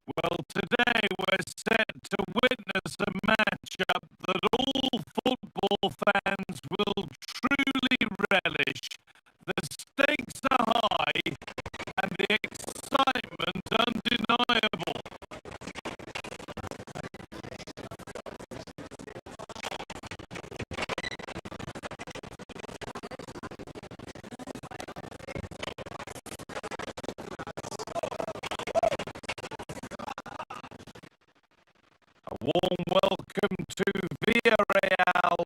Well, today we're set to witness a matchup that all football fans will truly relish. The stakes are high and the excitement undeniable. A warm welcome to Villarreal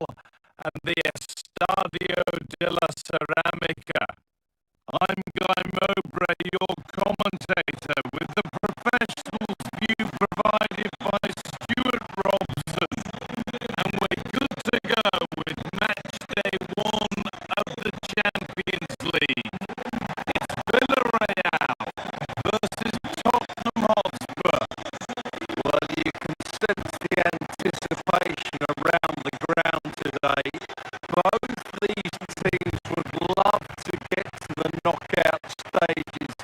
and the Estadio de la Ceramica. I'm Guy Mowbray, your commentator, with the professionals view provided by Stuart Robson. And we're good to go with match day 1 of the Champions League. It's Villarreal versus Tottenham Hotspur. Well, you can sense the anticipation around the ground today. Both these teams would love to get to the knockout stages,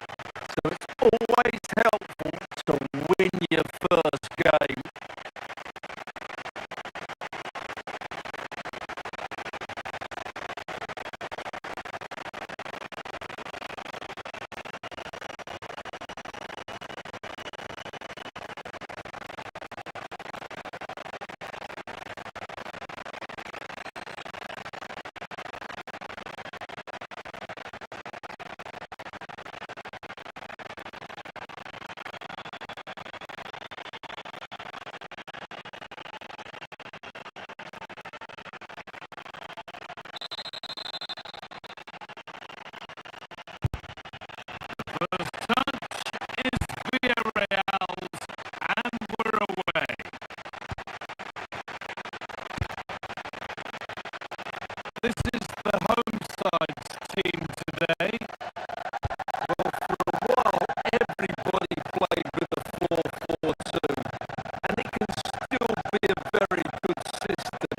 so it's always helpful to win your first game. First touch is Villarreal's, and we're away. This is the home side's team today. Well, for a while, everybody played with a 4-4-2, and it can still be a very good system,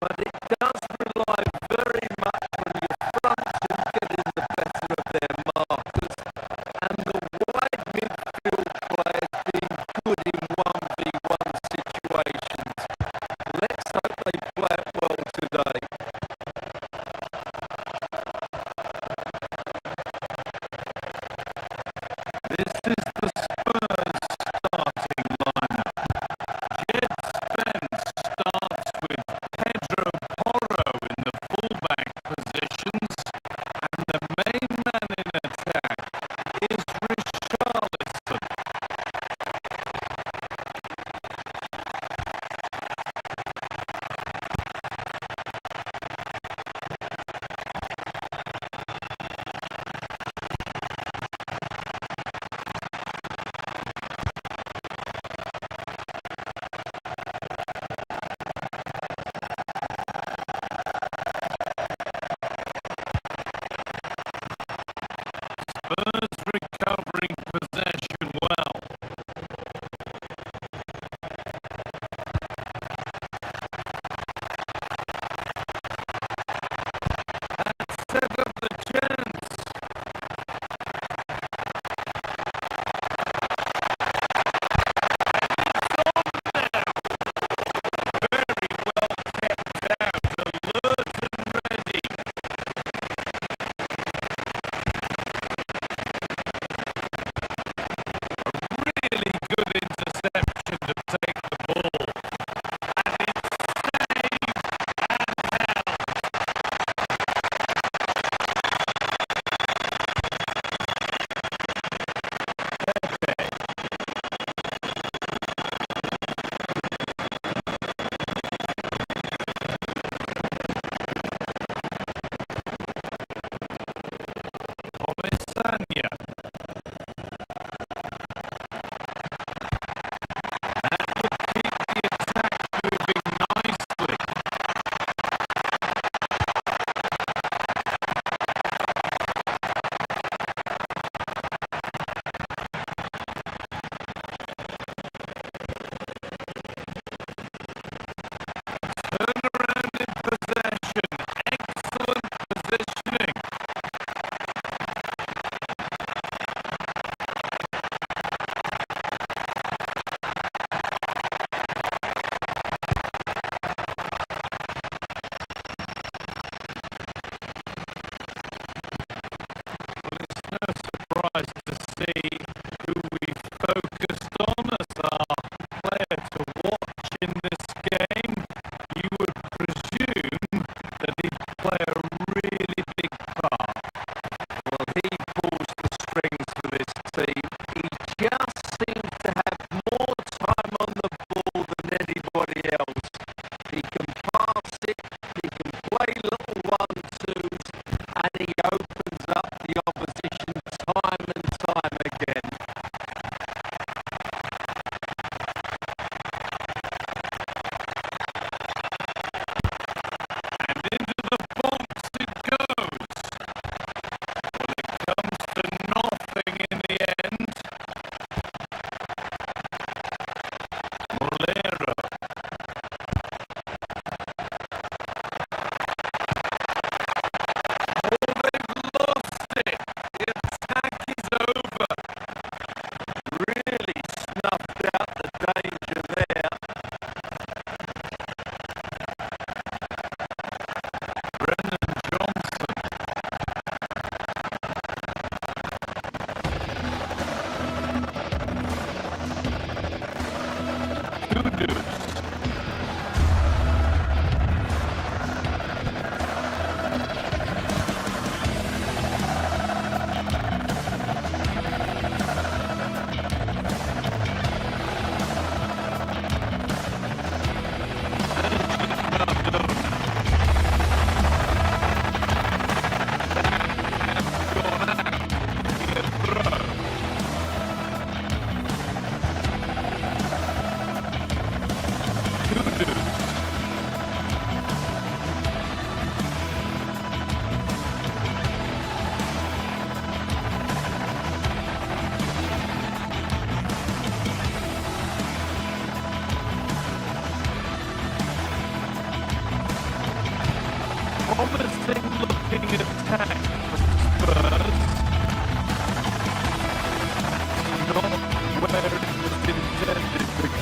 but it does rely very much on your front two getting the better of their markers, and the wide midfield players being good in 1v1 situations. Let's hope they play it well today. This is the Spurs starting lineup. Jed Spence starts with Pedro Porro in the fullback positions, and the main man in attack is Richarlison.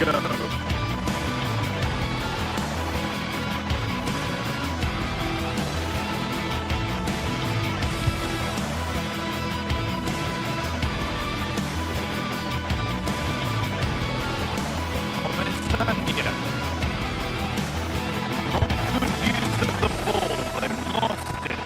go. Alexandria. Not good use of the ball. They've lost it.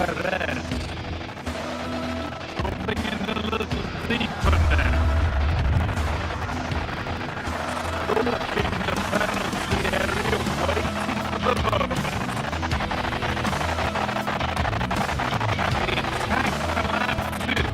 Perez. Dropping in a little deeper now. Stalking the penalty area, waiting for the moment. The attack collapses.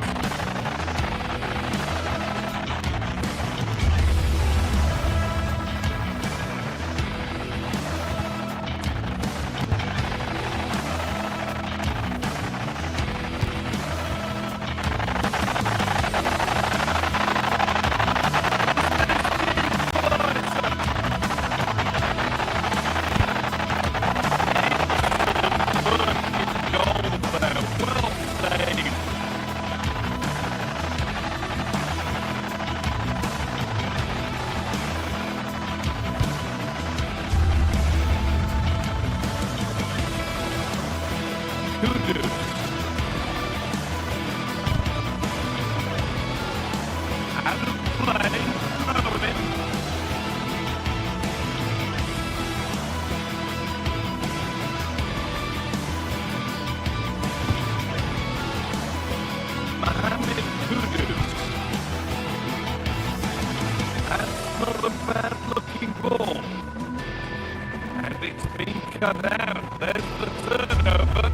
Cut out. There's the turnover.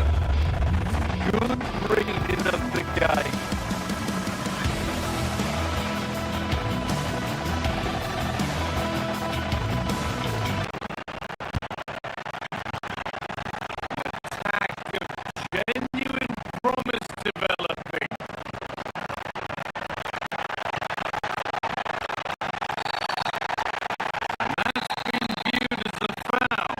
Good reading of the game. Attack of genuine promise developing. And that's been viewed as a foul.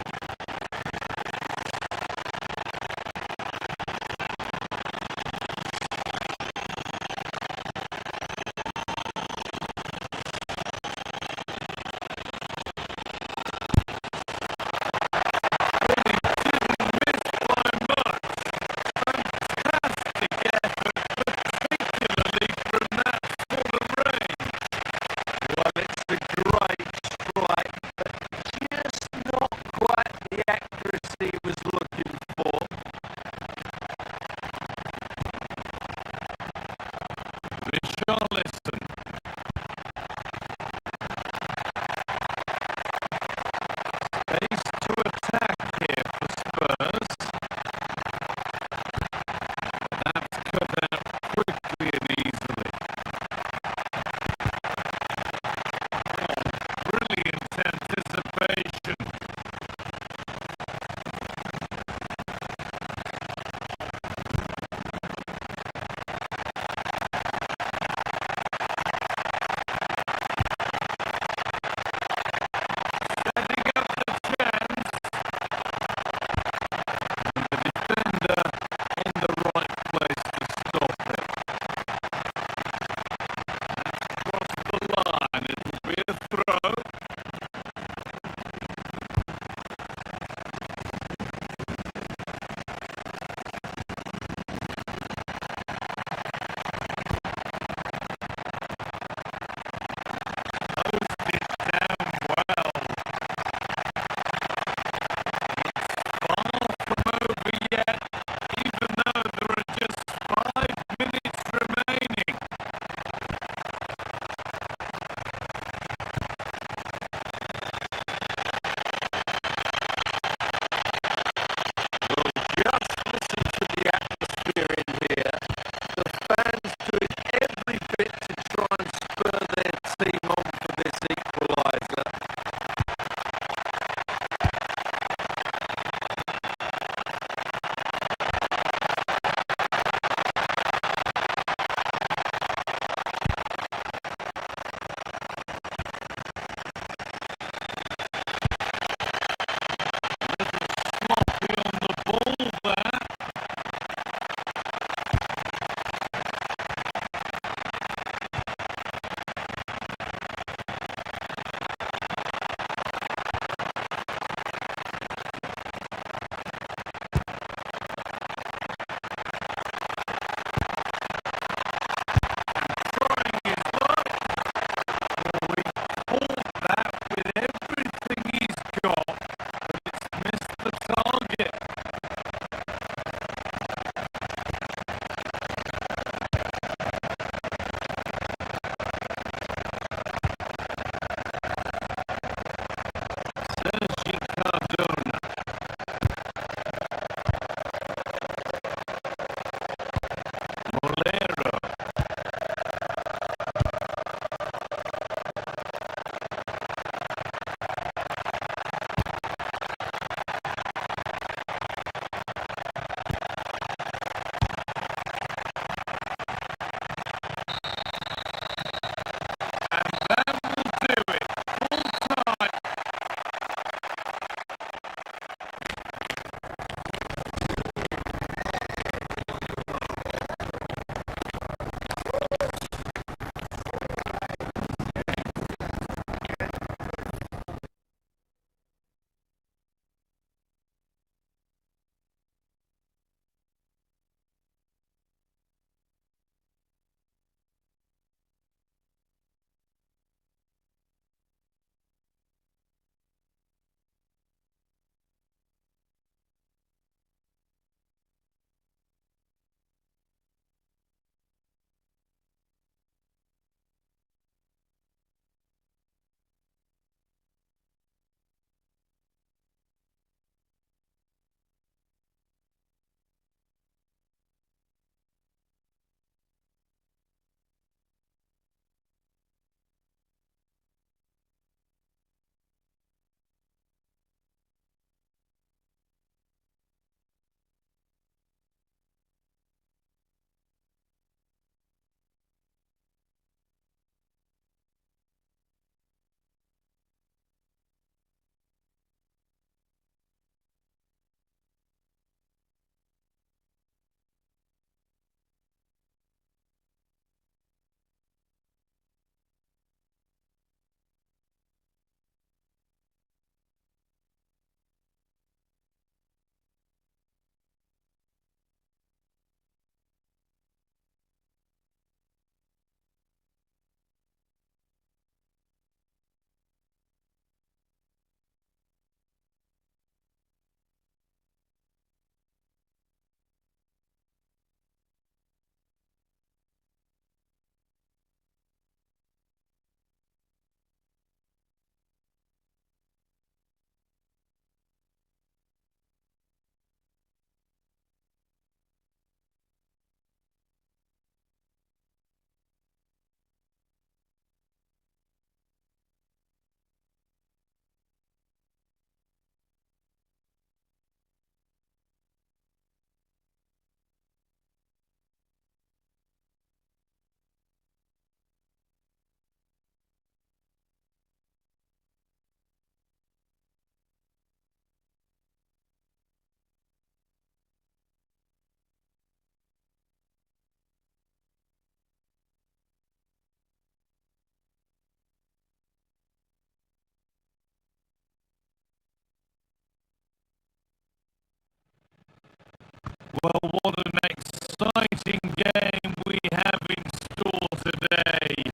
Well, what an exciting game we have in store today.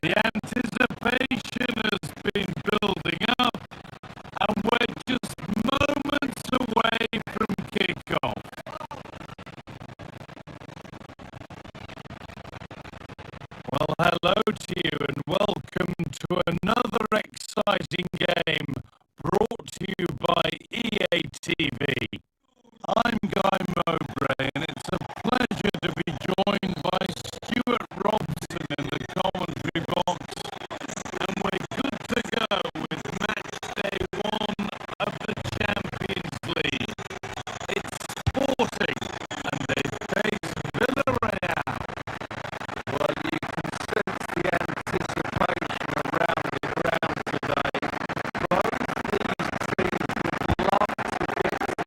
The anticipation has been building up, and we're just moments away from kickoff. Well, hello to you and welcome to another exciting game brought to you by EA TV. I'm Guy Mowbray, and it's a pleasure to be joined by Stuart Robson in the commentary box, and we're good to go with match day 1 of the Champions League. It's Sporting, and they face Villarreal. Well, you can sense the anticipation around the ground today. Both these teams would love to get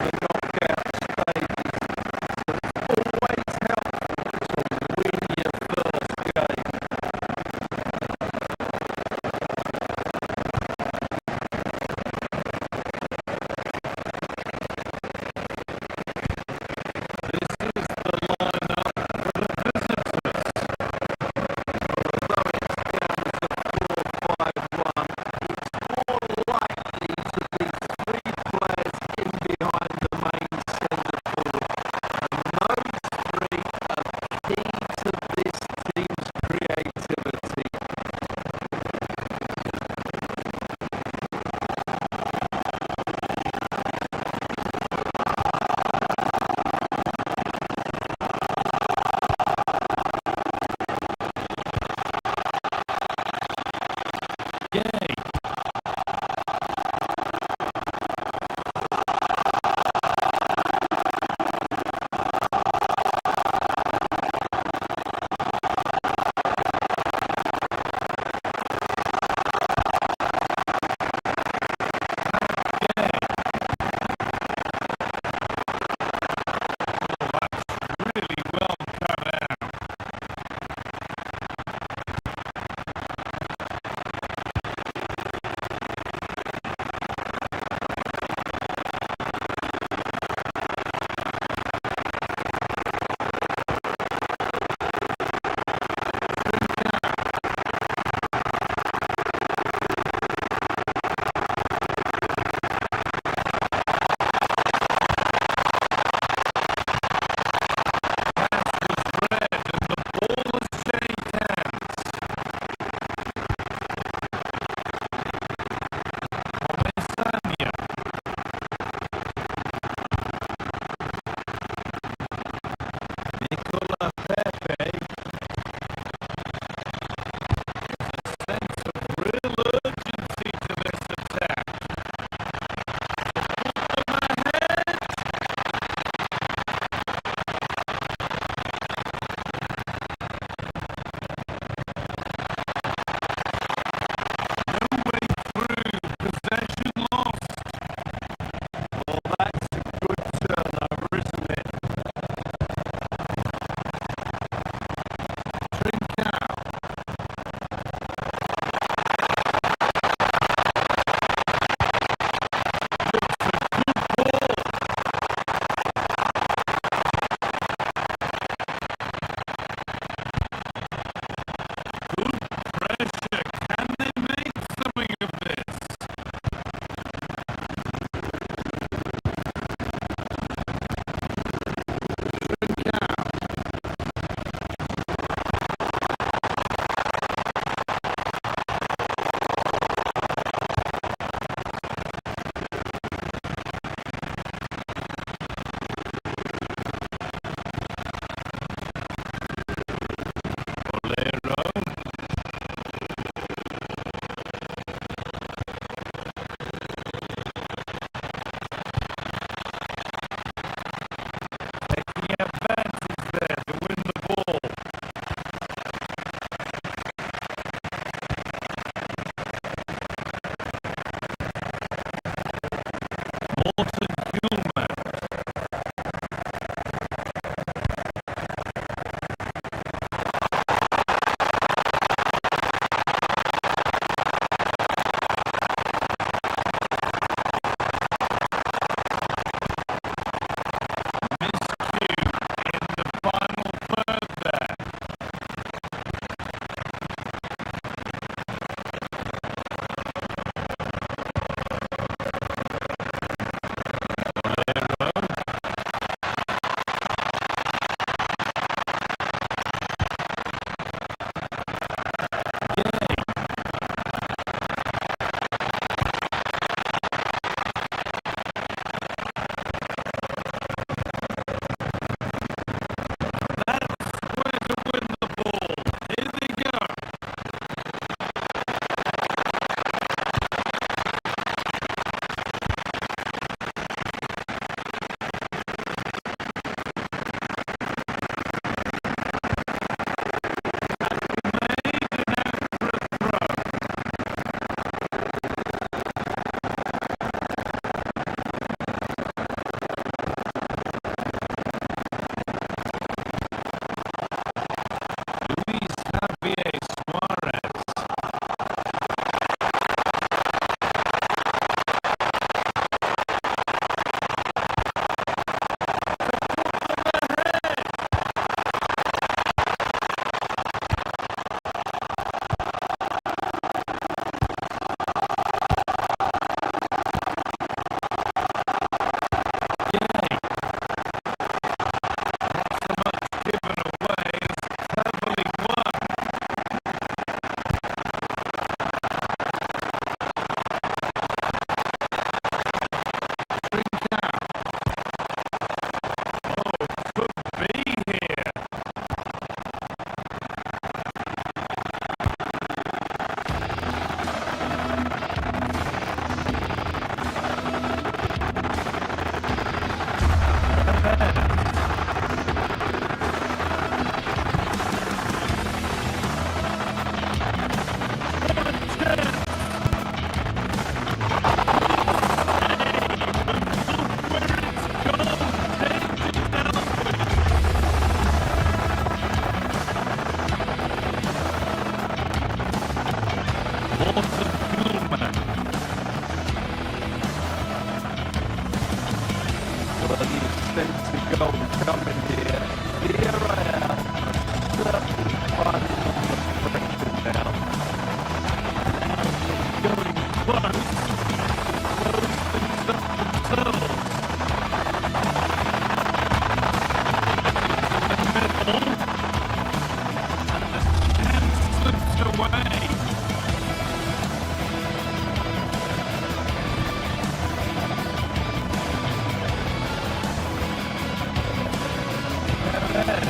there.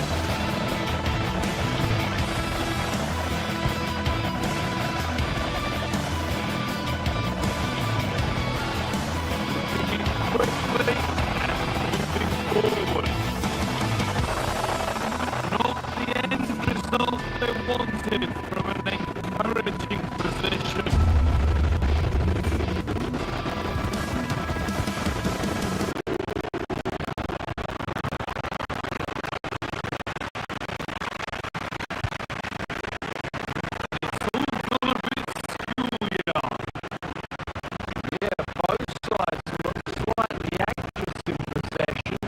Quickly moving forward. Not the end result they wanted from an encouraging position. It's all got a bit schoolyard. Yeah, both sides look slightly anxious in possession.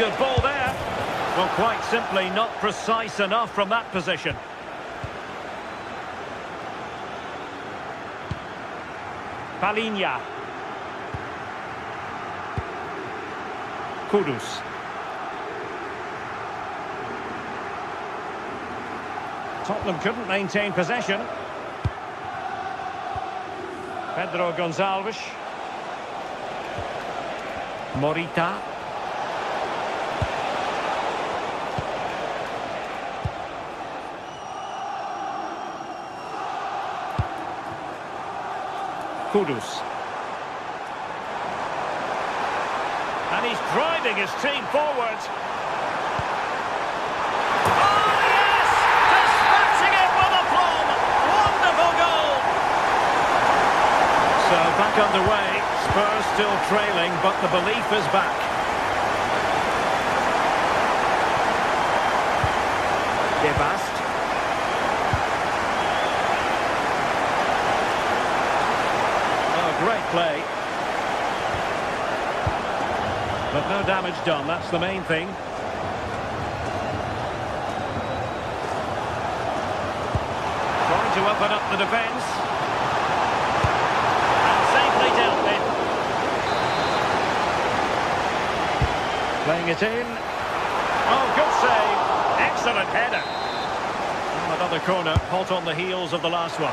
good ball there. Well, quite simply not precise enough from that position. Palinha. Kudus. Tottenham couldn't maintain possession. Pedro Gonçalves. Morita. Kudus. And he's driving his team forward. Oh, yes! Dispatching it with aplomb. Wonderful goal. So back underway. Spurs still trailing, but the belief is back. Gebast. Oh, great play. But no damage done, that's the main thing. Trying to open up the defence. And safely dealt with. Playing it in. Oh, good save. Excellent header. Oh, another corner, hot on the heels of the last one.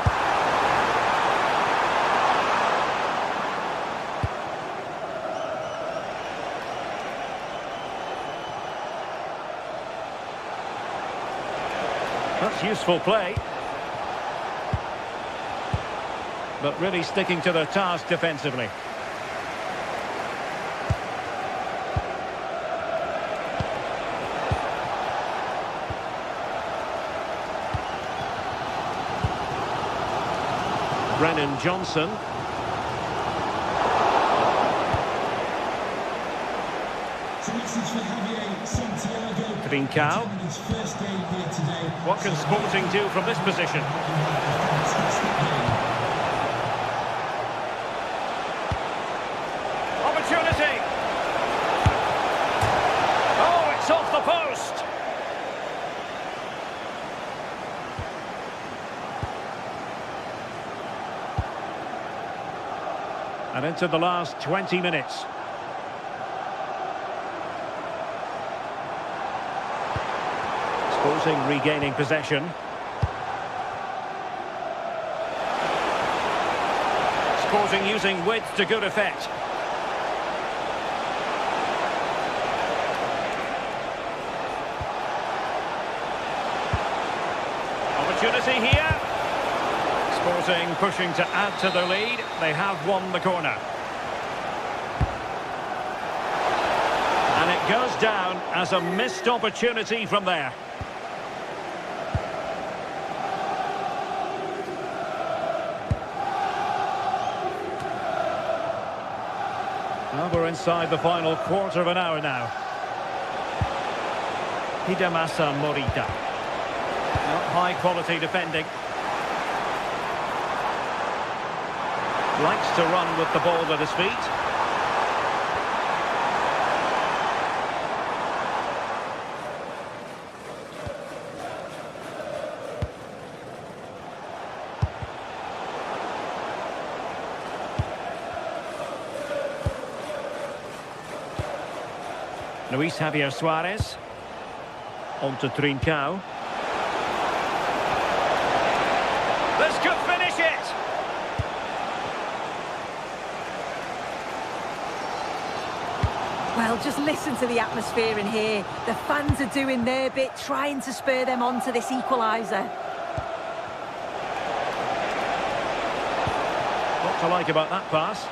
That's useful play. But really sticking to their task defensively. Brennan Johnson. Trincao. What can Sporting do from this position? Opportunity! Oh, it's off the post! And into the last 20 minutes. Sporting regaining possession. Sporting using width to good effect. Opportunity here. Sporting pushing to add to their lead. They have won the corner. And it goes down as a missed opportunity from there. Well, we're inside the final quarter of an hour now. Hidemasa Morita. Not high quality defending. Likes to run with the ball at his feet. Luis Javier Suarez. On to Trincao. This could finish it! Well, just listen to the atmosphere in here. The fans are doing their bit, trying to spur them on to this equaliser. What to like about that pass?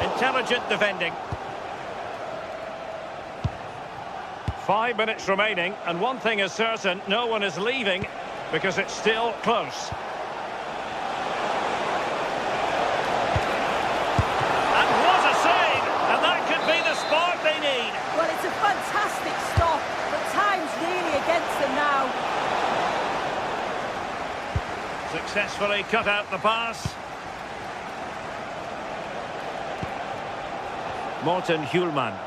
Intelligent defending. 5 minutes remaining, and one thing is certain, no one is leaving because it's still close. And what a save! And that could be the spark they need. Well, it's a fantastic stop, but time's really against them now. Successfully cut out the pass. Morten Hjulman.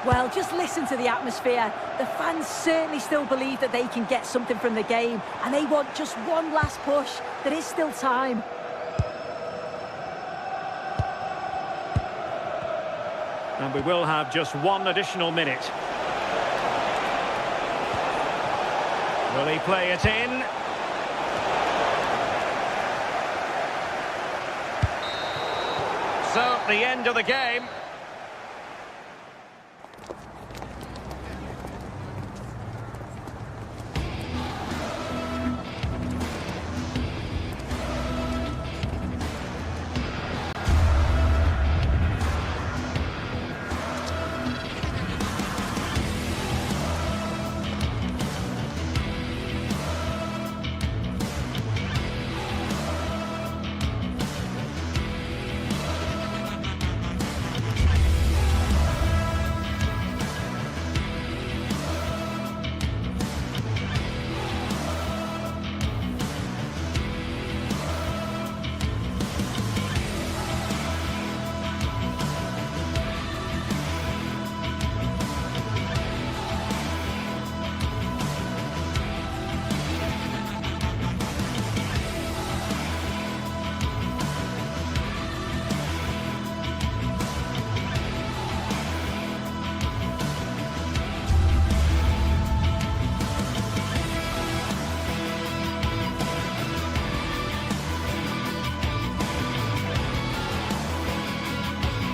Well, just listen to the atmosphere. The fans certainly still believe that they can get something from the game, and they want just one last push. There is still time. And we will have just one additional minute. Will he play it in? So, the end of the game.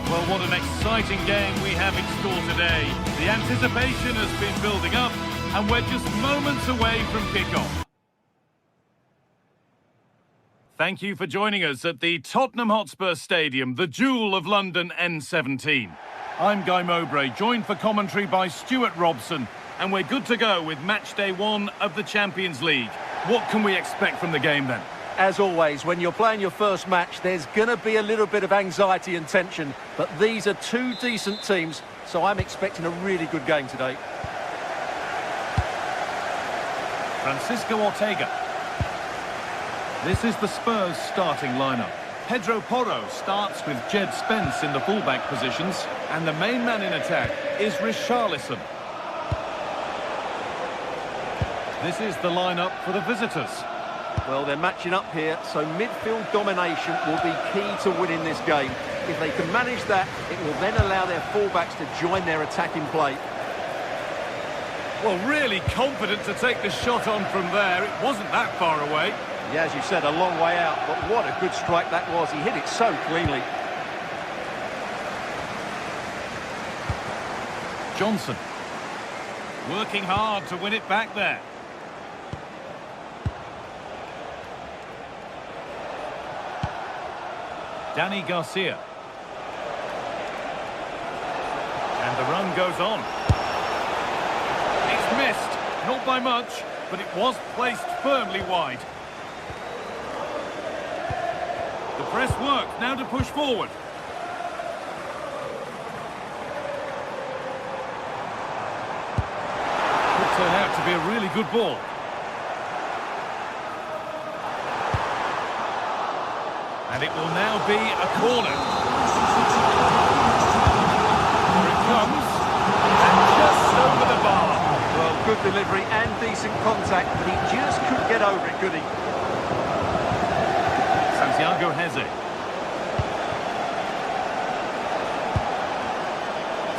Well, what an exciting game we have in store today. The anticipation has been building up, and we're just moments away from kickoff. Thank you for joining us at the Tottenham Hotspur Stadium, the jewel of London N17. I'm Guy Mowbray, joined for commentary by Stuart Robson, and we're good to go with match day 1 of the Champions League. What can we expect from the game then? As always, when you're playing your first match, there's going to be a little bit of anxiety and tension. But these are two decent teams, so I'm expecting a really good game today. Francisco Ortega. This is the Spurs starting lineup. Pedro Porro starts with Jed Spence in the fullback positions, and the main man in attack is Richarlison. This is the lineup for the visitors. Well, they're matching up here, so midfield domination will be key to winning this game. If they can manage that, it will then allow their fullbacks to join their attacking play. Well, really confident to take the shot on from there. It wasn't that far away. Yeah, as you said, a long way out, but what a good strike that was. He hit it so cleanly. Johnson. Working hard to win it back there. Danny Garcia. And the run goes on. It's missed, not by much, but it was placed firmly wide. The press worked, now to push forward. Could turn out to be a really good ball. And it will now be a corner. Here it comes. And just over the bar. Well, good delivery and decent contact, but he just couldn't get over it, could he? Santiago Heze.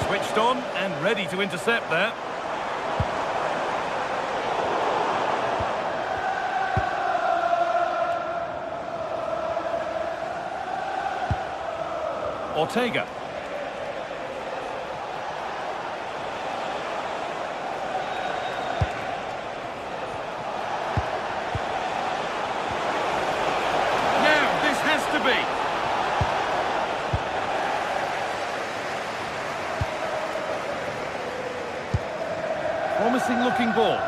Switched on and ready to intercept there. Ortega. Now, this has to be. Promising looking ball.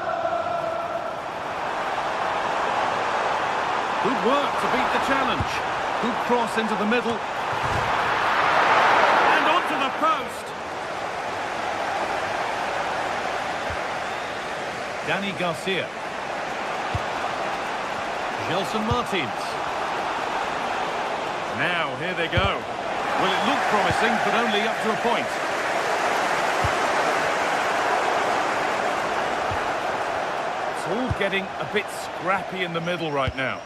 Good work to beat the challenge. Good cross into the middle. Post. Danny Garcia. Gelson Martins. Now, here they go. Well, it looked promising, but only up to a point. It's all getting a bit scrappy in the middle right now.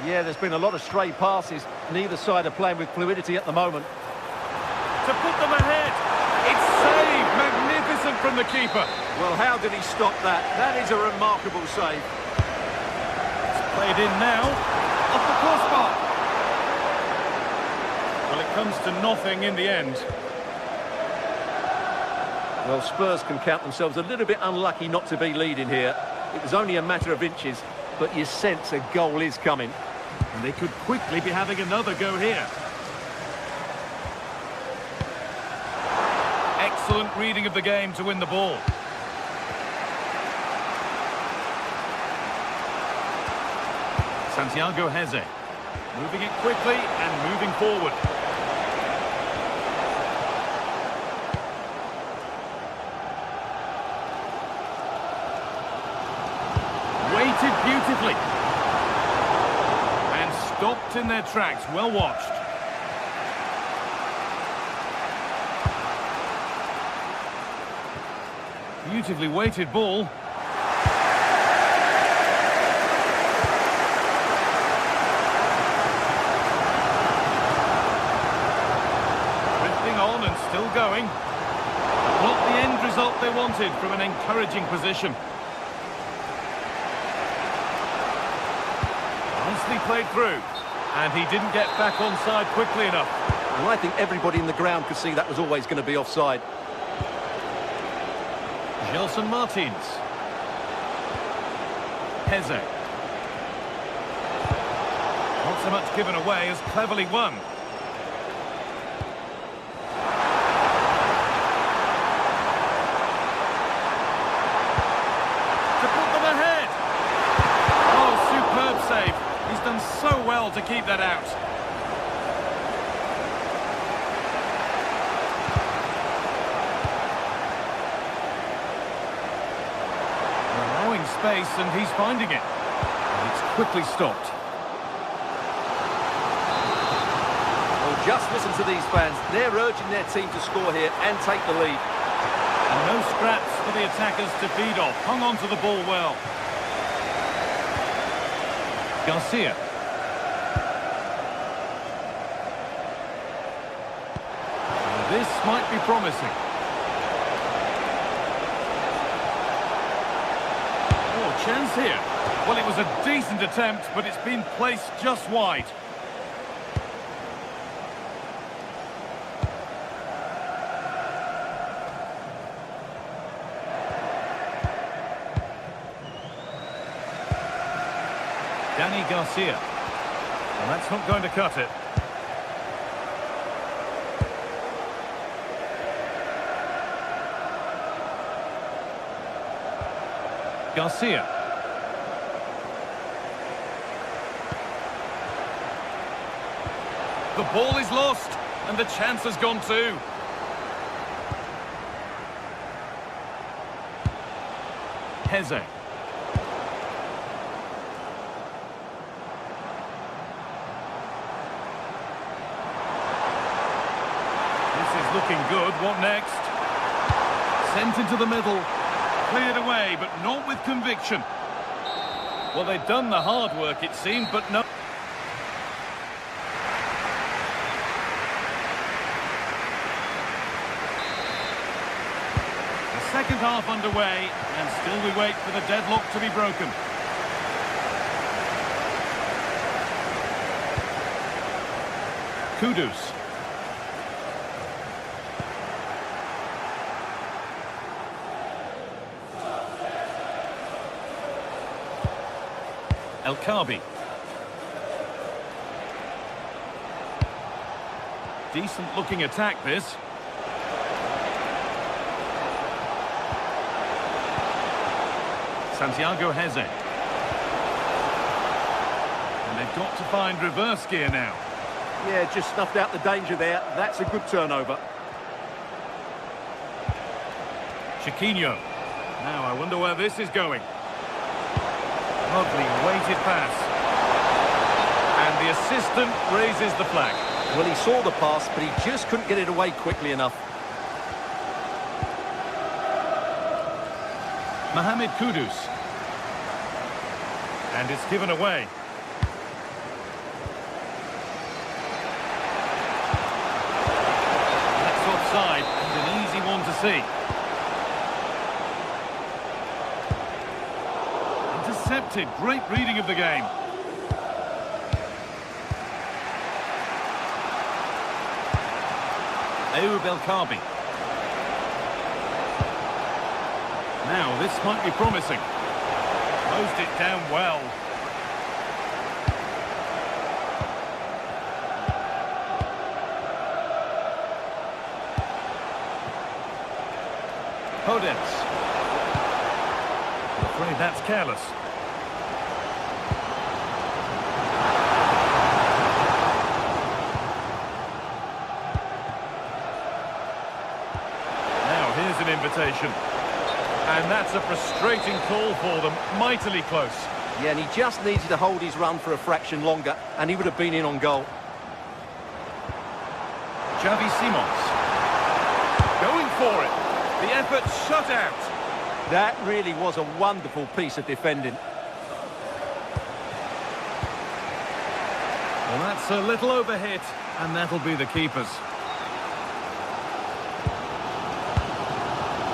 Yeah, there's been a lot of stray passes. Neither side are playing with fluidity at the moment. To put them ahead. It's saved. Magnificent from the keeper. Well, how did he stop that? That is a remarkable save. It's played in now. Off the crossbar. Well, it comes to nothing in the end. Well, Spurs can count themselves a little bit unlucky not to be leading here. It was only a matter of inches, but you sense a goal is coming. And they could quickly be having another go here. Excellent reading of the game to win the ball. Santiago Heze. Moving it quickly and moving forward. Waited beautifully. And stopped in their tracks. Well watched. Beautifully weighted ball. Drifting on and still going. Not the end result they wanted from an encouraging position. Nicely played through. And he didn't get back onside quickly enough. And I think everybody in the ground could see that was always going to be offside. Gelson Martins. Heze. Not so much given away as cleverly won. To put them ahead. Oh, superb save. He's done so well to keep that out. Space and he's finding it. And it's quickly stopped. Well, just listen to these fans. They're urging their team to score here and take the lead. And no scraps for the attackers to feed off. Hung on to the ball well. Garcia. This might be promising. Chance here. Well, it was a decent attempt, but it's been placed just wide. Dani Garcia. Well, that's not going to cut it. Garcia. The ball is lost, and the chance has gone too. Heze. This is looking good. What next? Sent into the middle. Cleared away, but not with conviction. Well, they've done the hard work, it seemed, but no. Second half underway, and still we wait for the deadlock to be broken. Kudus. El Kaabi. Decent looking attack this. Santiago Heze. And they've got to find reverse gear now. Yeah, just snuffed out the danger there. That's a good turnover. Chiquinho. Now I wonder where this is going. Lovely weighted pass. And the assistant raises the flag. Well, he saw the pass, but he just couldn't get it away quickly enough. Mohamed Kudus. And it's given away. That's offside, and an easy one to see. Intercepted, great reading of the game. El-Kabi. Now, this might be promising. Closed it down well. Podence. I'm afraid that's careless. Now, here's an invitation. And that's a frustrating call for them, mightily close. Yeah, and he just needed to hold his run for a fraction longer, and he would have been in on goal. Xavi Simons. Going for it. The effort shut out. That really was a wonderful piece of defending. Well, that's a little overhit, and that'll be the keepers.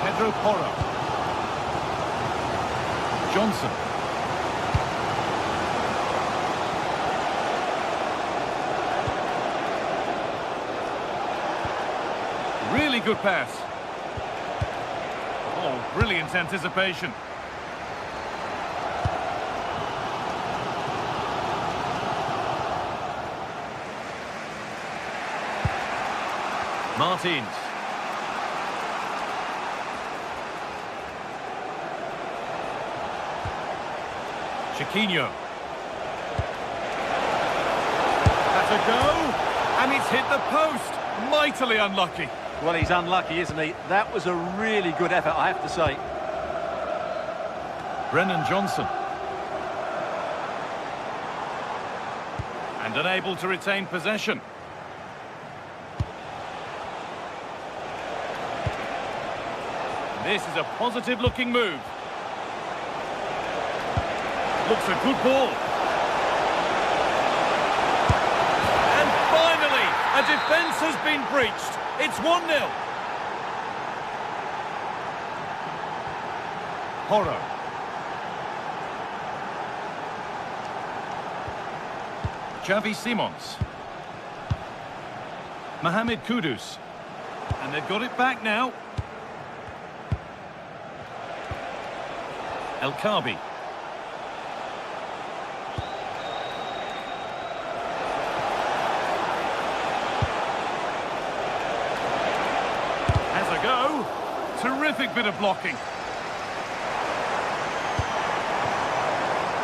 Pedro Porro. Johnson. Really good pass. Oh, brilliant anticipation. Martins. Chiquinho. That's a go, and it's hit the post. Mightily unlucky. Well, he's unlucky, isn't he? That was a really good effort, I have to say. Brennan Johnson. And unable to retain possession. This is a positive-looking move. Looks a good ball. And finally, a defence has been breached. It's 1-0. Porro. Xavi Simons. Mohamed Kudus. And they've got it back now. El-Kabi. Has a go. Terrific bit of blocking.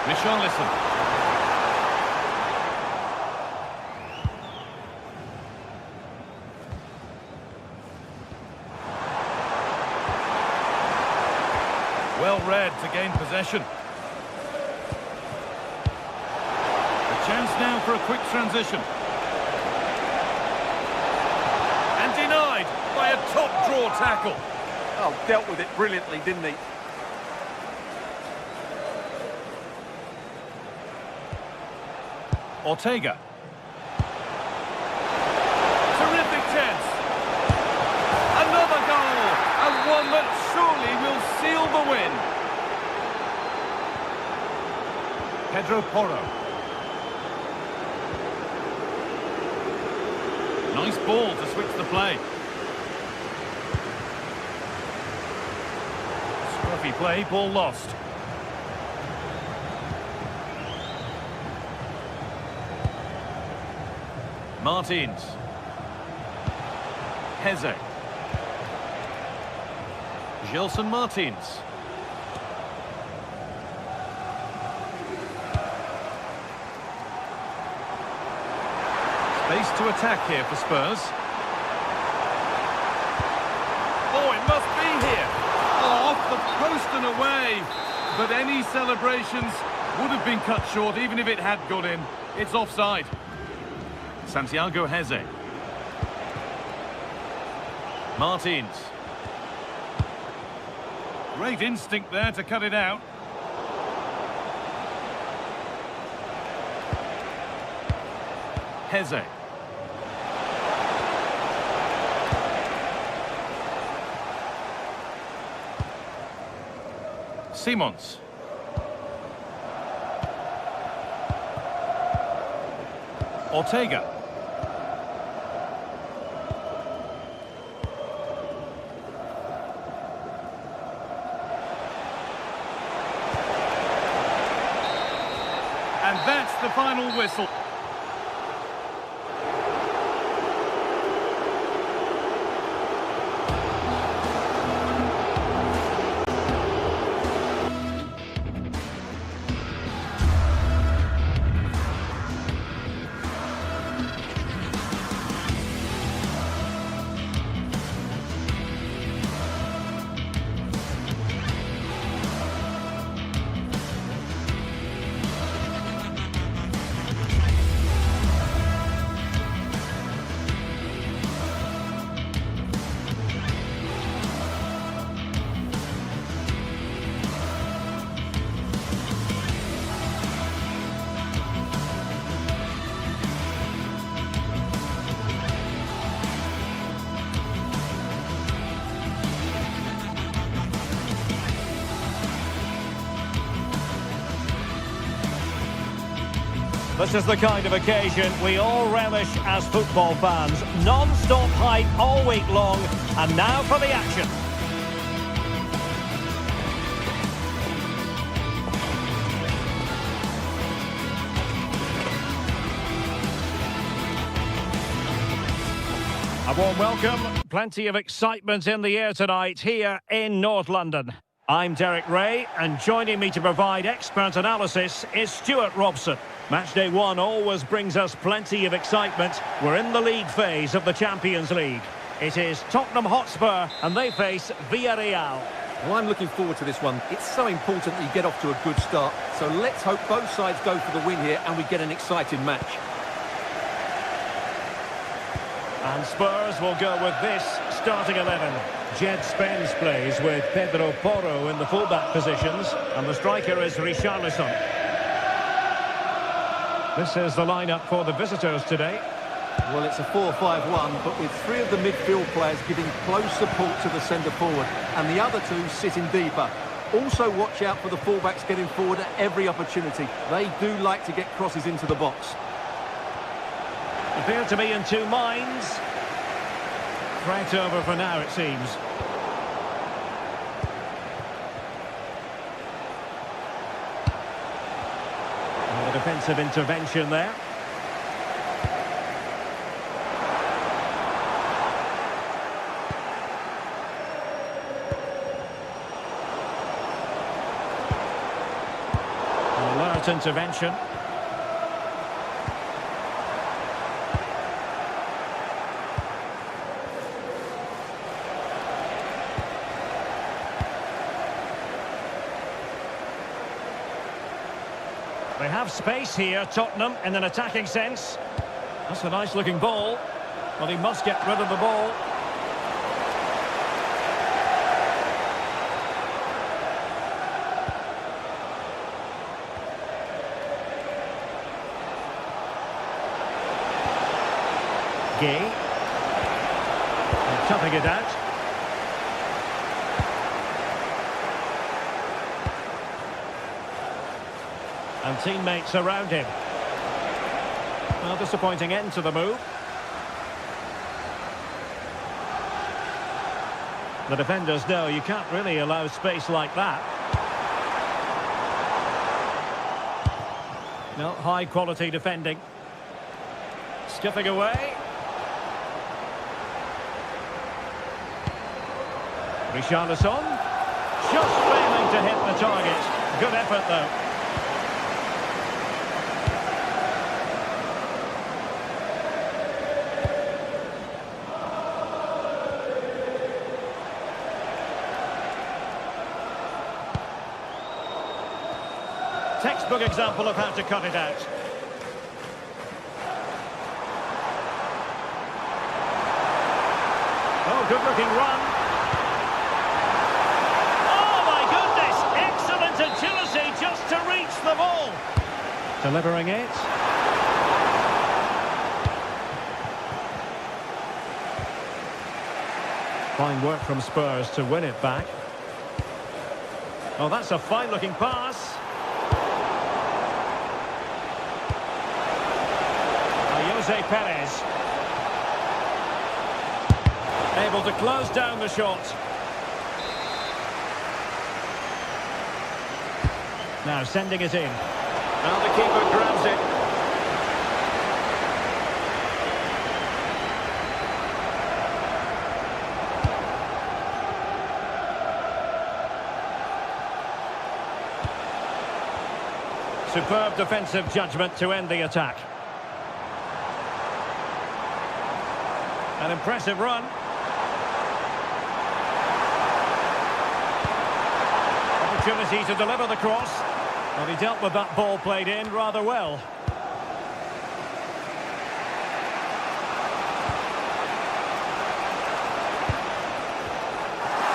Richarlison. Well read to gain possession. A chance now for a quick transition. And denied by a top draw tackle. Oh, dealt with it brilliantly, didn't he? Ortega. Terrific chance. Another goal, and one that surely will seal the win. Pedro Porro. Nice ball to switch the play. Scruffy play, ball lost. Martins. Heze. Gelson Martins. Space to attack here for Spurs. Oh, it must be here. Oh, off the post and away. but any celebrations would have been cut short even if it had gone in. It's offside. Santiago Heze. Martins. Great instinct there to cut it out. Heze. Simons. Ortega. And that's the final whistle. This is the kind of occasion we all relish as football fans. Non-stop hype all week long, and now for the action. A warm welcome, plenty of excitement in the air tonight here in North London. I'm Derek Ray, and joining me to provide expert analysis is Stuart Robson. Matchday 1 always brings us plenty of excitement. We're in the league phase of the Champions League. It is Tottenham Hotspur, and they face Villarreal. Well, I'm looking forward to this one. It's so important that you get off to a good start. So let's hope both sides go for the win here and we get an exciting match. And Spurs will go with this starting 11. Jed Spence plays with Pedro Porro in the fullback positions, and the striker is Richarlison. This is the lineup for the visitors today. Well, it's a 4-5-1, but with three of the midfield players giving close support to the centre forward, and the other two sitting deeper. Also watch out for the fullbacks getting forward at every opportunity. They do like to get crosses into the box. Appear to be in two minds. Threat over for now, it seems. And the defensive intervention there. An alert intervention. They have space here, Tottenham, in an attacking sense. That's a nice-looking ball. Well, he must get rid of the ball. Gay. Toughing it out. And teammates around him. Well, disappointing end to the move. The defenders know you can't really allow space like that. No, high quality defending. Skipping away. Richarlison. Just failing to hit the target. Good effort though. Textbook example of how to cut it out. Oh, good-looking run. Oh, my goodness! Excellent agility just to reach the ball. Delivering it. Fine work from Spurs to win it back. Oh, that's a fine-looking pass. Jose Perez. Able to close down the shot. Now sending it in. Now the keeper grabs it. Superb defensive judgment to end the attack. An impressive run. Opportunity to deliver the cross. Well, he dealt with that ball played in rather well.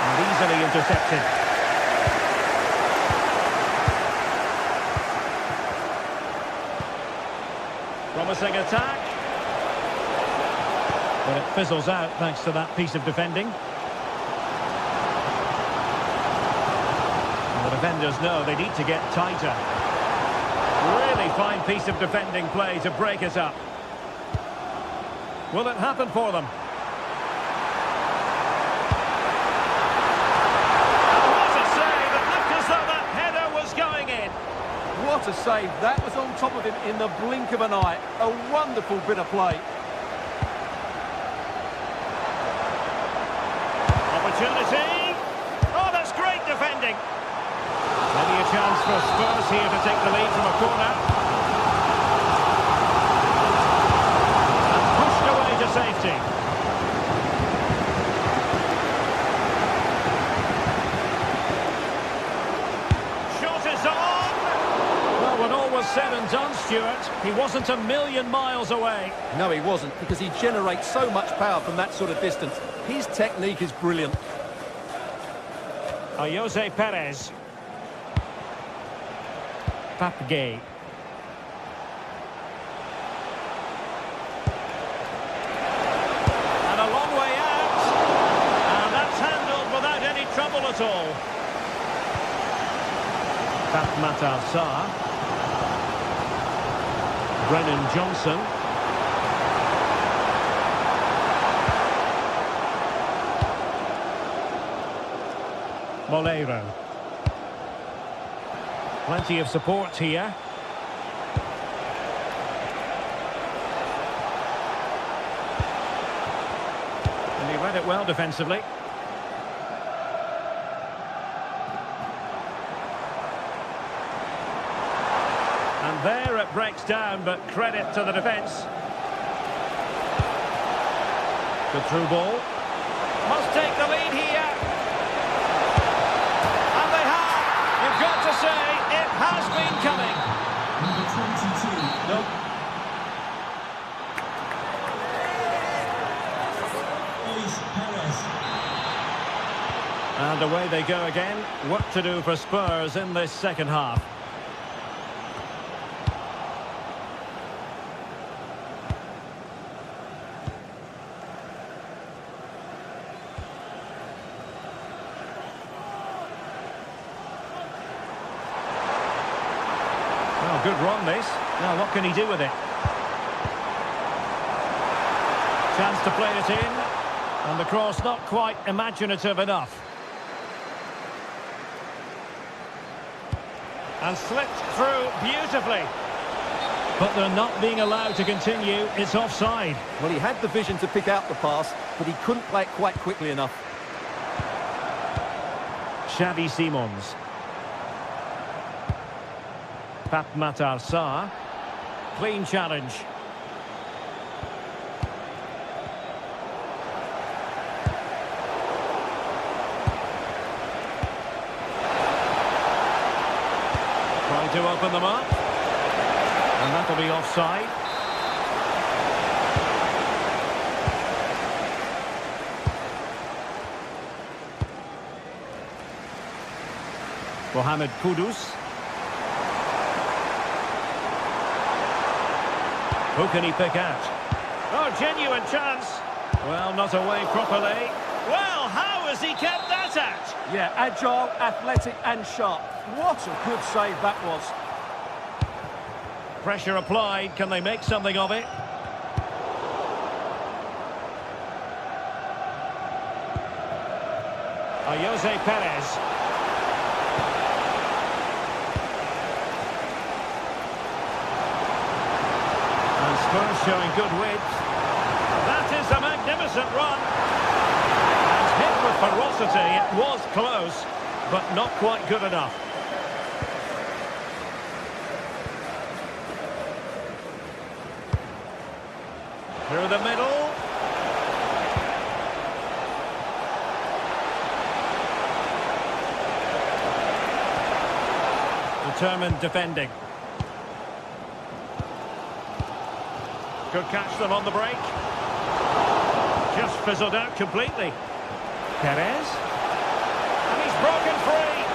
And easily intercepted. Promising attack. But it fizzles out thanks to that piece of defending. And the defenders know they need to get tighter. Really fine piece of defending play to break it up. Will it happen for them? What a save! It looked as though that header was going in. What a save. That was on top of him in the blink of an eye. A wonderful bit of play. Opportunity. Oh, that's great defending. Maybe a chance for Spurs here to take the lead from a corner. And pushed away to safety. Shot is on. Well, when all was said and done, Stuart, he wasn't a million miles away. No, he wasn't, because he generates so much power from that sort of distance. His technique is brilliant. Jose Perez. Papgay. And a long way out. And that's handled without any trouble at all. Matar Sarr. Brennan Johnson. Moleiro. Plenty of support here. And he read it well defensively. And there it breaks down, but credit to the defence. Good through ball. Must take the lead here. Got to say, it has been coming. Number 22. Nope. Perez. And away they go again. Work to do for Spurs in this second half. Oh, good run this. Now what can he do with it? Chance to play it in. And the cross not quite imaginative enough. And slipped through beautifully. But they're not being allowed to continue. It's offside. Well, he had the vision to pick out the pass, but he couldn't play it quite quickly enough. Xavi Simons. Matar Sarr. Clean challenge. Trying to open open them up. And that'll be offside. Mohamed Kudus. Who can he pick out? Oh, genuine chance. Well, not away properly. Well, how has he kept that out? Yeah, agile, athletic and sharp. What a good save that was. Pressure applied. Can they make something of it? Jose Perez. And Spurs showing good width. That is a magnificent run. And hit with ferocity. It was close, but not quite good enough. Through the middle. Determined defending. Could catch them on the break. Just fizzled out completely. Perez. And he's broken free.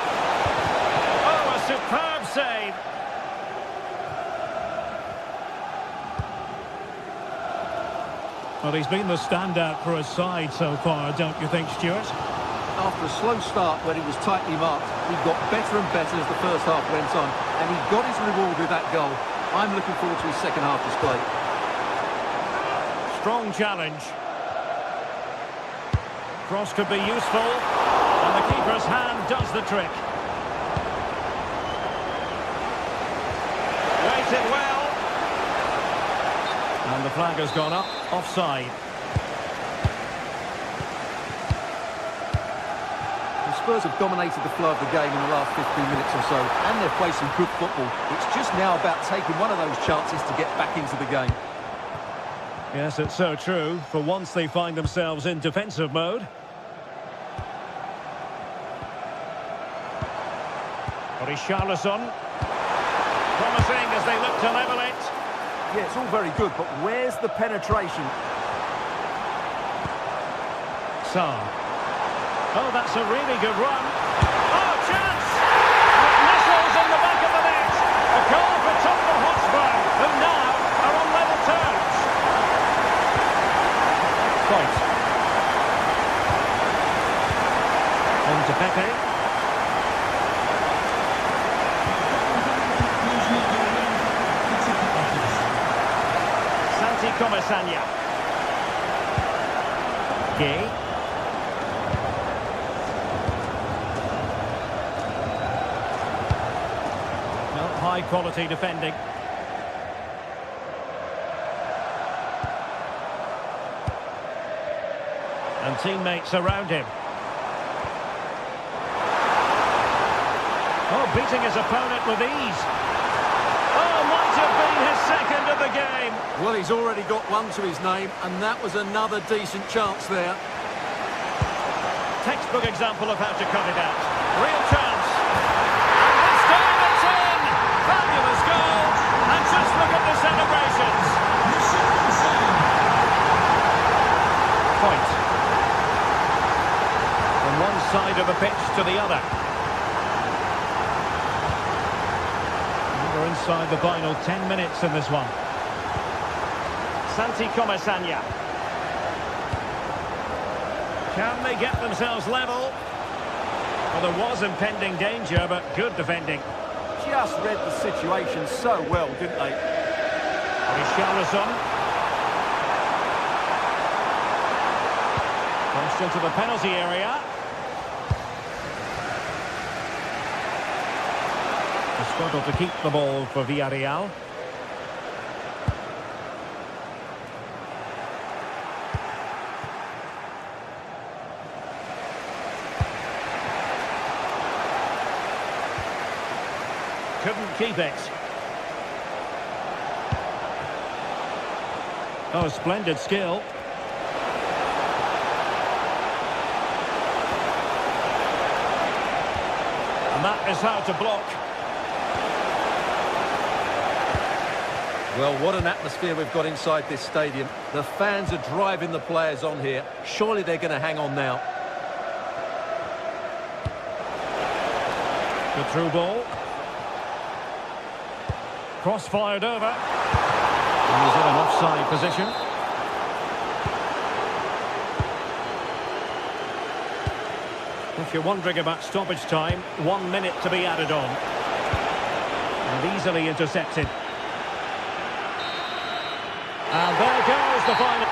Oh, a superb save. Well, he's been the standout for his side so far, don't you think, Stuart? After a slow start when he was tightly marked, he got better and better as the first half went on, and he got his reward with that goal. I'm looking forward to his second half display. Strong challenge. Cross could be useful, and the keeper's hand does the trick. Waited well. And the flag has gone up, offside. The Spurs have dominated the flow of the game in the last 15 minutes or so, and they're playing some good football. It's just now about taking one of those chances to get back into the game. Yes, it's so true. For once they find themselves in defensive mode. Richarlison. Promising as they look to level it. Yeah, it's all very good, but where's the penetration? Sarr. Oh, that's a really good run. Oh, chance! It missiles in the back of the net. A goal for Tottenham Hotspur, who now are on level terms. Point. On to Pepe. Comesaña. Gay. No, high quality defending. And teammates around him. Oh, beating his opponent with ease. Oh, might have been his second of the game. Well, he's already got one to his name, and that was another decent chance there. Textbook example of how to cut it out. Real chance. And this time it's in! Fabulous goal! And just look at the celebrations. Point. From one side of the pitch to the other. We're inside the final 10 minutes in this one. Santi Comesaña. Can they get themselves level? Well, there was impending danger, but good defending. Just read the situation so well, didn't they? Richarlison. Crossed into the penalty area. They struggle to keep the ball for Villarreal. Couldn't keep it. Oh, splendid skill. And that is how to block. Well, what an atmosphere we've got inside this stadium. The fans are driving the players on here. Surely they're going to hang on now. The through ball. Cross fired over. And he's in an offside position. If you're wondering about stoppage time, 1 minute to be added on. And easily intercepted. And there goes the final.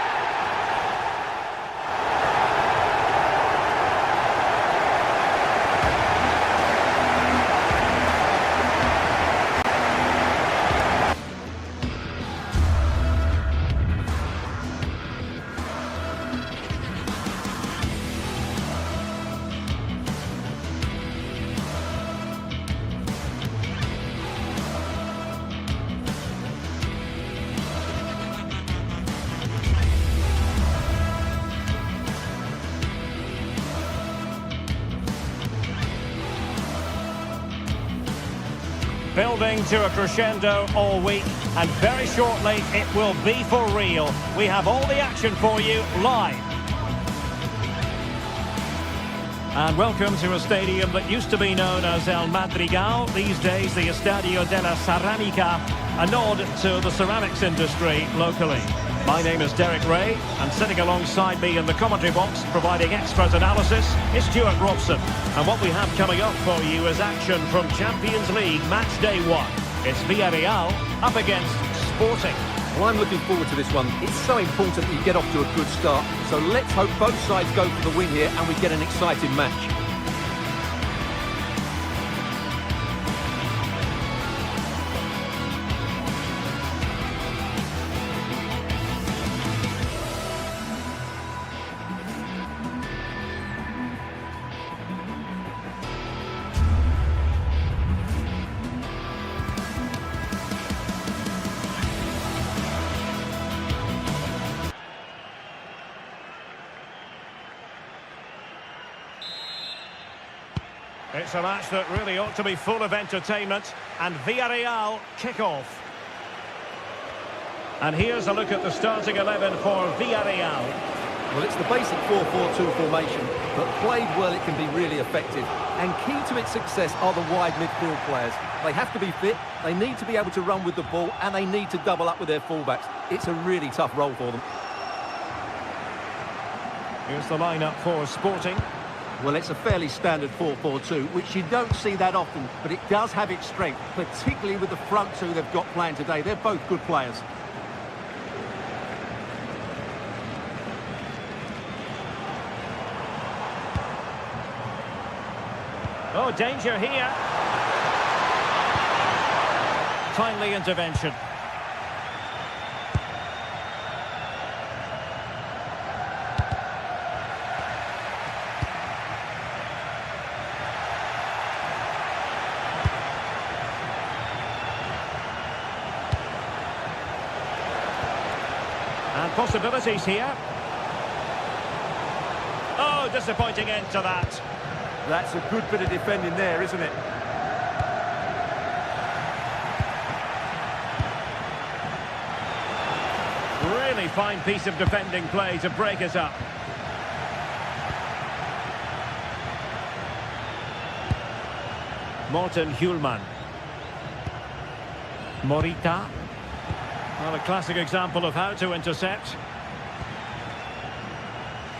Building to a crescendo all week, and very shortly it will be for real. We have all the action for you live. And welcome to a stadium that used to be known as El Madrigal, these days the Estadio de la Ceramica, a nod to the ceramics industry locally. My name is Derek Ray, and sitting alongside me in the commentary box, providing expert analysis, is Stuart Robson. And what we have coming up for you is action from Champions League match day 1. It's Villarreal up against Sporting. Well, I'm looking forward to this one. It's so important that you get off to a good start. So let's hope both sides go for the win here and we get an exciting match. It's a match that really ought to be full of entertainment, and Villarreal kick off. And here's a look at the starting 11 for Villarreal. Well, it's the basic 4-4-2 formation, but played well it can be really effective. And key to its success are the wide midfield players. They have to be fit, they need to be able to run with the ball, and they need to double up with their fullbacks. It's a really tough role for them. Here's the lineup for Sporting. Well, it's a fairly standard 4-4-2, which you don't see that often, but it does have its strength, particularly with the front two they've got playing today. They're both good players. Oh, danger here. Timely intervention. And possibilities here. Oh, disappointing end to that. That's a good bit of defending there, isn't it? Really fine piece of defending play to break it up. Morten Hjulman. Morita. Well, a classic example of how to intercept.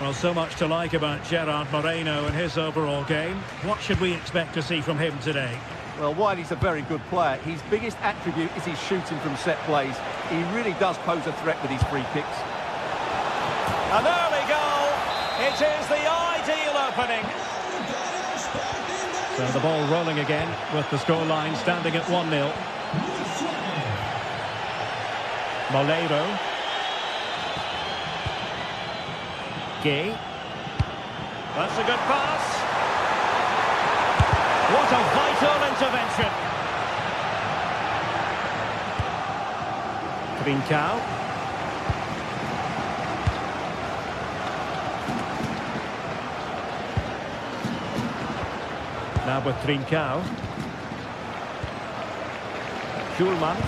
Well, so much to like about Gerard Moreno and his overall game. What should we expect to see from him today? Well, while he's a very good player, his biggest attribute is his shooting from set plays. He really does pose a threat with his free kicks. And there we go! It is the ideal opening. So the ball rolling again with the scoreline standing at 1-0. Moleiro. Gay. That's a good pass. What a vital intervention. Trincao. Now with Trincao. Hjulman.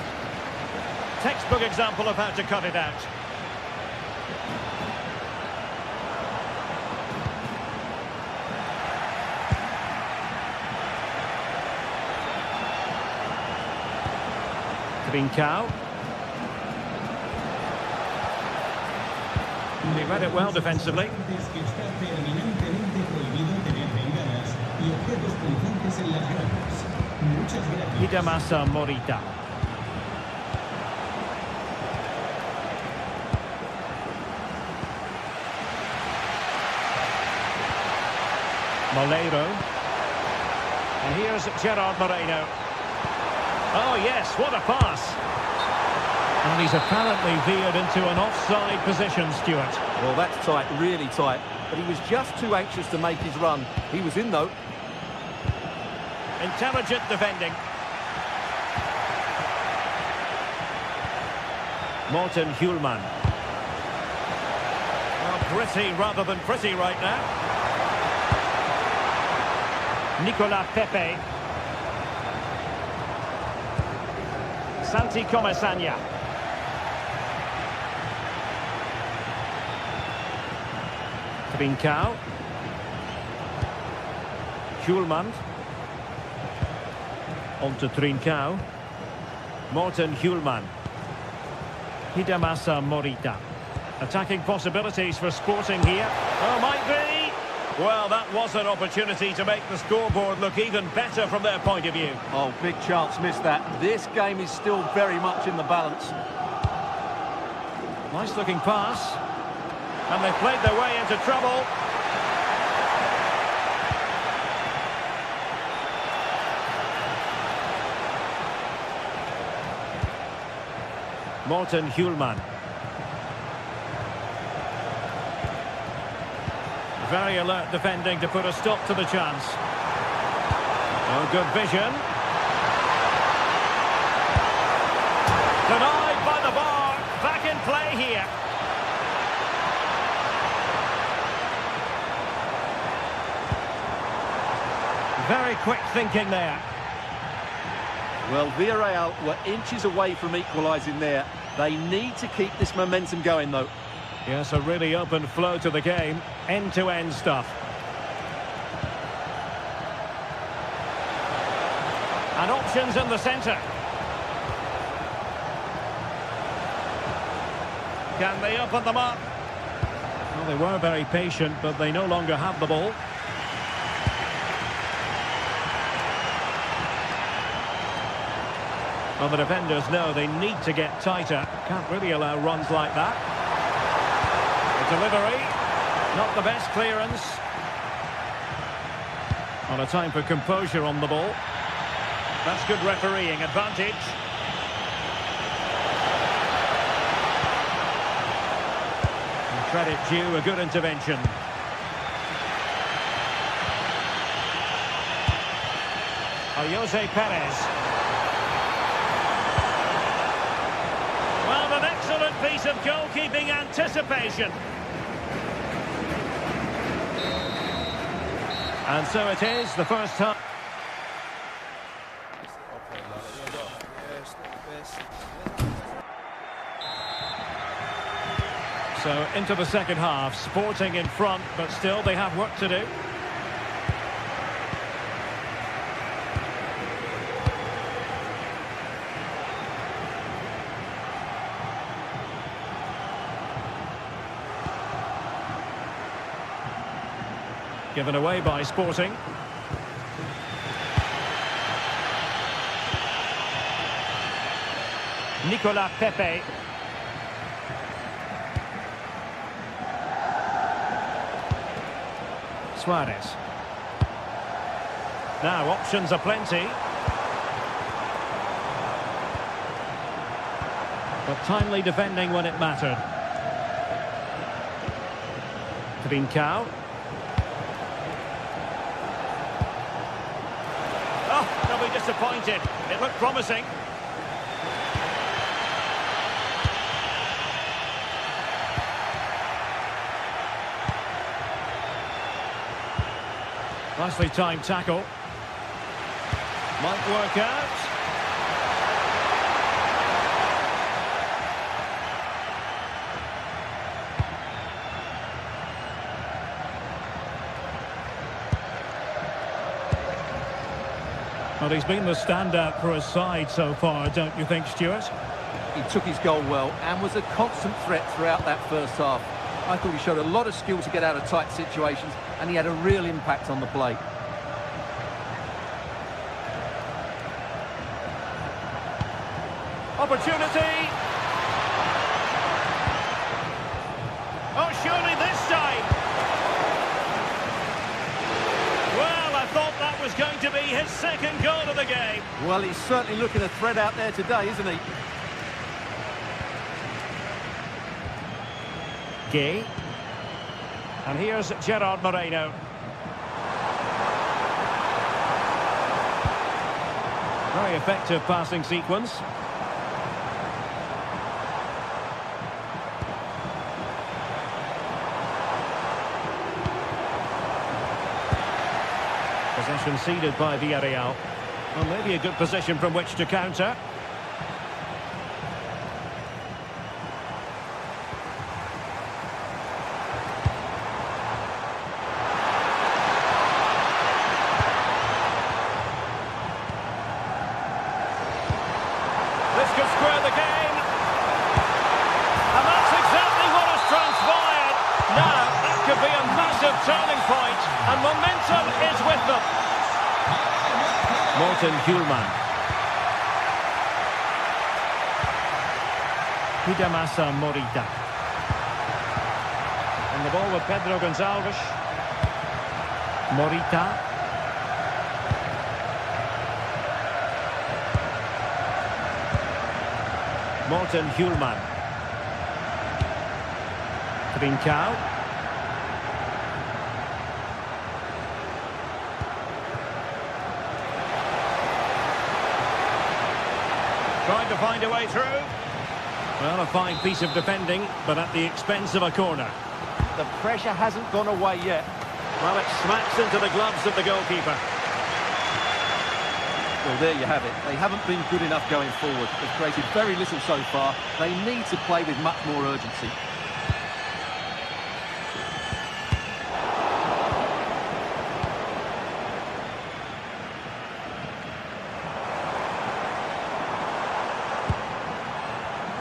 textbook example of how to cut it out. Trincao. He read it well defensively. Es que está terminantemente prohibido tener bengalas y objetos punzantes en las gradas. Muchas gracias. Hidemasa Morita. Moleiro. And here's Gerard Moreno. Oh yes, what a pass. And he's apparently veered into an offside position, Stuart. Well, that's tight, really tight. But he was just too anxious to make his run. He was in, though. Intelligent defending. Morten Hjulman. Well, pretty rather than pretty right now. Nicolas Pepe. Santi Comesaña. Trincao. Hjulman. On to Trincao. Morten Hjulman. Hidemasa Morita. Attacking possibilities for Sporting here. Oh, might be. Well, that was an opportunity to make the scoreboard look even better from their point of view. Oh, big chance, missed that. This game is still very much in the balance. Nice looking pass. And they've played their way into trouble. Morten Hjulman. Very alert defending to put a stop to the chance. Oh, good vision. Denied by the bar. Back in play here. Very quick thinking there. Well, Villarreal were inches away from equalising there. They need to keep this momentum going, though. Yes, a really open flow to the game. End-to-end stuff. And options in the centre. Can they open them up? Well, they were very patient, but they no longer have the ball. Well, the defenders know they need to get tighter. Can't really allow runs like that. The delivery, not the best clearance. On a time for composure on the ball. That's good refereeing advantage. And credit due, a good intervention. Jose Perez. Well, an excellent piece of goalkeeping anticipation. And so it is, the first half. So into the second half, Sporting in front, but still they have work to do. Given away by Sporting. Nicolas Pepe. Suarez. Now options are plenty. But timely defending when it mattered. Trincao. Oh, they'll be disappointed. It looked promising. Nicely timed tackle. Might work out. Well, he's been the standout for his side so far, don't you think, Stuart? He took his goal well and was a constant threat throughout that first half. I thought he showed a lot of skill to get out of tight situations, and he had a real impact on the play. Opportunity! Oh, surely this time! Well, I thought that was going to be his second goal of the game. Well, he's certainly looking a threat out there today, isn't he? Gay. And here's Gerard Moreno. Very effective passing sequence. Possession ceded by Villarreal. Well, maybe a good position from which to counter. This could square the game. And that's exactly what has transpired. Now, that could be a massive turning point, and momentum is with them. Morten Hjulman. Hidemasa Morita. And the ball with Pedro Gonçalves. Morita. Morten Hjulman. Trincao. Trying to find a way through. Well, a fine piece of defending, but at the expense of a corner. The pressure hasn't gone away yet. Well, it smacks into the gloves of the goalkeeper. Well, there you have it. They haven't been good enough going forward. They've created very little so far. They need to play with much more urgency.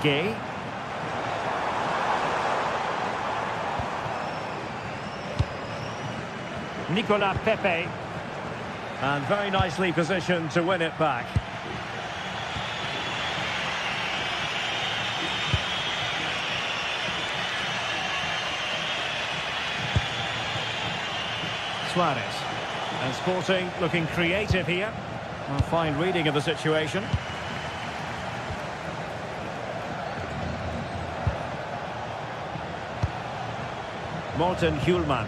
Gay. Nicolas Pepe. And very nicely positioned to win it back. Suarez. And Sporting looking creative here. A fine reading of the situation. Morten Hjulman.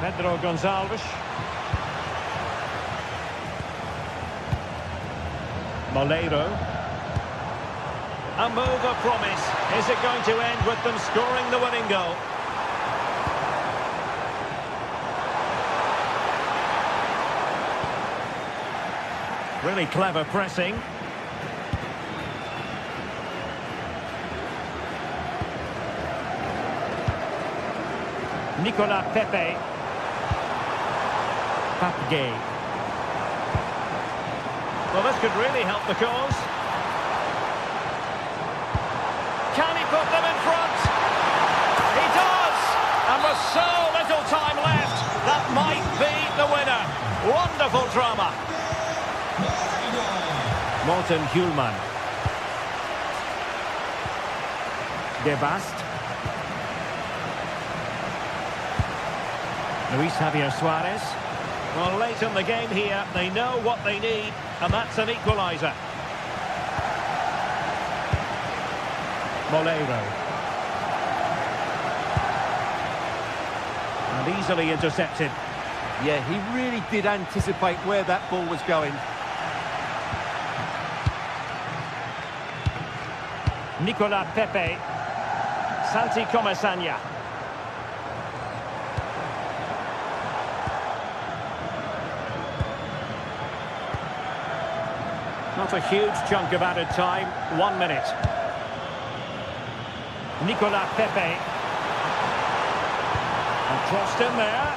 Pedro Gonçalves. Moleiro. A move of promise. Is it going to end with them scoring the winning goal? Really clever pressing. Nicolas Pepe. Gay. Well, this could really help the cause. Can he put them in front? He does! And with so little time left, that might be the winner. Wonderful drama. Morten Hjulman. De Bast. Luis Javier Suarez. Well, late in the game here, they know what they need, and that's an equaliser. Moleiro. And easily intercepted. Yeah, he really did anticipate where that ball was going. Nicolas Pepe. Santi Comesaña. Not a huge chunk of added time. 1 minute. Nicolas Pepe. And crossed in there.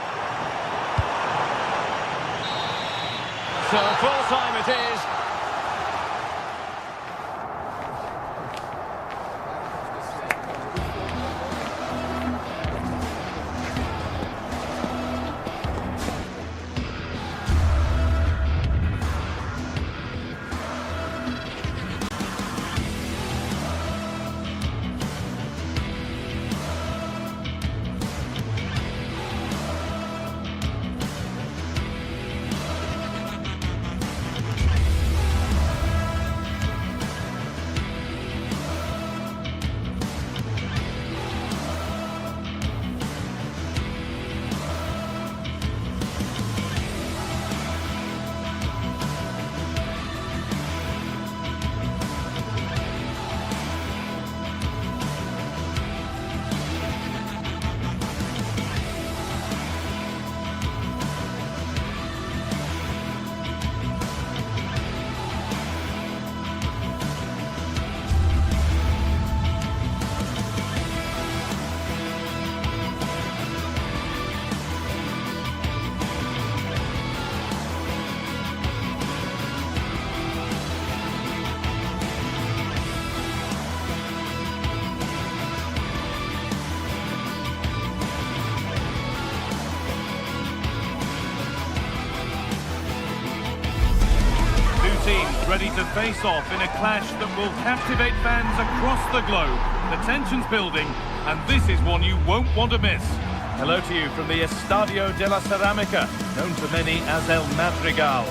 So full time it is. Teams ready to face off in a clash that will captivate fans across the globe. The tension's building, and this is one you won't want to miss. Hello to you from the Estadio de la Ceramica, known to many as El Madrigal.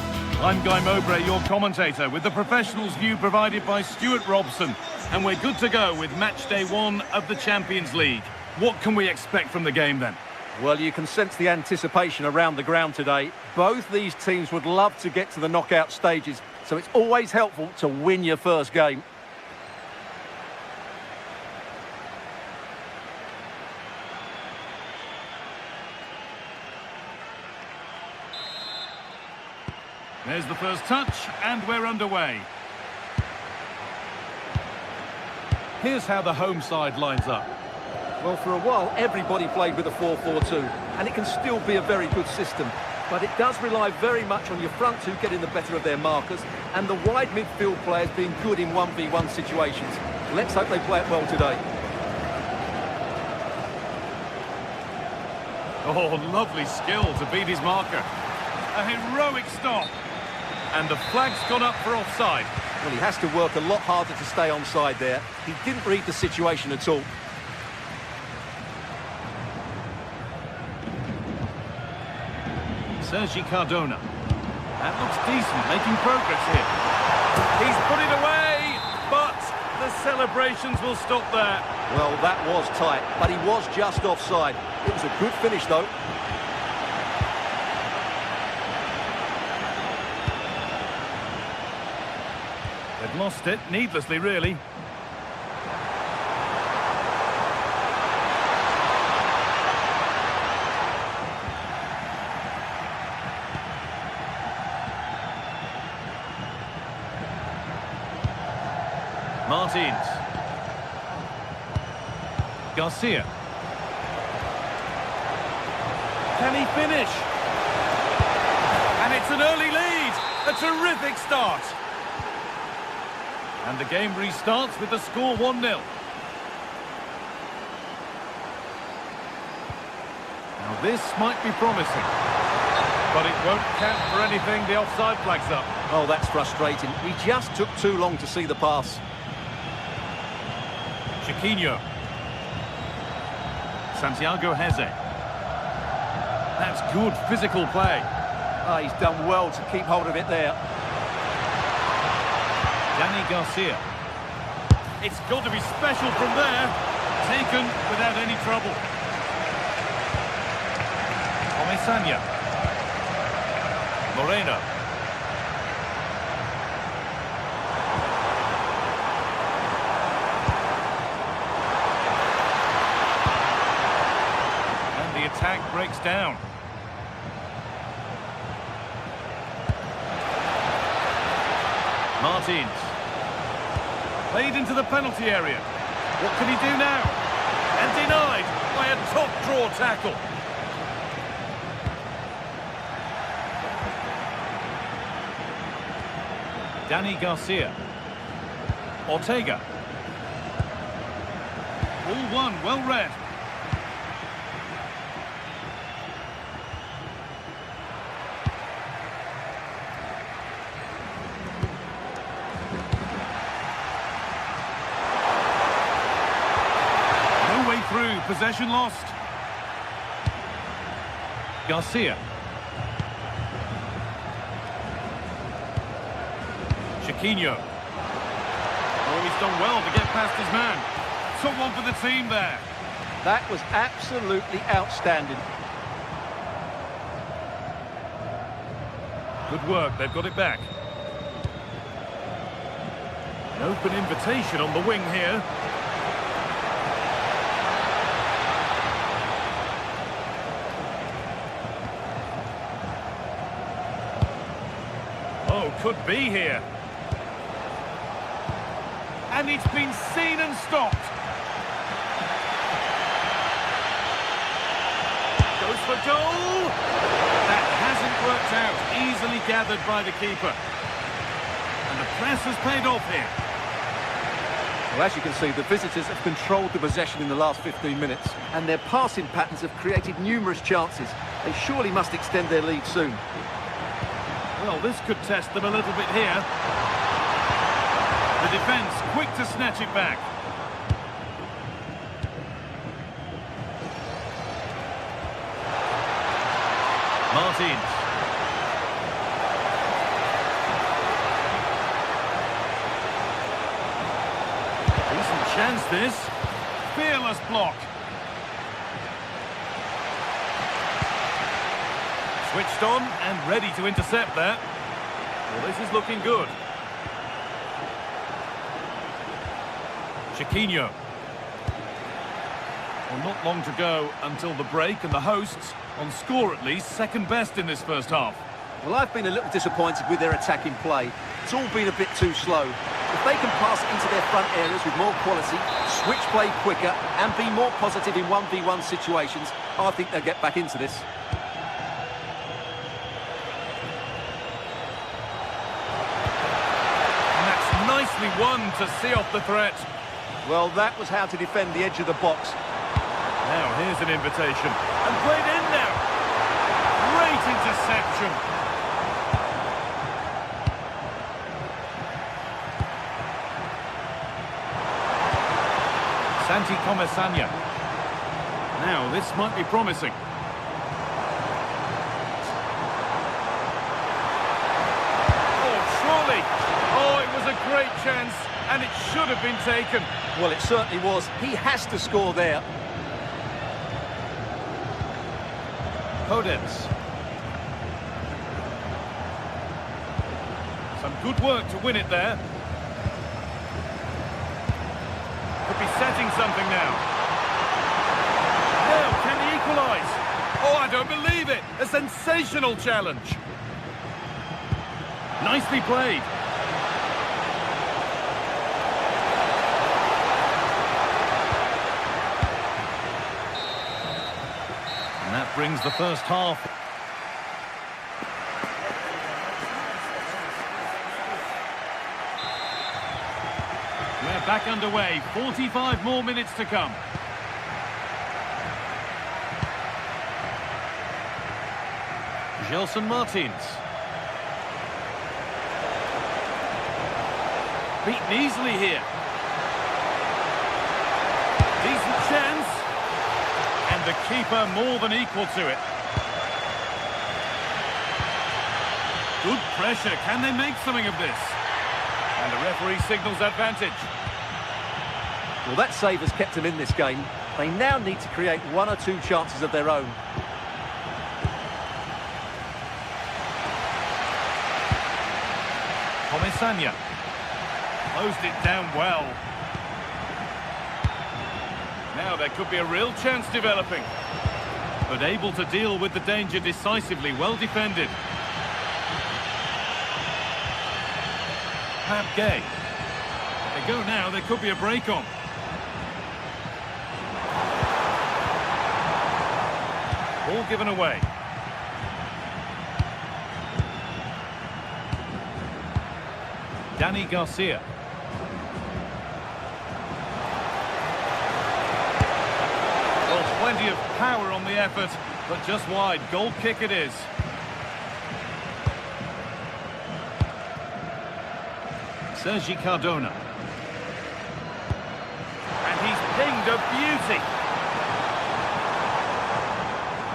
I'm Guy Mowbray, your commentator, with the professionals' view provided by Stuart Robson. And we're good to go with match day 1 of the Champions League. What can we expect from the game then? Well, you can sense the anticipation around the ground today. Both these teams would love to get to the knockout stages, so it's always helpful to win your first game. There's the first touch, and we're underway. Here's how the home side lines up. Well, for a while, everybody played with a 4-4-2, and it can still be a very good system. But it does rely very much on your front two getting the better of their markers, and the wide midfield players being good in 1v1 situations. Let's hope they play it well today. Oh, lovely skill to beat his marker. A heroic stop. And the flag's gone up for offside. Well, he has to work a lot harder to stay onside there. He didn't read the situation at all. Sergi Cardona. That looks decent, making progress here. He's put it away, but the celebrations will stop there. Well, that was tight, but he was just offside. It was a good finish, though. They've lost it, needlessly, really. Martins. Garcia. Can he finish? And it's an early lead. A terrific start. And the game restarts with the score 1-0. Now this might be promising. But it won't count for anything. The offside flag's up. Oh, that's frustrating. He just took too long to see the pass. Chiquinho. Santiago Heze. That's good physical play. Oh, he's done well to keep hold of it there. Dani Garcia. It's got to be special from there. Taken without any trouble. Omesanya. Moreno. Attack breaks down. Martins. Played into the penalty area. What can he do now? And denied by a top-draw tackle. Danny Garcia. Ortega. All one, well read. No way through, possession lost. Garcia. Chiquinho. Oh, he's done well to get past his man. Took one for the team there. That was absolutely outstanding. Good work, they've got it back. An open invitation on the wing here. Oh, could be here. And it's been seen and stopped. Goes for goal. That hasn't worked out. Easily gathered by the keeper. And the press has paid off here. Well, as you can see, the visitors have controlled the possession in the last 15 minutes, and their passing patterns have created numerous chances. They surely must extend their lead soon. Well, this could test them a little bit here. The defence quick to snatch it back. Martins. Decent chance this. Fearless block. Switched on and ready to intercept that. Well, this is looking good. Chiquinho. Well, not long to go until the break, and the hosts, on score at least, second best in this first half. Well, I've been a little disappointed with their attacking play. It's all been a bit too slow. If they can pass it into their front areas with more quality, switch play quicker, and be more positive in 1v1 situations, I think they'll get back into this. And that's nicely won to see off the threat. Well, that was how to defend the edge of the box. Now, here's an invitation. And played in now. Great interception. Santi Comesanya. Now, this might be promising. Oh, surely. Oh, it was a great chance, and it should have been taken. Well, it certainly was. He has to score there. Podence. Some good work to win it there. Could be setting something now. Now, can he equalise? Oh, I don't believe it! A sensational challenge. Nicely played. And that brings the first half. We're back underway. 45 more minutes to come. Gelson Martins. Beaten easily here. Decent chance. And the keeper more than equal to it. Good pressure. Can they make something of this? And the referee signals advantage. Well, that save has kept them in this game. They now need to create one or two chances of their own. Comesanya. Closed it down well. Now there could be a real chance developing. But able to deal with the danger decisively. Well defended. Pab Gay. They go now, there could be a break on. Ball given away. Danny Garcia. Well, plenty of power on the effort, but just wide. Goal kick it is. Sergi Cardona. And he's pinged a beauty.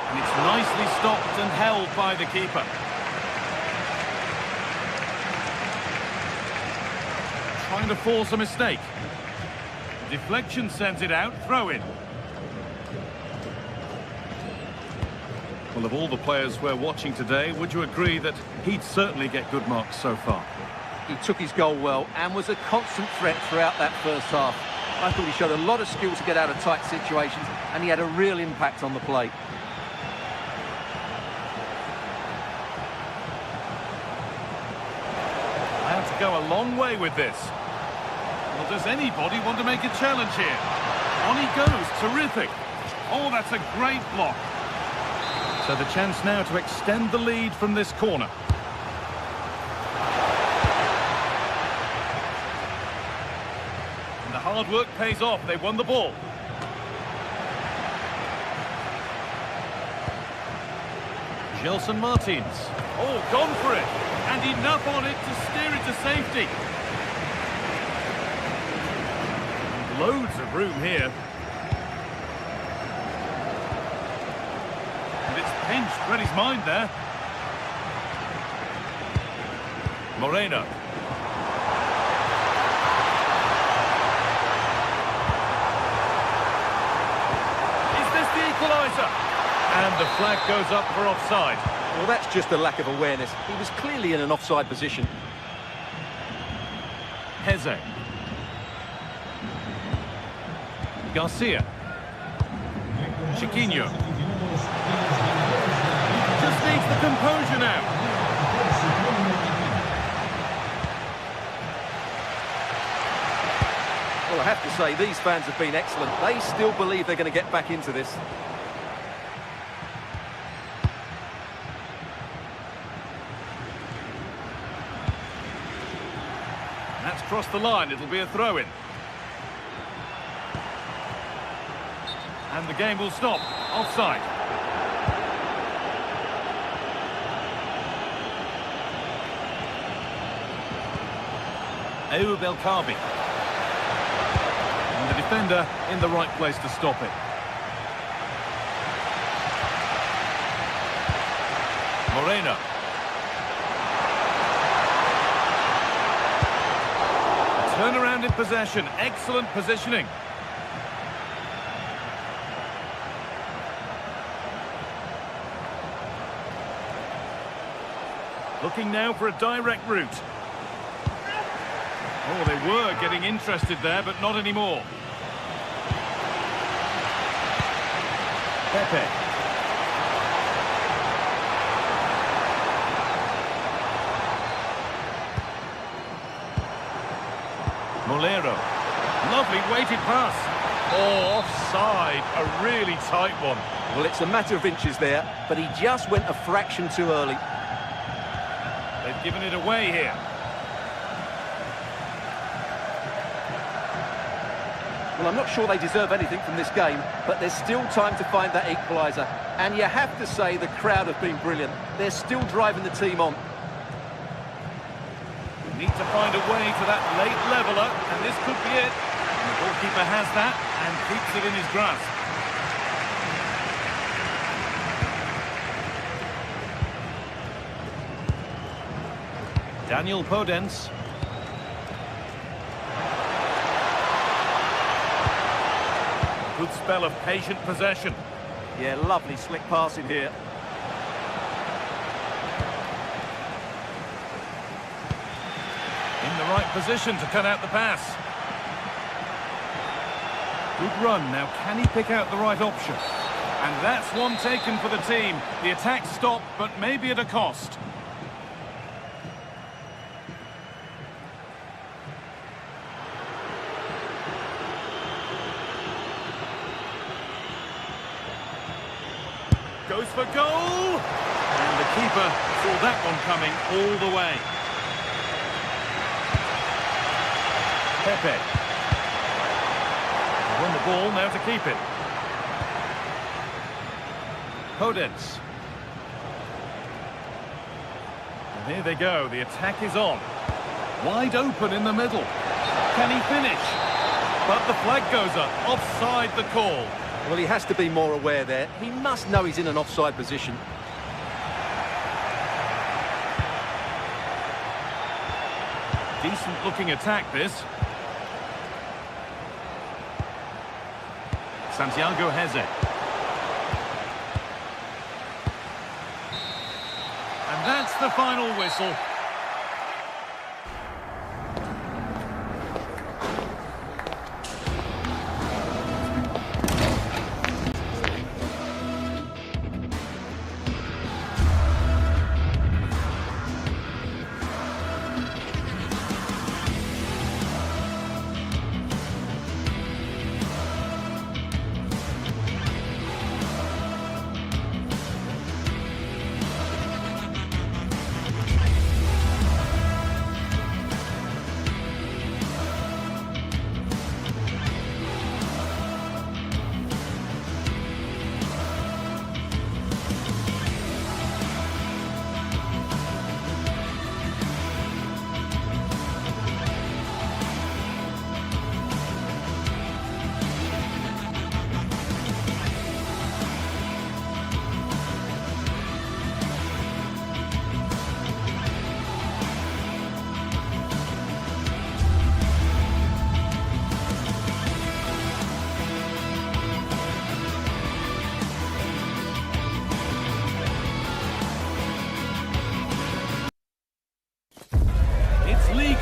And it's nicely stopped and held by the keeper. Trying to force a mistake. Deflection sends it out, throw in. Well, of all the players we're watching today, would you agree that he'd certainly get good marks so far? He took his goal well and was a constant threat throughout that first half. I thought he showed a lot of skill to get out of tight situations, and he had a real impact on the play. I have to go a long way with this. Well, does anybody want to make a challenge here? On he goes, terrific. Oh, that's a great block. So the chance now to extend the lead from this corner. And the hard work pays off, they won the ball. Gelson Martins. Oh, gone for it. And enough on it to steer it to safety. Loads of room here. And it's pinched, read his mind there. Moreno. Is this the equaliser? And the flag goes up for offside. Well, that's just a lack of awareness. He was clearly in an offside position. Heze. Garcia. Chiquinho. Just needs the composure now. Well, I have to say, these fans have been excellent. They still believe they're going to get back into this. That's crossed the line. It'll be a throw-in. And the game will stop. Offside. Ayoub El Kaabi. And the defender in the right place to stop it. Moreno. Turnaround in possession. Excellent positioning. Looking now for a direct route. Oh, they were getting interested there, but not anymore. Pepe. Molero. Lovely weighted pass. Oh, offside. A really tight one. Well, it's a matter of inches there, but he just went a fraction too early. They've given it away here. Well, I'm not sure they deserve anything from this game, but there's still time to find that equaliser. And you have to say the crowd have been brilliant. They're still driving the team on. Need to find a way to that late leveller, and this could be it. And the goalkeeper has that and keeps it in his grasp. Daniel Podence. Good spell of patient possession. Yeah, lovely slick passing here. In the right position to cut out the pass. Good run. Now, can he pick out the right option? And that's one taken for the team. The attack stopped, but maybe at a cost. Goes for goal! And the keeper saw that one coming all the way. Pepe. They won the ball, now to keep it. Podence. And here they go, the attack is on. Wide open in the middle. Can he finish? But the flag goes up, offside the call. Well, he has to be more aware there. He must know he's in an offside position. Decent looking attack, this. Santiago Heze. And that's the final whistle.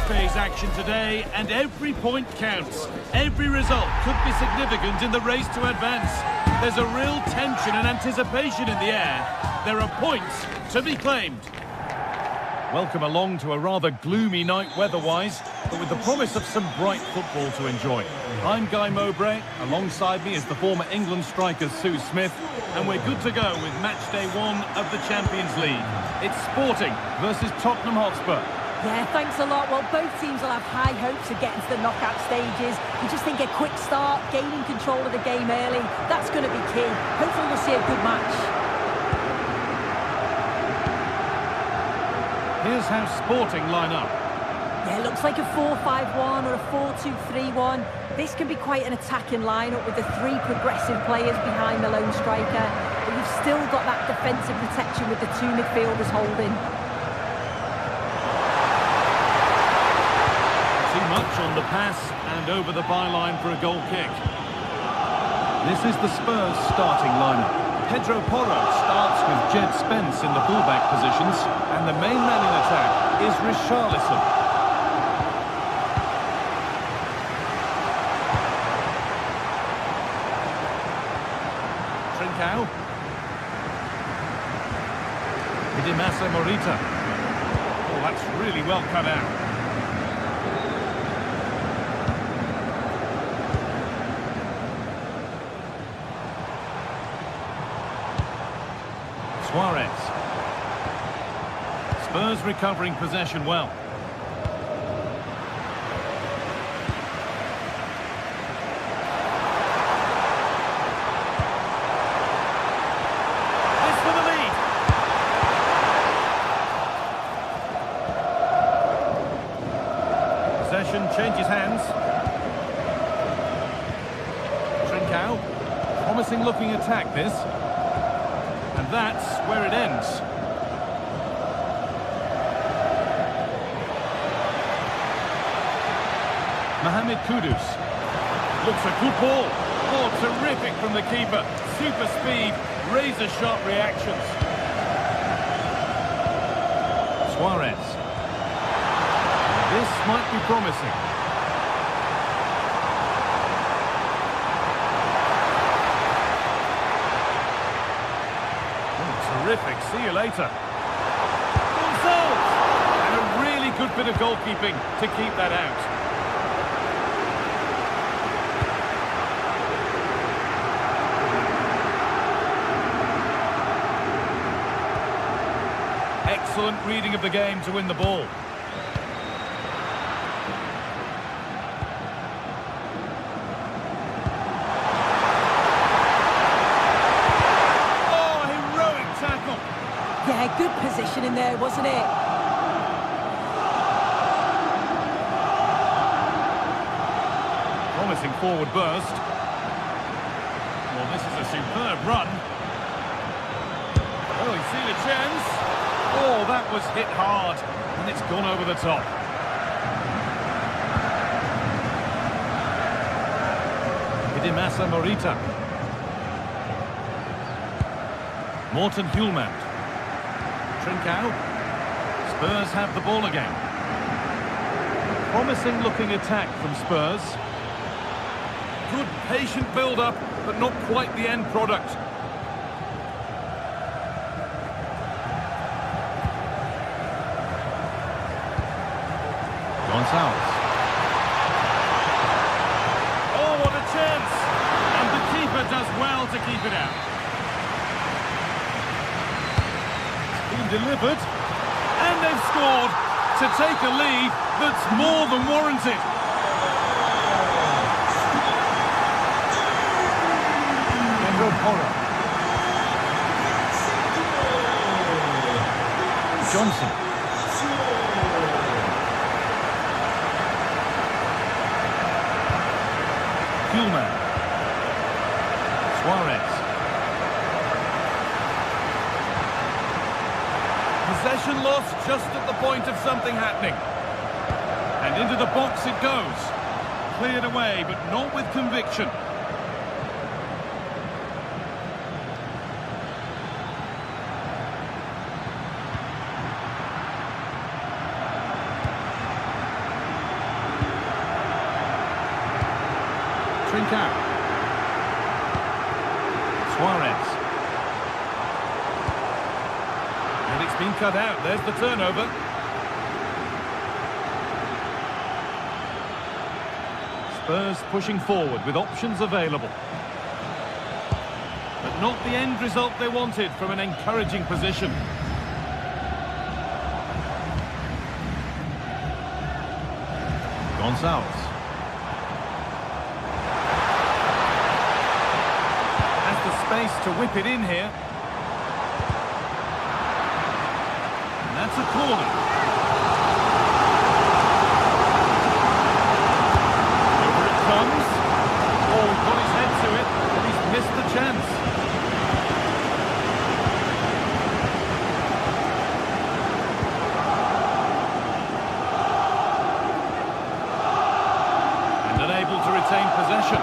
Phase action today, and every point counts. Every result could be significant in the race to advance. There's a real tension and anticipation in the air. There are points to be claimed. Welcome along to a rather gloomy night weather-wise, but with the promise of some bright football to enjoy. I'm Guy Mowbray. Alongside me is the former England striker Sue Smith, and we're good to go with match day 1 of the Champions League. It's Sporting versus Tottenham Hotspur. Yeah, thanks a lot. Well, both teams will have high hopes of getting to the knockout stages. We just think a quick start, gaining control of the game early, that's going to be key. Hopefully we'll see a good match. Here's how Sporting line up. Yeah, it looks like a 4-5-1 or a 4-2-3-1. This can be quite an attacking lineup with the 3 progressive players behind the lone striker. But you've still got that defensive protection with the 2 midfielders holding. Much on the pass and over the byline for a goal kick. This is the Spurs starting lineup. Pedro Porro starts with Jed Spence in the fullback positions, and the main man in attack is Richarlison. Trincao. Hidemasa Morita. Oh, that's really well cut out. Suarez. Spurs recovering possession well. This for the lead. Possession changes hands. Trincao. Promising looking attack this. And that's where it ends. Mohamed Kudus. Looks a good ball. Oh, terrific from the keeper. Super speed, razor-sharp reactions. Suarez. This might be promising. Terrific, see you later. Gonzalez! And a really good bit of goalkeeping to keep that out. Excellent reading of the game to win the ball. positioning there, wasn't it? Promising forward burst. Well, this is a superb run. Oh, he's seen a chance. Oh, that was hit hard, and it's gone over the top. Idimasa Morita. Morten Hjulmand. Trincao. Spurs have the ball again. Promising looking attack from Spurs. Good patient build-up, but not quite the end product. Gonçalves. Oh, what a chance! And the keeper does well to keep it out. It's been delivered, and they've scored to take a lead that's more than warranted. Johnson. Hjulmand. Suarez. Possession lost just at the point of something happening. And into the box it goes. Cleared away, but not with conviction. Trincao. Suarez. And it's been cut out. There's the turnover. Spurs pushing forward with options available. But not the end result they wanted from an encouraging position. Gonçalves. Space to whip it in here. And that's a corner. Over it comes. Oh, got his head to it, and he's missed the chance. And unable to retain possession.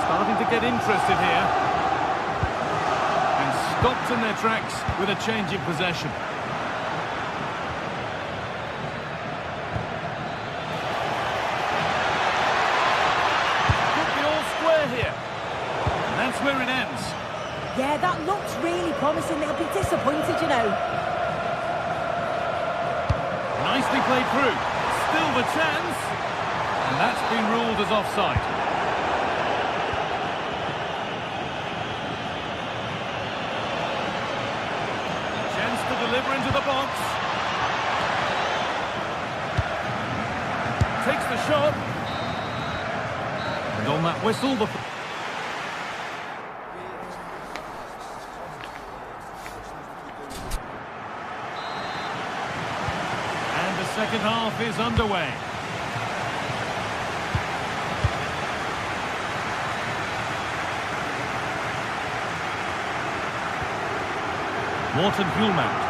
Starting to get interested here. And stopped in their tracks with a change in possession. Could be all square here. And that's where it ends. Yeah, that looks really promising. They'll be disappointed, you know. Nicely played through. Still the chance. And that's been ruled as offside. Deliver into the box. Takes the shot. And on that whistle, and the second half is underway. Morten Hjulmand.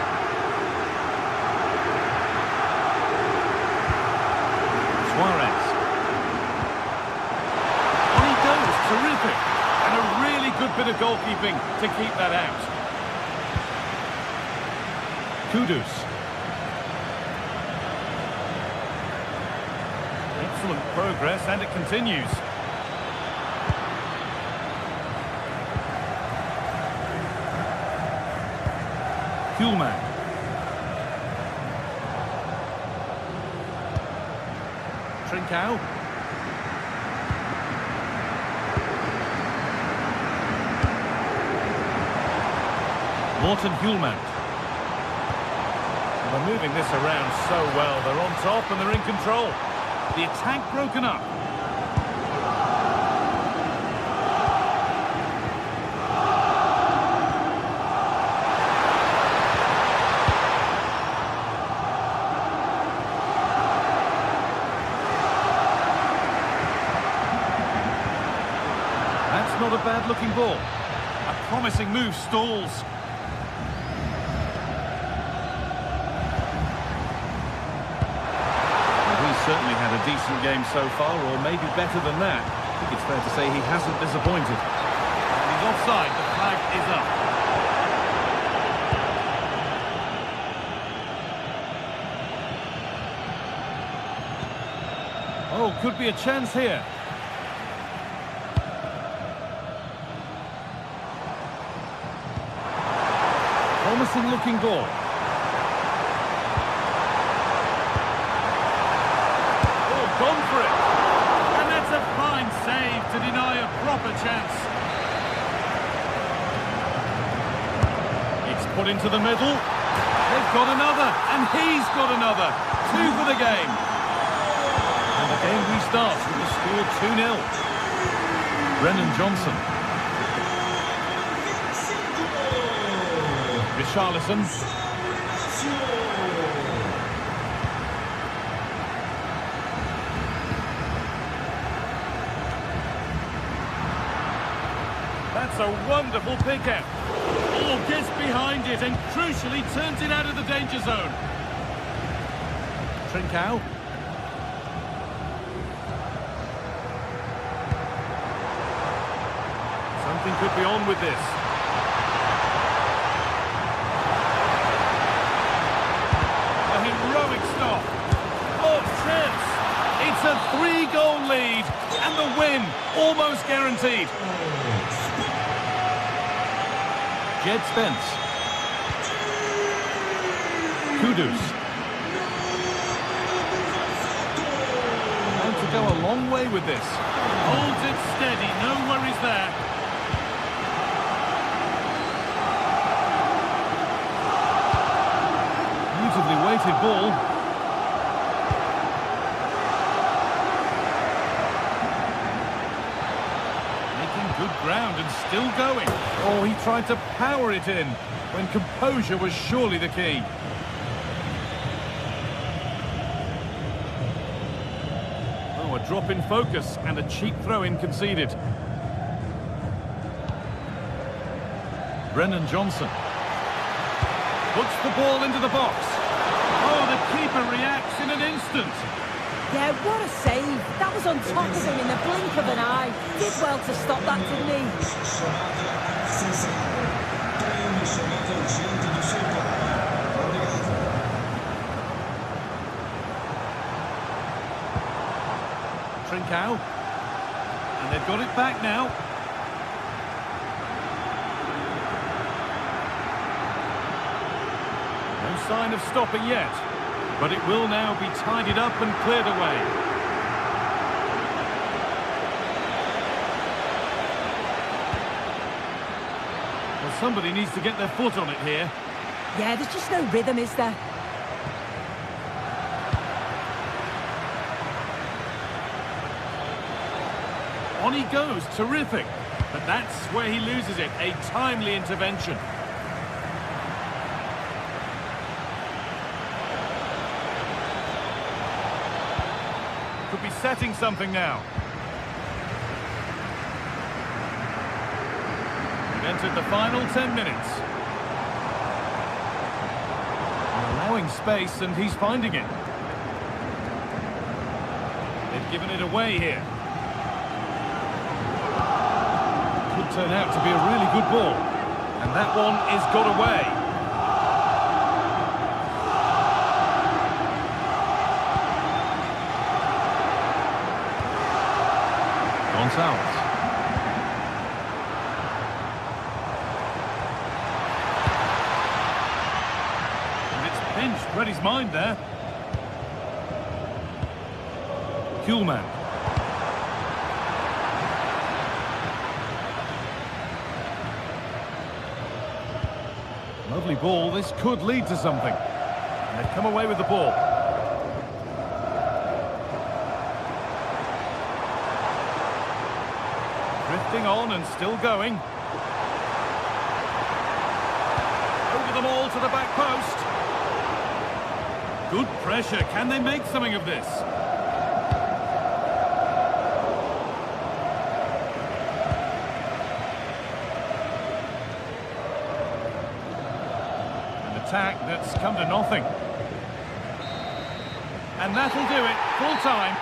Suarez. On he goes, terrific. And a really good bit of goalkeeping to keep that out. Kudus. Excellent progress, and it continues. Hjulmand. Trincao. Morten Hjulmand. They're moving this around so well. They're on top and they're in control. The attack broken up. a bad-looking ball. A promising move stalls. He's certainly had a decent game so far, or maybe better than that. I think it's fair to say he hasn't disappointed. He's offside, the flag is up. Oh, could be a chance here. Promising looking goal. Oh, gone for it. And that's a fine save to deny a proper chance. It's put into the middle. They've got another, and he's got another. 2 for the game. And the game restarts with the score 2-0. Brennan Johnson. Richarlison. That's a wonderful pick-out. Oh, gets behind it and crucially turns it out of the danger zone. Trincao. Something could be on with this. A heroic stop. Oh, chance. It's a 3-goal lead and the win almost guaranteed. Jed Spence. Kudus. And to go a long way with this. Holds it steady, no worries there. Beautifully weighted ball. Making good ground and still going. Oh, he tried to power it in when composure was surely the key. Oh, a drop in focus and a cheap throw-in conceded. Brennan Johnson. Puts the ball into the box. Oh, the keeper reacts in an instant. Yeah, what a save. That was on top of him in the blink of an eye. Did well to stop that, didn't he? Trincao. And they've got it back now. No sign of stopping yet. But it will now be tidied up and cleared away. Well, somebody needs to get their foot on it here. Yeah, there's just no rhythm, is there? On he goes, terrific. But that's where he loses it, a timely intervention. Could be setting something now. We've entered the final 10 minutes. Allowing space, and he's finding it. They've given it away here. Could turn out to be a really good ball. And that one is got away. Gonzalez. And it's pinched, read his mind there. Kuhlman. Lovely ball, this could lead to something. And they've come away with the ball. Drifting on and still going. Over them all to the back post. Good pressure. Can they make something of this? attack that's come to nothing. And that'll do it, full time.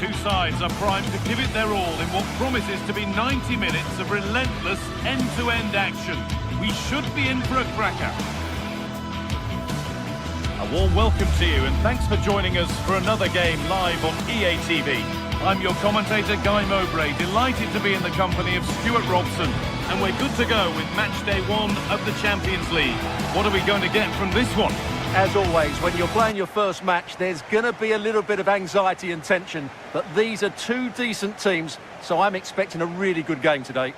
Two sides are primed to give it their all in what promises to be 90 minutes of relentless end-to-end action. We should be in for a cracker. A warm welcome to you and thanks for joining us for another game live on EA TV. I'm your commentator, Guy Mowbray, delighted to be in the company of Stuart Robson. And we're good to go with match day 1 of the Champions League. What are we going to get from this one? As always, when you're playing your first match, there's going to be a little bit of anxiety and tension. But these are two decent teams, so I'm expecting a really good game today.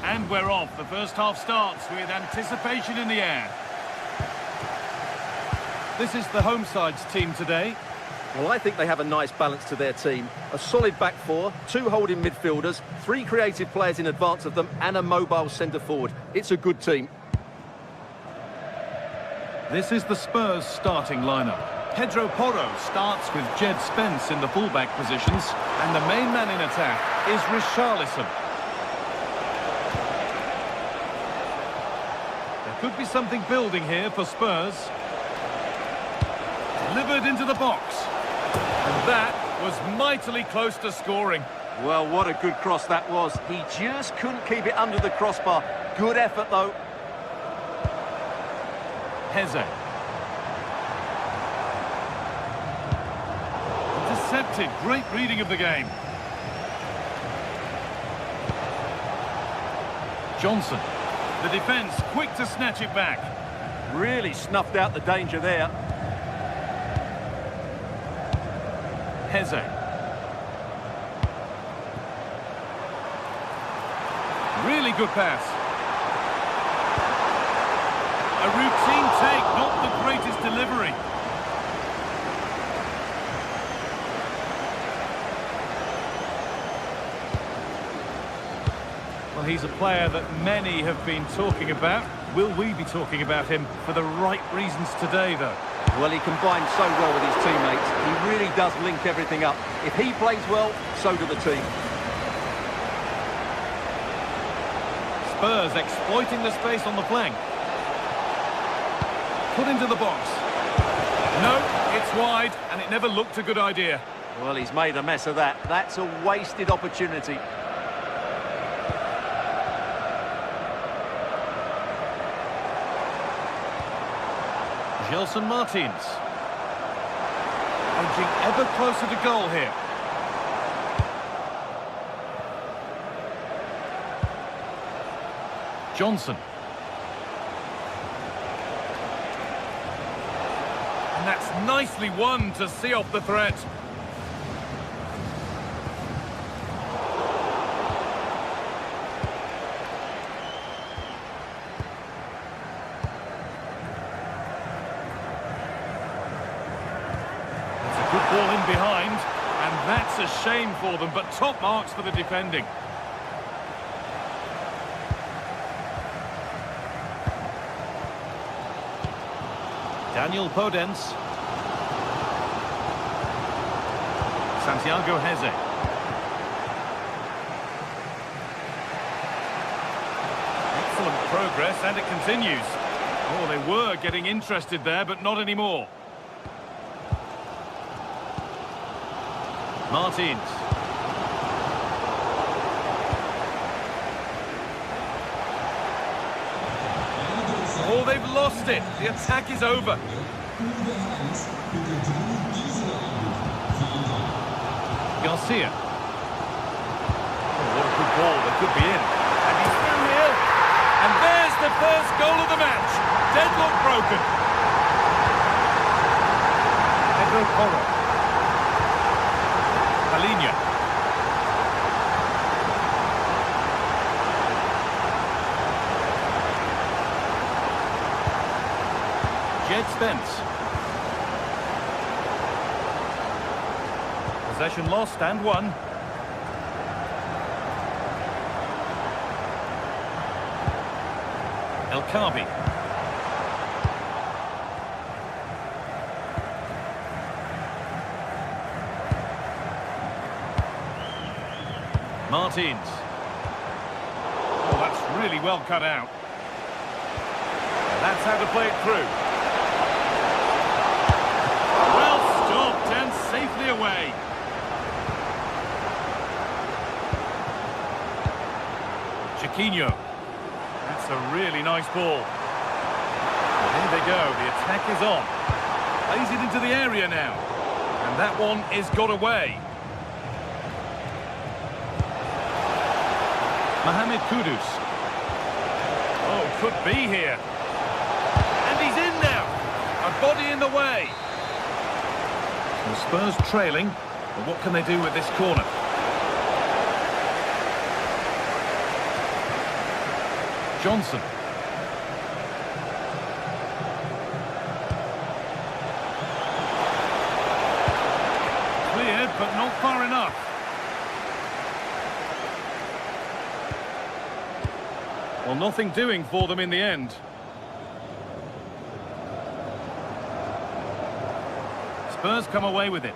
And we're off. The first half starts with anticipation in the air. This is the home side's team today. Well, I think they have a nice balance to their team. A solid back four, two holding midfielders, three creative players in advance of them, and a mobile centre-forward. It's a good team. This is the Spurs starting lineup. Pedro Porro starts with Jed Spence in the fullback positions, and the main man in attack is Richarlison. There could be something building here for Spurs. Delivered into the box. And that was mightily close to scoring. Well, what a good cross that was. He just couldn't keep it under the crossbar. Good effort, though. Heze. Intercepted. Great reading of the game. Johnson. The defence quick to snatch it back. Really snuffed out the danger there. Heze. Really good pass. A routine take, not the greatest delivery. Well, he's a player that many have been talking about. Will we be talking about him for the right reasons today, though? Well, he combines so well with his teammates. He really does link everything up. If he plays well, so do the team. Spurs exploiting the space on the flank. Put into the box. No, it's wide, and it never looked a good idea. Well, he's made a mess of that. That's a wasted opportunity. Gelson Martins. Edging ever closer to goal here. Johnson. And that's nicely won to see off the threat. Ball in behind, and that's a shame for them, but top marks for the defending. Daniel Podence. Santiago Heze. Excellent progress, and it continues. Oh, they were getting interested there, but not anymore. Martins. they've lost it. The attack is over. Garcia. Oh, what a good ball. That could be in. And he's through here. And there's the first goal of the match. Deadlock broken. Pedro Porro. Palinha. Jed Spence. Possession lost and won. El Kabi. Martins. Oh, that's really well cut out. And that's how to play it through. Well stopped and safely away. Chiquinho. That's a really nice ball. Well, here they go. The attack is on. Plays it into the area now. And that one is got away. Mohamed Kudus. Oh, could be here. And he's in now. A body in the way. The Spurs trailing. But what can they do with this corner? Johnson. Cleared, but not far enough. Well, nothing doing for them in the end. Spurs come away with it.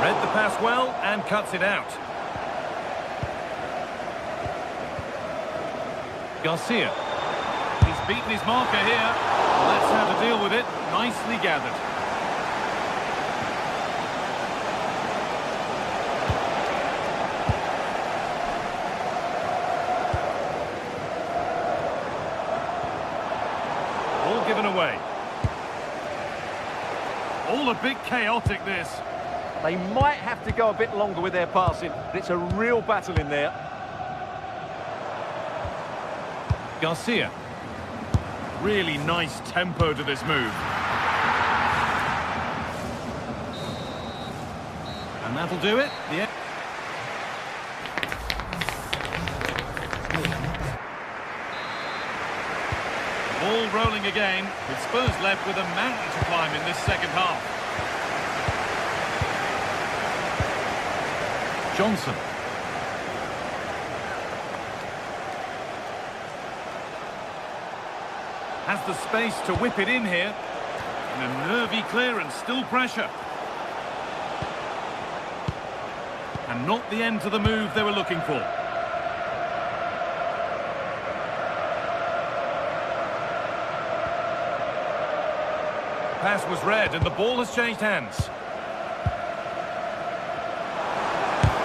Read the pass well and cuts it out. Garcia. He's beaten his marker here. That's how to deal with it. Nicely gathered. All given away. All a bit chaotic, this. They might have to go a bit longer with their passing. It's a real battle in there. Garcia. Really nice tempo to this move. And that'll do it. Yeah. Ball rolling again, with Spurs left with a mountain to climb in this second half. Johnson. Has the space to whip it in here. And a nervy clearance, still pressure. And not the end to the move they were looking for. The pass was read and the ball has changed hands.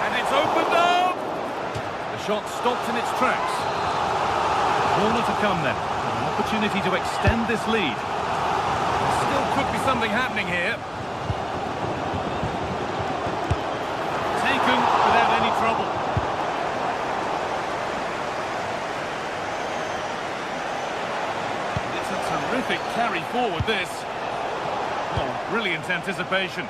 And it's opened up! The shot stopped in its tracks. Corner to come then. An opportunity to extend this lead. There still could be something happening here. Taken without any trouble. It's a terrific carry forward, this. Oh, brilliant anticipation.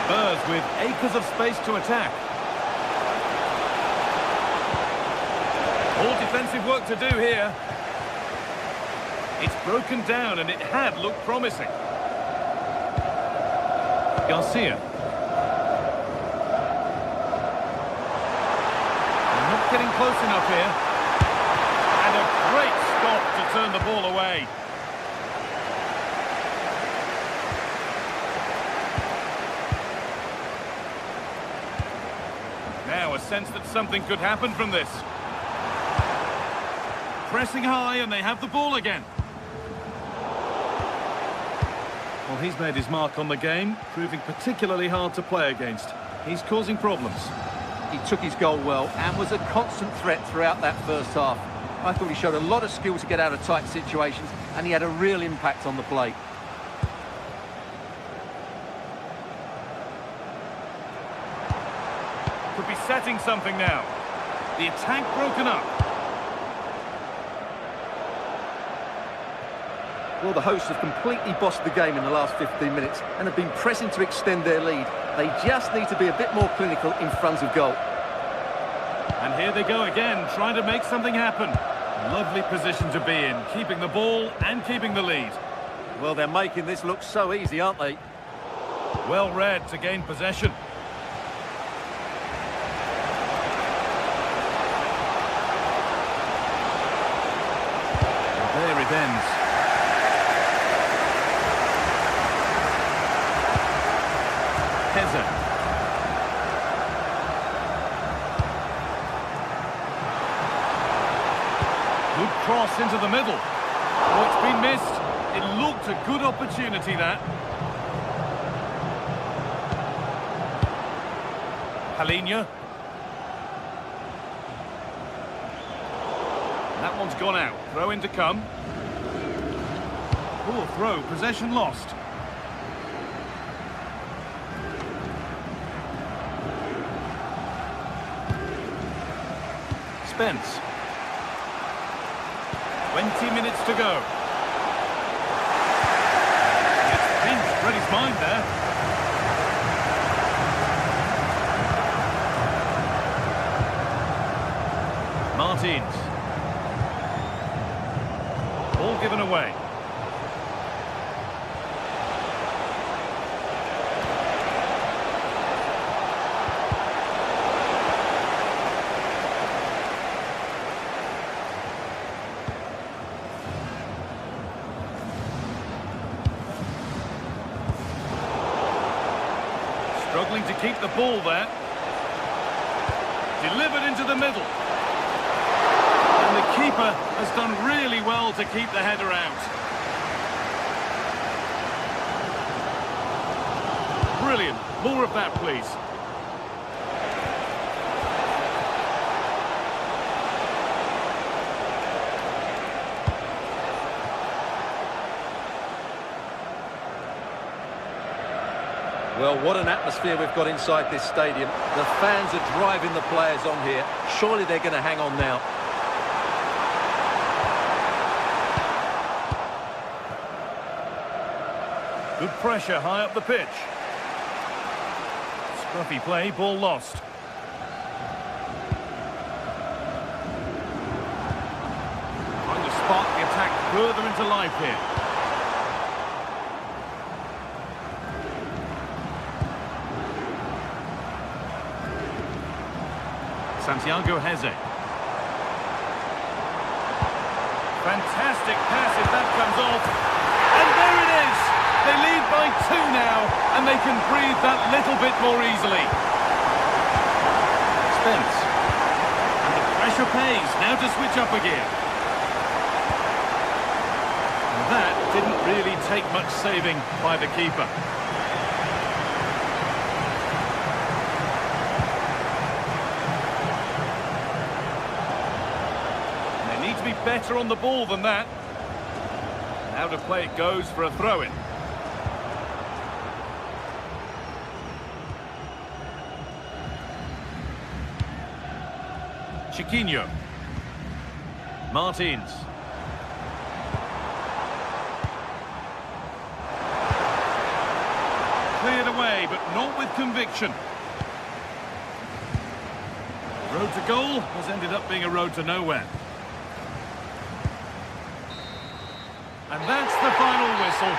Spurs with acres of space to attack. More defensive work to do here. It's broken down and it had looked promising. Garcia. They're not getting close enough here. And a great stop to turn the ball away. Now a sense that something could happen from this. Pressing high and they have the ball again. Well, he's made his mark on the game, proving particularly hard to play against. He's causing problems. He took his goal well and was a constant threat throughout that first half. I thought he showed a lot of skill to get out of tight situations, and he had a real impact on the play. Could be setting something now. The attack broken up. Well, the hosts have completely bossed the game in the last 15 minutes and have been pressing to extend their lead. They just need to be a bit more clinical in front of goal. And here they go again, trying to make something happen. Lovely position to be in, keeping the ball and keeping the lead. Well, they're making this look so easy, aren't they? Well read to gain possession. And there it ends. Good cross into the middle. Oh, it's been missed. It looked a good opportunity, that. Halinho. That one's gone out. Throw in to come. Poor throw, possession lost. Spence. 20 minutes to go. It's pinched, read his mind there. Martins. Ball given away. Struggling to keep the ball there. Delivered into the middle. And the keeper has done really well to keep the header out. Brilliant. More of that, please. Well, what an atmosphere we've got inside this stadium. The fans are driving the players on here. Surely they're going to hang on now. Good pressure high up the pitch. Scruffy play, ball lost. Trying to spark the attack further into life here. Santiago Heze. Fantastic pass if that comes off. And there it is! They lead by 2 now, and they can breathe that little bit more easily. Spence. And the pressure pays. Now to switch up a gear. And that didn't really take much saving by the keeper. Be better on the ball than that. Now to play it goes for a throw-in. Chiquinho. Martins. Cleared away, but not with conviction. The road to goal has ended up being a road to nowhere. And that's the final whistle.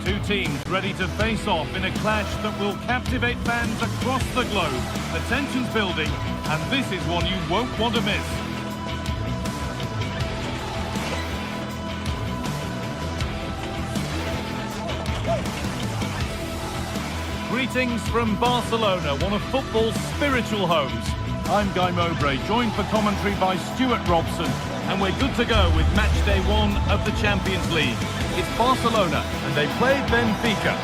Two teams ready to face off in a clash that will captivate fans across the globe. The tension's building, and this is one you won't want to miss. Greetings from Barcelona, one of football's spiritual homes. I'm Guy Mowbray, joined for commentary by Stuart Robson, and we're good to go with match day 1 of the Champions League. It's Barcelona, and they played Benfica.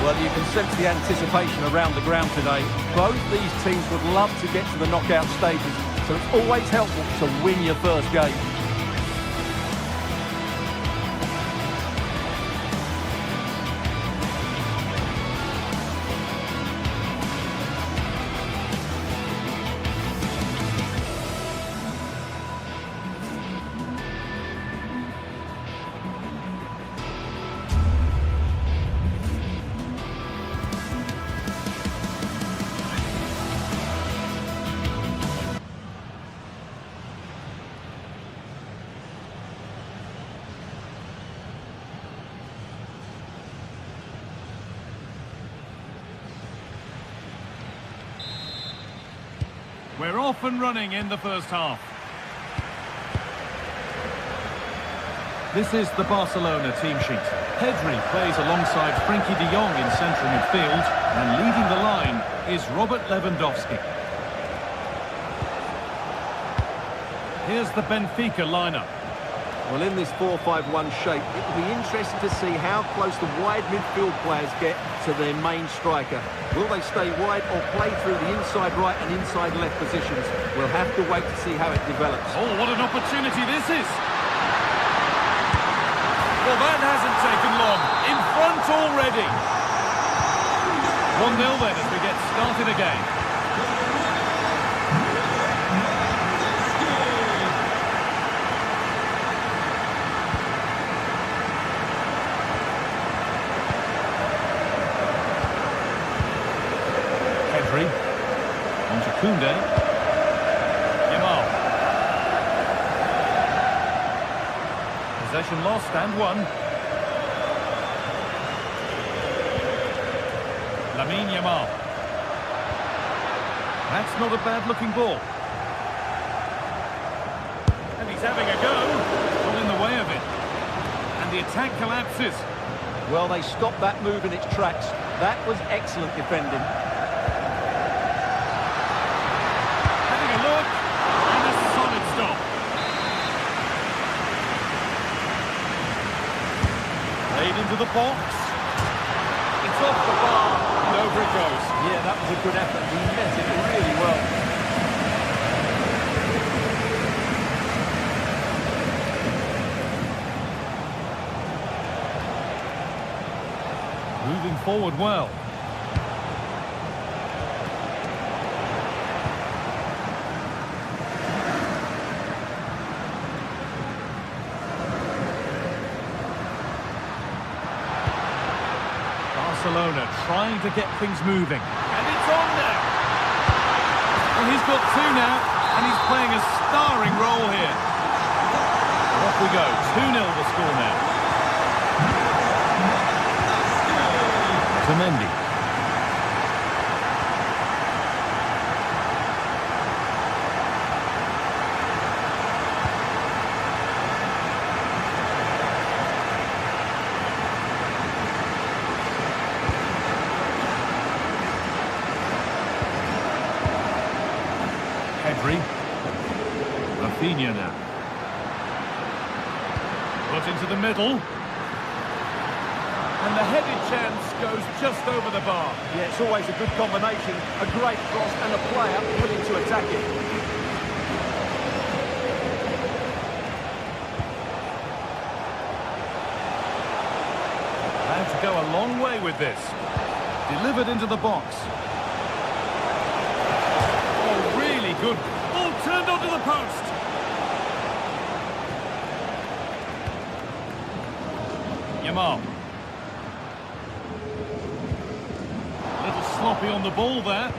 Well, you can sense the anticipation around the ground today. Both these teams would love to get to the knockout stages, so it's always helpful to win your first game. We're off and running in the first half. This is the Barcelona team sheet. Pedri plays alongside Frenkie de Jong in central midfield, and leading the line is Robert Lewandowski. Here's the Benfica lineup. Well, in this 4-5-1 shape, it will be interesting to see how close the wide midfield players get to their main striker. Will they stay wide or play through the inside right and inside left positions? We'll have to wait to see how it develops. Oh, what an opportunity this is! Well, that hasn't taken long. In front already. 1-0 then as we get started again. Pedri. On to Koundé. Yamal. Possession lost and won. Lamine Yamal. That's not a bad-looking ball. And he's having a go. Not in the way of it. And the attack collapses. Well, they stopped that move in its tracks. That was excellent defending. Having a look. And a solid stop. Played into the box. It's off the bar. And over it goes. Yeah, that was a good effort. He met it really well. Moving forward well. Barcelona trying to get things moving. And it's on now. Well, he's got two now, and he's playing a starring role here. Off we go. 2-0 the score now. Mendy. Pedri. Rafinha now. Put into the middle. And the headed chance goes just over the bar. Yeah, it's always a good combination. A great cross and a player willing to attack it. Had to go a long way with this. Delivered into the box. Oh, really good. Ball turned onto the post. Yamal. Sloppy on the ball there.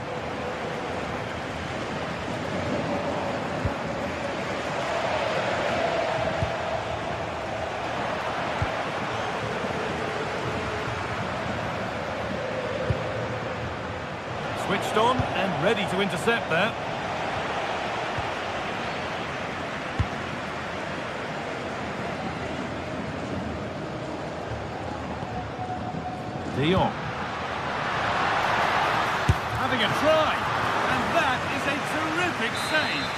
Switched on and ready to intercept there. De Jong. Having a try. And that is a terrific save.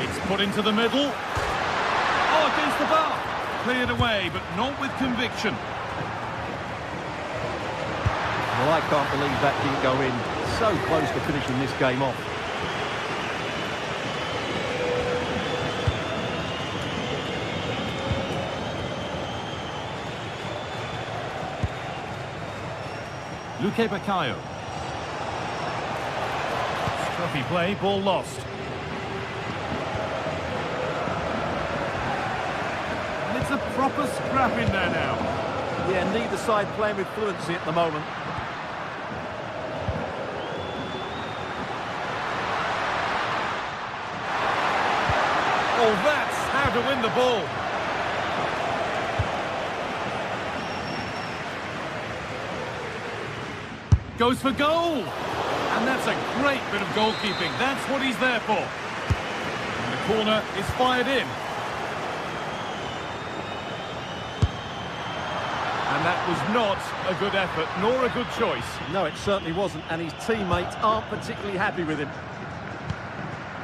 It's put into the middle. Oh, against the bar. Cleared away, but not with conviction. Well, I can't believe that didn't go in. So close to finishing this game off. Luque Baccaio. Scruffy play, ball lost. And it's a proper scrap in there now. Yeah, neither side playing with fluency at the moment. Oh, that's how to win the ball. Goes for goal. And that's a great bit of goalkeeping. That's what he's there for. And the corner is fired in. And that was not a good effort, nor a good choice. No, it certainly wasn't, and his teammates aren't particularly happy with him.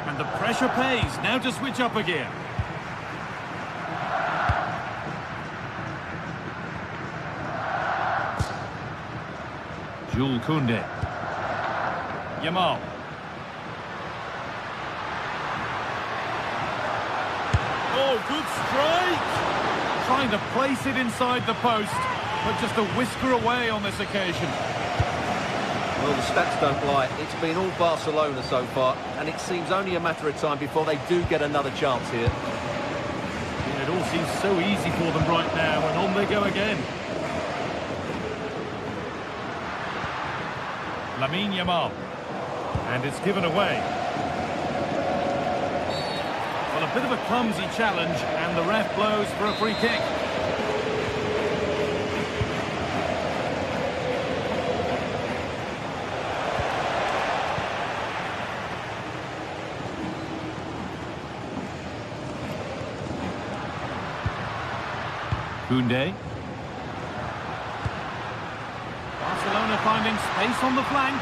And the pressure pays. Now to switch up again. Jules Koundé. Yamal. Oh, good strike! Trying to place it inside the post, but just a whisker away on this occasion. Well, the stats don't lie. It's been all Barcelona so far, and it seems only a matter of time before they do get another chance here. Yeah, it all seems so easy for them right now, and on they go again. Lamine Yamal. And it's given away. Well, a bit of a clumsy challenge, and the ref blows for a free kick. Koundé. Barcelona finding space on the flank.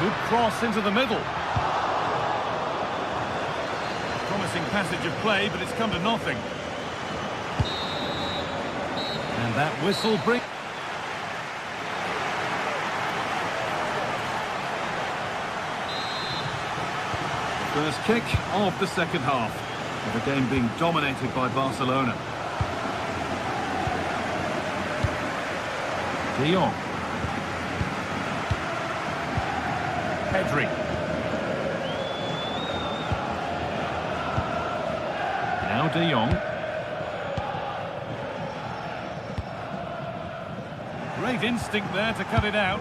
Good cross into the middle. Promising passage of play, but it's come to nothing. And that whistle brings... First kick of the second half. The game being dominated by Barcelona. De Jong. Pedri. Now De Jong. Great instinct there to cut it out.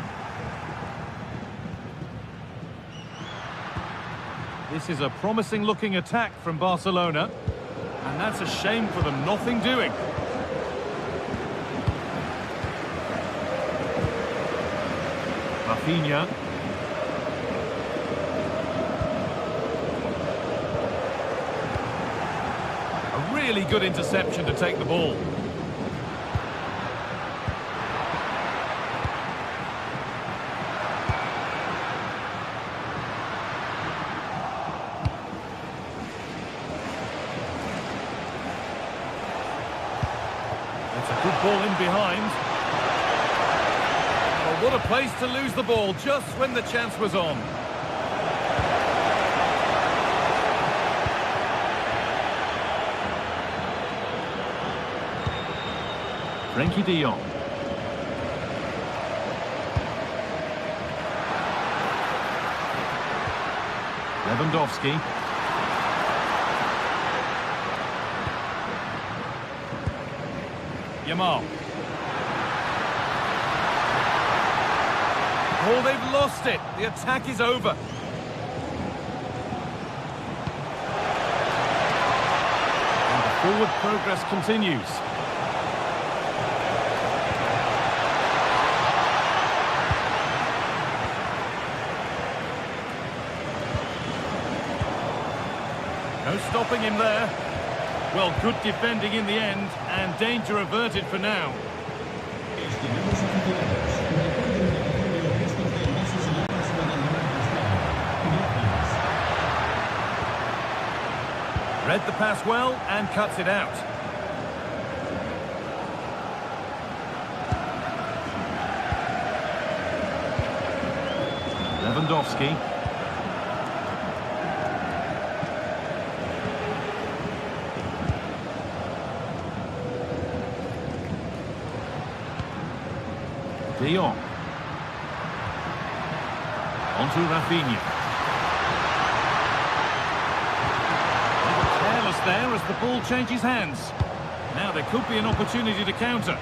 This is a promising looking attack from Barcelona. And that's a shame for them, nothing doing. Rafinha. A really good interception to take the ball. It's a good ball in behind. Oh, what a place to lose the ball just when the chance was on. Frenkie de Jong. Lewandowski. Yamal. Oh, they've lost it. The attack is over. And the forward progress continues. No stopping him there. Well, good defending in the end, and danger averted for now. Estimados aficionados, recuerden realizar los gestos de envases y latas para ayudar a estar. Gracias. Read the pass well and cuts it out. Lewandowski. De Jong. Onto Rafinha. Careless there as the ball changes hands. Now there could be an opportunity to counter.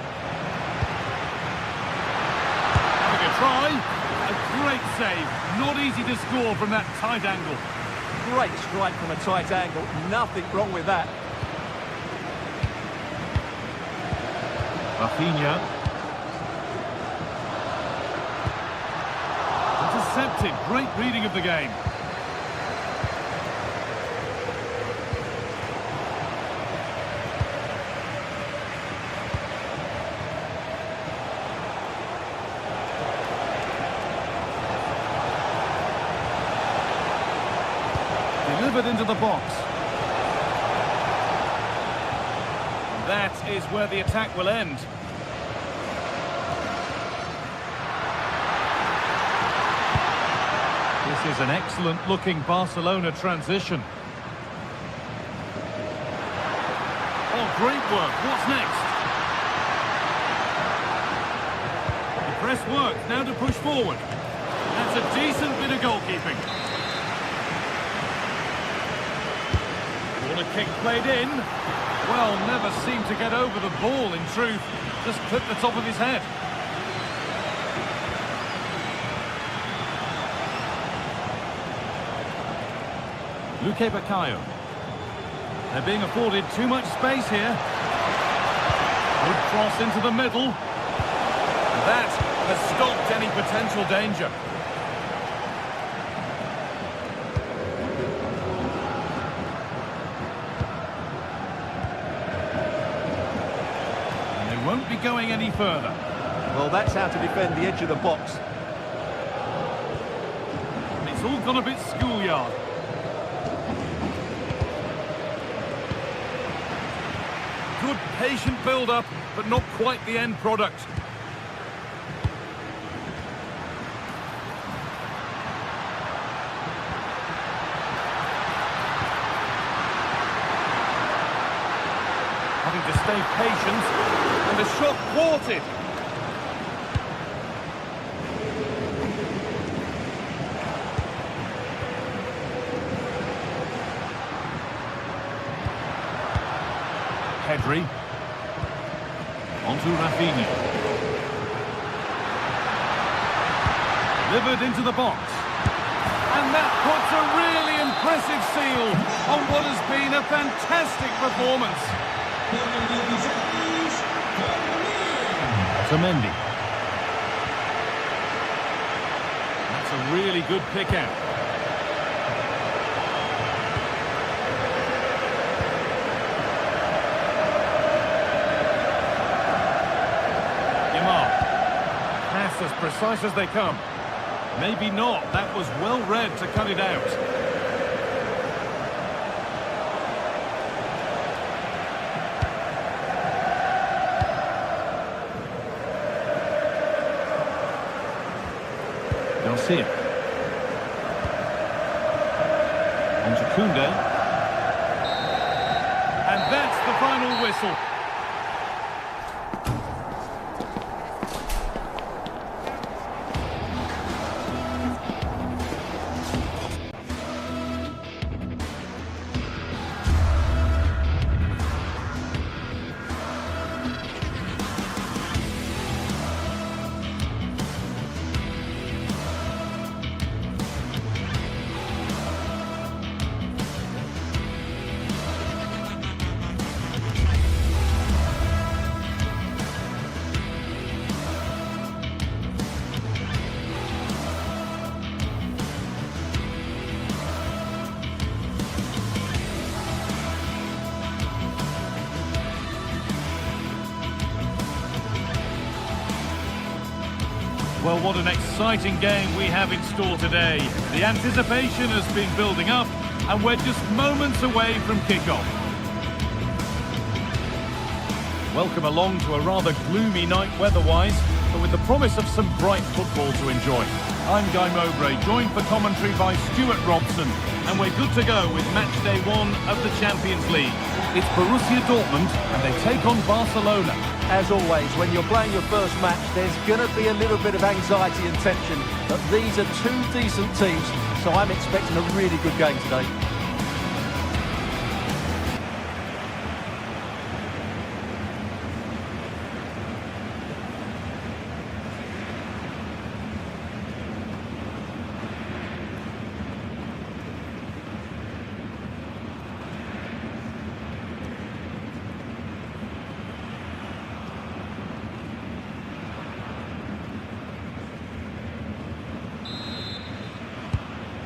Having a try. A great save. Not easy to score from that tight angle. Great strike from a tight angle. Nothing wrong with that. Rafinha. Intercepted. Great reading of the game. Delivered into the box. That is where the attack will end. This is an excellent-looking Barcelona transition. Oh, great work. What's next? The press works. Now to push forward. That's a decent bit of goalkeeping. Corner kick played in. Well, never seemed to get over the ball, in truth. Just clipped the top of his head. Luque Baccaio. They're being afforded too much space here. Good cross into the middle. That has stopped any potential danger. And they won't be going any further. Well, that's how to defend the edge of the box. It's all gone a bit schoolyard. Good patient build-up, but not quite the end product. Having to stay patient, and the shot thwarted. Pedri. Onto Rafinha. Delivered into the box. And that puts a really impressive seal on what has been a fantastic performance. Otamendi. That's a really good pick out. As precise as they come. Maybe not. That was well read to cut it out. Garcia. On to Koundé. And that's the final whistle. Well, what an exciting game we have in store today. The anticipation has been building up, and we're just moments away from kickoff. Welcome along to a rather gloomy night weather-wise, but with the promise of some bright football to enjoy. I'm Guy Mowbray, joined for commentary by Stuart Robson, and we're good to go with match day 1 of the Champions League. It's Borussia Dortmund, and they take on Barcelona. As always, when you're playing your first match, there's going to be a little bit of anxiety and tension, but these are two decent teams, so I'm expecting a really good game today.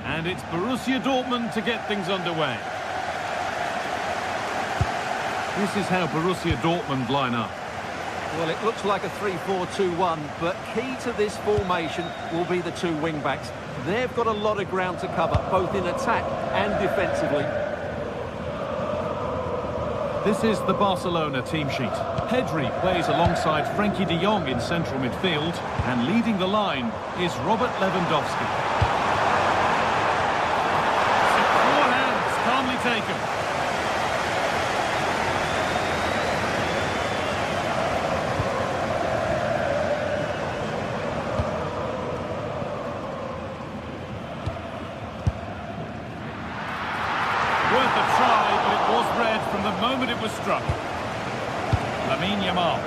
And it's Borussia Dortmund to get things underway. This is how Borussia Dortmund line up. Well, it looks like a 3-4-2-1, but key to this formation will be the two wing-backs. They've got a lot of ground to cover, both in attack and defensively. This is the Barcelona team sheet. Pedri plays alongside Frankie de Jong in central midfield, and leading the line is Robert Lewandowski. Calmly taken. Worth a try, but it was red from the moment it was struck. Lamine Yamal.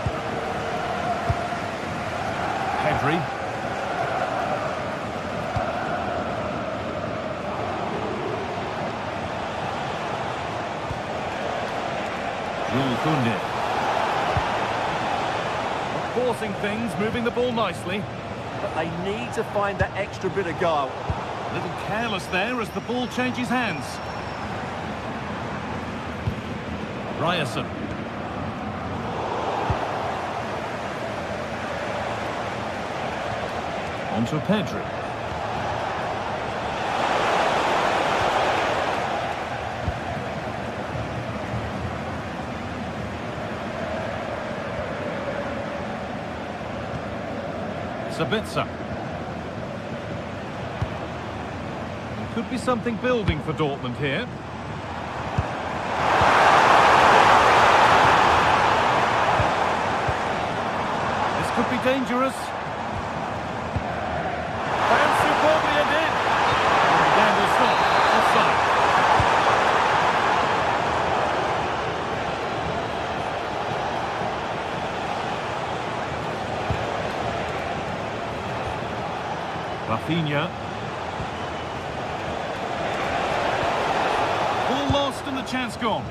Pedri. Forcing things, moving the ball nicely. But they need to find that extra bit of guile. A little careless there as the ball changes hands. Ryerson. On to Pedri. Sabitzer. There could be something building for Dortmund here. This could be dangerous. And superbly it did. And the game will stop. Offside. Rafinha. Ball lost and the chance gone.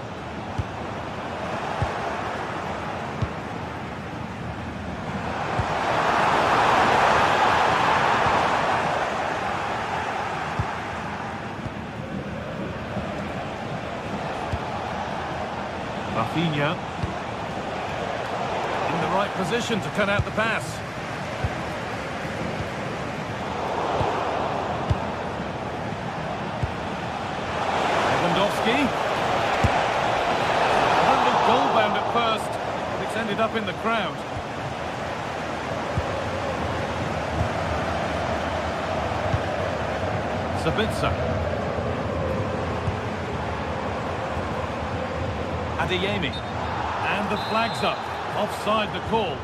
Rafinha. In the right position to cut out the pass. Goal-bound at first, but it's ended up in the crowd. Sabitzer. Adeyemi. And the flag's up. Offside the call.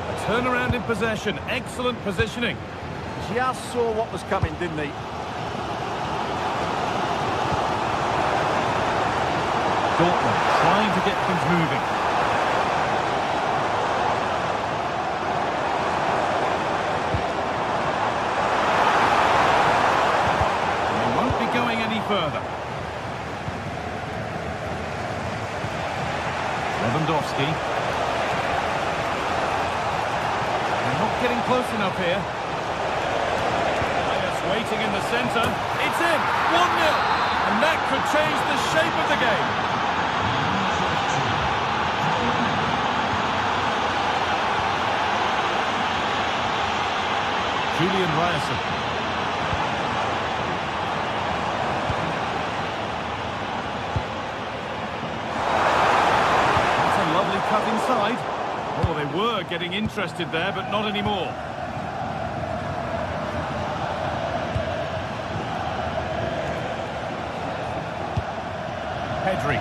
A turnaround in possession. Excellent positioning. Just saw what was coming, didn't he? Dortmund trying to get things moving. They won't be going any further. Lewandowski. They're not getting close enough here. Waiting in the centre. It's in! 1-0! And that could change the shape of the game. Julian Ryerson. That's a lovely cut inside. Oh, they were getting interested there, but not anymore. Pedri.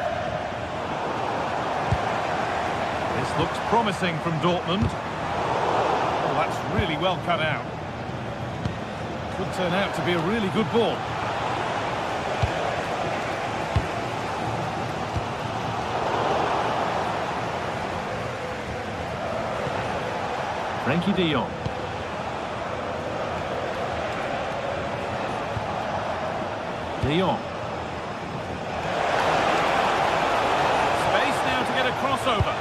This looks promising from Dortmund. Oh, that's really well cut out. Could turn out to be a really good ball. Frankie de Jong. De Jong. Space now to get a crossover.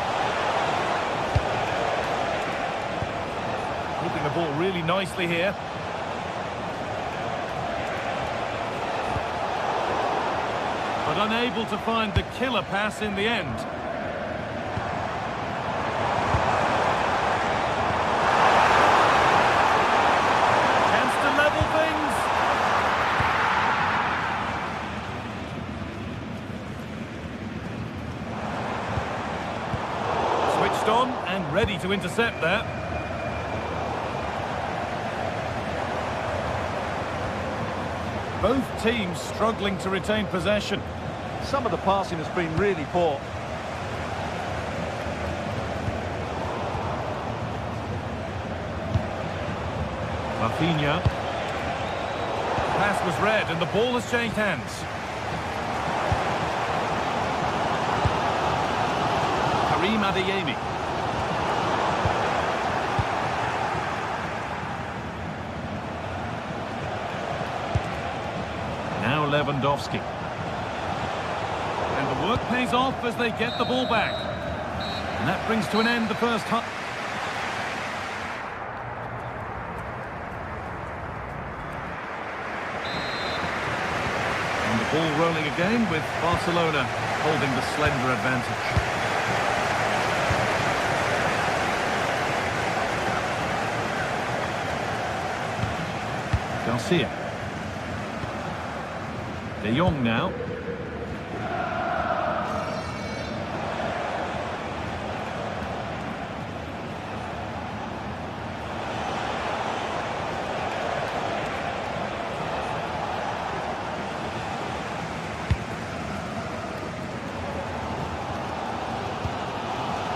Keeping the ball really nicely here. But unable to find the killer pass in the end. Chance to level things. Switched on and ready to intercept there. Both teams struggling to retain possession. Some of the passing has been really poor. Rafinha. Pass was read and the ball has changed hands. Karim Adeyemi. Now Lewandowski. And the work pays off as they get the ball back. And that brings to an end the first half. And the ball rolling again with Barcelona holding the slender advantage. Garcia. De Jong now.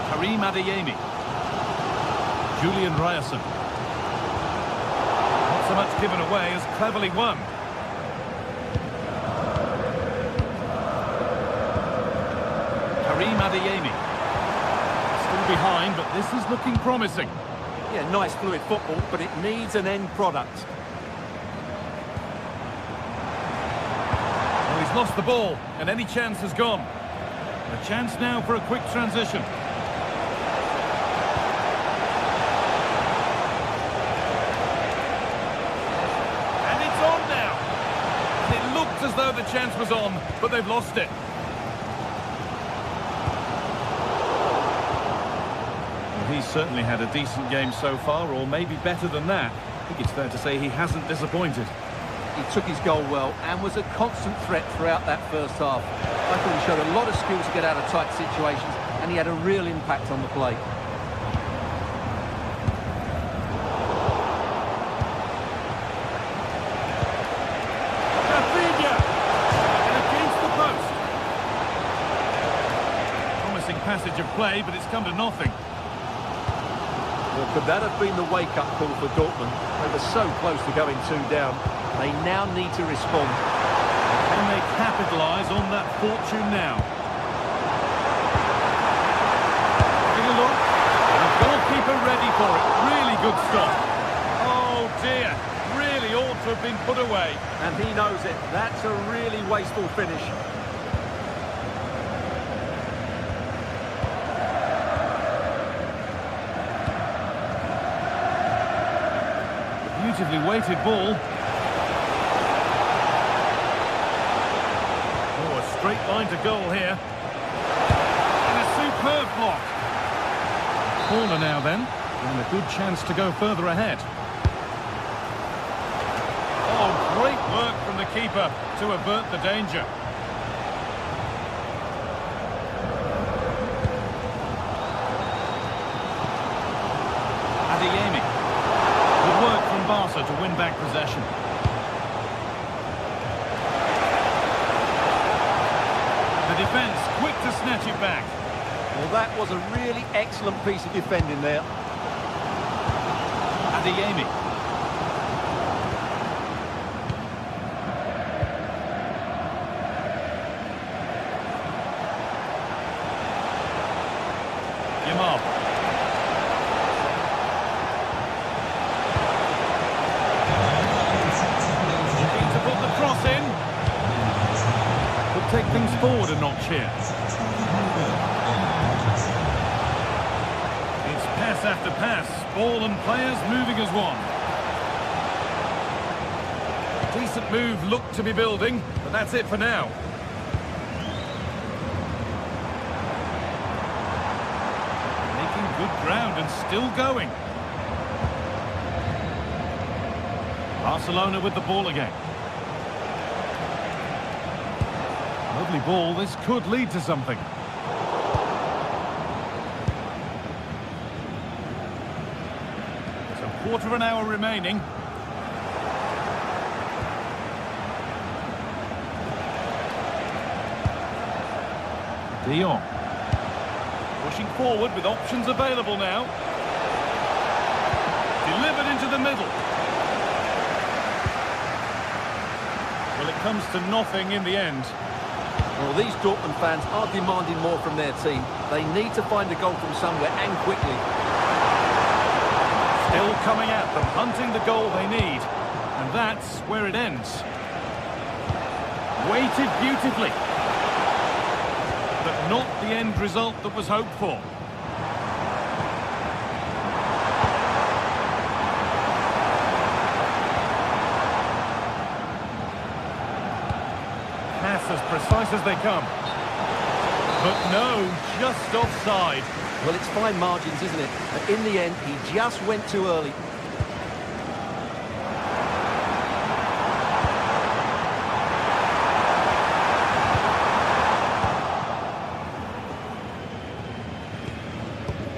Karim Adeyemi. Julian Ryerson. Not so much given away as cleverly won. Karim Adeyemi. Still behind, but this is looking promising. Yeah, nice fluid football, but it needs an end product. Well, he's lost the ball, and any chance has gone. A chance now for a quick transition. And it's on now. And it looked as though the chance was on, but they've lost it. He's certainly had a decent game so far, or maybe better than that. I think it's fair to say he hasn't disappointed. He took his goal well and was a constant threat throughout that first half. I thought he showed a lot of skill to get out of tight situations, and he had a real impact on the play. Rafinha! And against the post. Promising passage of play, but it's come to nothing. Well, could that have been the wake-up call for Dortmund? They were so close to going 2 down. They now need to respond. Can they capitalise on that fortune now? Having a look. And the goalkeeper ready for it. Really good stop. Oh dear. Really ought to have been put away. And he knows it. That's a really wasteful finish. Beautifully weighted ball. Oh, a straight line to goal here. And a superb block. Corner now then. And a good chance to go further ahead. from the keeper to avert the danger. Adeyemi. Good work from Barca to win back possession. The defence quick to snatch it back. Well, that was a really excellent piece of defending there. Adeyemi. Yamal. Looking to put the cross in. Could take things forward a notch here. It's pass after pass. Ball and players moving as one. Decent move looked to be building, but that's it for now. Making good ground and still going. Barcelona with the ball again. Lovely ball, this could lead to something. So quarter of an hour remaining. De Jong. Pushing forward with options available now. Delivered into the middle. Well, it comes to nothing in the end. Well, these Dortmund fans are demanding more from their team. They need to find a goal from somewhere and quickly. Still coming at them, hunting the goal they need. And that's where it ends. Weighted beautifully. But not the end result that was hoped for. Pass as precise as they come. But no, just offside. Well, it's fine margins, isn't it? But in the end, he just went too early.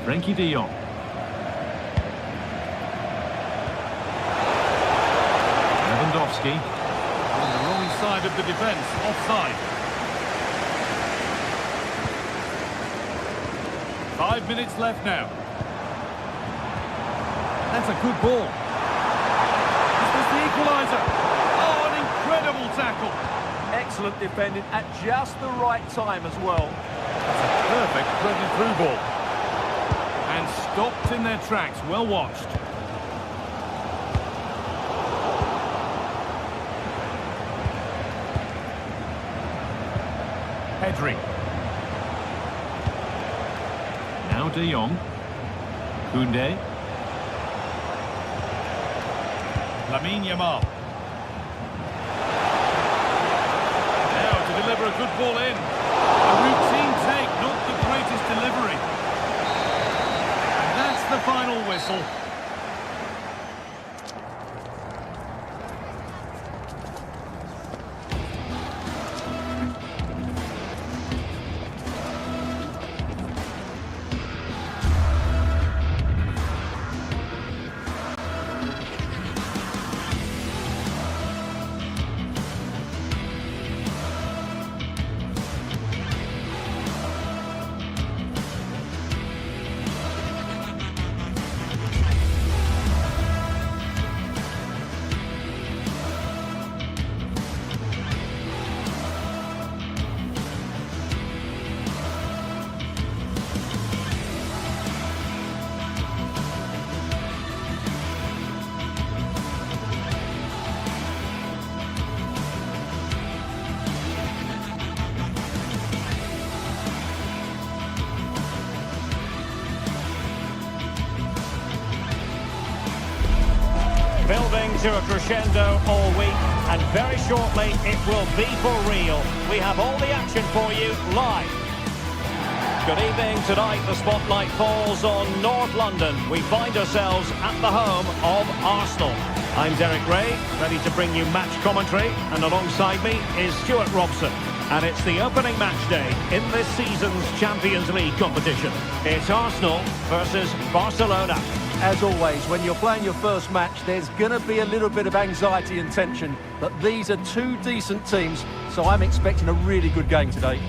Frenkie de Jong. Lewandowski. On the wrong side of the defence, offside. 5 minutes left now. That's a good ball. Is this the equaliser? Oh, an incredible tackle. Excellent defending at just the right time as well. That's a perfect threaded through ball. And stopped in their tracks. Well watched. Pedri. Now De Jong. Koundé. Lamine Yamal. Now to deliver a good ball in. A routine take, not the greatest delivery. And that's the final whistle. Building to a crescendo all week, and very shortly it will be for real. We have all the action for you live. Good evening. Tonight the spotlight falls on North London. We find ourselves at the home of Arsenal. I'm Derek Ray, ready to bring you match commentary, and alongside me is Stuart Robson. And it's the opening match day in this season's Champions League competition. It's Arsenal versus Barcelona. As always, when you're playing your first match, there's going to be a little bit of anxiety and tension. But these are two decent teams, so I'm expecting a really good game today.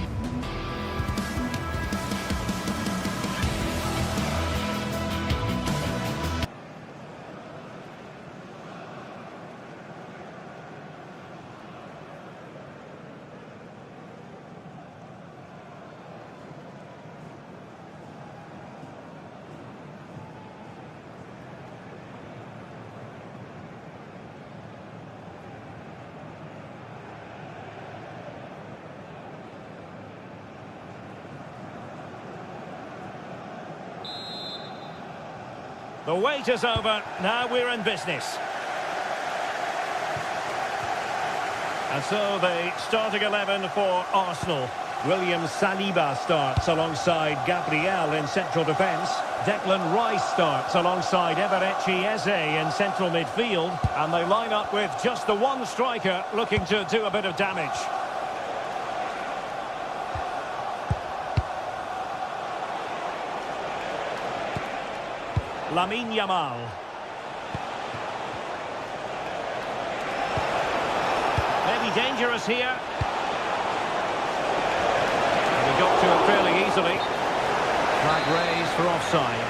The wait is over, now we're in business. And so the starting 11 for Arsenal. William Saliba starts alongside Gabriel in central defence. Declan Rice starts alongside Eberechi Eze in central midfield. And they line up with just the one striker looking to do a bit of damage. Lamine Yamal. Maybe dangerous here. And he got to it fairly easily. Flag raised for offside.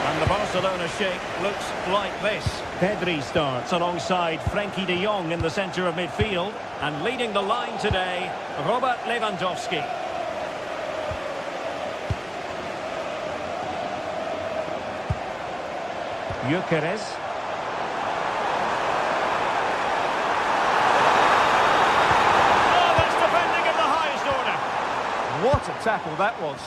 And the Barcelona shape looks like this. Pedri starts alongside Frenkie de Jong in the centre of midfield. And leading the line today, Robert Lewandowski. Gyökeres. Oh, that's defending of the highest order. What a tackle that was.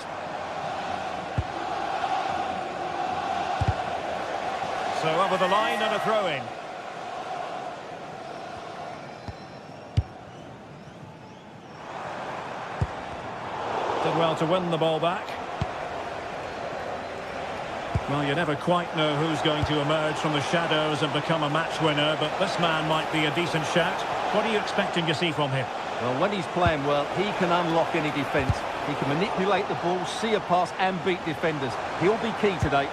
So over the line and a throw-in. Did well to win the ball back. Well, you never quite know who's going to emerge from the shadows and become a match winner, but this man might be a decent shout. What are you expecting to see from him? Well, when he's playing well, he can unlock any defence. He can manipulate the ball, see a pass and beat defenders. He'll be key today.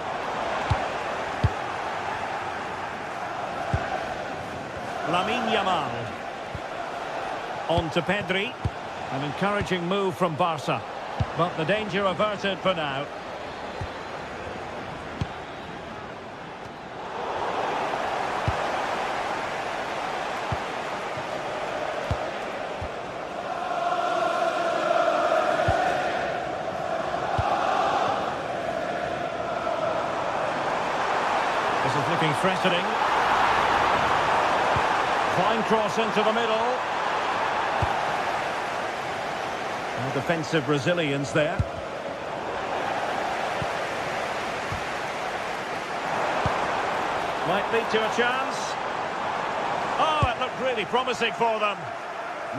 Lamine Yamal. On to Pedri. An encouraging move from Barca. But the danger averted for now. This is looking threatening. Fine cross into the middle. And defensive Brazilians there. Might lead to a chance. Oh, it looked really promising for them.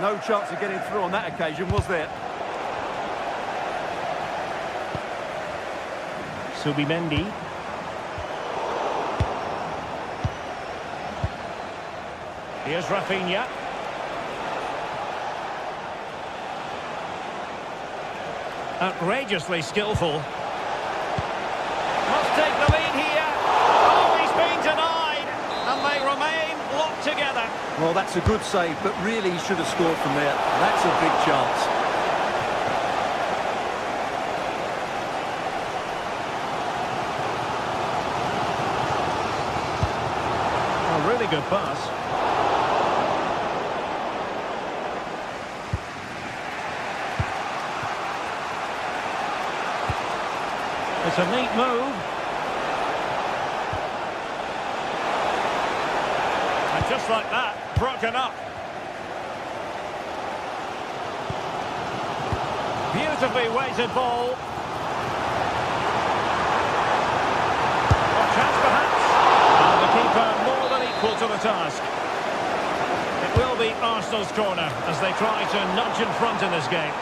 No chance of getting through on that occasion, was there? Subimendi. Here's Rafinha. Outrageously skillful. Must take the lead here. Oh, he's been denied. And they remain locked together. Well, that's a good save, but really he should have scored from there. That's a big chance. A really good pass. It's a neat move. And just like that, broken up. Beautifully weighted ball. A chance perhaps. And the keeper more than equal to the task. It will be Arsenal's corner as they try to nudge in front in this game.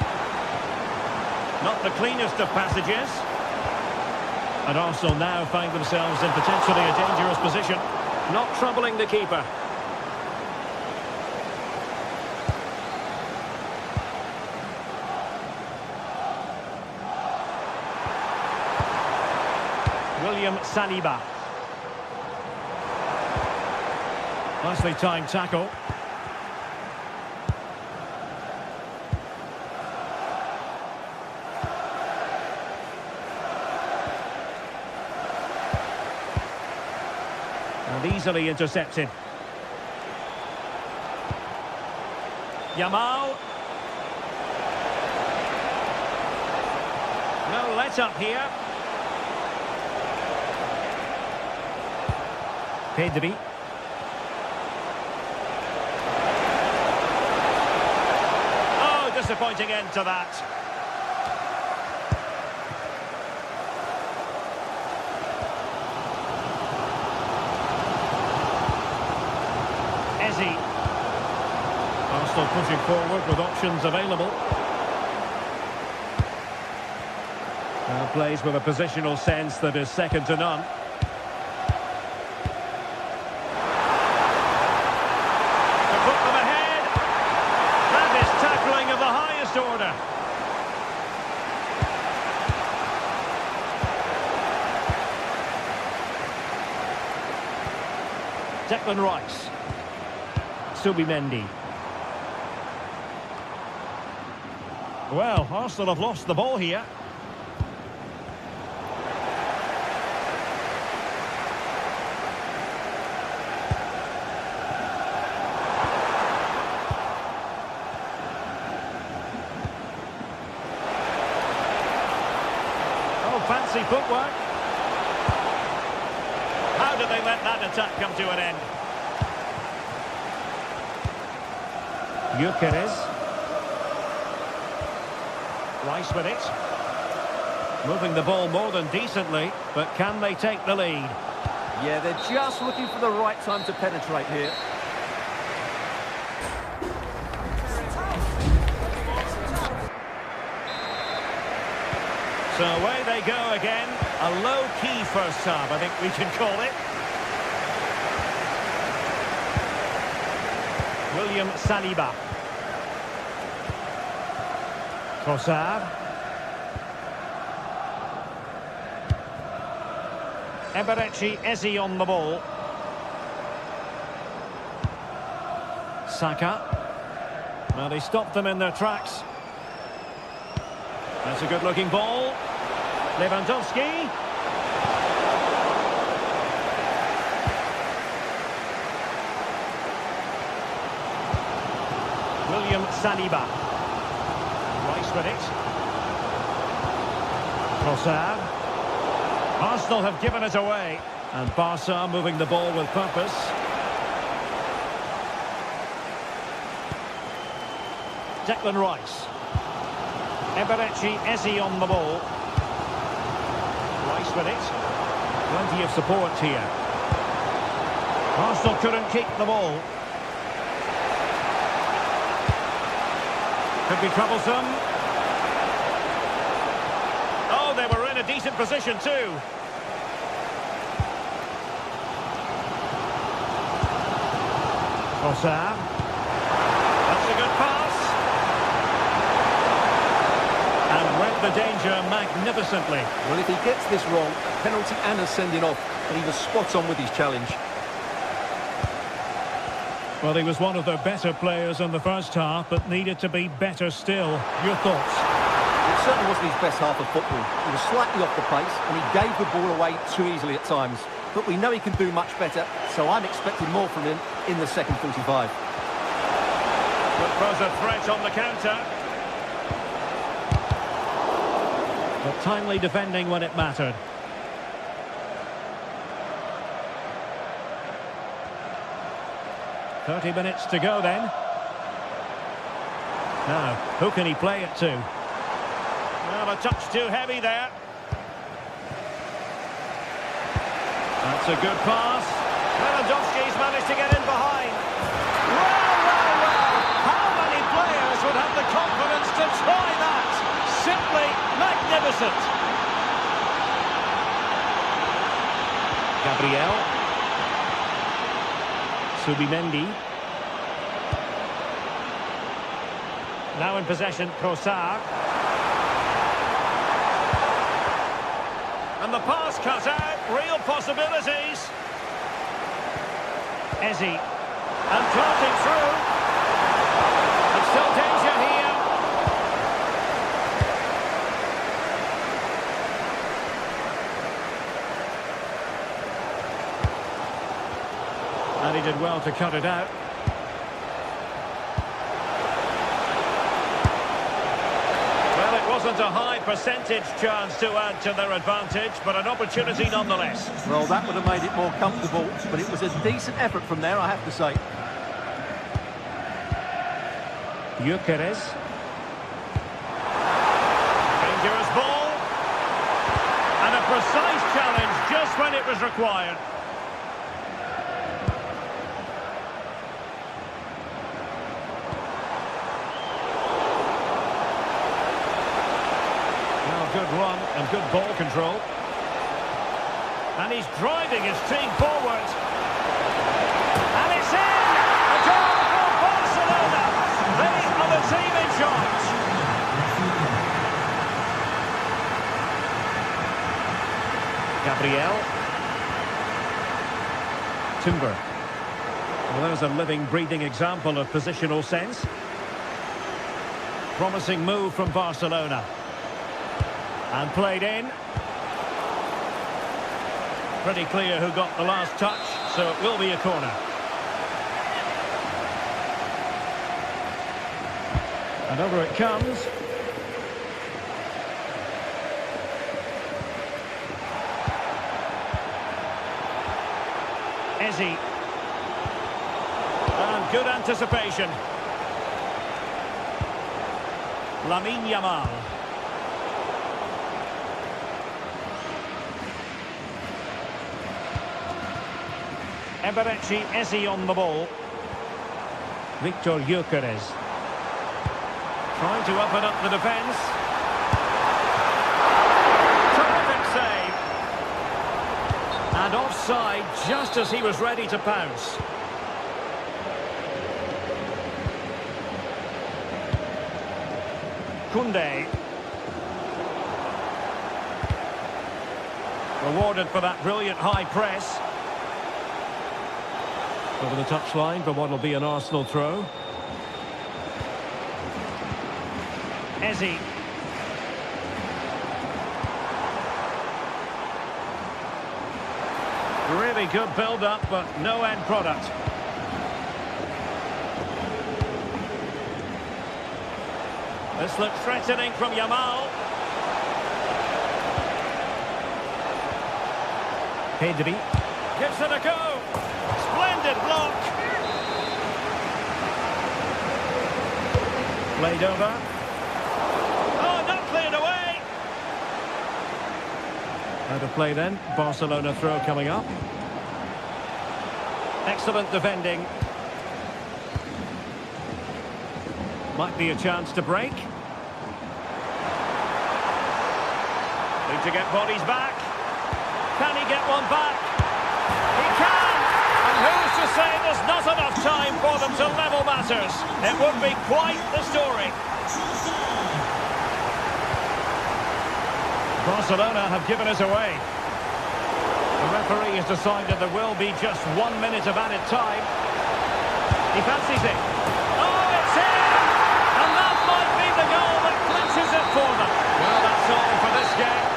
Not the cleanest of passages. And Arsenal now find themselves in potentially a dangerous position. Not troubling the keeper. William Saliba. Nicely timed tackle. And easily intercepted. Yamal. No let up here. Pedri. Oh, disappointing end to that. Eze. Arsenal pushing forward with options available. Now plays with a positional sense that is second to none. Order. Declan Rice. Subimendi. Well, Arsenal have lost the ball here. Fancy footwork. How did they let that attack come to an end? Gyökeres. Rice with it. Moving the ball more than decently, but can they take the lead? Yeah, they're just looking for the right time to penetrate here. So away they go again. A low-key first half, I think we can call it. William Saliba. Trossard. Eberechi Eze on the ball. Saka. Well, they stopped them in their tracks. That's a good-looking ball. Lewandowski. William Saliba. Rice with it. Trossard. Arsenal have given it away. And Barca moving the ball with purpose. Declan Rice. Eberechi Eze on the ball. Rice with it. Plenty of support here. Arsenal couldn't keep the ball. Could be troublesome. Oh, they were in a decent position too. Trossard. That's a good pass. And read the danger magnificently. Well, if he gets this wrong, a penalty and a sending off, and he was spot on with his challenge. Well, he was one of their better players in the first half, but needed to be better still. Your thoughts? It certainly wasn't his best half of football. He was slightly off the pace, and he gave the ball away too easily at times. But we know he can do much better, so I'm expecting more from him in the second 45. But throws a threat on the counter. But timely defending when it mattered. "30 minutes to go then. Now, who can he play it to? Well, a touch too heavy there. That's a good pass. Lewandowski's managed to get in behind. Well. How many players would have the confidence to try that? Simply magnificent. Gabriel. Subimendi. Now in possession, Trossard. And the pass cut out, real possibilities. Eze. And darting through. It's still danger here. And he did well to cut it out. Well, it wasn't a high percentage chance to add to their advantage, but an opportunity nonetheless. Well, that would have made it more comfortable, but it was a decent effort from there, I have to say. Gyökeres. Dangerous ball. And a precise challenge just when it was required. Good run and good ball control. And he's driving his team forward. And it's in! A goal for Barcelona! They are the team in charge. Gabriel. Timber. Well, there's a living, breathing example of positional sense. Promising move from Barcelona. And played in. Pretty clear who got the last touch, so it will be a corner. And over it comes. Eze. And good anticipation. Lamine Yamal. Eberechi Eze on the ball. Victor Gyökeres. Trying to open up the defence. Terrific save. And offside just as he was ready to pounce. Koundé. Rewarded for that brilliant high press. Over the touchline for what will be an Arsenal throw. Eze. Really good build-up, but no end product. This looks threatening from Yamal. Pedri gives it a go. Splendid block. Played over. Oh, not cleared away. Out of play then. Barcelona throw coming up. Excellent defending. Might be a chance to break. Need to get bodies back. Can he get one back? He can! And who's to say there's not enough time for them to level matters? It would be quite the story. Barcelona have given us away. The referee has decided there will be just 1 minute of added time. He fancies it. Oh, it's in! And that might be the goal that clinches it for them. Well, that's all for this game.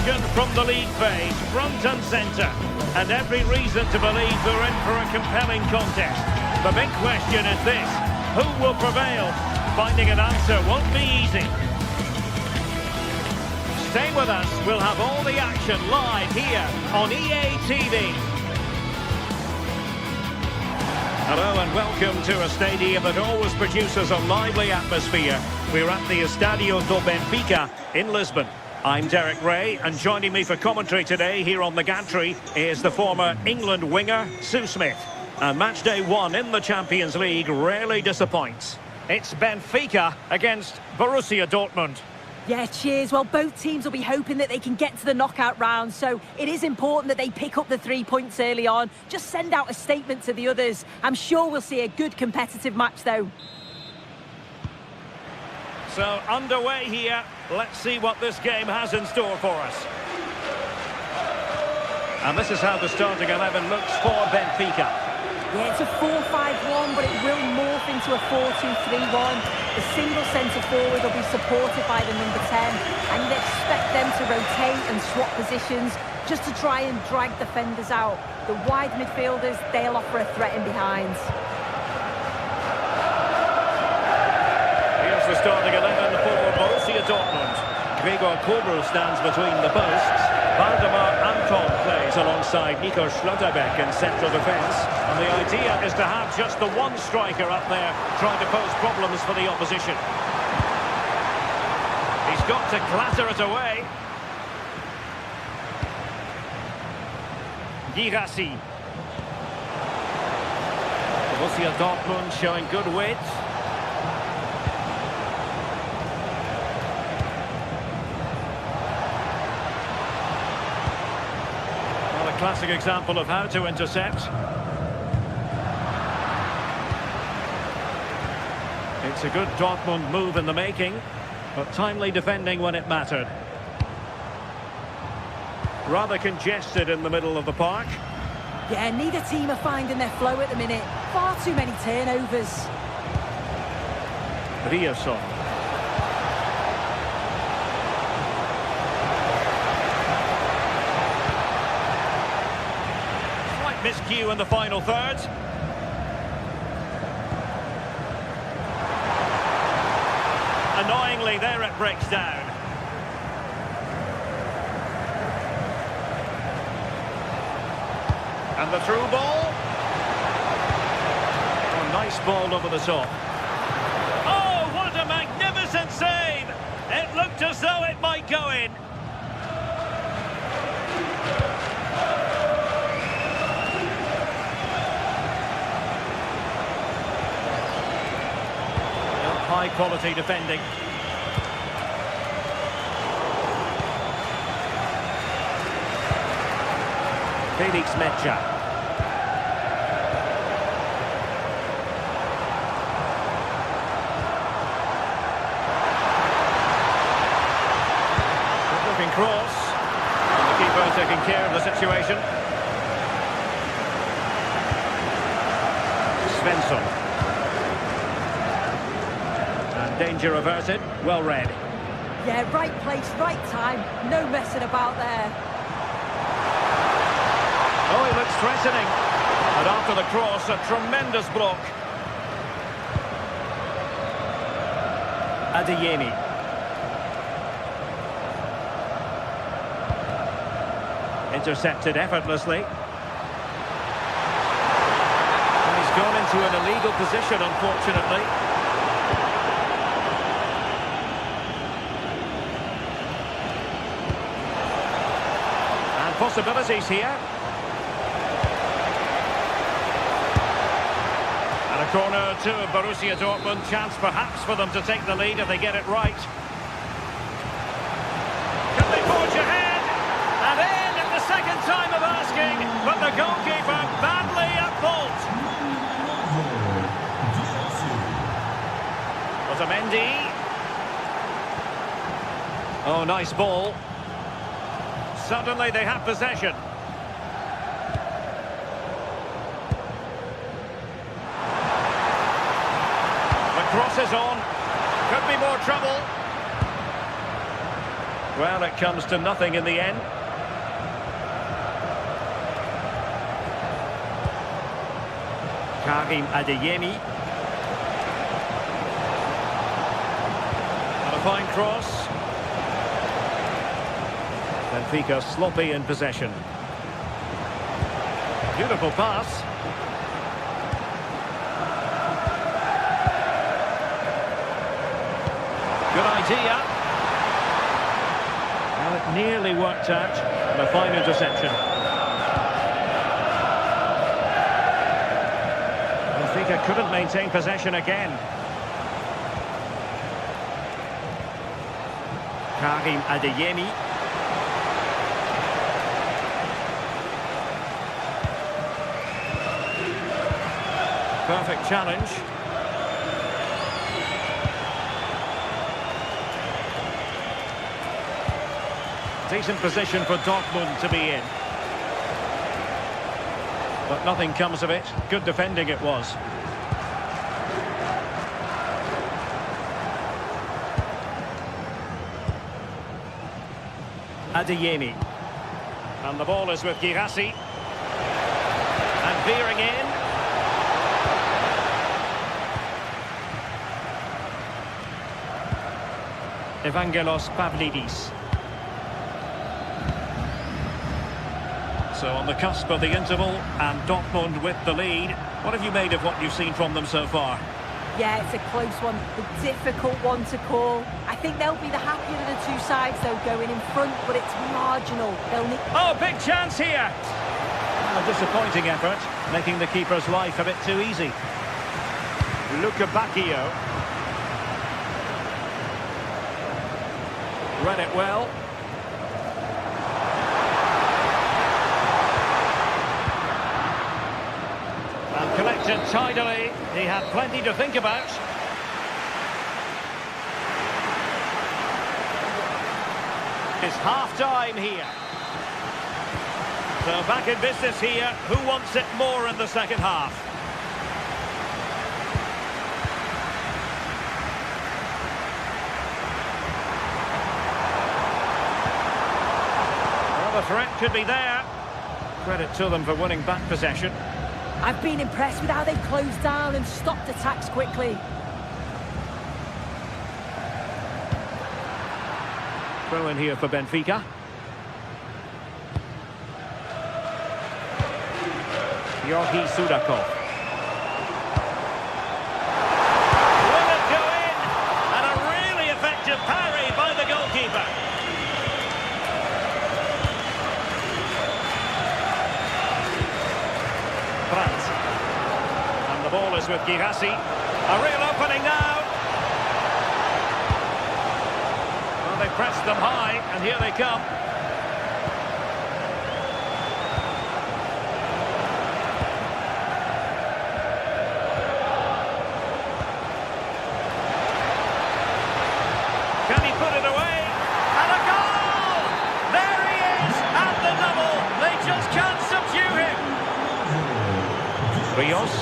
action from the league phase, front and centre. And every reason to believe we're in for a compelling contest. The big question is this: who will prevail? Finding an answer won't be easy. Stay with us, we'll have all the action live here on EA TV. Hello and welcome to a stadium that always produces a lively atmosphere. We're at the Estadio do Benfica in Lisbon. I'm Derek Ray, and joining me for commentary today here on the gantry is the former England winger, Sue Smith. And match day 1 in the Champions League rarely disappoints. It's Benfica against Borussia Dortmund. Yeah, cheers. Well, both teams will be hoping that they can get to the knockout round, so it is important that they pick up the 3 points early on. Just send out a statement to the others. I'm sure we'll see a good competitive match, though. So, underway here. Let's see what this game has in store for us. And this is how the starting 11 looks for Benfica. Yeah, it's a 4-5-1, but it will morph into a 4-2-3-1. The single centre-forward will be supported by the number 10, and you'd expect them to rotate and swap positions just to try and drag defenders out. The wide midfielders, they'll offer a threat in behind. Here's the starting 11 for Borussia Dortmund. Gregor Kobel stands between the posts. Valdemar Anton plays alongside Nico Schlotterbeck in central defence. And the idea is to have just the one striker up there trying to pose problems for the opposition. He's got to clatter it away. Girassi. Borussia Dortmund showing good wit. Classic example of how to intercept. It's a good Dortmund move in the making, but timely defending when it mattered. Rather congested in the middle of the park. Yeah, neither team are finding their flow at the minute. Far too many turnovers. Riasson. Miscue in the final third. Annoyingly, there it breaks down. And the through ball. Oh, nice ball over the top. Oh, what a magnificent save! It looked as though it might go in. High-quality defending. Felix Mecha. Good-looking cross. And the keeper taking care of the situation. Svensson. Danger averted, well read. Yeah, right place, right time, no messing about there. Oh, he looks threatening. And after the cross, a tremendous block. Adeyemi. Intercepted effortlessly. And he's gone into an illegal position, unfortunately. Possibilities here. And a corner to Borussia Dortmund. Chance perhaps for them to take the lead if they get it right. Can they forge ahead? And in at the second time of asking, but the goalkeeper badly at fault. Otamendi. Oh, nice ball. Suddenly they have possession. The cross is on. Could be more trouble. Well, it comes to nothing in the end. Karim Adeyemi. And a fine cross. Benfica sloppy in possession. Beautiful pass. Good idea. Well, it nearly worked out. And a fine interception. Benfica couldn't maintain possession again. Karim Adeyemi. Perfect challenge. Decent position for Dortmund to be in. But nothing comes of it. Good defending it was. Adeyemi. And the ball is with Girassi. And veering in. Evangelos Pavlidis. So on the cusp of the interval, and Dortmund with the lead. What have you made of what you've seen from them so far? Yeah, it's a close one, a difficult one to call. I think they'll be the happier of the two sides, though, going in front, but it's marginal. They'll need... Oh, big chance here! A disappointing effort, making the keeper's life a bit too easy. Luca Bacchio. Read it well. And collected tidily. He had plenty to think about. It's half-time here. So back in business here. Who wants it more in the second half? Well, the threat could be there. Credit to them for winning back possession. I've been impressed with how they've closed down and stopped attacks quickly. Throw in here for Benfica. Georgi Sudakov. Will it go in? And a really effective parry by the goalkeeper. Brandt. And the ball is with Girassi. A real opening now. Well, they pressed them high, and here they come. Can he put it away? And a goal! There he is, at the double. They just can't subdue him. Rios.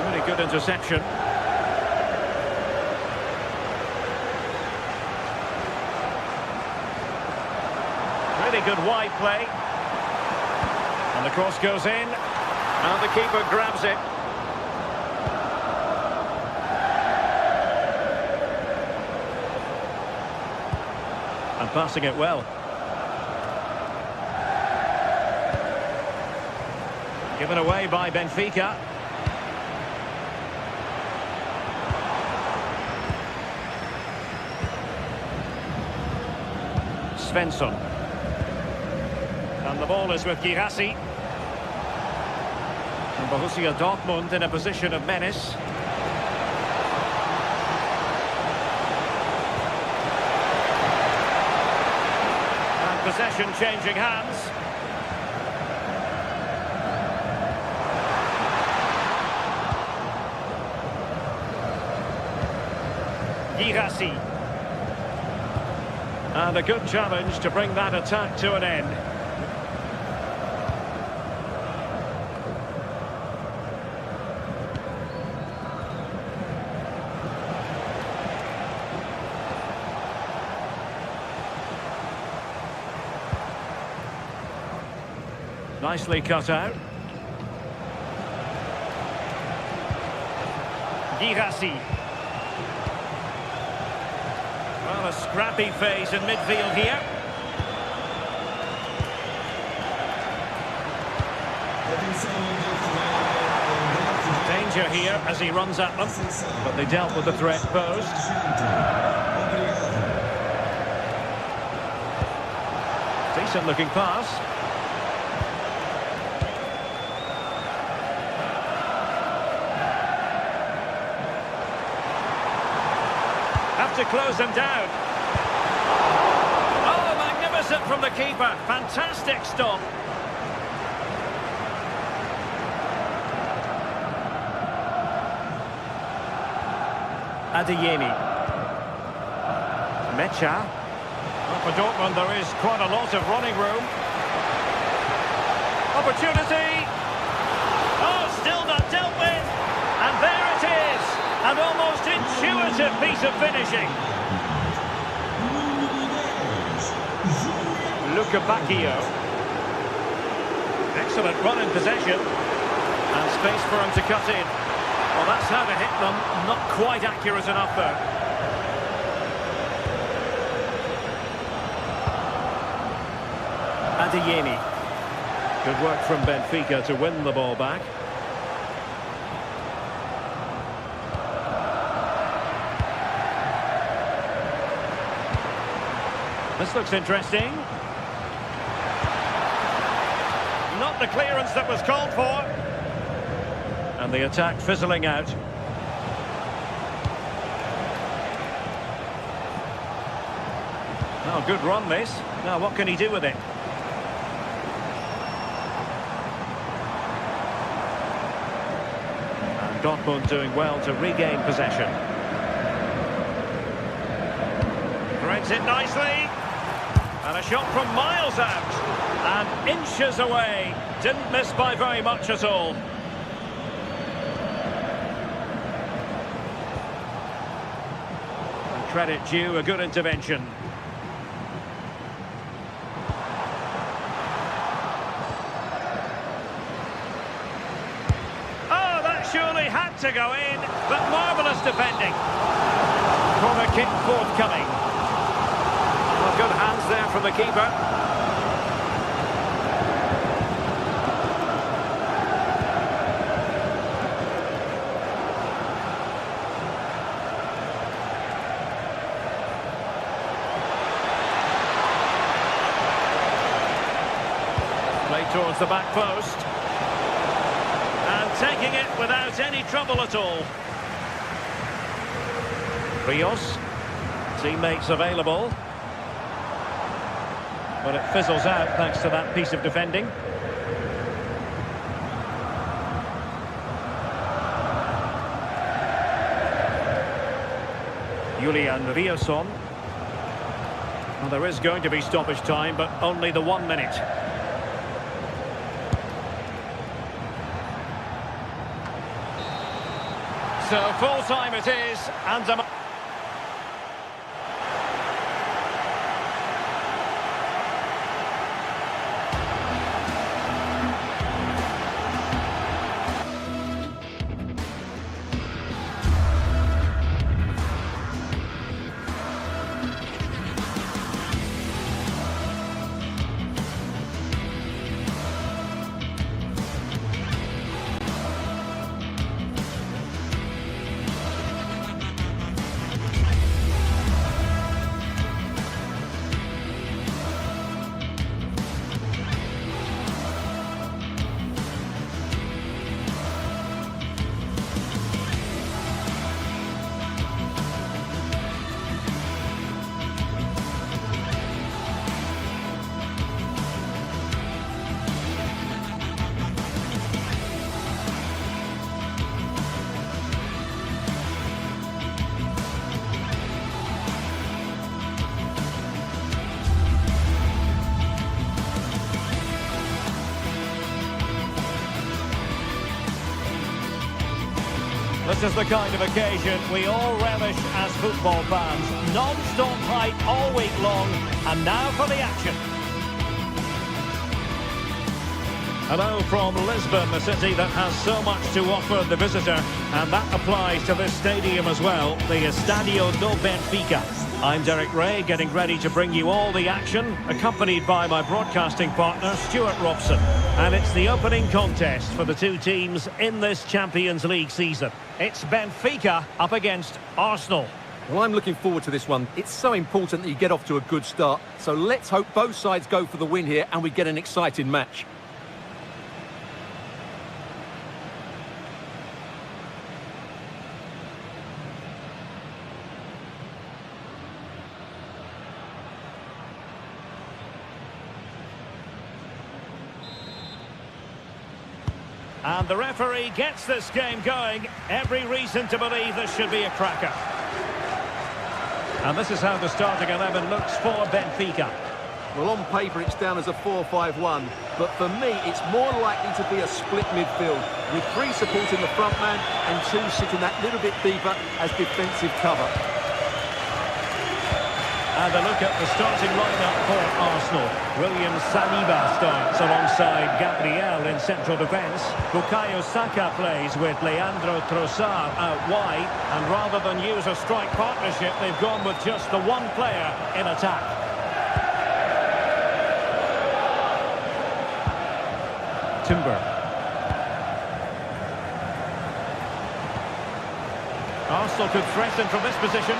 Really good interception. Really good wide play. And the cross goes in. And the keeper grabs it. And passing it well. Given away by Benfica. Svensson. And the ball is with Girassi. And Borussia Dortmund in a position of menace. And possession changing hands. Girassi. And a good challenge to bring that attack to an end. Nicely cut out. Girassi. Well, a scrappy phase in midfield here. Danger here as he runs at them, but they dealt with the threat posed. Decent looking pass. Have to close them down. Oh, magnificent from the keeper. Fantastic stop. Adeyemi. Mecha. Well, for Dortmund there is quite a lot of running room. Opportunity. Oh, still not dealt with. And there it is. An almost intuitive piece of finishing. Luca Bacchio. Excellent run in possession. And space for him to cut in. Well, that's how to hit them. Not quite accurate enough, though. Adeyemi. Good work from Benfica to win the ball back. This looks interesting. Not the clearance that was called for. And the attack fizzling out. Oh, good run this. Now what can he do with it? And Dortmund doing well to regain possession. Threads it nicely. And a shot from miles out. And inches away. Didn't miss by very much at all. Credit due, a good intervention. Oh, that surely had to go in, but marvellous defending. Corner kick forthcoming. Well, good hands there from the keeper. Towards the back post. And taking it without any trouble at all. Rios. Teammates available. But it fizzles out thanks to that piece of defending. Julian Riosson. Well, there is going to be stoppage time, but only the 1 minute. So full time it is, and this is the kind of occasion we all relish as football fans. Non-stop hype all week long, and now for the action. Hello from Lisbon, the city that has so much to offer the visitor, and that applies to this stadium as well, the Estadio do Benfica. I'm Derek Ray, getting ready to bring you all the action, accompanied by my broadcasting partner, Stuart Robson. And it's the opening contest for the two teams in this Champions League season. It's Benfica up against Arsenal. Well, I'm looking forward to this one. It's so important that you get off to a good start. So let's hope both sides go for the win here and we get an exciting match. And the referee gets this game going. Every reason to believe this should be a cracker. And this is how the starting 11 looks for Benfica. Well, on paper it's down as a 4-5-1, but for me it's more likely to be a split midfield, with 3 supporting the front man and 2 sitting that little bit deeper as defensive cover. And a look at the starting lineup for Arsenal. William Saliba starts alongside Gabriel in central defence. Bukayo Saka plays with Leandro Trossard out wide. And rather than use a strike partnership, they've gone with just the one player in attack. Timber. Arsenal could threaten from this position.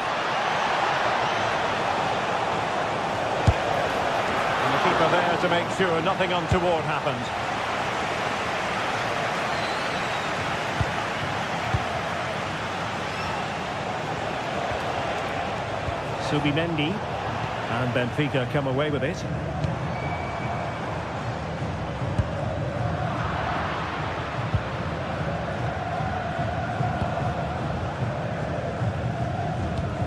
Keeper there to make sure nothing untoward happened. Subimendi, and Benfica come away with it.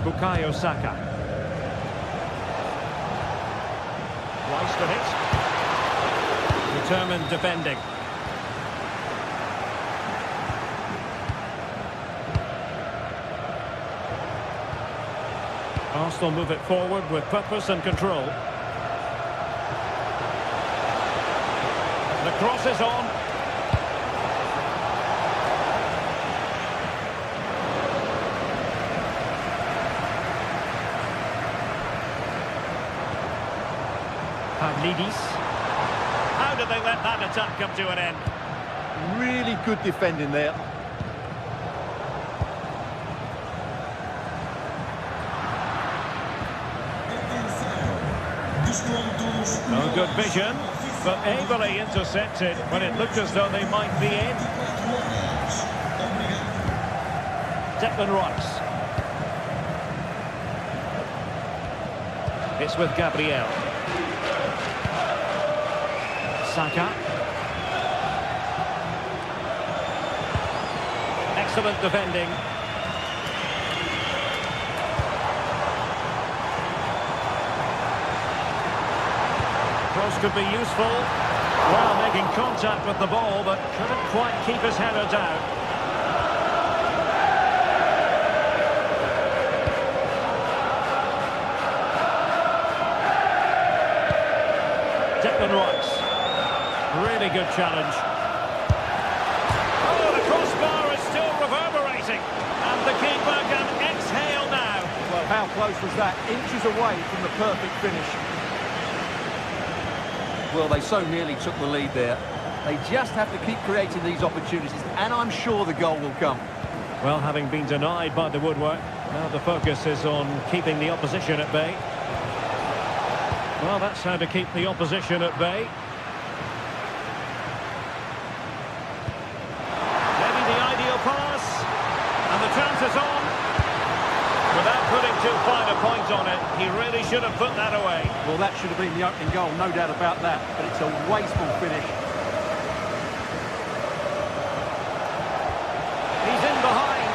Bukayo Saka. Rice with it. Determined defending. Arsenal move it forward with purpose and control. The cross is on. Pavlidis. How did they let that attack come to an end? Really good defending there. No good vision, but ably intercepted when it looked as though they might be in. Declan Rice. It's with Gabriel. Saka. Excellent defending. Cross could be useful. Well, making contact with the ball, but couldn't quite keep his header down. Declan Rice. Really good challenge. Oh, the crossbar is still reverberating. And the keeper can exhale now. Well, how close was that? Inches away from the perfect finish. Well, they so nearly took the lead there. They just have to keep creating these opportunities, and I'm sure the goal will come. Well, having been denied by the woodwork, now the focus is on keeping the opposition at bay. Well, that's how to keep the opposition at bay. Maybe the ideal pass. And the chance is on. Without putting too fine a point on it, he really should have put that away. Well, that should have been the opening goal, no doubt about that. But it's a wasteful finish. He's in behind.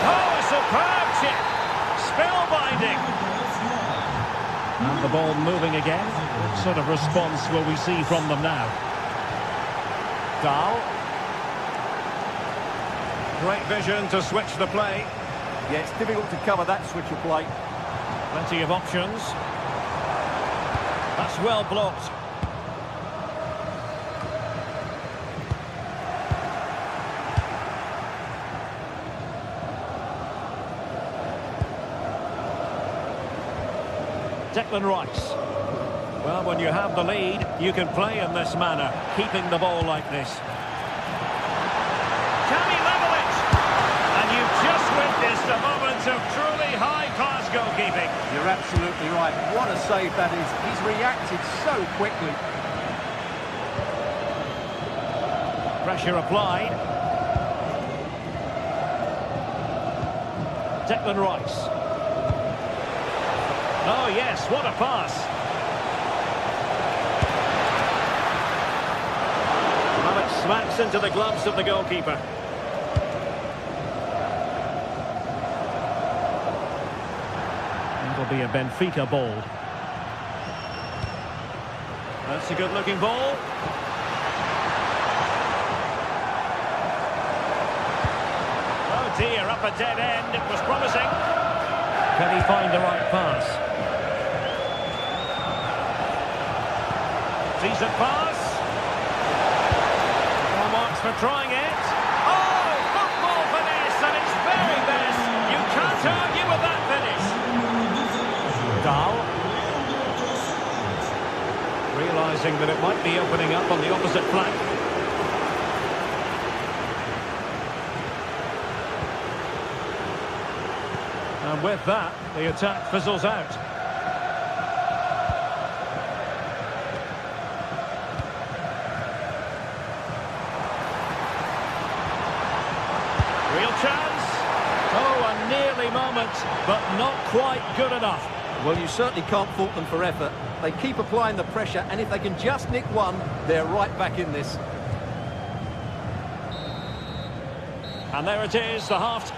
Oh, a superb chip. Spellbinding. And the ball moving again. What sort of response will we see from them now? Dahl. Great vision to switch the play. Yeah, it's difficult to cover that switch of play. Plenty of options. That's well blocked. Declan Rice. Well, when you have the lead, you can play in this manner, keeping the ball like this. Can he level it? And you've just witnessed a moment of truly high-class goalkeeping. You're absolutely right. What a save that is. He's reacted so quickly. Pressure applied. Declan Rice. Oh, yes, what a pass. Well, it smacks into the gloves of the goalkeeper. It'll be a Benfica ball. That's a good-looking ball. Oh, dear, up a dead end. It was promising. Can he find the right pass? Decent pass. No marks for trying it. Oh, football finish, and it's very best. You can't argue with that finish. Dahl. Realising that it might be opening up on the opposite flank. And with that, the attack fizzles out. Real chance. Oh, a nearly moment, but not quite good enough. Well, you certainly can't fault them for effort. They keep applying the pressure, and if they can just nick one, they're right back in this. And there it is, the half.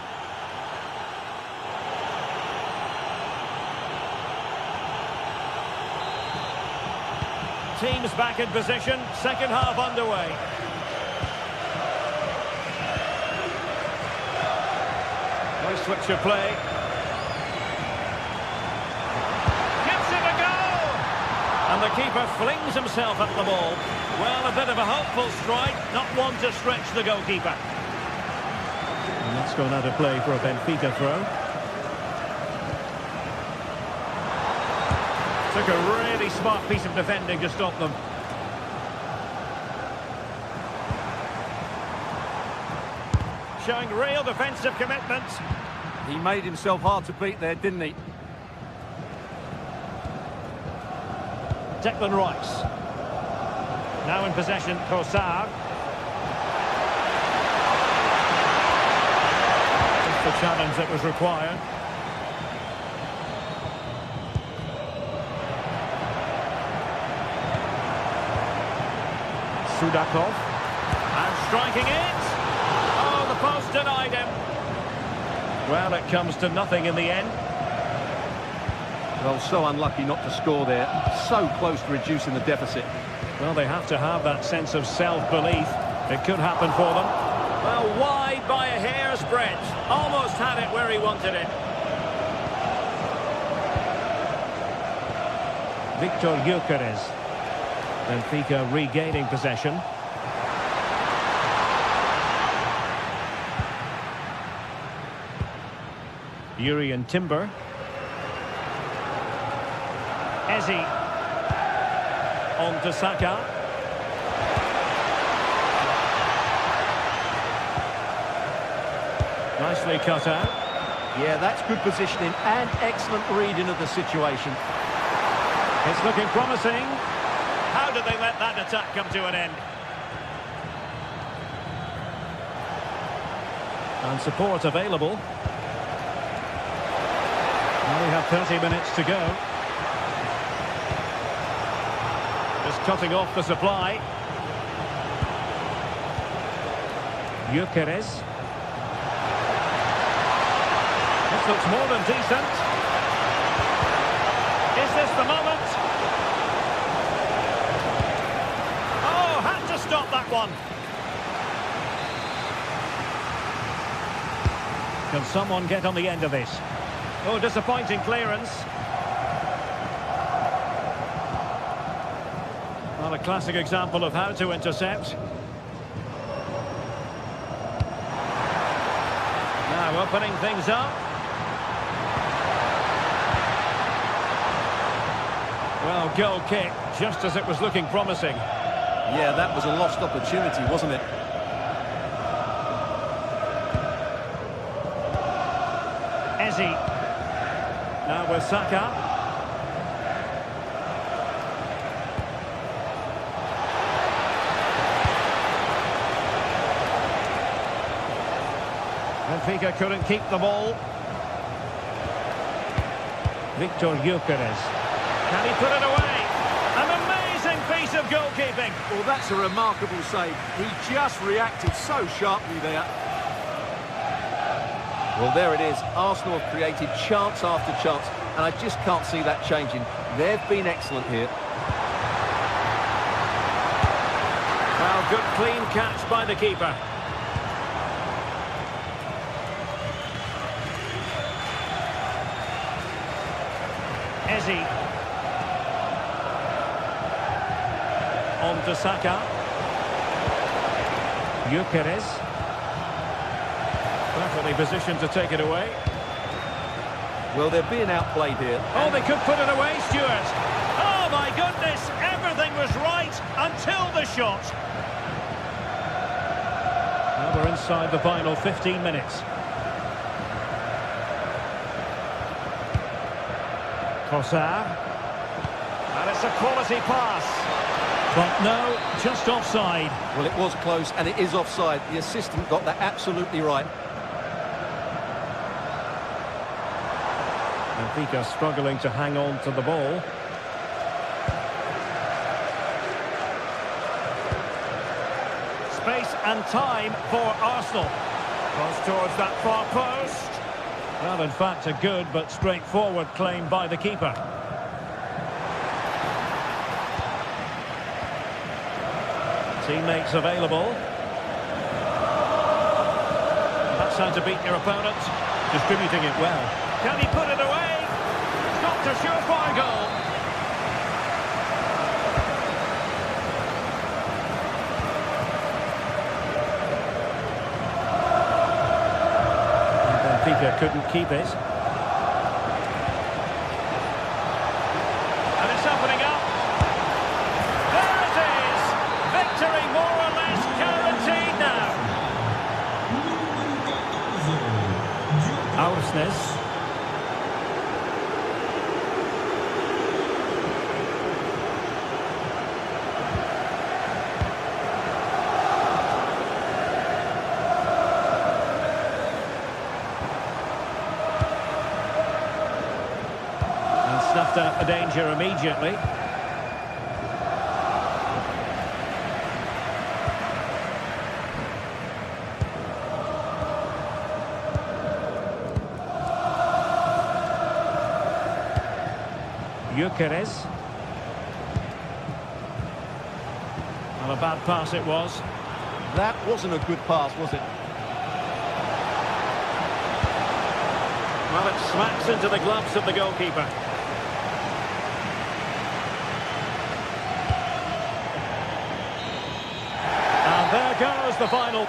Teams back in position, second half underway. Nice switch of play. Gives it a go! And the keeper flings himself at the ball. Well, a bit of a hopeful strike, not one to stretch the goalkeeper. And that's gone out of play for a Benfica throw. Took a really smart piece of defending to stop them. Showing real defensive commitment. He made himself hard to beat there, didn't he? Declan Rice. Now in possession, Kossar. Just the challenge that was required. Sudakov. And striking it. Oh, the post denied him. Well, it comes to nothing in the end. Well, so unlucky not to score there. So close to reducing the deficit. Well, they have to have that sense of self-belief. It could happen for them. Well, wide by a hair's breadth. Almost had it where he wanted it. Victor Gyökeres. Benfica regaining possession. Jurriën Timber. Eze. On to Saka. Nicely cut out. Yeah, that's good positioning and excellent reading of the situation. It's looking promising. How did they let that attack come to an end? And support available. We have 30 minutes to go. Just cutting off the supply. Gyökeres. This looks more than decent. Is this the moment? Oh, had to stop that one. Can someone get on the end of this? Oh, disappointing clearance. Well, a classic example of how to intercept. Now opening things up. Well, goal kick, just as it was looking promising. Yeah, that was a lost opportunity, wasn't it? Eze. Now with Saka. Benfica couldn't keep the ball. Victor Gyökeres. Can he put it away? An amazing piece of goalkeeping. Well, that's a remarkable save. He just reacted so sharply there. Well, there it is. Arsenal have created chance after chance, and I just can't see that changing. They've been excellent here. Well, good clean catch by the keeper. Eze. On to Saka. Gyökeres. Perfectly positioned to take it away. Well, they're being outplayed here. Oh, they could put it away, Stuart. Oh, my goodness. Everything was right until the shot. Now we're inside the final 15 minutes. Trossard. And it's a quality pass. But no, just offside. Well, it was close, and it is offside. The assistant got that absolutely right. Benfica struggling to hang on to the ball. Space and time for Arsenal. Cross towards that far post. Well, in fact, a good but straightforward claim by the keeper. Teammates available. That's how to beat your opponent. Distributing it well. Can he put it away? Not a surefire goal. Benfica couldn't keep it. And it's opening up. There it is! Victory more or less guaranteed now. Aursnes. Snuffed out the danger immediately. Gyökeres. Well, a bad pass it was. That wasn't a good pass, was it? Well, it smacks into the gloves of the goalkeeper. And there goes the final.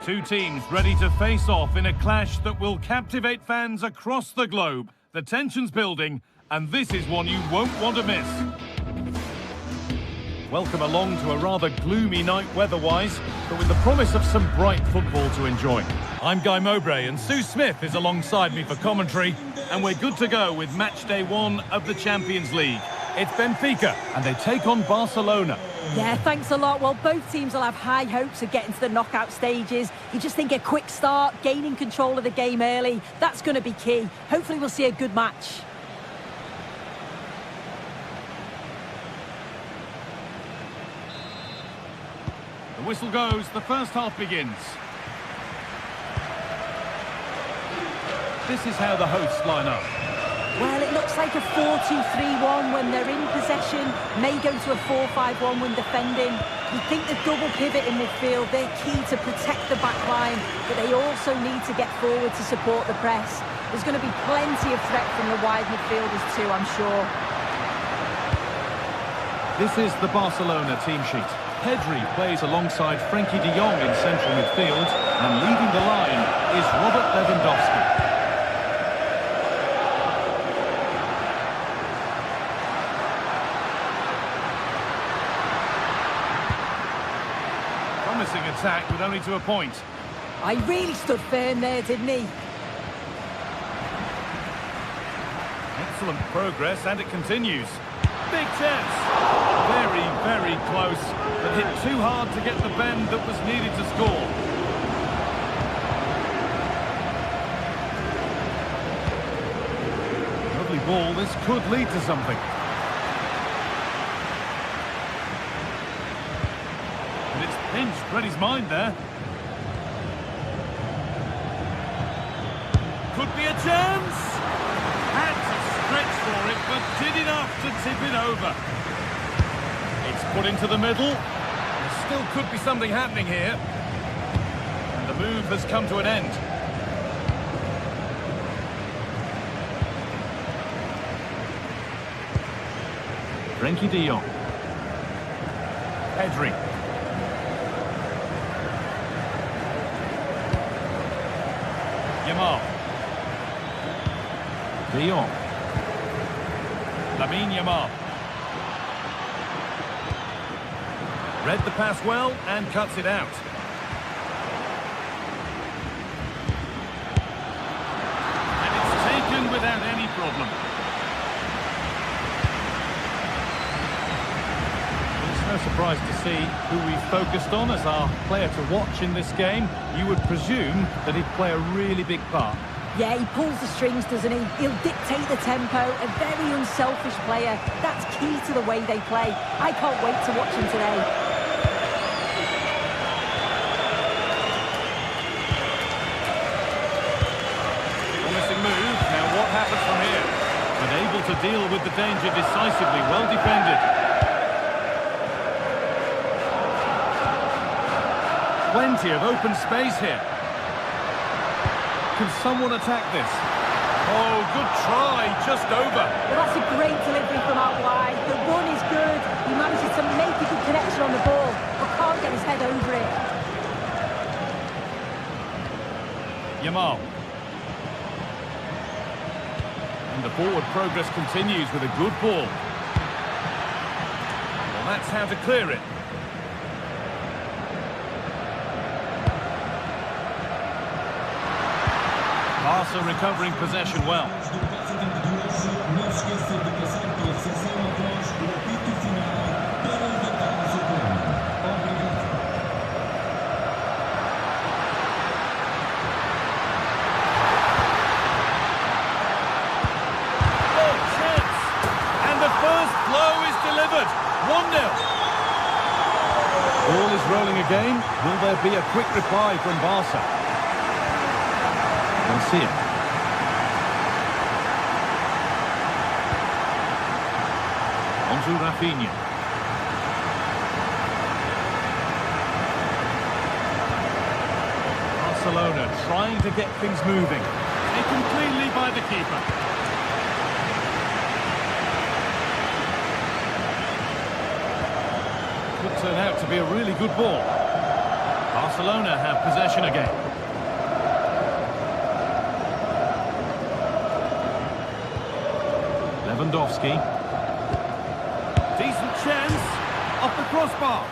Two teams ready to face off in a clash that will captivate fans across the globe. The tension's building, and this is one you won't want to miss. Welcome along to a rather gloomy night weather-wise, but with the promise of some bright football to enjoy. I'm Guy Mowbray, and Sue Smith is alongside me for commentary, and we're good to go with match day 1 of the Champions League. It's Benfica, and they take on Barcelona. Yeah, thanks a lot. Well, both teams will have high hopes of getting to the knockout stages. You just think a quick start, gaining control of the game early, that's going to be key. Hopefully we'll see a good match. The whistle goes, the first half begins. This is how the hosts line up. Well, it looks like a 4-2-3-1 when they're in possession, may go to a 4-5-1 when defending. You think the double pivot in midfield, they're key to protect the back line, but they also need to get forward to support the press. There's going to be plenty of threat from the wide midfielders too, I'm sure. This is the Barcelona team sheet. Pedri plays alongside Frenkie de Jong in central midfield, and leading the line is Robert Lewandowski. Promising attack, but only to a point. I really stood firm there, didn't he? Excellent progress, and it continues. Big chance. Very, very close, but hit too hard to get the bend that was needed to score. Lovely ball, this could lead to something. And it's pinched Freddie's mind there. Could be a chance. Had to stretch for it, but did enough to tip it over. It's put into the middle. There still could be something happening here. And the move has come to an end. Frenkie de Jong. Pedri. Yamal. De Jong. Yamal. Read the pass well and cuts it out. And it's taken without any problem. It's no surprise to see who we've focused on as our player to watch in this game. You would presume that he'd play a really big part. Yeah, he pulls the strings, doesn't he? He'll dictate the tempo, a very unselfish player. That's key to the way they play. I can't wait to watch him today. Promising move. Now what happens from here? But able to deal with the danger decisively. Well defended. Plenty of open space here. Can someone attack this? Oh, good try, just over. Well, that's a great delivery from out wide. The run is good. He manages to make a good connection on the ball, but can't get his head over it. Yamal. And the forward progress continues with a good ball. Well, that's how to clear it. Barca recovering possession well. And the first blow is delivered. 1-0. Ball is rolling again. Will there be a quick reply from Barca? We'll see it. On to Rafinha. Barcelona trying to get things moving. Taken cleanly by the keeper. Could turn out to be a really good ball. Barcelona have possession again. Lewandowski. Decent chance. Off the crossbar.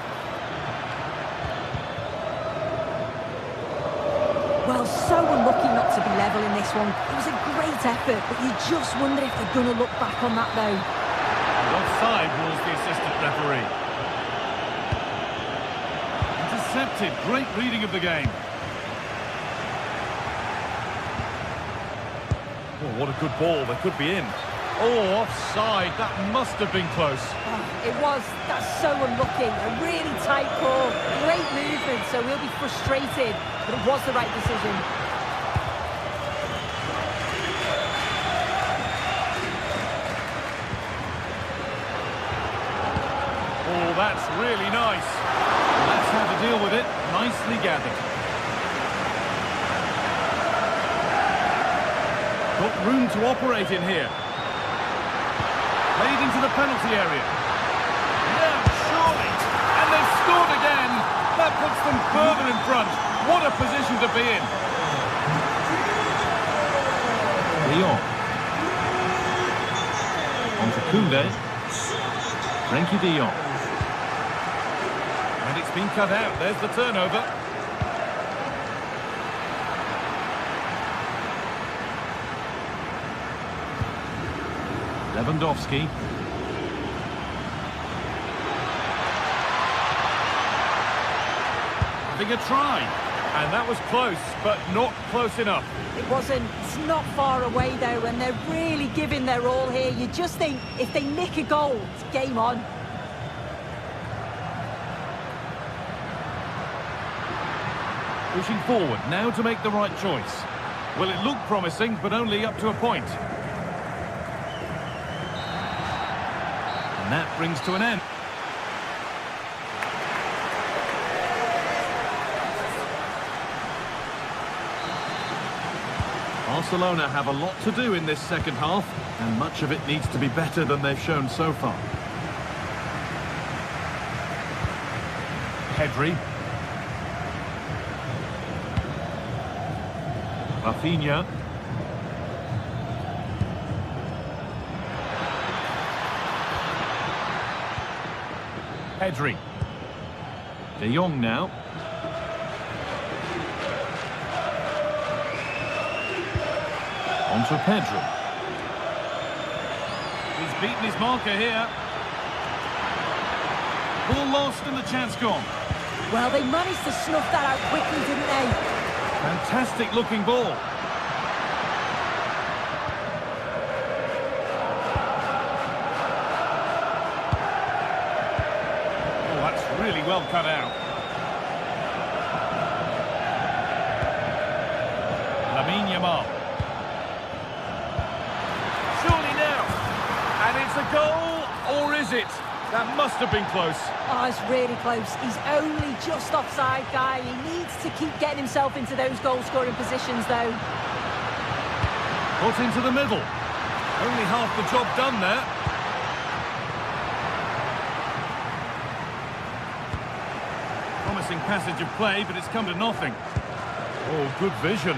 Well, so unlucky not to be level in this one. It was a great effort, but you just wonder if they're going to look back on that, though. Offside rules the assistant referee. Intercepted. Great reading of the game. Oh, what a good ball. They could be in. Oh, offside. That must have been close. Oh, it was. That's so unlucky. A really tight call. Great movement, so we'll be frustrated. But it was the right decision. Oh, that's really nice. That's how to deal with it. Nicely gathered. Got room to operate in here. Played into the penalty area. Yeah, surely. And they've scored again. That puts them further in front. What a position to be in. De Jong. On to Koundé. Frenkie de Jong. And it's been cut out. There's the turnover. Lewandowski. Having a try. And that was close, but not close enough. It wasn't. It's not far away, though, and they're really giving their all here. You just think, if they nick a goal, it's game on. Pushing forward, now to make the right choice. Well, it looked promising, but only up to a point. And that brings to an end. Barcelona have a lot to do in this second half, and much of it needs to be better than they've shown so far. Pedri. Rafinha. Pedri. De Jong now. On to Pedri. He's beaten his marker here. Ball lost and the chance gone. Well, they managed to snuff that out quickly, didn't they? Fantastic looking ball. Oh, that's really well cut out. Lamine Yamal. Surely now. And it's a goal, or is it? That must have been close. Oh, it's really close. He's only just offside, guy. He needs to keep getting himself into those goal-scoring positions, though. Put into the middle. Only half the job done there. Promising passage of play, but it's come to nothing. Oh, good vision.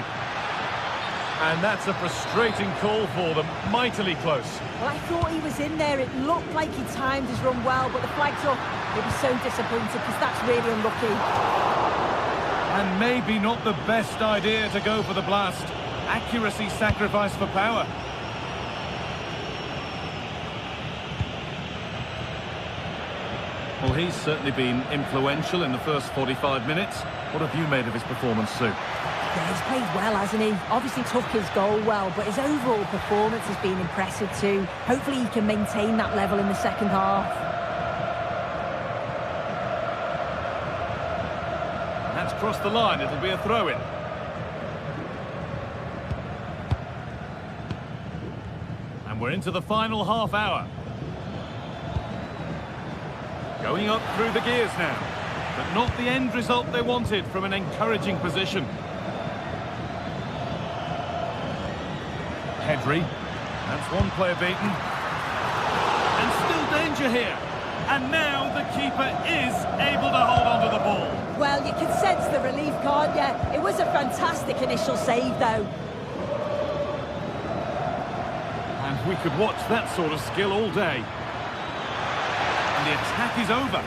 And that's a frustrating call for them. Mightily close. Well, I thought he was in there. It looked like he timed his run well, but the flag's up. He'll be so disappointed because that's really unlucky. And maybe not the best idea to go for the blast. Accuracy sacrificed for power. Well, he's certainly been influential in the first 45 minutes. What have you made of his performance, Sue? Yeah, he's played well, hasn't he? Obviously took his goal well, but his overall performance has been impressive too. Hopefully he can maintain that level in the second half. That's crossed the line. It'll be a throw-in. And we're into the final half hour. Going up through the gears now, but not the end result they wanted from an encouraging position. Pedri, that's one player beaten. And still danger here. And now the keeper is able to hold on to the ball. Well, you can sense the relief, can't you? It was a fantastic initial save, though. And we could watch that sort of skill all day. And the attack is over.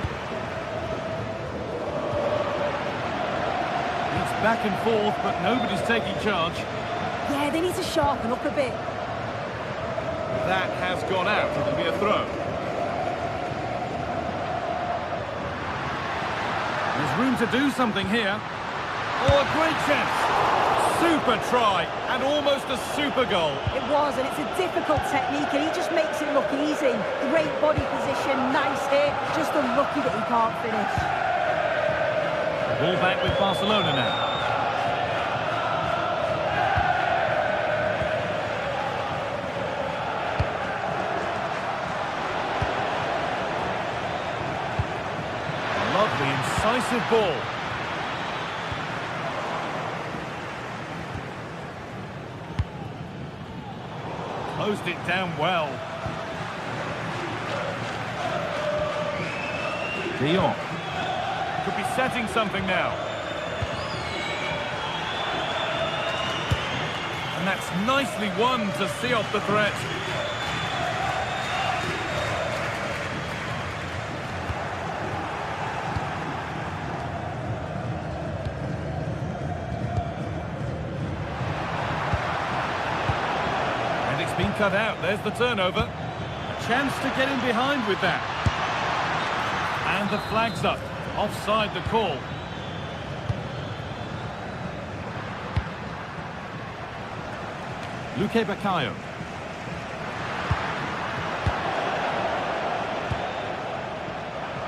It's back and forth, but nobody's taking charge. Yeah, they need to sharpen up a bit. That has gone out. It'll be a throw. There's room to do something here. Oh, a great chance. Super try, and almost a super goal. It was, and it's a difficult technique, and he just makes it look easy. Great body position, nice hit, just unlucky that he can't finish. Ball back with Barcelona now. Lovely, incisive ball. Closed it down well. De Jong. Could be setting something now. And that's nicely won to see off the threat. And it's been cut out. There's the turnover. A chance to get in behind with that. And the flag's up. Offside the call. Luque Bacallo.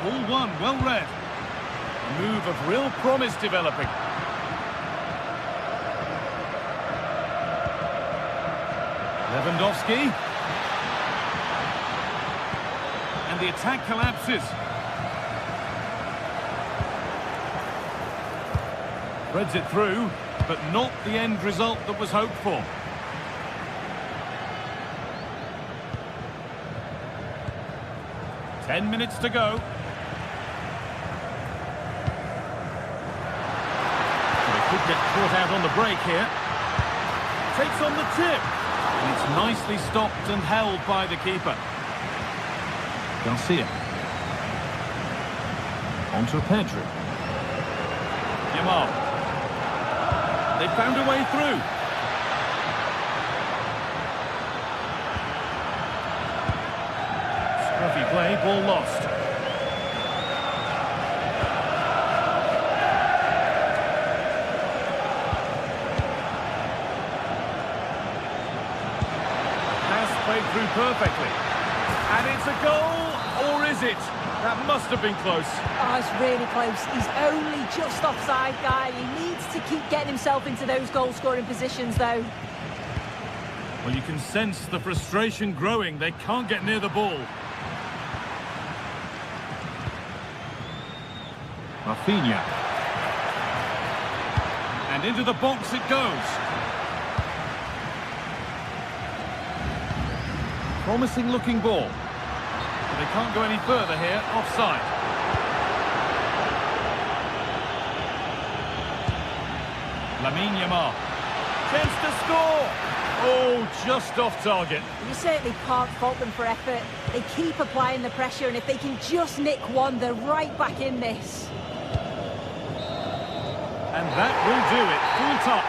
Ball one, well read. A move of real promise developing. Lewandowski. And the attack collapses. Threads it through, but not the end result that was hoped for. Ten minutes to go. They could get caught out on the break here. Takes on the tip. And it's nicely stopped and held by the keeper. Garcia. On to Pedri. Yamal. They found a way through. Scruffy play, ball lost. Pass played through perfectly. And it's a goal, or is it? That must have been close. Oh, it's really close. He's only just offside, guy. He needs to keep getting himself into those goal-scoring positions, though. Well, you can sense the frustration growing. They can't get near the ball. Rafinha. And into the box it goes. Promising-looking ball. They can't go any further here, offside. Lamine Yamal. Chance to score! Oh, just off target. You certainly can't fault them for effort. They keep applying the pressure, and if they can just nick one, they're right back in this. And that will do it, full top.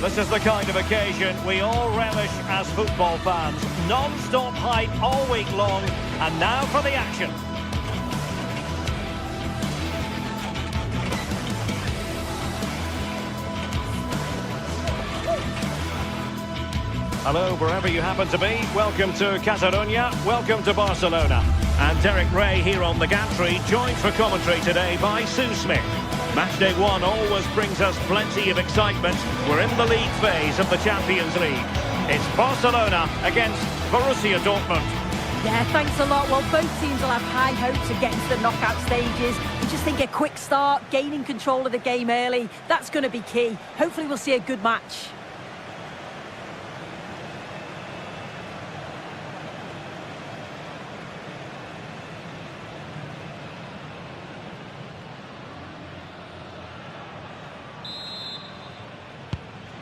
This is the kind of occasion we all relish as football fans. Non-stop hype all week long, and now for the action. Hello, wherever you happen to be. Welcome to Catalonia. Welcome to Barcelona. And Derek Ray here on the gantry, joined for commentary today by Sue Smith. Matchday 1 always brings us plenty of excitement. We're in the league phase of the Champions League. It's Barcelona against Borussia Dortmund. Yeah, thanks a lot. Well, both teams will have high hopes of getting to the knockout stages. We just think a quick start, gaining control of the game early, that's going to be key. Hopefully we'll see a good match.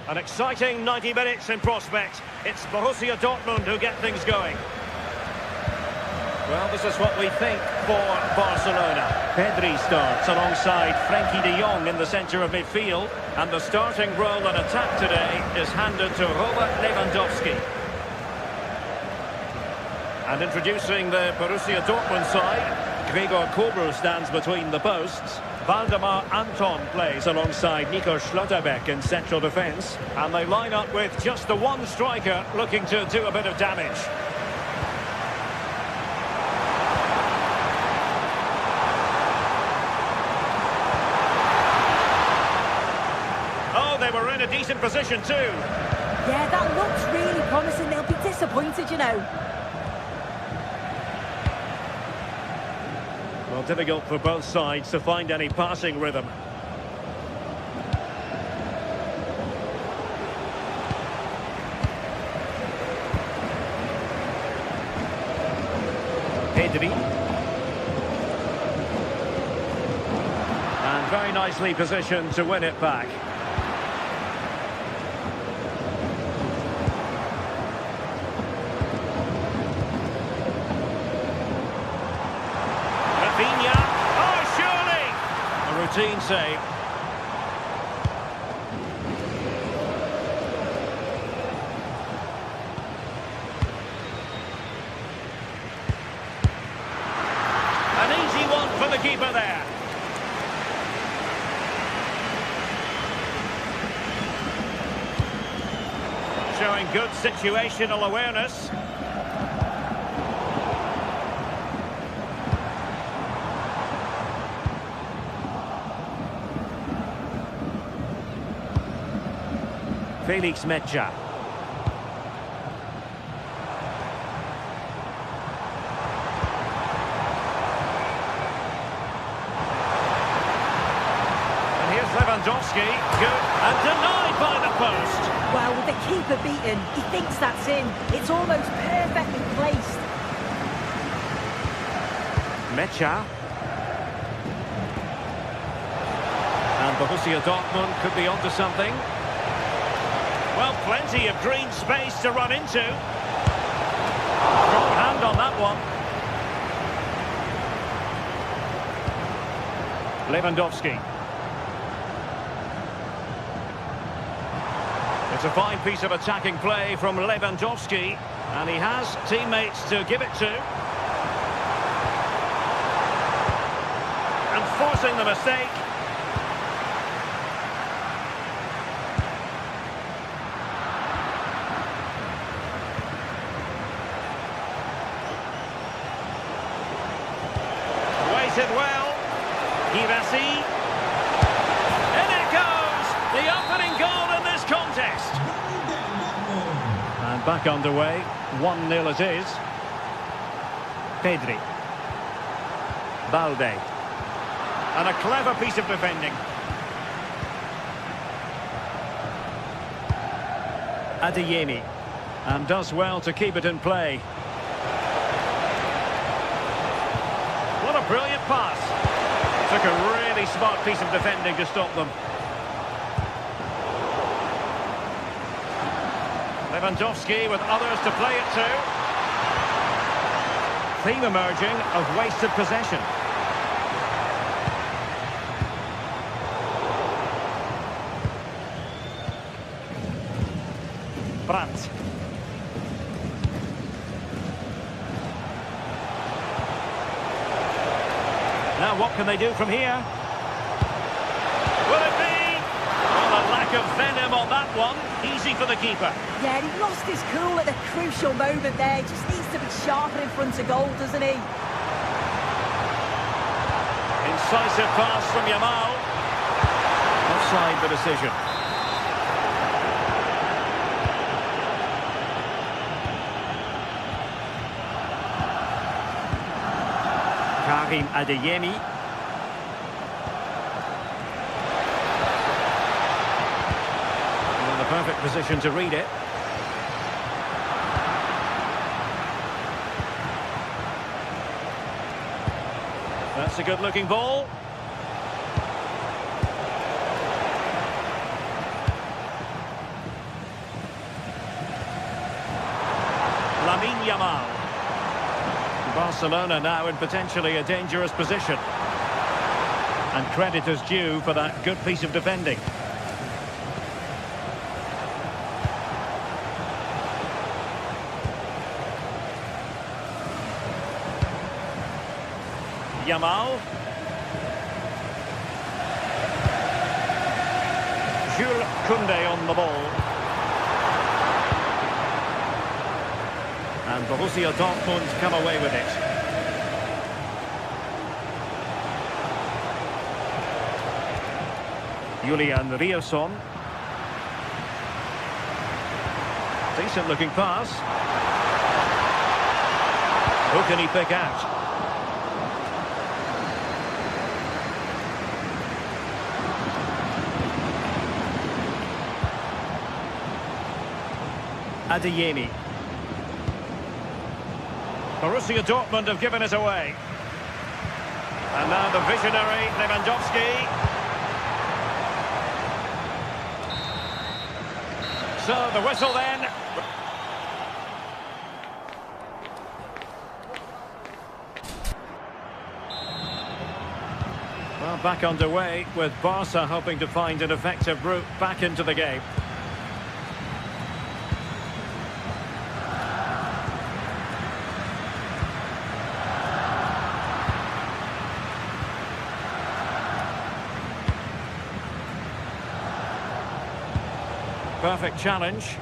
An exciting 90 minutes in prospect. It's Borussia Dortmund who get things going. Well, this is what we think for Barcelona. Pedri starts alongside Frenkie de Jong in the centre of midfield. And the starting role in attack today is handed to Robert Lewandowski. And introducing the Borussia Dortmund side, Gregor Kobel stands between the posts. Valdemar Anton plays alongside Nico Schlotterbeck in central defence. And they line up with just the one striker looking to do a bit of damage. Oh, they were in a decent position too. Yeah, that looks really promising. They'll be disappointed, you know. Well, difficult for both sides to find any passing rhythm. Pedri. And very nicely positioned to win it back. Routine save. An easy one for the keeper there. Showing good situational awareness. Felix Mecha. And here's Lewandowski. Good. And denied by the post. Well, with the keeper beaten, he thinks that's in. It's almost perfectly placed. Mecha. And Borussia Dortmund could be onto something. Well, plenty of green space to run into. Strong hand on that one. Lewandowski. It's a fine piece of attacking play from Lewandowski. And he has teammates to give it to. And forcing the mistake. Well, Girassi, and it goes! The opening goal in this contest. And back underway, 1-0 it is. Pedri. Balde. And a clever piece of defending. Adeyemi. And does well to keep it in play. What a brilliant pass. Took a really smart piece of defending to stop them. Lewandowski with others to play it to. Theme emerging of wasted possession. Brandt. Now what can they do from here? Will it be? Well, a lack spark of venom on that one. Easy for the keeper. Yeah, he lost his cool at a crucial moment there. Just needs to be sharper in front of goal, doesn't he? Incisive pass from Yamal. Offside the decision. Karim Adeyemi. In the perfect position to read it. That's a good-looking ball. Lamine Yamal. Barcelona now in potentially a dangerous position. And credit is due for that good piece of defending. Yamal. Jules Koundé on the ball. And Borussia Dortmund come away with it. Julian Riosson. Decent looking pass. Who can he pick out? Adeyemi. Borussia Dortmund have given it away. And now the visionary Lewandowski. So the whistle then. Well, back underway with Barca hoping to find an effective route back into the game. Perfect challenge.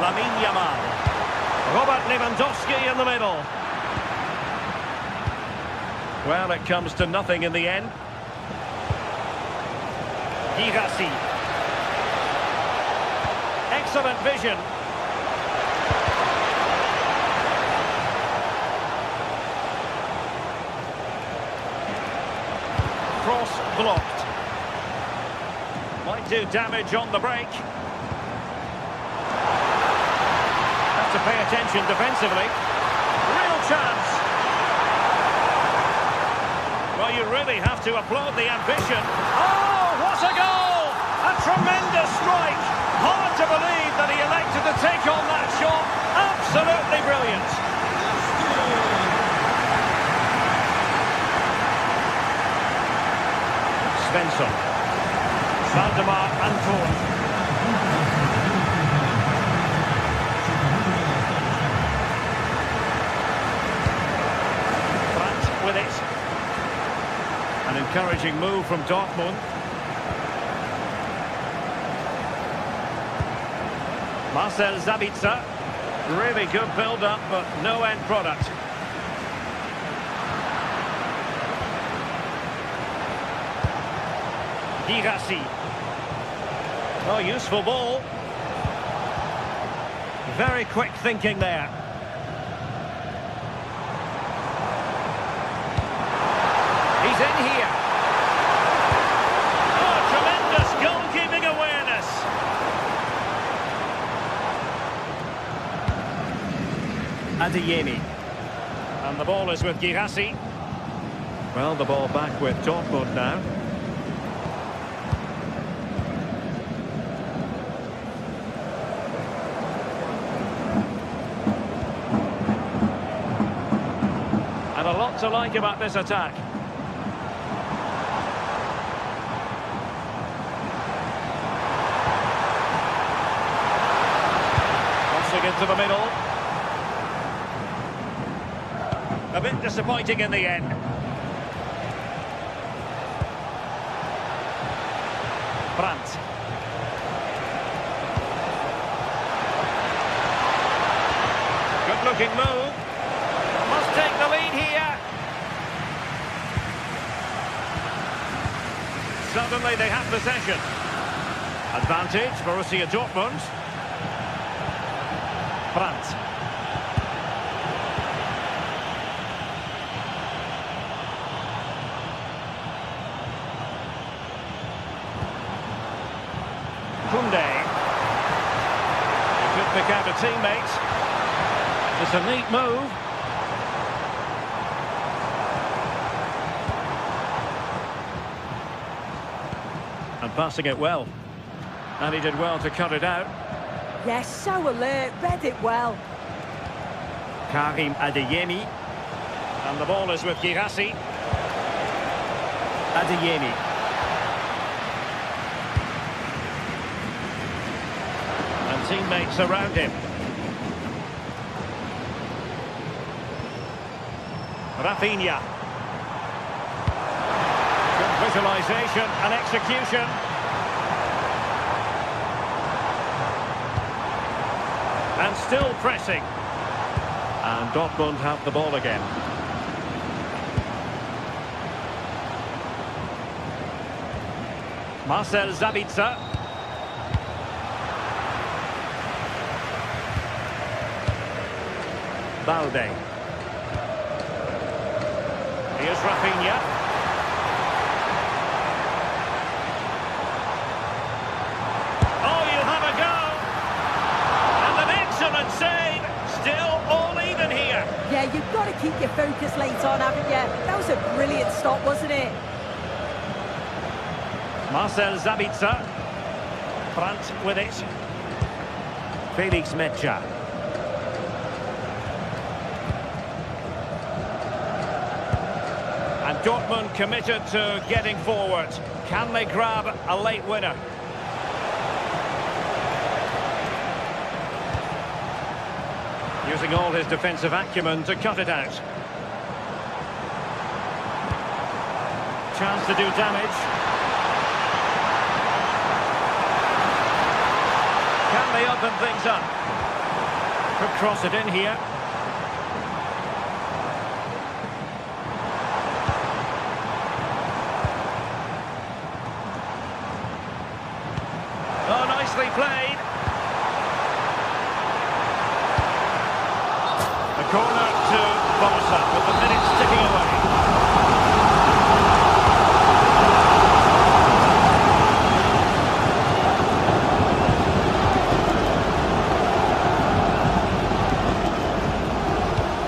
Lamine Yamal. Robert Lewandowski in the middle. Well, it comes to nothing in the end. Girassi. Excellent vision. Cross blocked. Might do damage on the break. Have to pay attention defensively. Real chance. Well, you really have to applaud the ambition. Oh, what a goal! A tremendous strike. Hard to believe that he elected to take on that shot. Absolutely brilliant. Svensson. Valdemar Anton. Brandt with it. An encouraging move from Dortmund. Marcel Sabitzer. Really good build-up, but no end product. Girassi. Oh, useful ball. Very quick thinking there. He's in here. Oh, tremendous goalkeeping awareness. Adeyemi. And the ball is with Girassi. Well, the ball back with Dortmund now. A lot to like about this attack. Crossing into the middle. A bit disappointing in the end. Brandt. Good-looking move. Must take the lead here. Suddenly they have possession. Advantage, Borussia Dortmund. Brandt. Kunde. He could pick out a teammate. It's a neat move. And passing it well. And he did well to cut it out. Yes, so alert, read it well. Karim Adeyemi. And the ball is with Girassi. Adeyemi. And teammates around him. Rafinha. Good visualisation and execution. And still pressing. And Dortmund have the ball again. Marcel Sabitzer. Balde. Here's Rafinha. Oh, you have a go. And an excellent save. Still all even here. Yeah, you've got to keep your focus late on, haven't you? That was a brilliant stop, wasn't it? Marcel Sabitzer. Brandt with it. Felix Metscher. And Dortmund committed to getting forward. Can they grab a late winner? Using all his defensive acumen to cut it out. Chance to do damage. Can they open things up? Could cross it in here. Oh, nicely played. A corner to Barca with the minutes ticking away.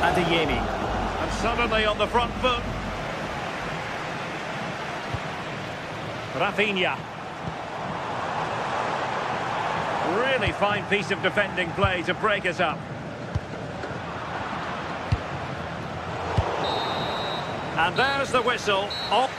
Adeyemi. And suddenly on the front foot. Rafinha. Really fine piece of defending play to break us up. And there's the whistle. Oh.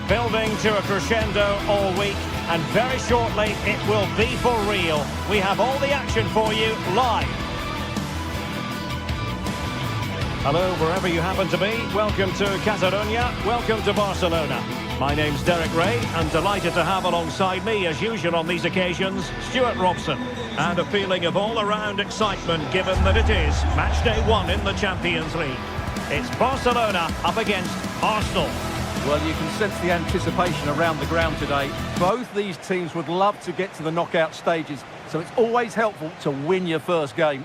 Building to a crescendo all week, and very shortly it will be for real. We have all the action for you live. Hello, wherever you happen to be. Welcome to Catalonia. Welcome to Barcelona. My name's Derek Ray, and delighted to have alongside me, as usual on these occasions, Stuart Robson. And a feeling of all-around excitement, given that it is match day 1 in the Champions League. It's Barcelona up against Arsenal. Well, you can sense the anticipation around the ground today. Both these teams would love to get to the knockout stages, so it's always helpful to win your first game.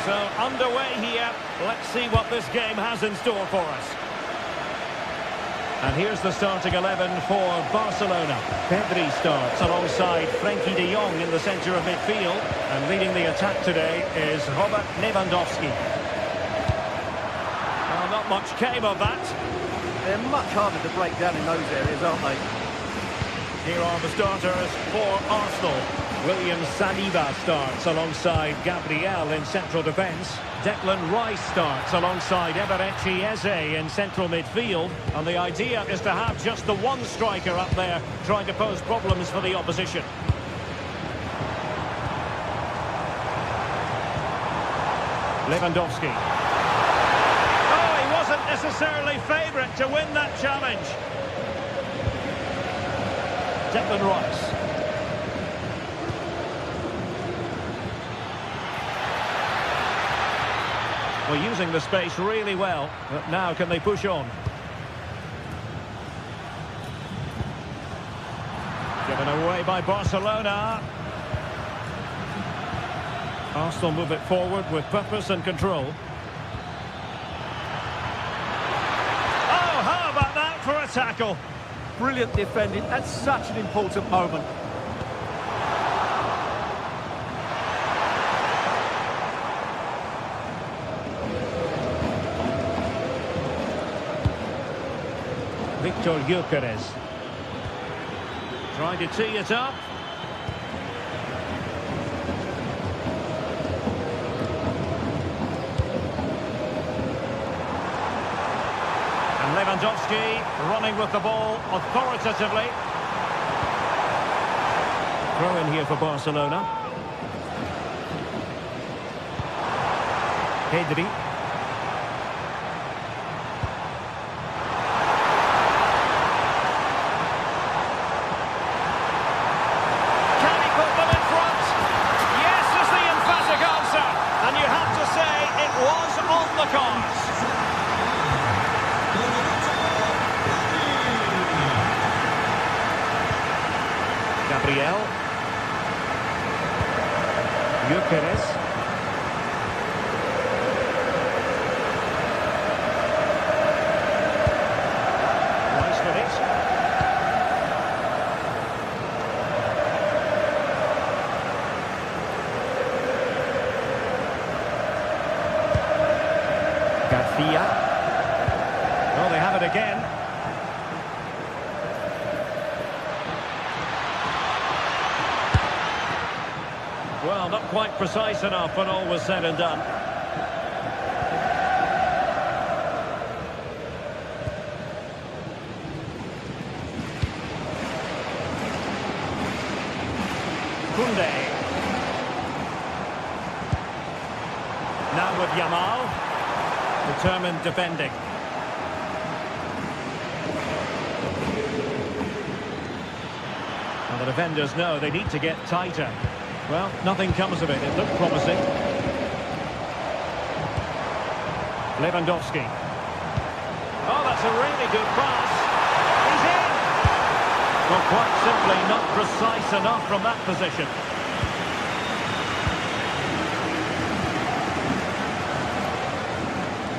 So, underway here. Let's see what this game has in store for us. And here's the starting 11 for Barcelona. Pedri starts alongside Frenkie de Jong in the centre of midfield. And leading the attack today is Robert Lewandowski. Well, not much came of that. They're much harder to break down in those areas, aren't they? Here are the starters for Arsenal. William Saliba starts alongside Gabriel in central defence. Declan Rice starts alongside Eberechi Eze in central midfield. And the idea is to have just the one striker up there trying to pose problems for the opposition. Lewandowski. Oh, he wasn't necessarily favourite to win that challenge. Declan Rice. Well, using the space really well, but now can they push on? Given away by Barcelona. Arsenal move it forward with purpose and control. Oh, how about that for a tackle? Brilliant defending. That's such an important moment. Victor Gyökeres trying to tee it up. And Lewandowski running with the ball authoritatively. Throw in here for Barcelona. Pedri. Gabriel. Gyökeres. Nice with it. Garcia. Oh, they have it again. Well, not quite precise enough when all was said and done. Koundé. Now with Yamal. Determined defending. And the defenders know they need to get tighter. Well, nothing comes of it. It looked promising. Lewandowski. Oh, that's a really good pass. He's in! Well, quite simply not precise enough from that position.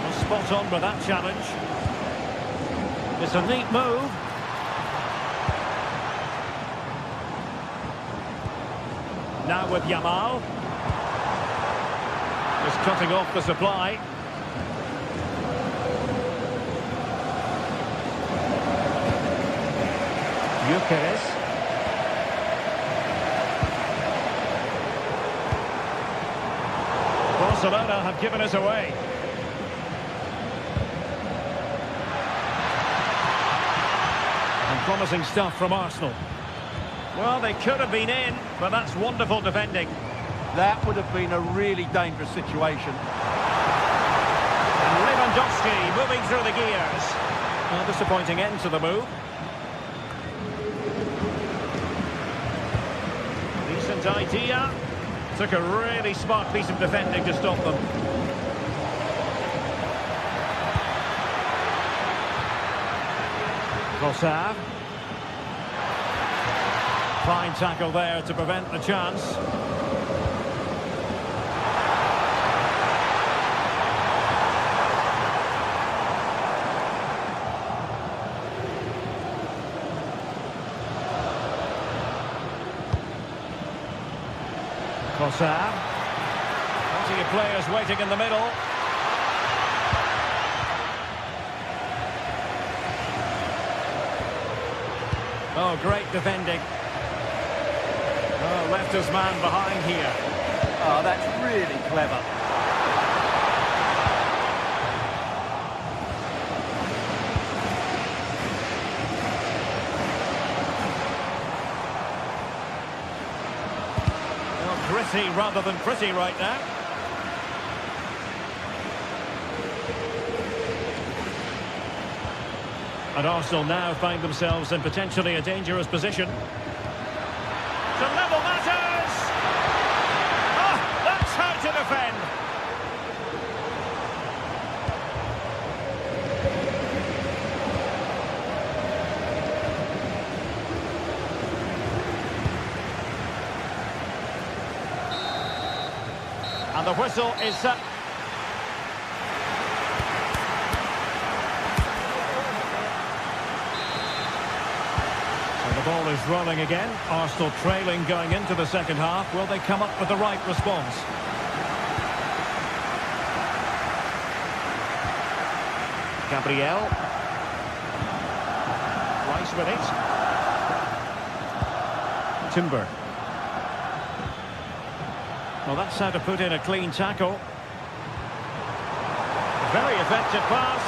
Well, spot on with that challenge. It's a neat move. Now with Yamal. Just cutting off the supply. Gyökeres. Barcelona have given us away. And promising stuff from Arsenal. Well, they could have been in, but that's wonderful defending. That would have been a really dangerous situation. And Lewandowski moving through the gears. Well, disappointing end to the move. Decent idea. Took a really smart piece of defending to stop them. Trossard. Fine tackle there to prevent the chance. Trossard. Plenty of players waiting in the middle. Oh, great defending. Oh, left his man behind here. Oh, that's really clever. Well, gritty rather than pretty right now. And Arsenal now find themselves in potentially a dangerous position. To level matters! Oh, that's how to defend! And the whistle is set. The ball is rolling again. Arsenal trailing going into the second half. Will they come up with the right response? Gabriel. Rice with it. Timber. Well, that's how to put in a clean tackle. Very effective pass.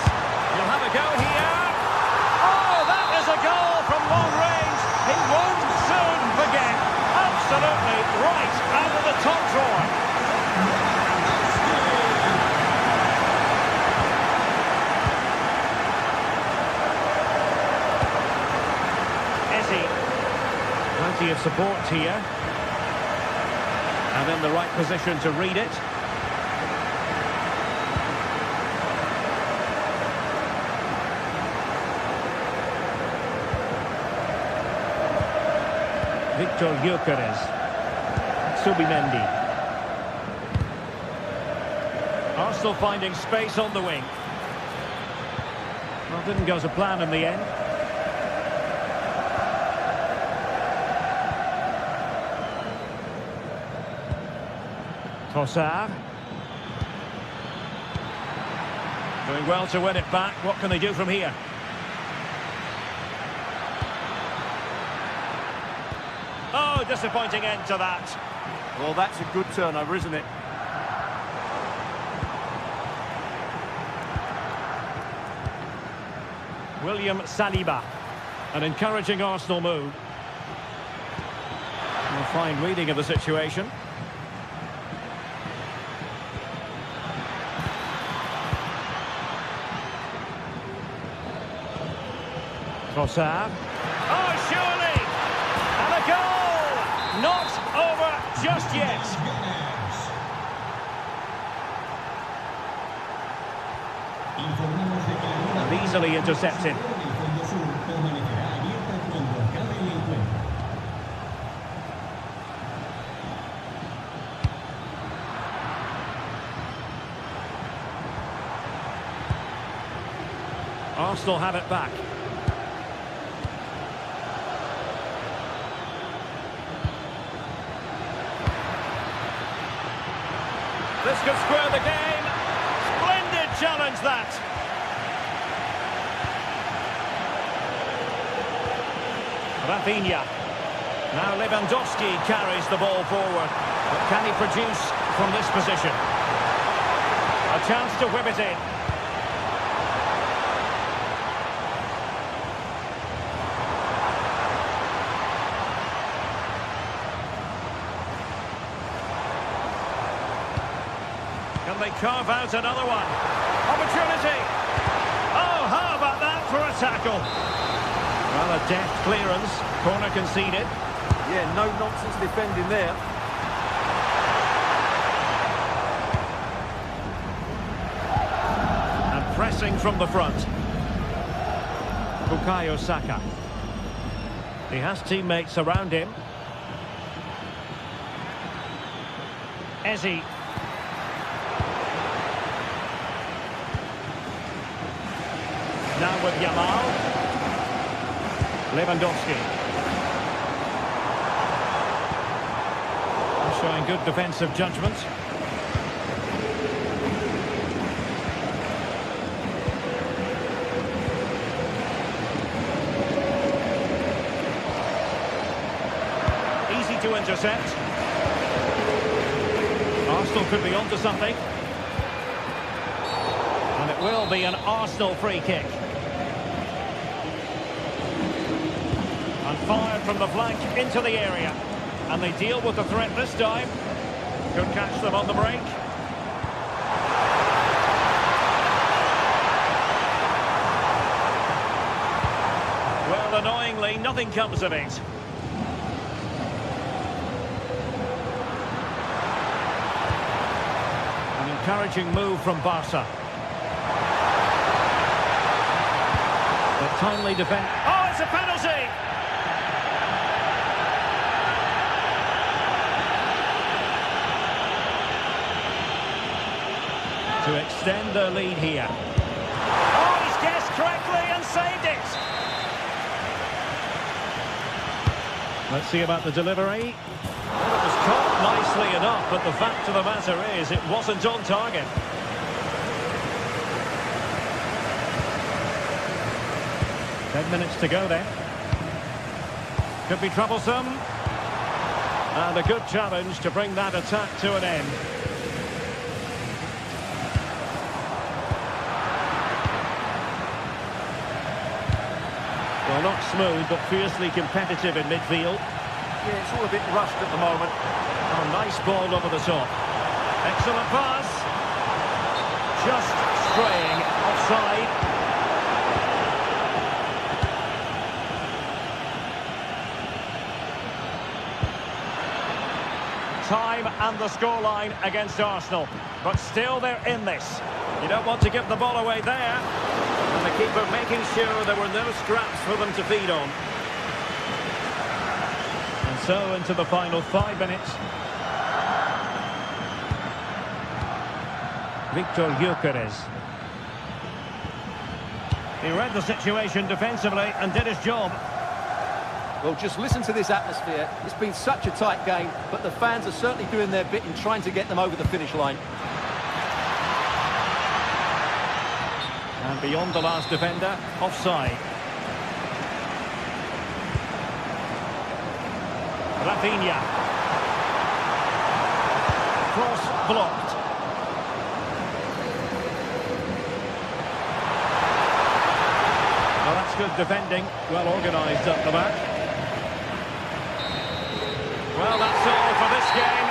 You'll have a go here. Oh, that is a goal from long range. He won't soon forget. Absolutely right out of the top drawer. Ezzy. Plenty of support here. And in the right position to read it. Victor Gyökeres. Subimendi. Arsenal finding space on the wing. Well, didn't go to plan in the end. Trossard. Doing well to win it back. What can they do from here? Oh, disappointing end to that. Well, that's a good turnover, isn't it? William Saliba. An encouraging Arsenal move. A fine reading of the situation. Trossard. Oh, surely! And a goal! Not over just yet. And easily intercepted. Arsenal have it back. This could square the game. Splendid challenge, that. Rafinha. Now Lewandowski carries the ball forward. But can he produce from this position? chance to whip it in. Can they carve out another one? Opportunity! Oh, how about that for a tackle? Well, a deft clearance. Corner conceded. Yeah, no nonsense defending there. And pressing from the front. Bukayo Saka. He has teammates around him. Eze. Now with Yamal. Lewandowski. Showing good defensive judgment. Easy to intercept. Arsenal could be onto something. And it will be an Arsenal free kick. And fired from the flank into the area. And they deal with the threat this time. Could catch them on the break. Well, annoyingly, nothing comes of it. An encouraging move from Barca. But timely defend. Oh, it's a penalty! To extend their lead here. Oh, he's guessed correctly and saved it! Let's see about the delivery. Well, it was caught nicely enough, but the fact of the matter is it wasn't on target. Ten minutes to go then. Could be troublesome. And a good challenge to bring that attack to an end. Well, not smooth, but fiercely competitive in midfield. Yeah, it's all a bit rushed at the moment. Oh, nice ball over the top. Excellent pass. Just straying offside. Time and the scoreline against Arsenal. But still they're in this. You don't want to give the ball away there. And the keeper making sure there were no scraps for them to feed on. And so into the final 5 minutes. Victor Gyökeres. He read the situation defensively and did his job. Well, just listen to this atmosphere. It's been such a tight game, but the fans are certainly doing their bit in trying to get them over the finish line. And beyond the last defender, offside. Rafinha. Cross blocked. Well, that's good defending. Well organised up the back. Well, that's all for this game.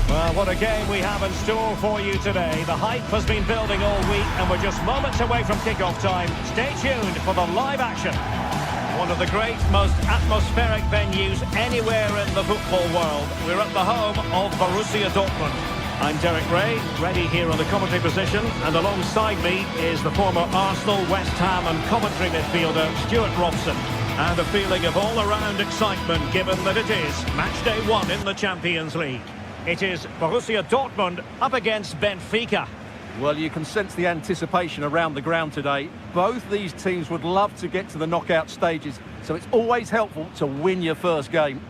Well, what a game we have in store for you today. The hype has been building all week and we're just moments away from kick-off time. Stay tuned for the live action. One of the great, most atmospheric venues anywhere in the football world. We're at the home of Borussia Dortmund. I'm Derek Ray, ready here on the commentary position, and alongside me is the former Arsenal, West Ham and commentary midfielder Stuart Robson. And a feeling of all-around excitement given that it is match day 1 in the Champions League. It is Borussia Dortmund up against Benfica. Well, you can sense the anticipation around the ground today. Both these teams would love to get to the knockout stages, so it's always helpful to win your first game.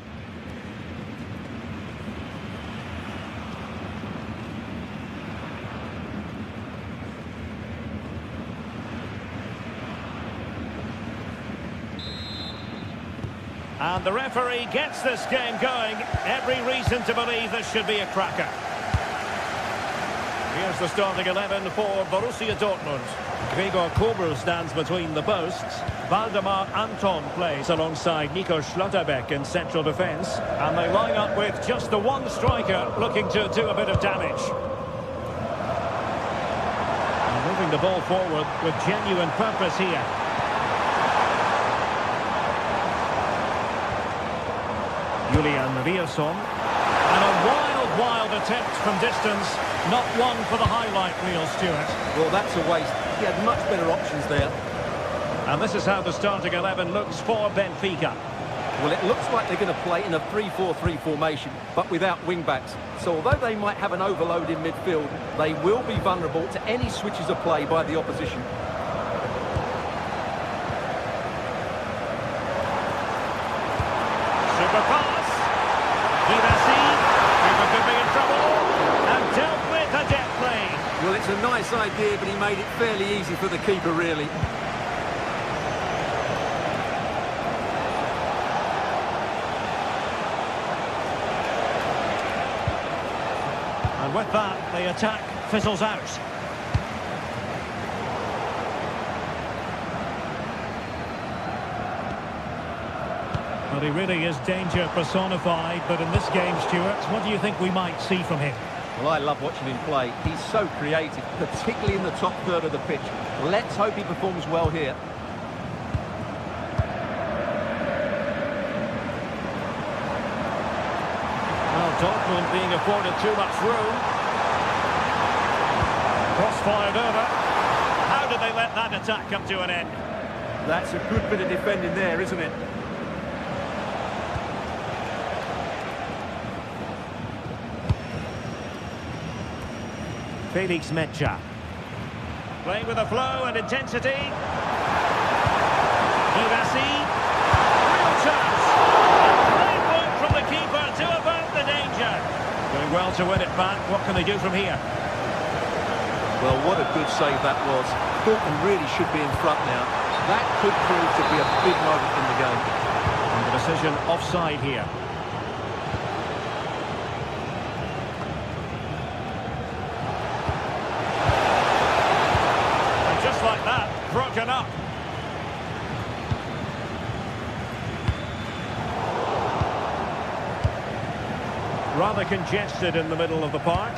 And the referee gets this game going. Every reason to believe this should be a cracker. Here's the starting 11 for Borussia Dortmund. Gregor Kobel stands between the posts. Waldemar Anton plays alongside Nico Schlotterbeck in central defence. And they line up with just the one striker looking to do a bit of damage. And moving the ball forward with genuine purpose here. Julian Rierson. And a wild attempt from distance. Not one for the highlight reel, Stuart. Well, that's a waste. He had much better options there. And this is how the starting 11 looks for Benfica. Well, it looks like they're going to play in a 3-4-3 formation, but without wing-backs. So although they might have an overload in midfield, they will be vulnerable to any switches of play by the opposition. Super pass. Could be in trouble. And dealt with a jet play. Well, it's a nice idea, but he made it fairly easy for the keeper, really. And with that, the attack fizzles out. But he really is danger personified. But in this game, Stuart, what do you think we might see from him? Well, I love watching him play. He's so creative, particularly in the top third of the pitch. Let's hope he performs well here. Well, Dortmund being afforded too much room. Cross-fired over. How did they let that attack come to an end? That's a good bit of defending there, isn't it? Felix Mecha. Playing with a flow and intensity. Girassi. Real chance. A great work from the keeper to avert the danger. Doing well to win it back. What can they do from here? Well, what a good save that was. Dortmund really should be in front now. That could prove to be a big moment in the game. And the decision offside here. Like that, broken up. Rather congested in the middle of the park.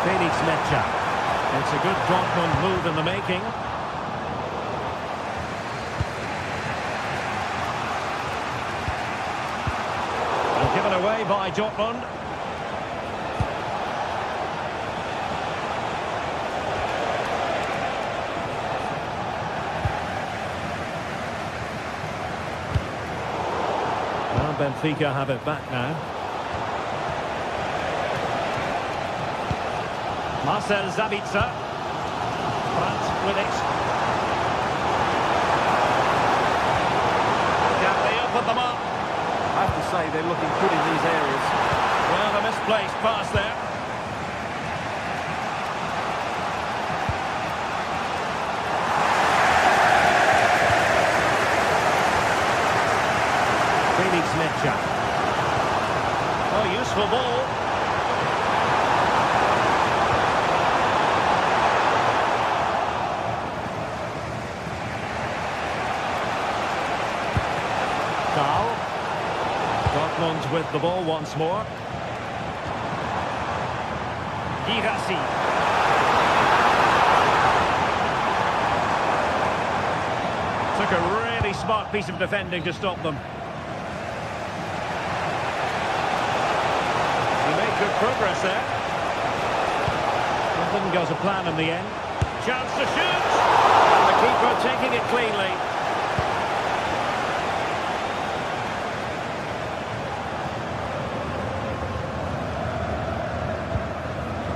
Felix Mecha. It's a good Dortmund move in the making. And given away by Dortmund. Benfica have it back now. Marcel Sabitzer. Brandt with it. Can they open them up? I have to say they're looking good in these areas. Well, a misplaced pass there. Felix Mecha. Oh, useful ball. Dahl. Dortmund with the ball once more. Girassi. Took a really smart piece of defending to stop them. He made good progress there. It didn't go to plan in the end. Chance to shoot! And the keeper taking it cleanly.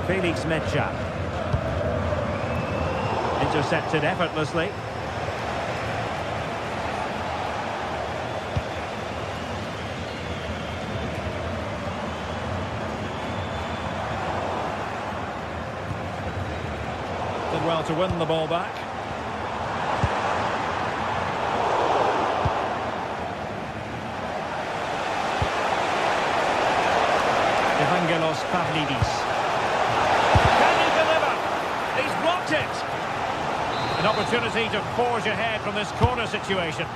Felix Mecha. Intercepted effortlessly. Did well to win the ball back. Evangelos Pavlidis. Can he deliver? He's blocked it. An opportunity to forge ahead from this corner situation.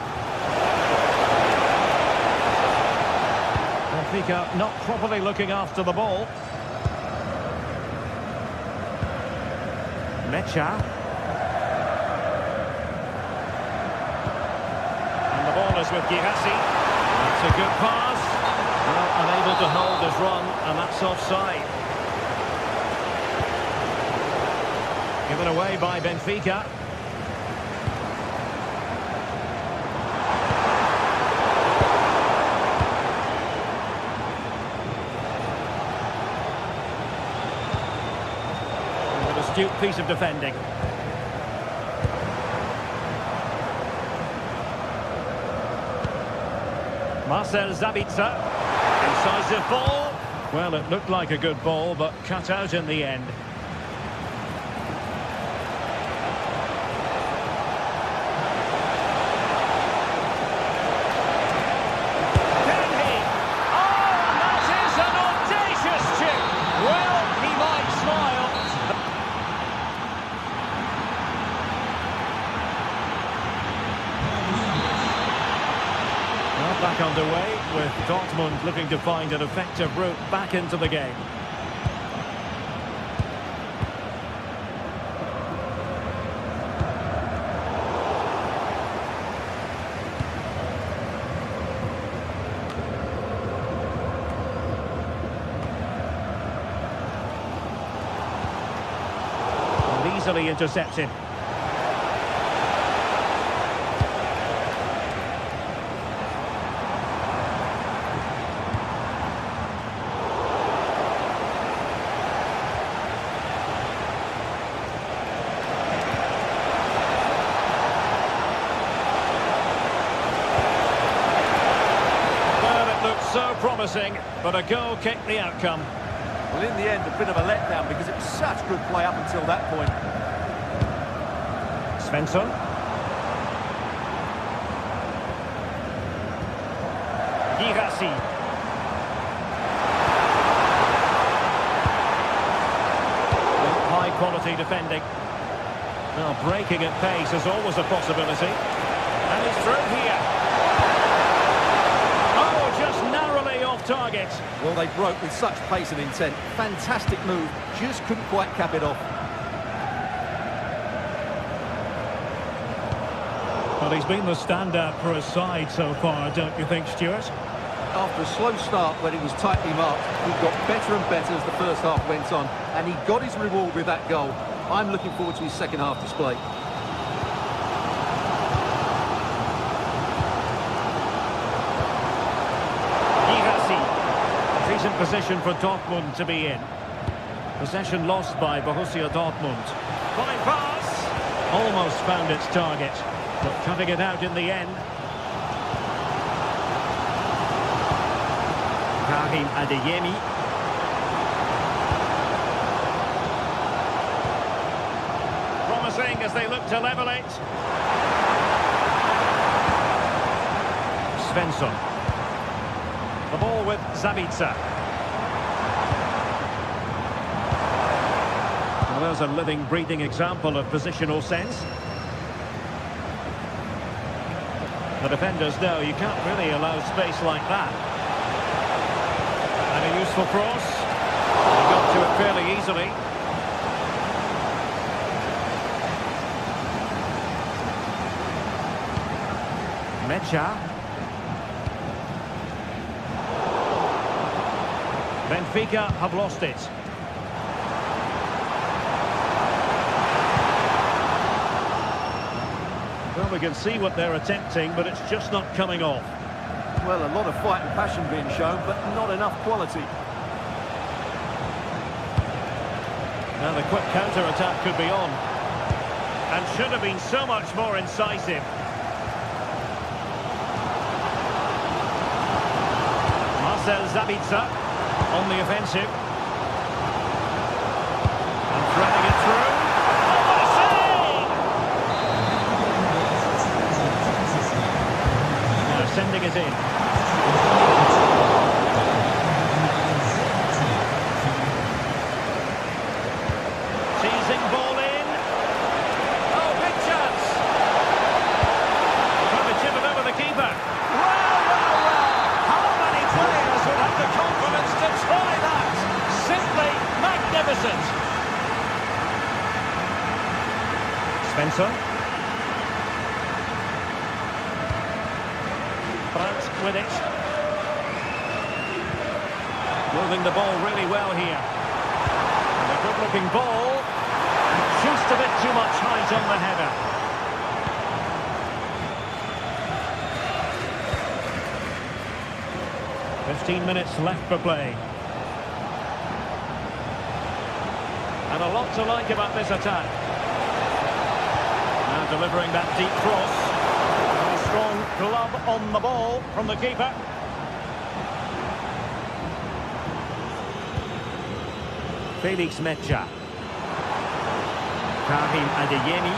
Benfica not properly looking after the ball. Mecha. And the ball is with Girassi. That's a good pass. Well, unable to hold his run, and that's offside. Given away by Benfica. With a astute piece of defending. Marcel Sabitzer. Incisive ball. Well, it looked like a good ball, but cut out in the end. Can he? Oh, that is an audacious chip. Well, he might smile. Well, back underway, with Dortmund looking to find an effective route back into the game. And easily intercepted. So promising, but a goal kicked the outcome. Well, in the end, a bit of a letdown because it was such good play up until that point. Svensson. Girassi. High quality defending. Well, breaking at pace is always a possibility. And he's through here. Just narrowly off target. Well, they broke with such pace and intent. Fantastic move, just couldn't quite cap it off. Well, he's been the standout for his side so far, don't you think, Stuart? After a slow start when he was tightly marked, he got better and better as the first half went on, and he got his reward with that goal. I'm looking forward to his second half display. Decent position for Dortmund to be in. Possession lost by Borussia Dortmund. Fine pass! Almost found its target, but cutting it out in the end. Karim Adeyemi. Promising as they look to level it. Svensson. The ball with Sabitzer. Well, there's a living, breathing example of positional sense. The defenders know you can't really allow space like that. And a useful cross. He got to it fairly easily. Mecha. Benfica have lost it. Well, we can see what they're attempting, but it's just not coming off. Well, a lot of fight and passion being shown, but not enough quality. Now the quick counter-attack could be on. And should have been so much more incisive. Marcel Sabitzer on the offensive. And threading it through. Oh, what a save! Now sending it in. Teasing ball in. Oh, big chance. Trying to chip it over the keeper. Wow. How many players would have the confidence to try that? Simply magnificent. Spencer. Brandt with it. Moving the ball really well here. And a good-looking ball. Just a bit too much height on the header. "15 minutes left for play. And a lot to like about this attack. Now delivering that deep cross. Very strong glove on the ball from the keeper. Felix Mecha. Karim Adeyemi.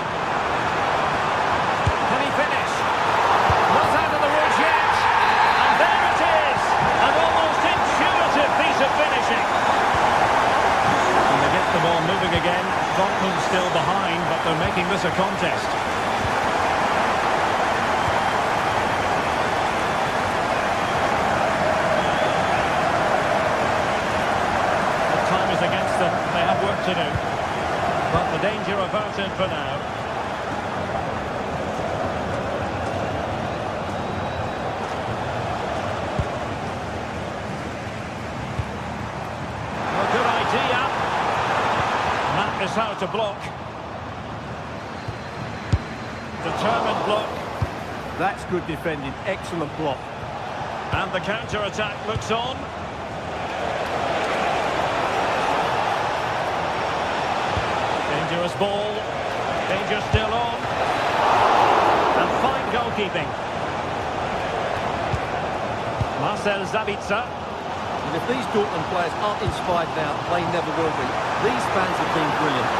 Can he finish? Not out of the woods yet. And there it is. An almost intuitive piece of finishing. And they get the ball moving again. Dortmund still behind, but they're making this a contest. The time is against them. They have work to do. But the danger averted for now. A good idea. That is how to block. Determined block. That's good defending. Excellent block. And the counter-attack looks on. Dangerous ball. Danger still on. And fine goalkeeping. Marcel Sabitzer. And if these Dortmund players aren't inspired now, they never will be. These fans have been brilliant.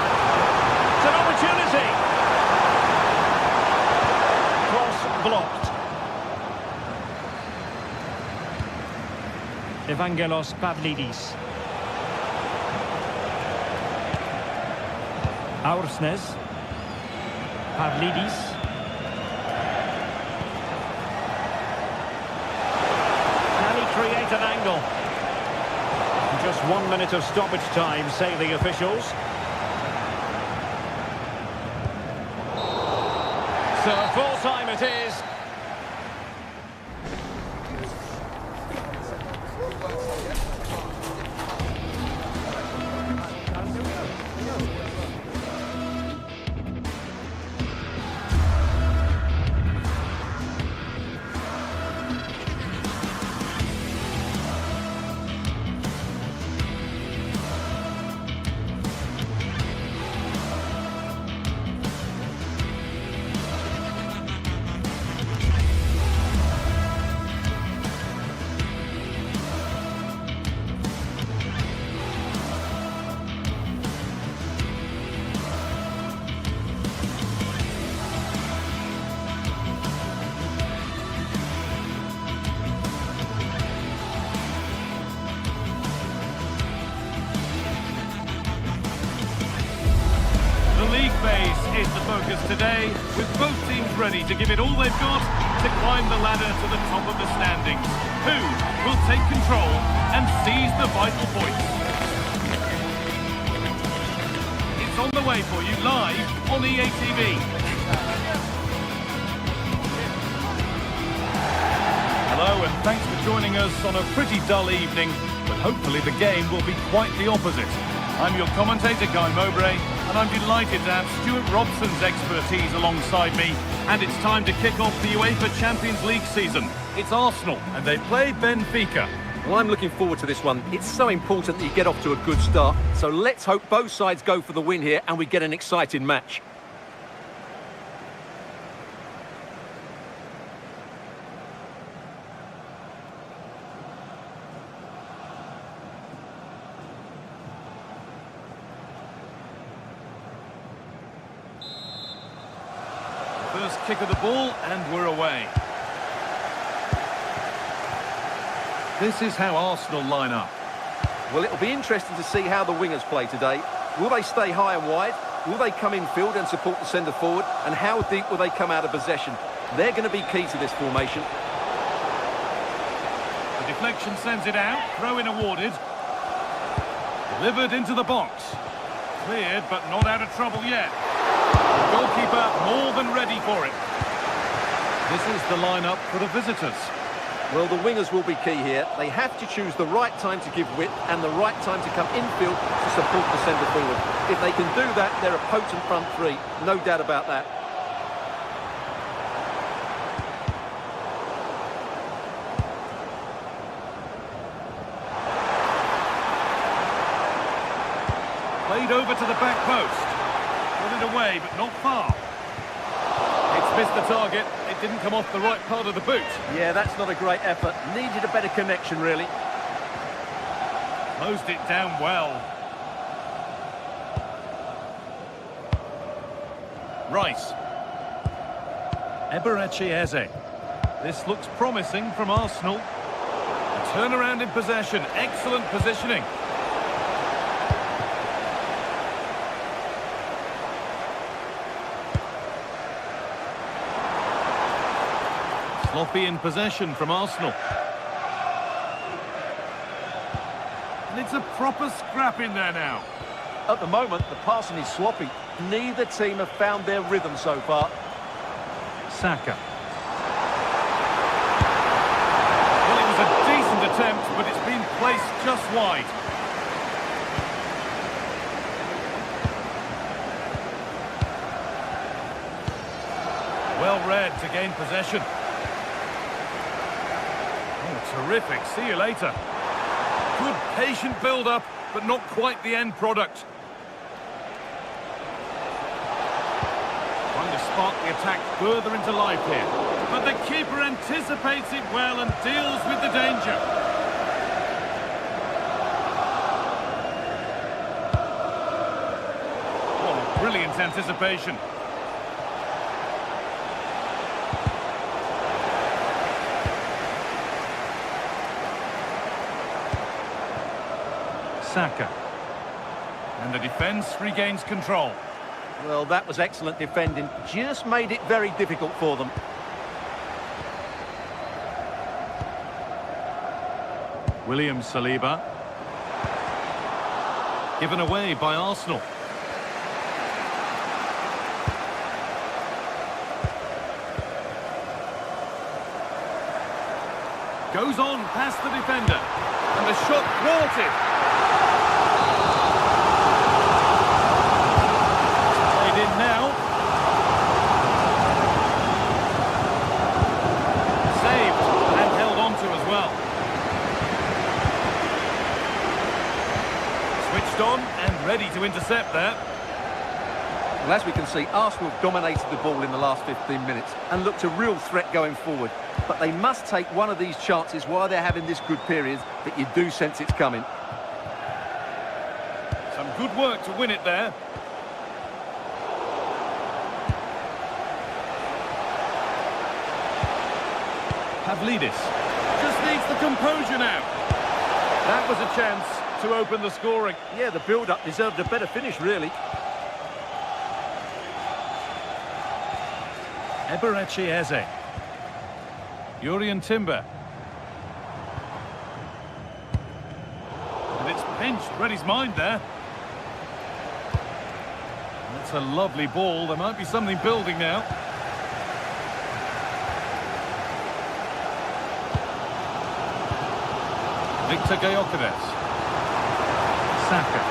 It's an opportunity. Cross blocked. Evangelos Pavlidis. Aursnes. Pavlidis. Can he create an angle? Just 1 minute of stoppage time, say the officials. So full time it is. League phase is the focus today, with both teams ready to give it all they've got to climb the ladder to the top of the standings. Who will take control and seize the vital points? It's on the way for you live on EA TV. Hello and thanks for joining us on a pretty dull evening, but hopefully the game will be quite the opposite. I'm your commentator, Guy Mowbray, and I'm delighted to have Stuart Robson's expertise alongside me, and it's time to kick off the UEFA Champions League season. It's Arsenal, and they play Benfica. Well, I'm looking forward to this one. It's so important that you get off to a good start, so let's hope both sides go for the win here and we get an exciting match. First kick of the ball, and we're away. This is how Arsenal line up. Well, it'll be interesting to see how the wingers play today. Will they stay high and wide? Will they come in field and support the centre forward? And how deep will they come out of possession? They're going to be key to this formation. The deflection sends it out. Throw-in awarded. Delivered into the box. Cleared, but not out of trouble yet. The goalkeeper more than ready for it. This is the lineup for the visitors. Well, the wingers will be key here. They have to choose the right time to give width and the right time to come infield to support the centre forward. If they can do that, they're a potent front three. No doubt about that. Played over to the back post. Put it away, but not far. It's missed the target. It didn't come off the right part of the boot. Yeah, that's not a great effort. Needed a better connection, really. Closed it down well. Rice. Eberechi Eze. This looks promising from Arsenal. A turnaround in possession. Excellent positioning. Sloppy in possession from Arsenal. And it's a proper scrap in there now. At the moment, the passing is sloppy. Neither team have found their rhythm so far. Saka. Well, it was a decent attempt, but it's been placed just wide. Well read to gain possession. Terrific. See you later. Good patient build-up, but not quite the end product. Trying to spark the attack further into life here. But the keeper anticipates it well and deals with the danger. Oh, brilliant anticipation. Saka. And the defence regains control. Well, that was excellent defending. Just made it very difficult for them. William Saliba. Given away by Arsenal. Goes on past the defender. And the shot thwarted. Now, saved and held on to as well. Switched on and ready to intercept there. Well, as we can see, Arsenal dominated the ball in the last 15 minutes and looked a real threat going forward. But they must take one of these chances while they're having this good period that you do sense it's coming. Some good work to win it there. Pavlidis just needs the composure now. That was a chance to open the scoring. Yeah, the build-up deserved a better finish, really. Eberechi Eze. Urian Timber. And it's pinched. Read his mind there. That's a lovely ball. There might be something building now. Victor Gyökeres. Saka.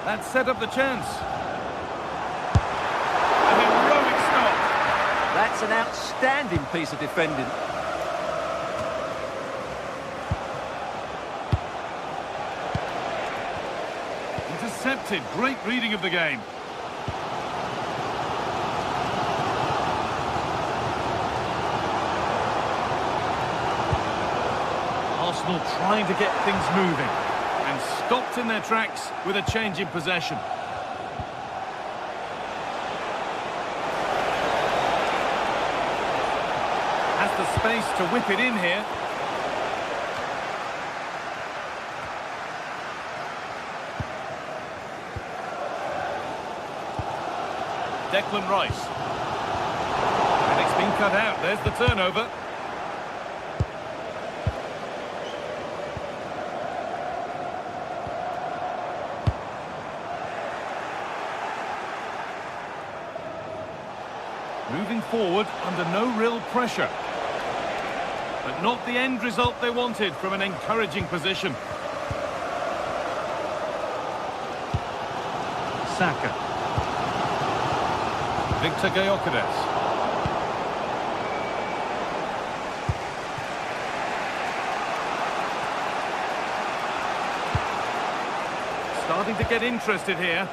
That set up the chance. A heroic stop. That's an outstanding piece of defending. Intercepted. Great reading of the game. Arsenal trying to get things moving and stopped in their tracks with a change in possession. Has the space to whip it in here. Declan Rice. And it's been cut out. There's the turnover. Moving forward under no real pressure. But not the end result they wanted from an encouraging position. Saka. Victor Gyökeres. Starting to get interested here.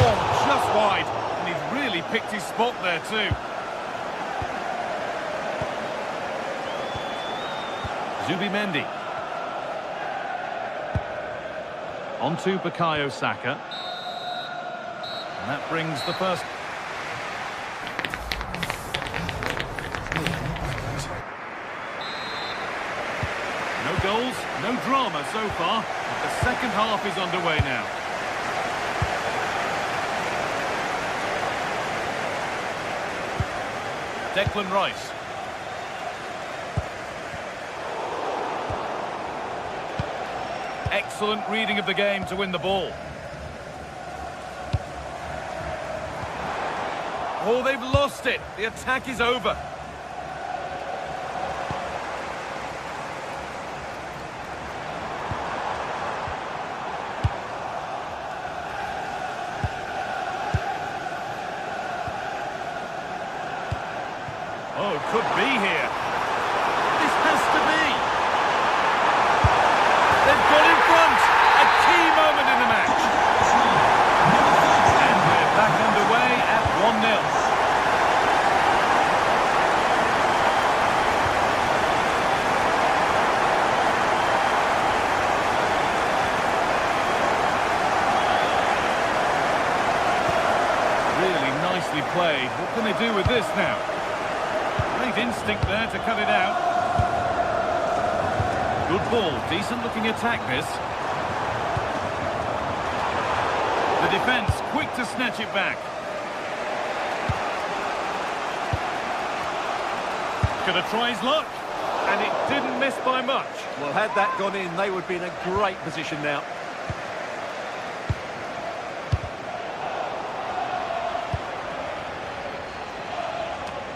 Oh, just wide. And he's really picked his spot there too. Zubimendi. On to Bukayo Saka. And that brings the first. No goals, no drama so far. But the second half is underway now. Declan Rice. Excellent reading of the game to win the ball. Oh, they've lost it. The attack is over. Oh, could be here. This has to be. They've got in front. A key moment in the match. And we're back underway at 1-0. Really nicely played. What can they do with this now? Great instinct there to cut it out. Good ball, decent looking attack this. The defence quick to snatch it back. Gonna try his luck, and it didn't miss by much. Well, had that gone in, they would be in a great position now.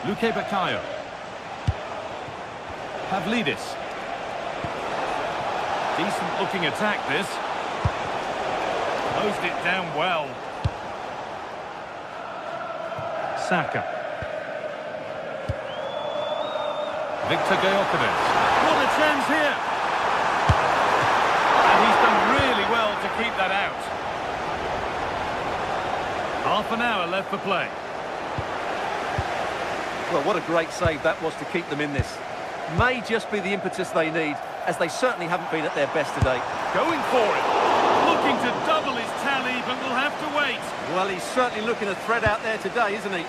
Luke Bukayo. Pavlidis. Decent looking attack this. Closed it down well. Saka. Victor Gyökeres. What a chance here. And he's done really well to keep that out. Half an hour left for play. Well, what a great save that was to keep them in this. May just be the impetus they need, as they certainly haven't been at their best today. Going for it. Looking to double his tally, but we'll have to wait. Well, he's certainly looking a threat out there today, isn't he?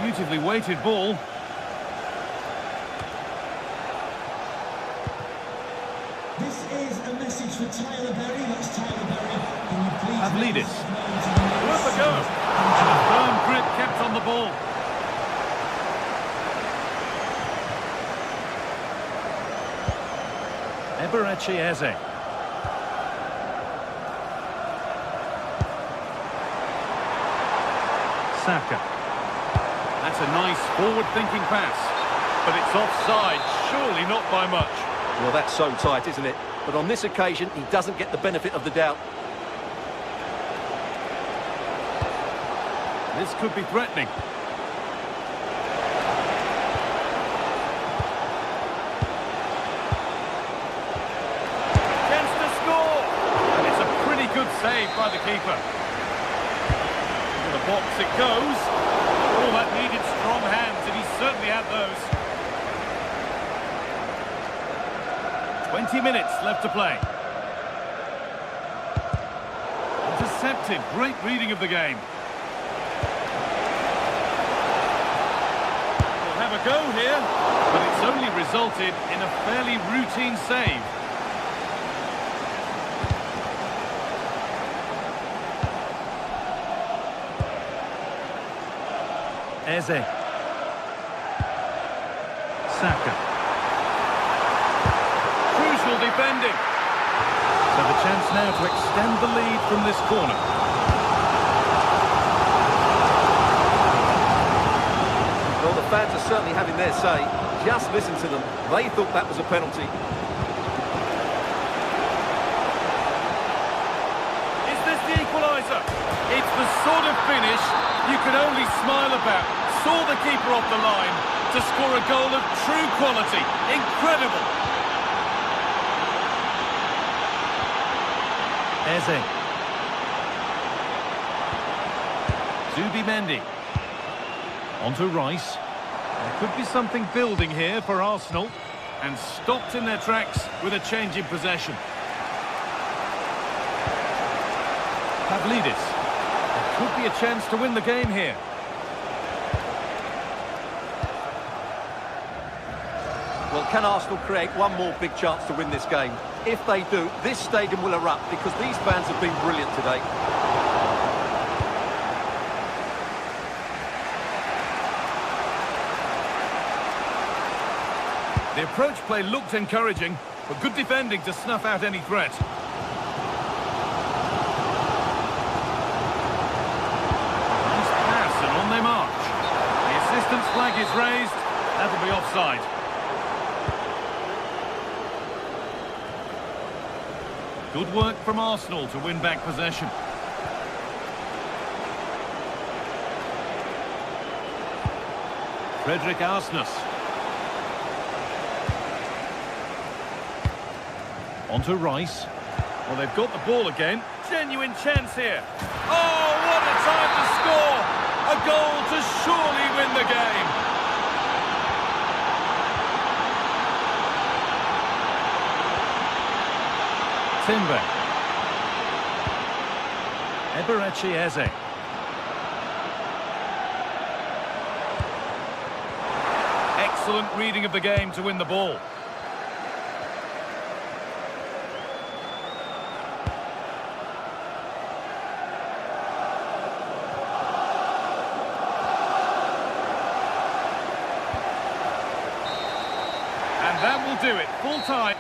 Beautifully weighted ball. This is a message for Tyler Berry. That's Tyler Berry. Can you please... Pavlidis. Worth a go. And a firm grip kept on the ball. Eberechi Eze. Saka. That's a nice forward-thinking pass. But it's offside, surely not by much. Well, that's so tight, isn't it? But on this occasion, he doesn't get the benefit of the doubt. This could be threatening. Chance to score! And it's a pretty good save by the keeper. Into the box it goes. Oh, that needed strong hands, and he certainly had those. 20 minutes left to play. Intercepted. Great reading of the game. We'll have a go here, but it's only resulted in a fairly routine save. Eze. Saka. Crucial defending. So the chance now to extend the lead from this corner. Well, the fans are certainly having their say. Just listen to them. They thought that was a penalty. Is this the equaliser? It's the sort of finish you can only smile about. Saw the keeper off the line to score a goal of true quality. Incredible. Eze. Zubimendi. On to Rice. There could be something building here for Arsenal. And stopped in their tracks with a change in possession. Pavlidis. There could be a chance to win the game here. Well, can Arsenal create one more big chance to win this game? If they do, this stadium will erupt because these fans have been brilliant today. The approach play looked encouraging, but good defending to snuff out any threat. Nice pass and on they march. The assistant's flag is raised. That'll be offside. Good work from Arsenal to win back possession. Frederick Arsnes. On to Rice. Well, they've got the ball again. Genuine chance here. Oh, what a time to score! A goal to surely win the game. Timber. Eberechi Eze. Excellent reading of the game to win the ball. And that will do it. Full time.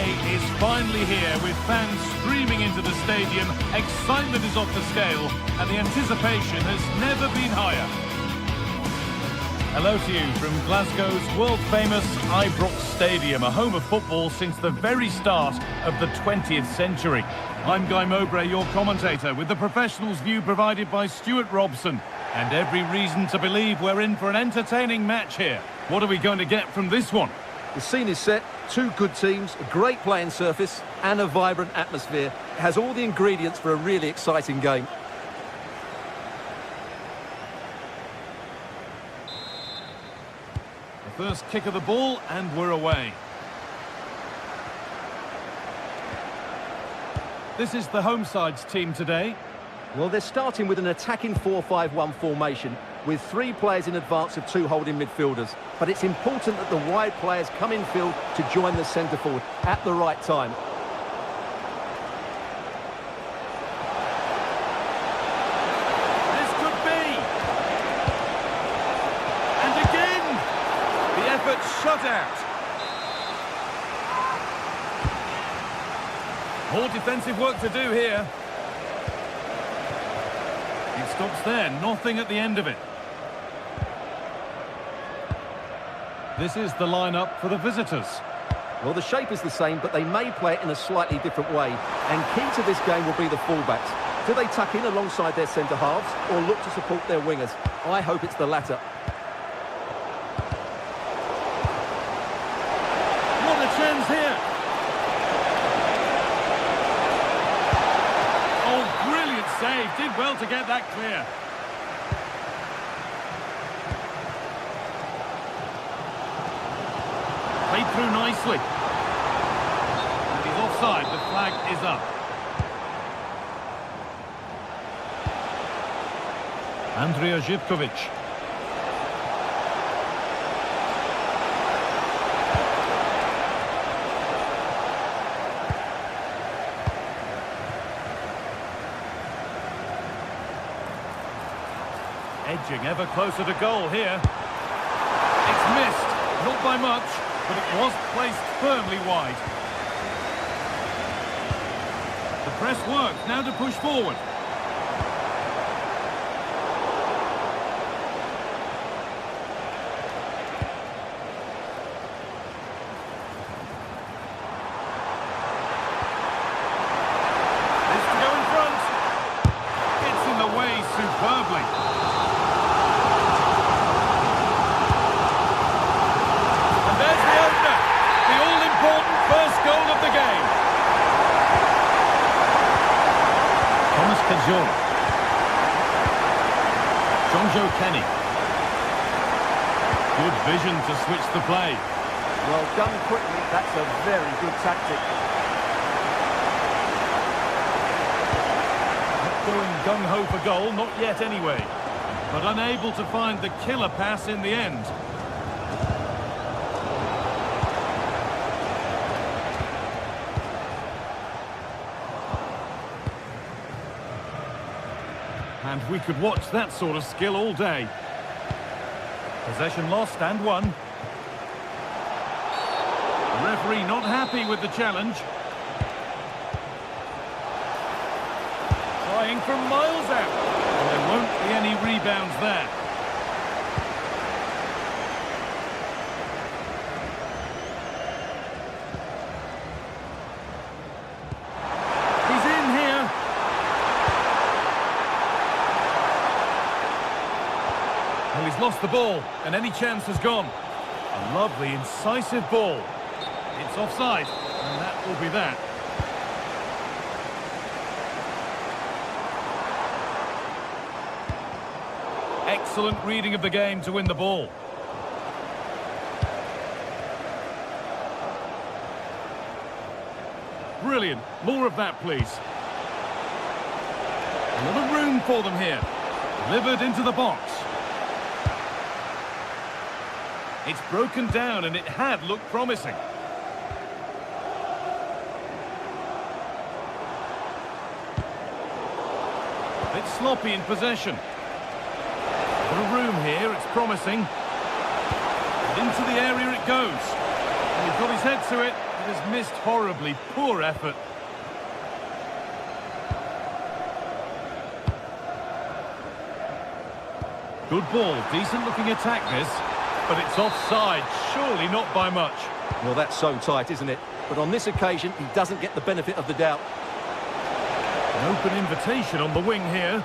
day is finally here, with fans streaming into the stadium. Excitement is off the scale, and the anticipation has never been higher. Hello to you from Glasgow's world-famous Ibrox Stadium, a home of football since the very start of the 20th century. I'm Guy Mowbray, your commentator, with the professionals' view provided by Stuart Robson. And every reason to believe we're in for an entertaining match here. What are we going to get from this one? The scene is set, two good teams, a great playing surface and a vibrant atmosphere. It has all the ingredients for a really exciting game. The first kick of the ball, and we're away. This is the home side's team today. Well, they're starting with an attacking 4-5-1 formation with three players in advance of two holding midfielders. But it's important that the wide players come in field to join the centre forward at the right time. This could be. And again, the effort shut out. More defensive work to do here. It stops there, nothing at the end of it. This is the lineup for the visitors. Well, the shape is the same, but they may play it in a slightly different way. And key to this game will be the fullbacks. Do they tuck in alongside their centre halves or look to support their wingers? I hope it's the latter. What a chance here! Oh, brilliant save. Did well to get that clear. Played through nicely. And he's offside. The flag is up. Andrija Živković. Edging ever closer to goal here. It's missed, not by much, but it was placed firmly wide. The press works, now to push forward. This to go in front. It's in the way superbly. First goal of the game. Thomas Cazorla. Jonjo Kenny. Good vision to switch the play. Well done quickly, that's a very good tactic. Not going gung-ho for goal, not yet anyway. But unable to find the killer pass in the end. And we could watch that sort of skill all day. Possession lost and won. The referee not happy with the challenge. Trying from miles out. And there won't be any rebounds there. Well, he's lost the ball, and any chance has gone. A lovely, incisive ball. It's offside, and that will be that. Excellent reading of the game to win the ball. Brilliant. More of that, please. A lot of room for them here. Delivered into the box. It's broken down, and it had looked promising. A bit sloppy in possession. A bit of room here, it's promising. And into the area it goes. And he's got his head to it, was missed horribly. Poor effort. Good ball. Decent looking attack this. But it's offside. Surely not by much. Well, that's so tight, isn't it? But on this occasion, he doesn't get the benefit of the doubt. An open invitation on the wing here. And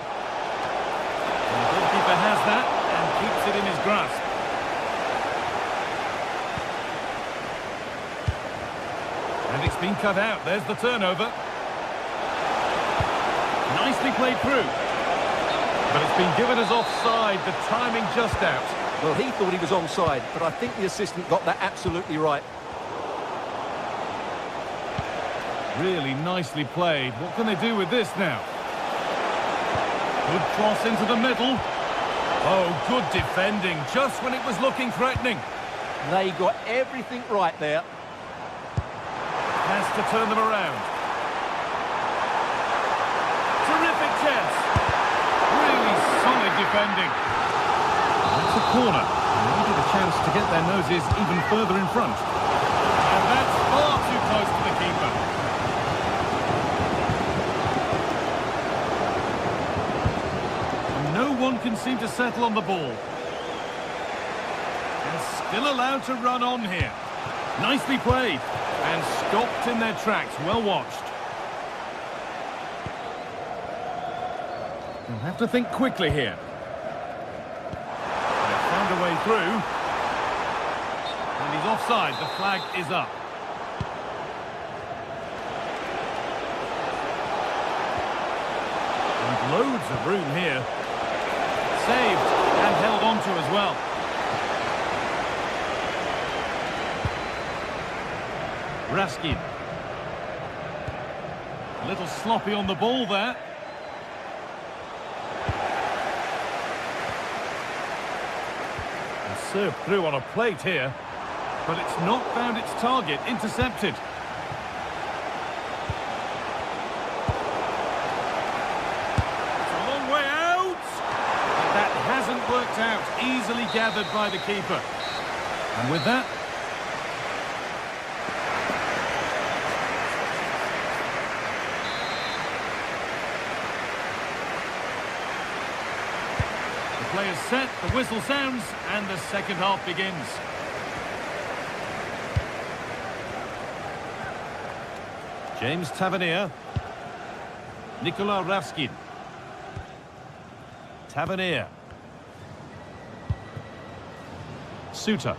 the goalkeeper has that and keeps it in his grasp. And it's been cut out. There's the turnover. Nicely played through. But it's been given as offside. The timing just out. Well, he thought he was onside, but I think the assistant got that absolutely right. Really nicely played. What can they do with this now? Good cross into the middle. Oh, good defending, just when it was looking threatening. They got everything right there. Has to turn them around. Terrific chance. Really solid defending. That's a corner. They needed a chance to get their noses even further in front. And that's far too close to the keeper. And no one can seem to settle on the ball. And still allowed to run on here. Nicely played. And stopped in their tracks. Well watched. They'll have to think quickly here. They've found a way through. And he's offside. The flag is up. And loads of room here. Saved and held on to as well. Raskin. A little sloppy on the ball there. And served through on a plate here. But it's not found its target. Intercepted. It's a long way out. But that hasn't worked out. Easily gathered by the keeper. And with that, play is set, the whistle sounds, and the second half begins. James Tavernier. Nicolas Raskin. Tavernier. Suter.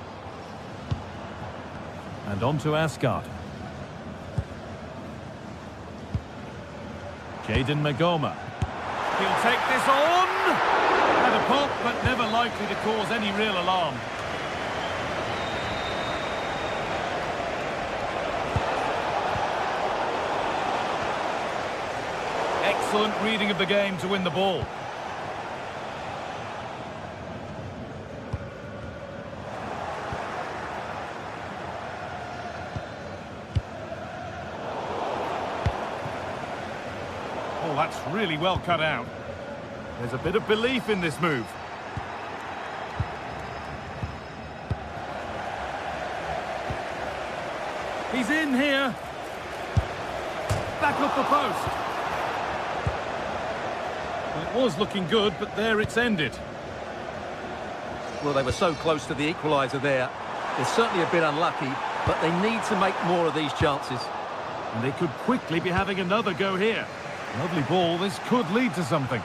And on to Asgard. Jayden Magoma. He'll take this on! Had a pop, but never likely to cause any real alarm. Excellent reading of the game to win the ball. Oh, that's really well cut out. There's a bit of belief in this move. He's in here. Back up the post. Well, it was looking good, but there it's ended. Well, they were so close to the equaliser there. They're certainly a bit unlucky, but they need to make more of these chances. And they could quickly be having another go here. Lovely ball. This could lead to something.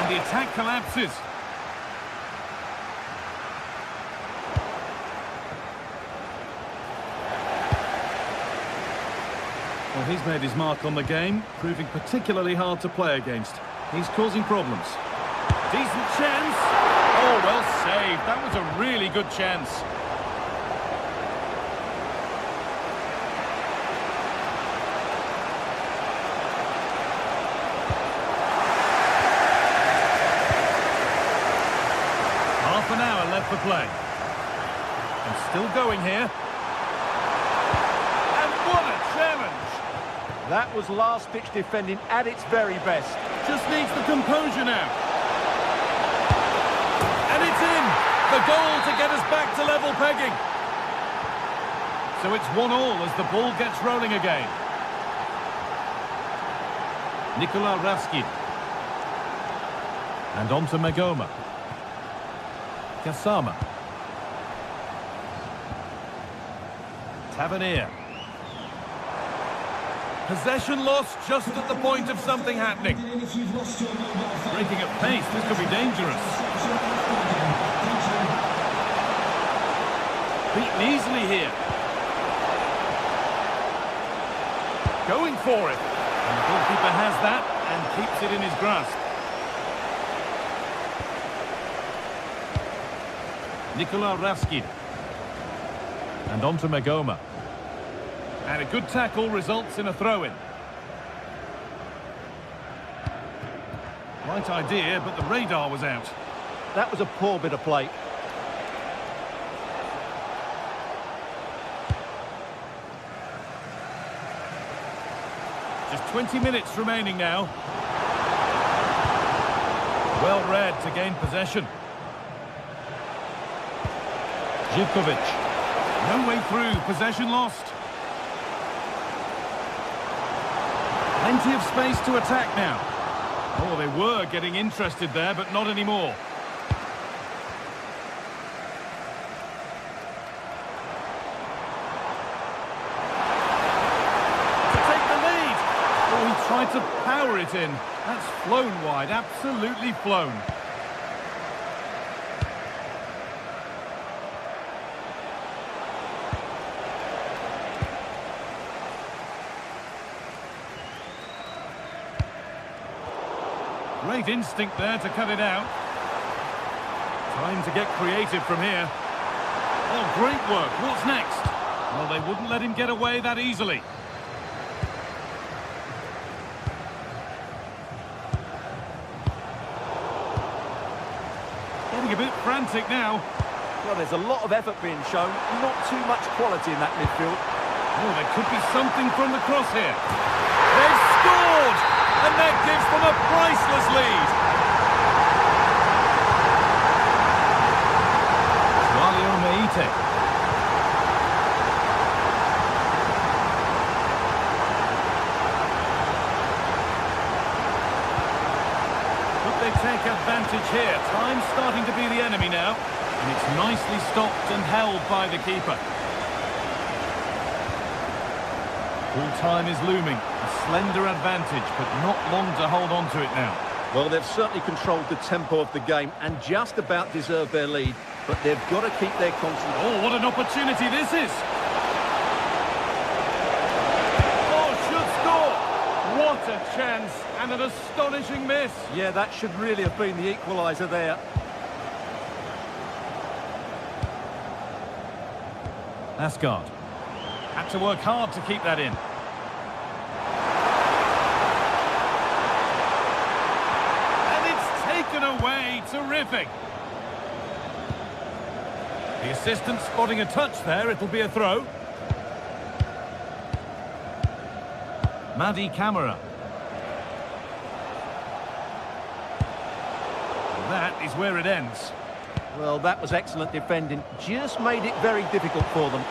The attack collapses. Well, he's made his mark on the game, proving particularly hard to play against. He's causing problems. Decent chance. Oh, well saved. That was a really good chance. Half an hour left for play. And still going here. And what a challenge! That was last-ditch defending at its very best. Just needs the composure now. And it's in! The goal to get us back to level pegging. So it's 1-1 as the ball gets rolling again. Nikola Ravsky. And on to Magoma. Kasama. Tavernier. Possession lost just at the point of something happening. Breaking at pace, this could be dangerous. Beaten easily here. Going for it. And the goalkeeper has that and keeps it in his grasp. Nikola Ravsky. And on to Magoma. And a good tackle results in a throw-in. Right idea, but the radar was out. That was a poor bit of play. Just 20 minutes remaining now. Well read to gain possession. Zivkovic. No way through, possession lost. Plenty of space to attack now. Oh, they were getting interested there, but not anymore. To take the lead. Oh, he tried to power it in. That's flown wide, absolutely flown. Great instinct there to cut it out. Time to get creative from here. Oh, great work. What's next? Well, they wouldn't let him get away that easily. Getting a bit frantic now. Well, there's a lot of effort being shown, not too much quality in that midfield. Oh, there could be something from the cross here. They've scored! And that gives them a priceless lead. Walio Meite. Could they take advantage here? Time's starting to be the enemy now. And it's nicely stopped and held by the keeper. Full time is looming. A slender advantage, but not long to hold on to it now. Well, they've certainly controlled the tempo of the game and just about deserved their lead, but they've got to keep their concentration. Oh, what an opportunity this is! Oh, should score! What a chance, and an astonishing miss. Yeah, that should really have been the equaliser there. Asgard. Had to work hard to keep that in. And it's taken away. Terrific. The assistant spotting a touch there. It'll be a throw. Madi Camara. And that is where it ends. Well, that was excellent defending. Just made it very difficult for them.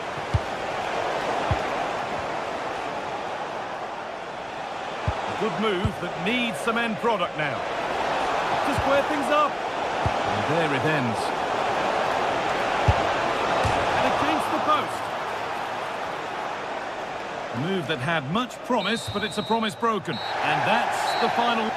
Good move that needs some end product now. To square things up. And there it ends. And against the post. A move that had much promise, but it's a promise broken. And that's the final...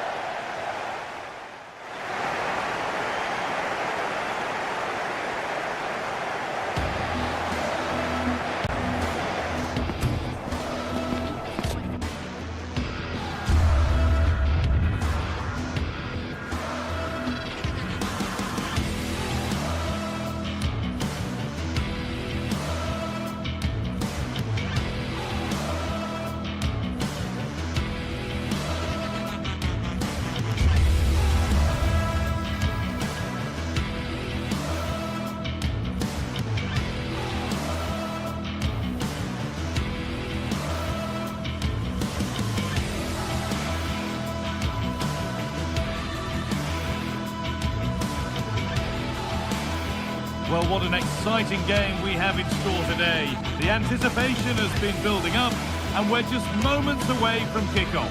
Well, what an exciting game we have in store today. The anticipation has been building up, and we're just moments away from kick-off.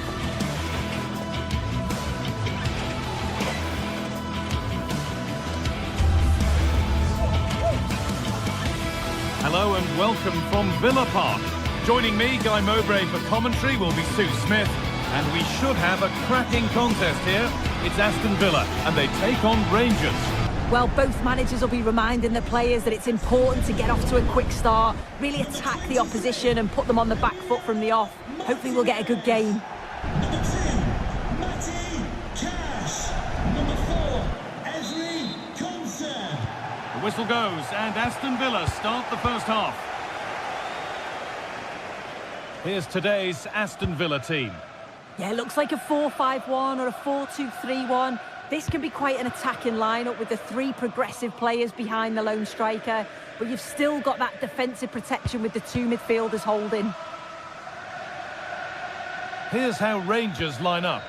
Hello and welcome from Villa Park. Joining me, Guy Mowbray, for commentary will be Sue Smith, and we should have a cracking contest here. It's Aston Villa, and they take on Rangers. Well, both managers will be reminding the players that it's important to get off to a quick start, really attack the opposition and put them on the back foot from the off. Hopefully we'll get a good game. Number 10, Matty Cash. Number 4, Ezri Konsa. The whistle goes, and Aston Villa start the first half. Here's today's Aston Villa team. Yeah, it looks like a 4-5-1 or a 4-2-3-1. This can be quite an attacking lineup with the three progressive players behind the lone striker, but you've still got that defensive protection with the two midfielders holding. Here's how Rangers line up.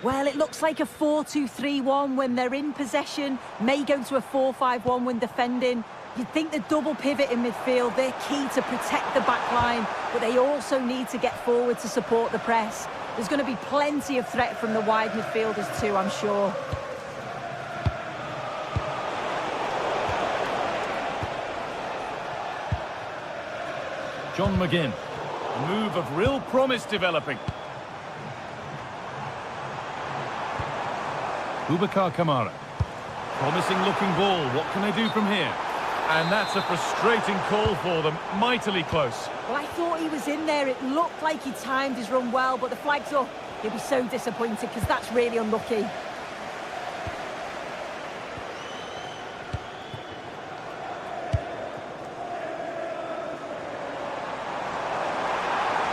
Well, it looks like a 4-2-3-1 when they're in possession, may go to a 4-5-1 when defending. You'd think the double pivot in midfield, they're key to protect the back line, but they also need to get forward to support the press. There's going to be plenty of threat from the wide midfielders too, I'm sure. John McGinn. A move of real promise developing. Boubacar Kamara. Promising looking ball. What can they do from here? And that's a frustrating call for them. Mightily close. Well, I thought he was in there. It looked like he timed his run well, but the flag's up. He'll be so disappointed because that's really unlucky.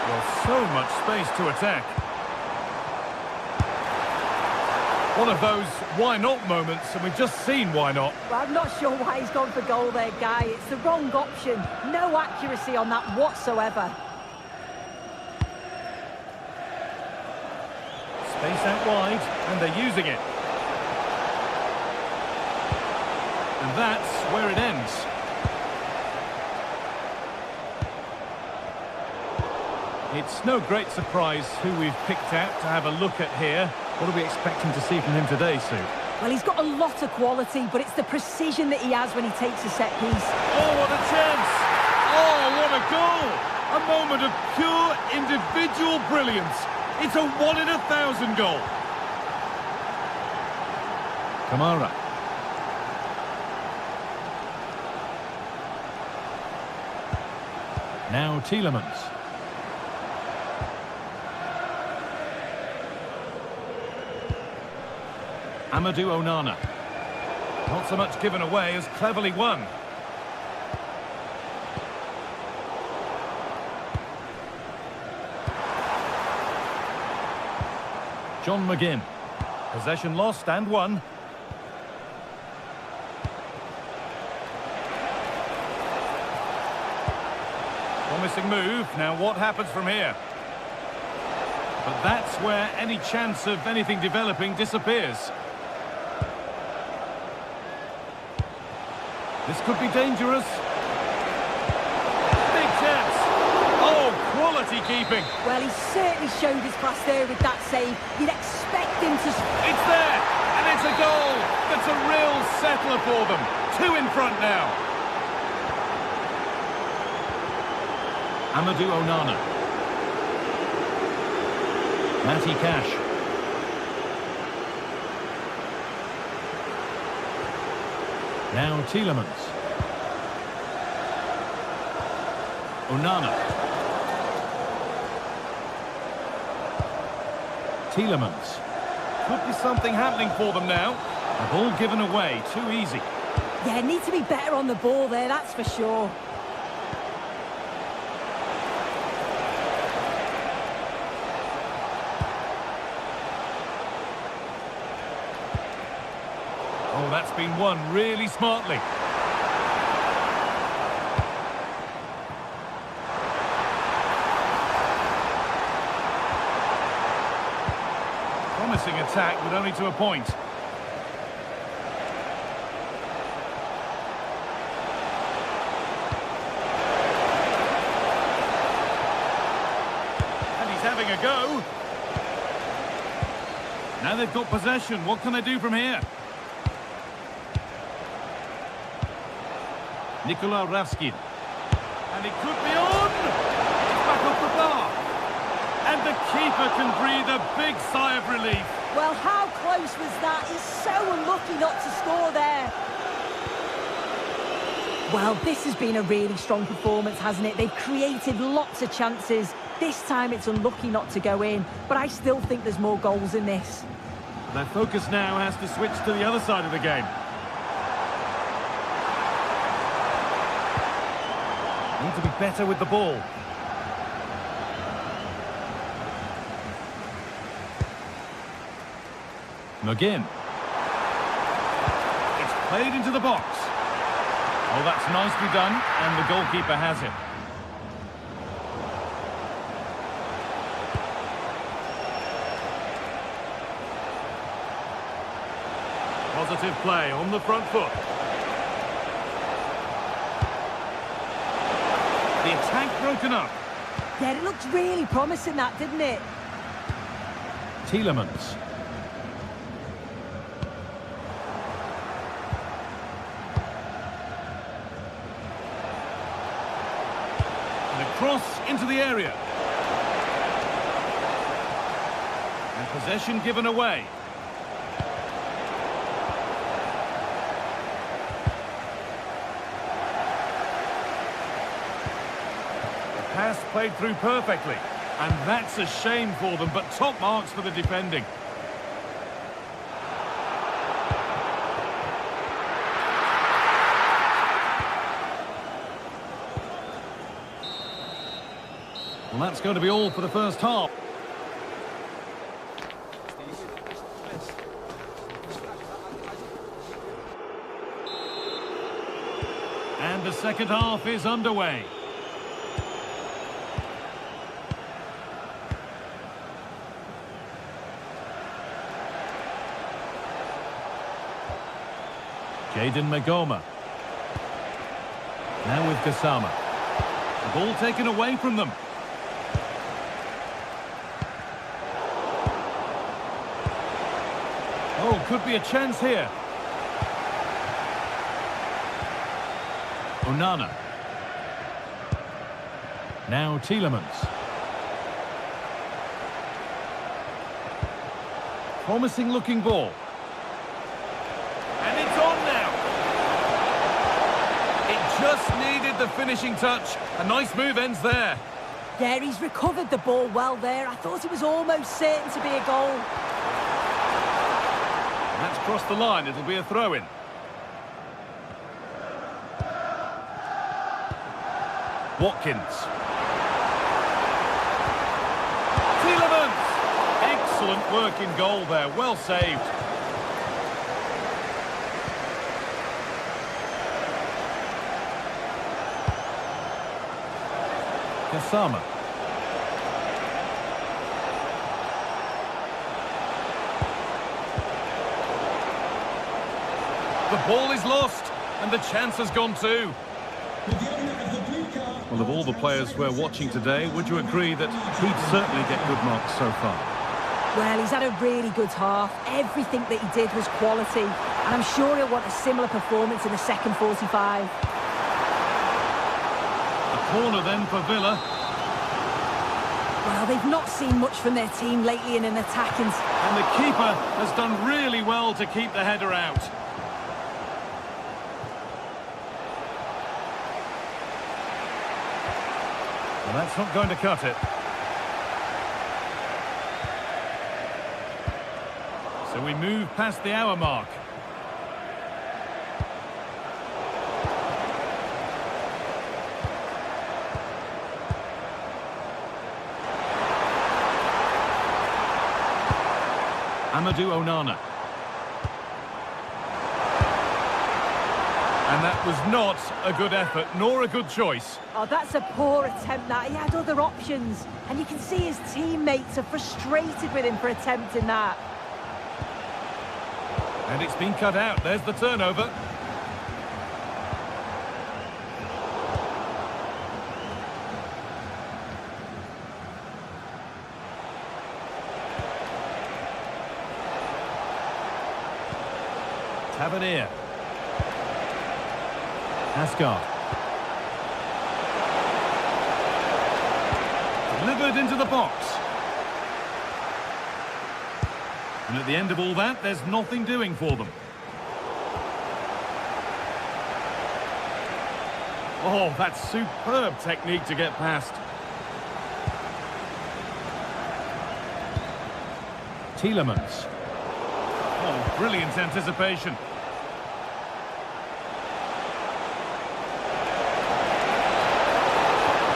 Well, so much space to attack. One of those why not moments, and we've just seen why not. Well, I'm not sure why he's gone for goal there, Guy. It's the wrong option. No accuracy on that whatsoever. Space out wide, and they're using it. And that's where it ends. It's no great surprise who we've picked out to have a look at here. What are we expecting to see from him today, Sue? Well, he's got a lot of quality, but it's the precision that he has when he takes a set piece. Oh, what a chance! Oh, what a goal! A moment of pure individual brilliance. It's a 1 in 1,000 goal. Kamara. Now Tielemans. Amadou Onana. Not so much given away as cleverly won. John McGinn. Possession lost and won. Promising move. Now what happens from here? But that's where any chance of anything developing disappears. This could be dangerous. Big chance. Oh, quality keeping. Well, he certainly showed his class there with that save. You'd expect him to... It's there, and it's a goal. That's a real settler for them. 2 in front now. Amadou Onana. Matty Cash. Now Tielemans. Onana. Tielemans. Could be something happening for them now. The ball given away, too easy. Yeah, need to be better on the ball there, that's for sure. Oh, that's been won really smartly. Promising attack, but only to a point. having a go. Now they've got possession. What can they do from here? Nikola Ravskin. And it could be on! It's back off the bar. And the keeper can breathe a big sigh of relief. Well, how close was that? He's so unlucky not to score there. Well, this has been a really strong performance, hasn't it? They've created lots of chances. This time it's unlucky not to go in, but I still think there's more goals in this. Their focus now has to switch to the other side of the game. Need to be better with the ball. McGinn. It's played into the box. Oh, that's nicely done, and the goalkeeper has it. Positive play on the front foot. The attack broken up. Yeah, it looked really promising, that, didn't it? Tielemans. And a cross into the area. And possession given away. Pass played through perfectly, and that's a shame for them, but top marks for the defending. Well, that's going to be all for the first half. And the second half is underway. Jayden Magoma. Now with Gassama. The ball taken away from them. Oh, could be a chance here. Onana. Now Tielemans. Promising looking ball. And it's on now. It just needed the finishing touch. A nice move ends there. Yeah, he's recovered the ball well there. I thought it was almost certain to be a goal. That's crossed the line. It'll be a throw-in. Watkins. Tielemans! Excellent work in goal there. Well saved. Gassama. The ball is lost, and the chance has gone too. Well, of all the players we're watching today, would you agree that he'd certainly get good marks so far? Well, he's had a really good half. Everything that he did was quality, and I'm sure he'll want a similar performance in the second 45. A corner then for Villa. Well, they've not seen much from their team lately in an attacking... And the keeper has done really well to keep the header out. Well, that's not going to cut it. So we move past the hour mark. Amadou Onana. And that was not a good effort, nor a good choice. Oh, that's a poor attempt, that. He had other options. And you can see his teammates are frustrated with him for attempting that. And it's been cut out. There's the turnover. Tavernier. Asgard. Delivered into the box. And at the end of all that, there's nothing doing for them. Oh, that's superb technique to get past. Tielemans. Oh, brilliant anticipation.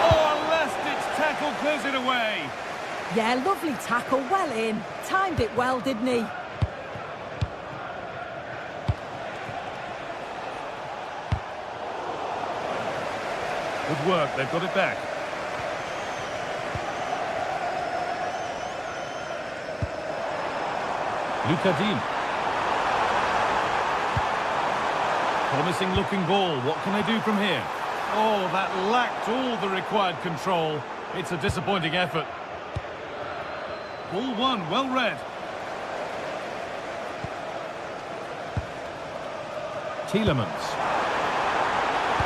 Oh, Last-ditch tackle clears it away. Yeah, lovely tackle, well in. Timed it well, didn't he? Good work, they've got it back. Luca Dean. Promising looking ball, what can they do from here? Oh, that lacked all the required control. It's a disappointing effort. Ball one, well read. Tielemans.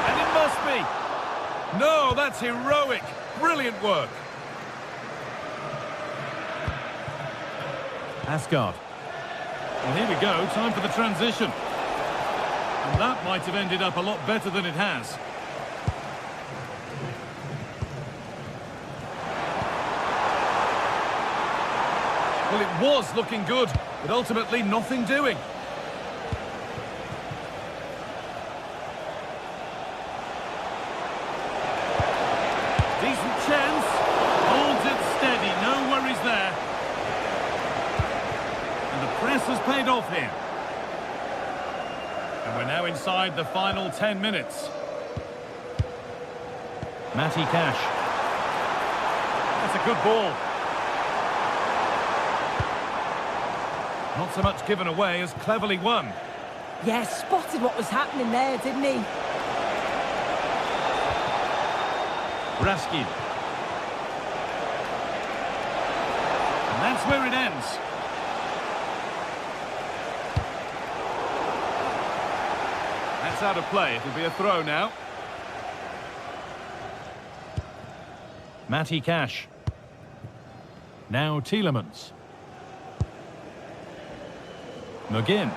And it must be. No, that's heroic. Brilliant work. Asgard. Well, here we go, time for the transition. And that might have ended up a lot better than it has. Well, it was looking good, but ultimately nothing doing. Decent chance. Holds it steady, no worries there. And the press has paid off here. And we're now inside the final 10 minutes. Matty Cash. That's a good ball. Not so much given away as cleverly won. Yeah, spotted what was happening there, didn't he? Raskin. And that's where it ends. That's out of play. It'll be a throw now. Matty Cash. Now Tielemans. McGinn.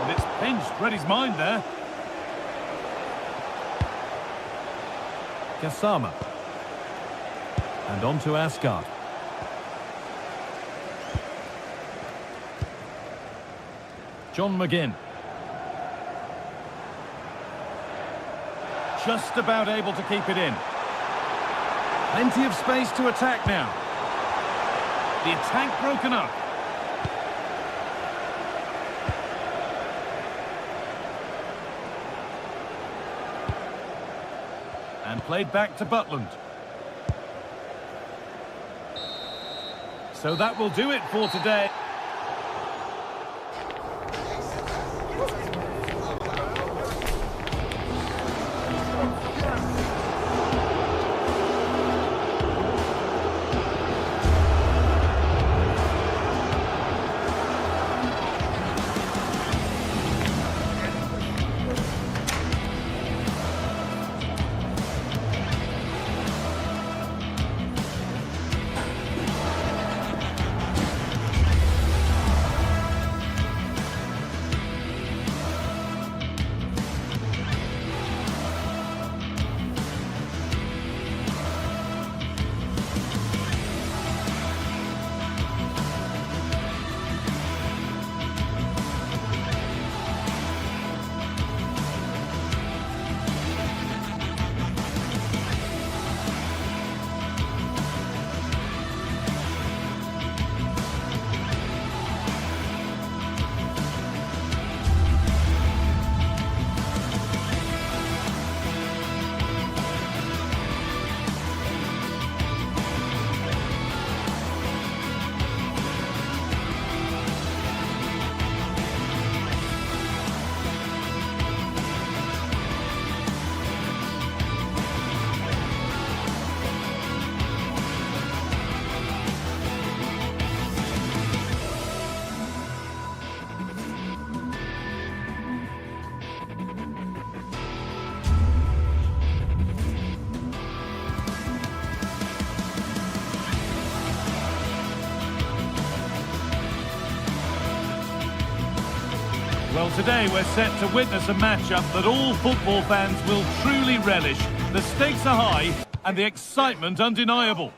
And it's pinched. Read his mind there. Gassama. And on to Asgard. John McGinn. Just about able to keep it in. Plenty of space to attack now. The attack broken up. And played back to Butland. So that will do it for today. Well, today we're set to witness a matchup that all football fans will truly relish. The stakes are high and the excitement undeniable.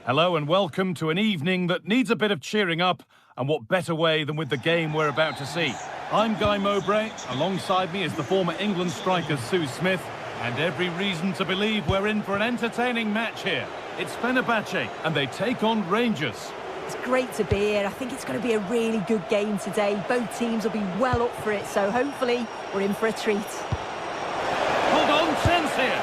Hello and welcome to an evening that needs a bit of cheering up, and what better way than with the game we're about to see. I'm Guy Mowbray, alongside me is the former England striker Sue Smith, and every reason to believe we're in for an entertaining match here. It's Fenerbahce and they take on Rangers. It's great to be here. I think it's going to be a really good game today. Both teams will be well up for it, so hopefully we're in for a treat. Hold on, chance here.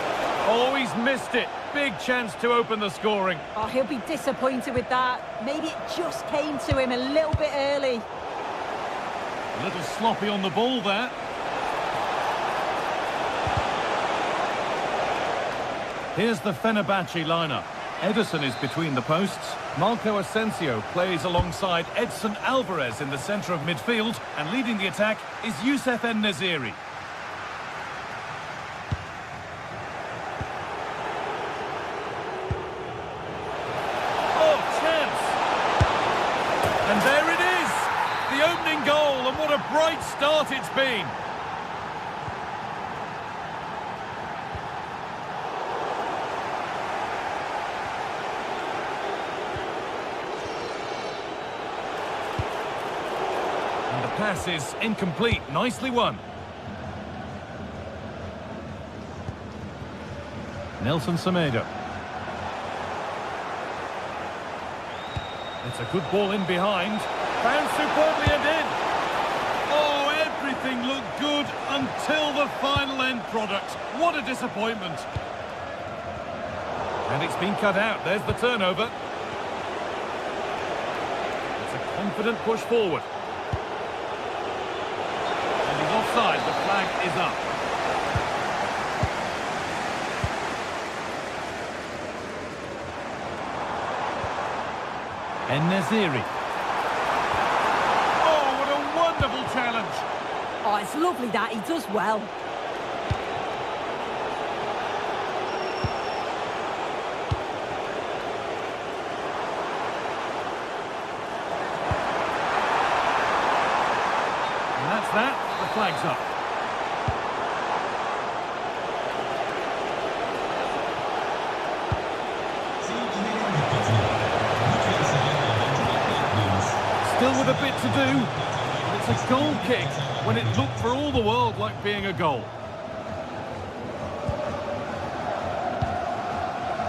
Oh, he's missed it. Big chance to open the scoring. Oh, he'll be disappointed with that. Maybe it just came to him a little bit early. A little sloppy on the ball there. Here's the Fenerbahce lineup. Ederson is between the posts. Marco Asensio plays alongside Edson Alvarez in the centre of midfield, and leading the attack is Youssef En-Nesyri. And there it is, the opening goal, and what a bright start it's been. And the pass is incomplete, nicely won. Nelson Semedo. It's a good ball in behind. Found superbly and in. Oh, everything looked good until the final end product. What a disappointment. And it's been cut out. There's the turnover. It's a confident push forward. And he's offside. The flag is up. En-Nesyri. Oh, what a wonderful challenge. Oh, it's lovely that. He does well. And that's that. The flag's up. Still with a bit to do, but it's a goal kick when it looked for all the world like being a goal.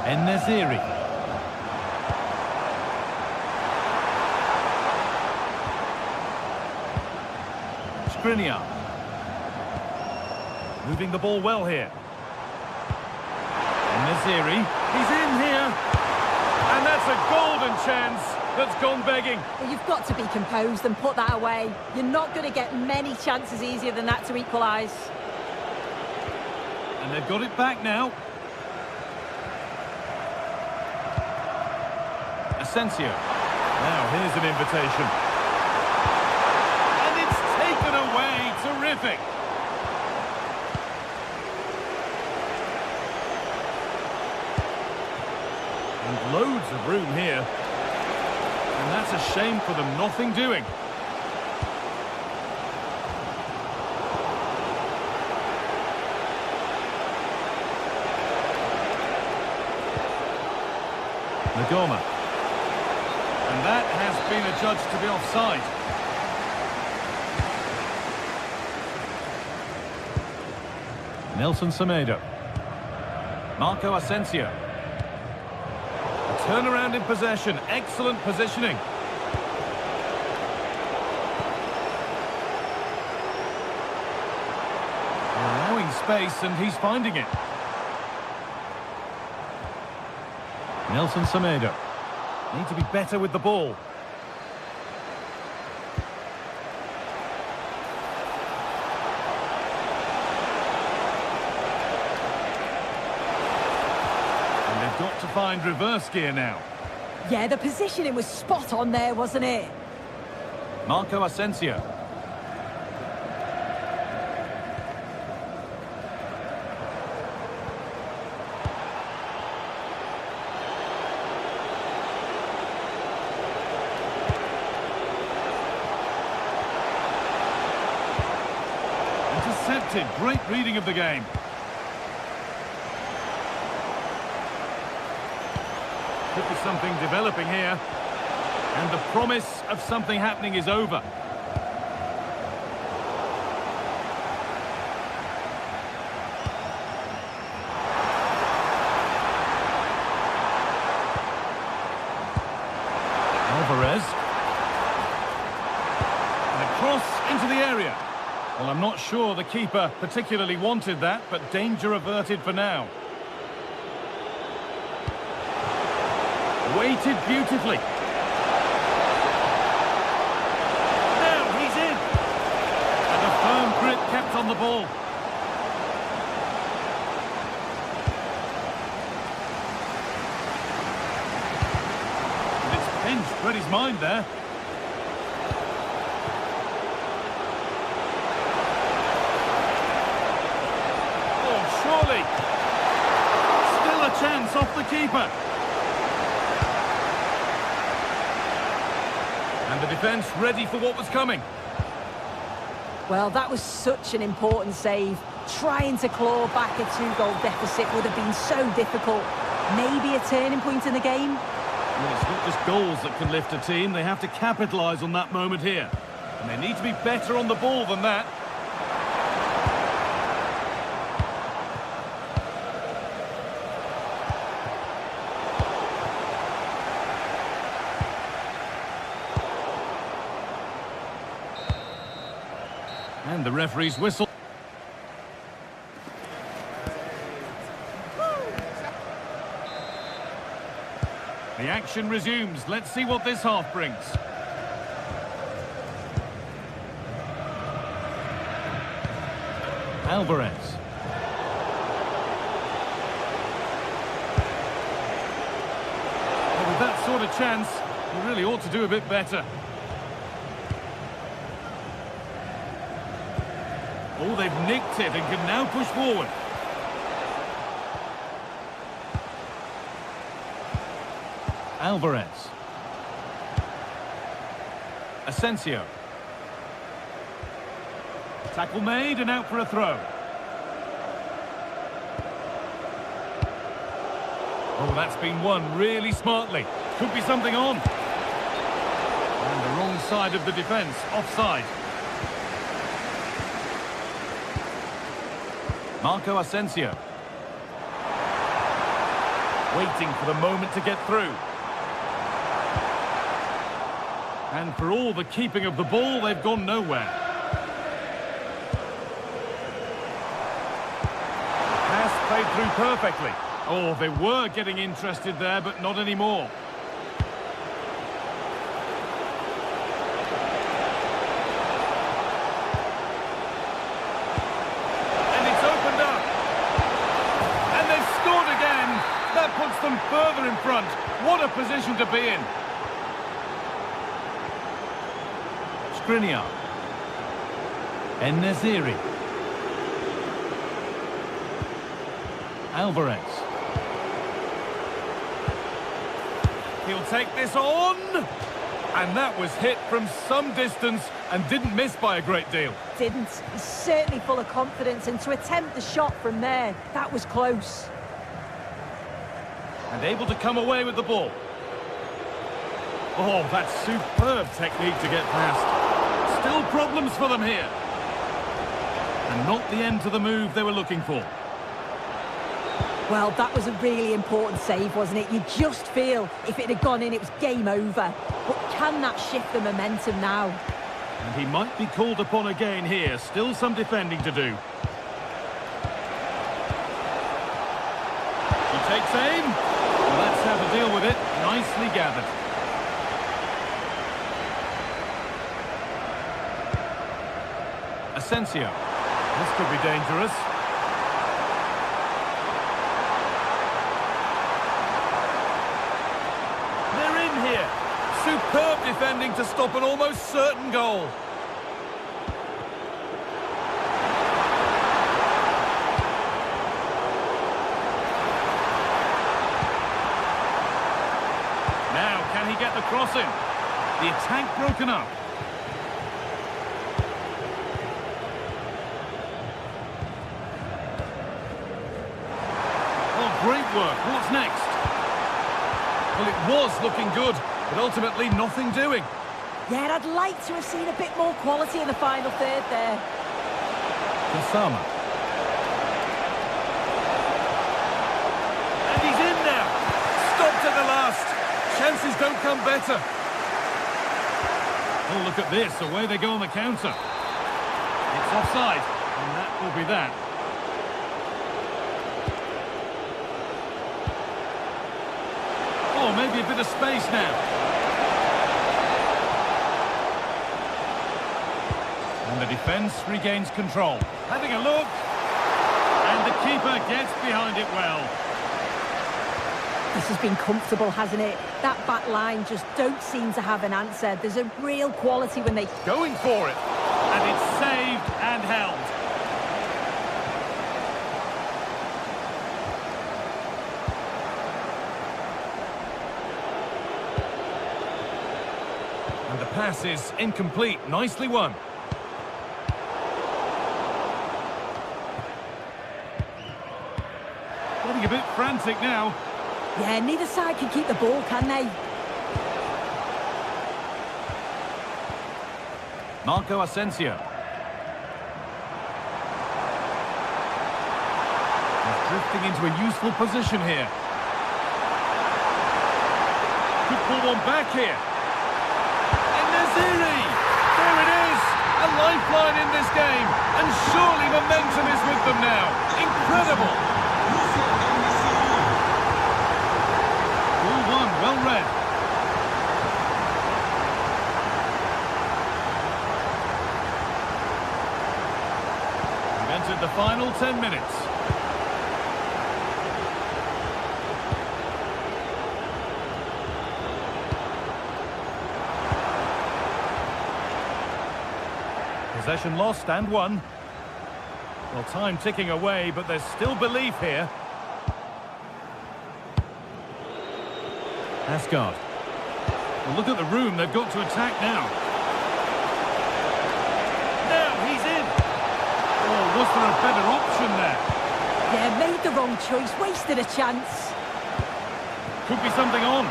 En-Nesyri. Skriniar. Moving the ball well here. En-Nesyri. He's in here. And that's a golden chance that's gone begging. Well, you've got to be composed and put that away. You're not going to get many chances easier than that to equalise. And they've got it back now. Asensio. Now here's an invitation. And it's taken away. Terrific. And loads of room here. And that's a shame for them, nothing doing. Nagoma. And that has been adjudged to be offside. Nelson Semedo. Marco Asensio. Turnaround in possession, excellent positioning. Allowing space, and he's finding it. Nelson Semedo. Need to be better with the ball. Got to find reverse gear now. Yeah, the positioning was spot on there, wasn't it? Marco Asensio. spotted. Great reading of the game. Could be something developing here. And the promise of something happening is over. Alvarez. And a cross into the area. Well, I'm not sure the keeper particularly wanted that, but danger averted for now. Waited beautifully. Now he's in. And a firm grip kept on the ball. And it's pinched, read his mind there. Oh, surely. Still a chance off the keeper. And the defence ready for what was coming. Well, that was such an important save. Trying to claw back a 2-goal deficit would have been so difficult. Maybe a turning point in the game. Well, it's not just goals that can lift a team. They have to capitalise on that moment here. And they need to be better on the ball than that. And the referee's whistle. The action resumes. Let's see what this half brings. Alvarez. Well, with that sort of chance, you really ought to do a bit better. Oh, they've nicked it and can now push forward. Alvarez. Asensio. Tackle made and out for a throw. Oh, that's been won really smartly. Could be something on. And the wrong side of the defence, offside. Marco Asensio. Waiting for the moment to get through. And for all the keeping of the ball, they've gone nowhere. Pass played through perfectly. Oh, they were getting interested there, but not anymore. Puts them further in front. What a position to be in. Skriniar. En-Nesyri. Alvarez. He'll take this on. And that was hit from some distance and didn't miss by a great deal. Didn't. He's certainly full of confidence, and to attempt the shot from there, that was close. And able to come away with the ball. Oh, that's superb technique to get past. Still problems for them here. And not the end to the move they were looking for. Well, that was a really important save, wasn't it? You just feel if it had gone in, it was game over. But can that shift the momentum now? And he might be called upon again here. Still some defending to do. He takes aim. Well, that's how to deal with it. Nicely gathered. Asensio. This could be dangerous. They're in here. Superb defending to stop an almost certain goal. Can he get the cross in? The attack broken up. great work. What's next? Well, it was looking good, but ultimately nothing doing. Yeah, I'd like to have seen a bit more quality in the final third there. Osama. And he's in now. Stopped at the last. Chances don't come better. Oh, look at this. Away they go on the counter. It's offside, and that will be that. Oh, maybe a bit of space now. And the defence regains control. Having a look. And the keeper gets behind it well. This has been comfortable, hasn't it? That back line just don't seem to have an answer. There's a real quality when they... Going for it. And it's saved and held. And the pass is incomplete. Nicely won. Getting a bit frantic now. Yeah, neither side can keep the ball, can they? Marco Asensio. He's drifting into a useful position here. Could pull one back here. Naziri! There it is! A lifeline in this game, and surely momentum is with them now. Incredible! All one, well read. We've entered the final 10 minutes. Possession lost and won. Well, time ticking away, but there's still belief here. Asgard. Well, look at the room they've got to attack now. Now he's in. Oh, was there a better option there? Yeah, made the wrong choice, wasted a chance. Could be something on.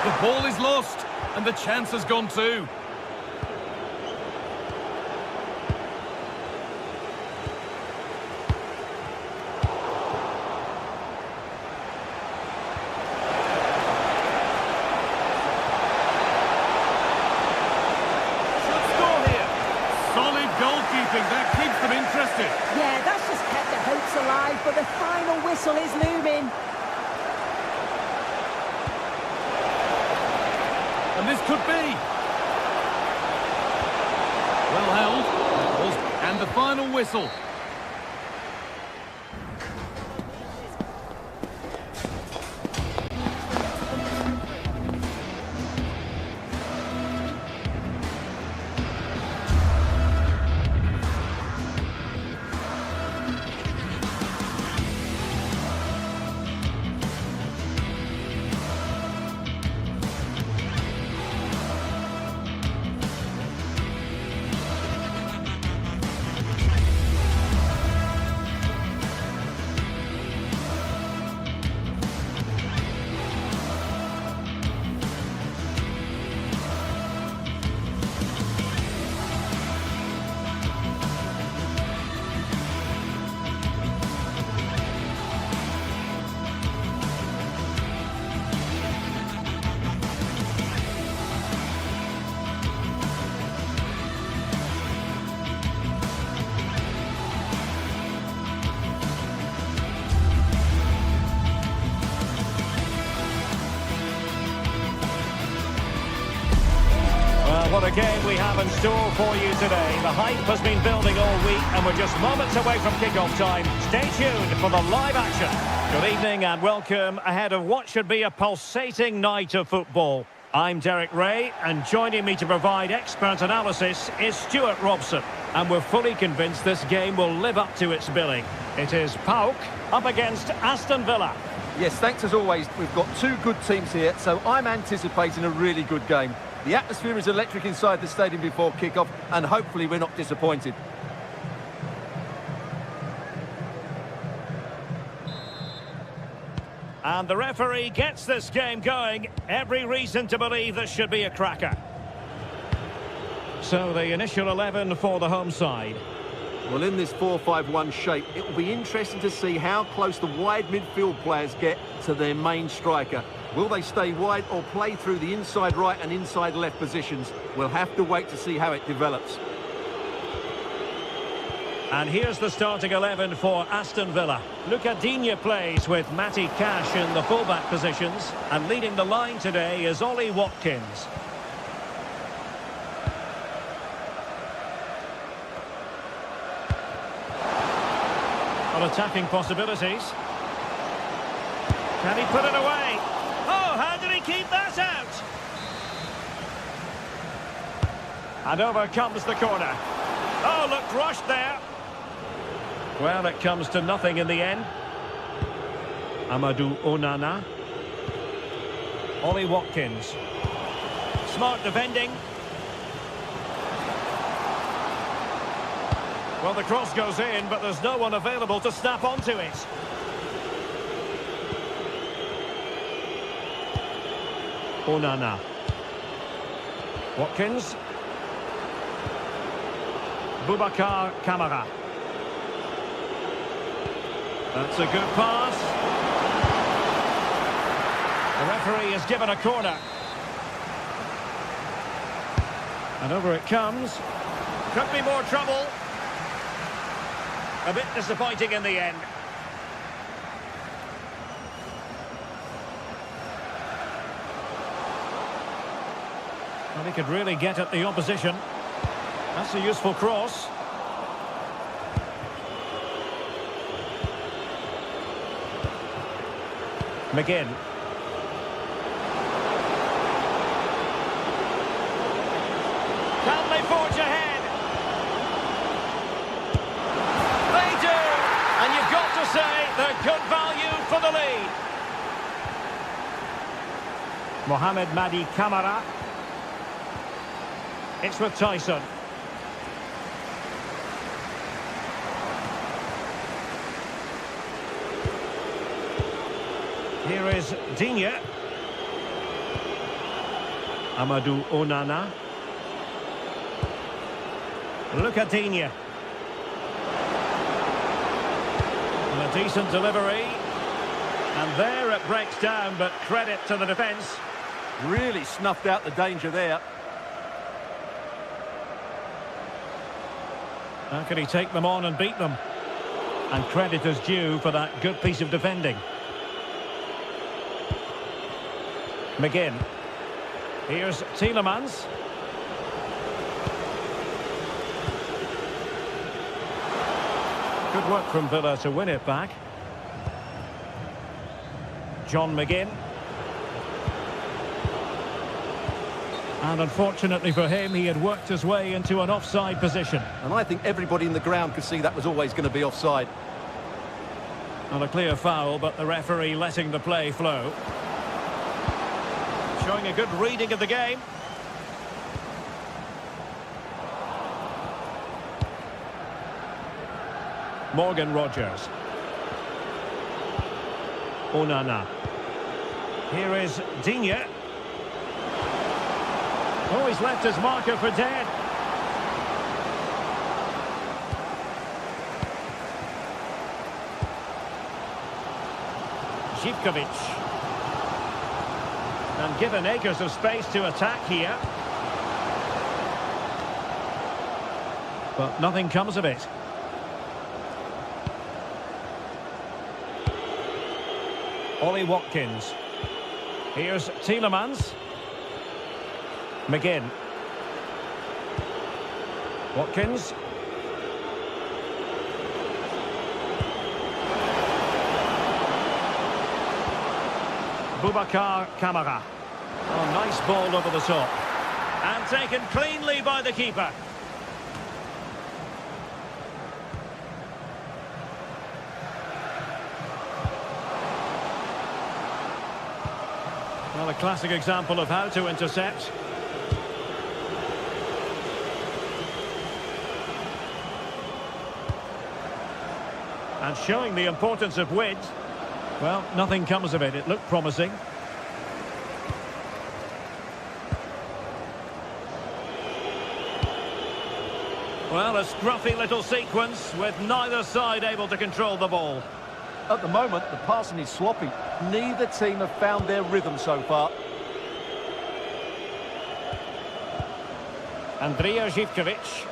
The ball is lost, and the chance has gone too. Should score here. Solid goalkeeping, that keeps them interested. Yeah, that's just kept their hopes alive, but the final whistle is looming. And this could be. Well held. And the final whistle. What a game we have in store for you today. The hype has been building all week and we're just moments away from kick-off time. Stay tuned for the live action. Good evening and welcome ahead of what should be a pulsating night of football. I'm Derek Ray, and joining me to provide expert analysis is Stuart Robson. And we're fully convinced this game will live up to its billing. It is PAOK up against Aston Villa. Yes, thanks as always. We've got two good teams here, so I'm anticipating a really good game. The atmosphere is electric inside the stadium before kick-off, and hopefully we're not disappointed. And the referee gets this game going. Every reason to believe this should be a cracker. So the initial 11 for the home side. Well, in this 4-5-1 shape, it will be interesting to see how close the wide midfield players get to their main striker. Will they stay wide or play through the inside right and inside left positions? We'll have to wait to see how it develops. And here's the starting 11 for Aston Villa. Luca Digne plays with Matty Cash in the fullback positions. And leading the line today is Ollie Watkins. On attacking possibilities. Can he put it away? Oh, how did he keep that out? And over comes the corner. Oh, looked rushed there. Well, it comes to nothing in the end. Amadou Onana. Ollie Watkins. Smart defending. Well, the cross goes in, but there's no one available to snap onto it. Onana. Watkins. Boubacar Kamara. That's a good pass. The referee has given a corner. And over it comes. Could be more trouble. A bit disappointing in the end. Well, he could really get at the opposition. That's a useful cross. McGinn. Can they forge ahead? They do! And you've got to say they're good value for the lead. Mohamed Madi Kamara. It's with Tyson. Here is Digne. Amadou Onana. Look at Digne. And a decent delivery. And there it breaks down, but credit to the defence. Really snuffed out the danger there. How can he take them on and beat them? And credit is due for that good piece of defending. McGinn. Here's Tielemans. Good work from Villa to win it back. John McGinn. And unfortunately for him, he had worked his way into an offside position. And I think everybody in the ground could see that was always going to be offside. Not a clear foul, but the referee letting the play flow. Showing a good reading of the game. Morgan Rogers. Onana. Here is Digne. Oh, he's left his marker for dead. Zivkovic. And given acres of space to attack here. But nothing comes of it. Ollie Watkins. Here's Tielemans. McGinn. Watkins. Boubacar Kamara. Oh, nice ball over the top. And taken cleanly by the keeper. Well, a classic example of how to intercept. And showing the importance of width. Well, nothing comes of it. It looked promising. Well, a scruffy little sequence with neither side able to control the ball. At the moment, the passing is sloppy. Neither team have found their rhythm so far. Andrija Živković.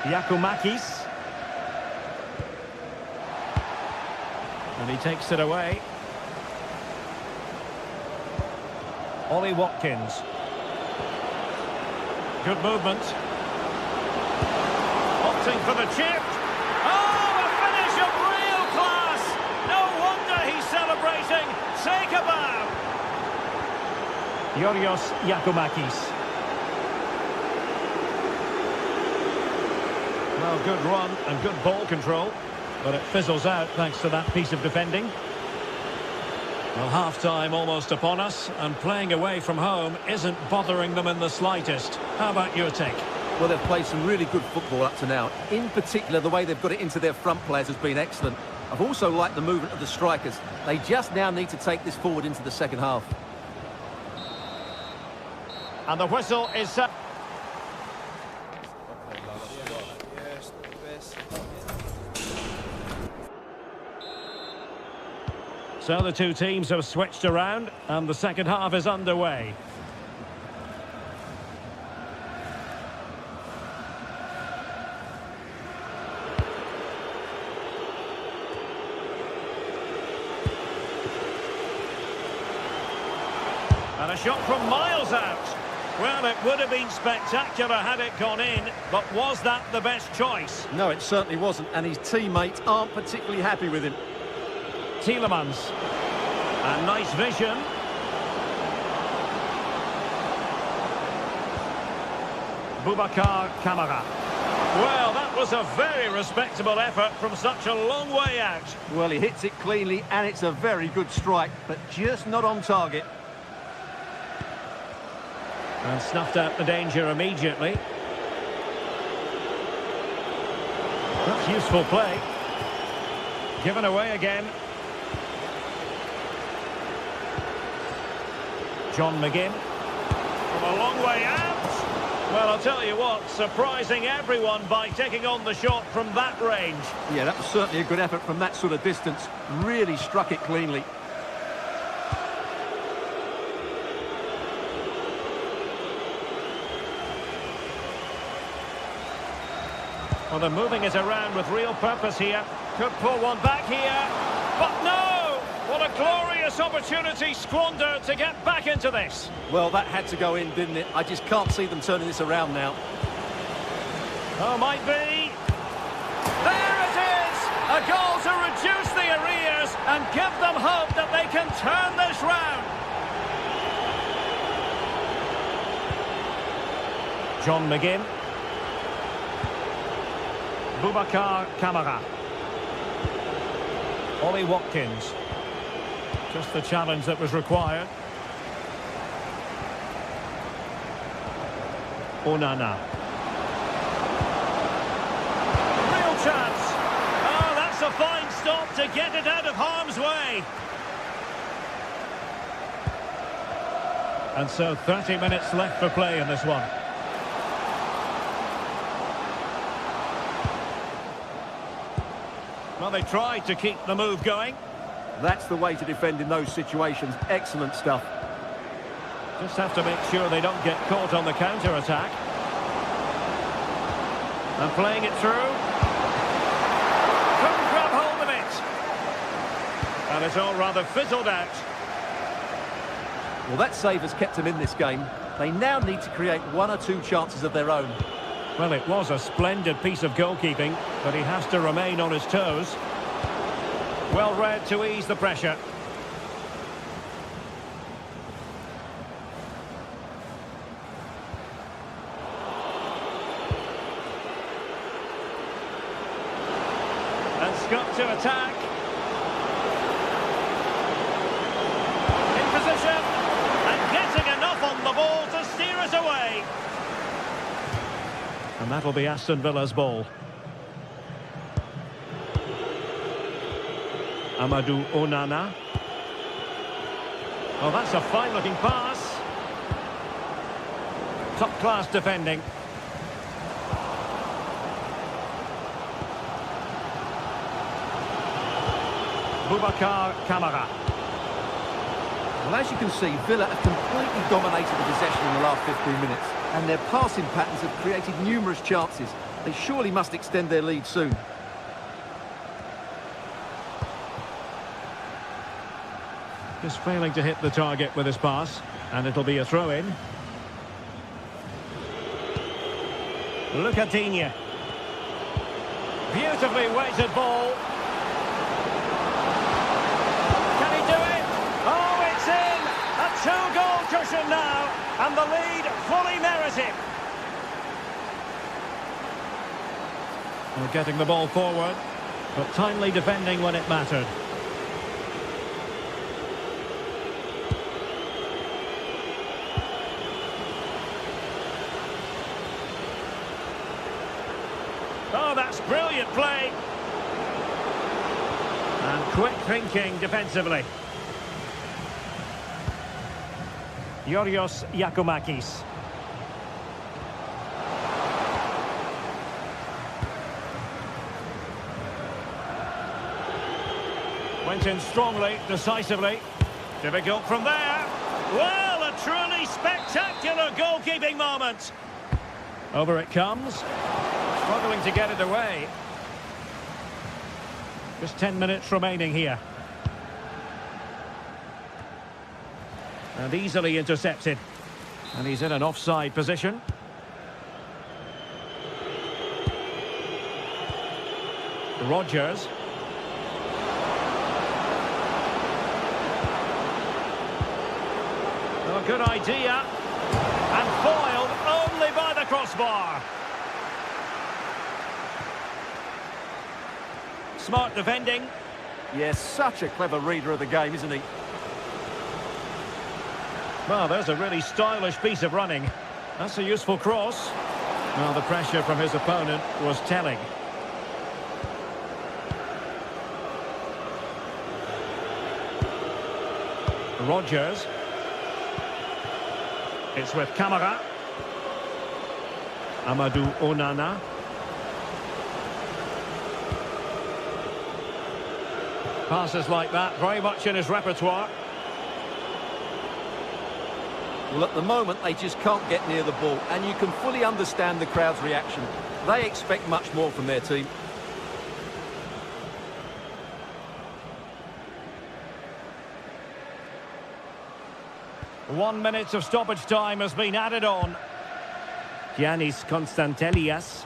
Giacomakis. And he takes it away. Ollie Watkins. Good movement. Opting for the chip. Oh, a finish of real class! No wonder he's celebrating. Take a bow. Yorios Giacomakis. Well, good run and good ball control, but it fizzles out thanks to that piece of defending. Well, half-time almost upon us, and playing away from home isn't bothering them in the slightest. How about your take? Well, they've played some really good football up to now. In particular, the way they've got it into their front players has been excellent. I've also liked the movement of the strikers. They just now need to take this forward into the second half. And the whistle is set. So the two teams have switched around, and the second half is underway. And a shot from miles out. Well, it would have been spectacular had it gone in, but was that the best choice? No, it certainly wasn't, and his teammates aren't particularly happy with him. Tielemans. And nice vision. Boubacar Kamara. Well, that was a very respectable effort from such a long way out. Well, he hits it cleanly, and it's a very good strike, but just not on target. And snuffed out the danger immediately. That's useful play. Given away again. John McGinn. From a long way out. Well, I'll tell you what, surprising everyone by taking on the shot from that range. Yeah, that was certainly a good effort from that sort of distance. Really struck it cleanly. Well, they're moving it around with real purpose here. Could pull one back here. But no! What a glorious opportunity squandered to get back into this. Well, that had to go in, didn't it? I just can't see them turning this around now. Oh, might be. There it is! A goal to reduce the arrears and give them hope that they can turn this round. John McGinn. Boubacar Kamara. Ollie Watkins. Just the challenge that was required. Onana. Real chance. Oh, that's a fine stop to get it out of harm's way. And so 30 minutes left for play in this one. Well, they tried to keep the move going. That's the way to defend in those situations. Excellent stuff. Just have to make sure they don't get caught on the counter-attack. And playing it through. Couldn't grab hold of it. And it's all rather fizzled out. Well, that save has kept them in this game. They now need to create one or two chances of their own. Well, it was a splendid piece of goalkeeping, but he has to remain on his toes. Well read to ease the pressure. And Scott to attack. In position. And getting enough on the ball to steer it away. And that'll be Aston Villa's ball. Amadou Onana. Oh, that's a fine-looking pass. Top-class defending. Boubacar Kamara. Well, as you can see, Villa have completely dominated the possession in the last 15 minutes, and their passing patterns have created numerous chances. They surely must extend their lead soon. Just failing to hit the target with his pass, and it'll be a throw-in. Lucadinha. Beautifully weighted ball. Can he do it? Oh, it's in! A two-goal cushion now, and the lead fully merited. Well, getting the ball forward, but timely defending when it mattered. Oh, that's brilliant play. And quick thinking defensively. Yorios Giacomakis. Went in strongly, decisively. Difficult from there. Well, a truly spectacular goalkeeping moment. Over it comes. Struggling to get it away. Just 10 minutes remaining here. And easily intercepted. And he's in an offside position. Rodgers. Oh, good idea. And foiled only by the crossbar. Smart defending. Yes, such a clever reader of the game, isn't he? Well, there's a really stylish piece of running. That's a useful cross. Well, the pressure from his opponent was telling. Rodgers. It's with Kamara. Amadou Onana. Passes like that, very much in his repertoire. Well, at the moment, they just can't get near the ball, and you can fully understand the crowd's reaction. They expect much more from their team. One minute of stoppage time has been added on. Giannis Konstantelias.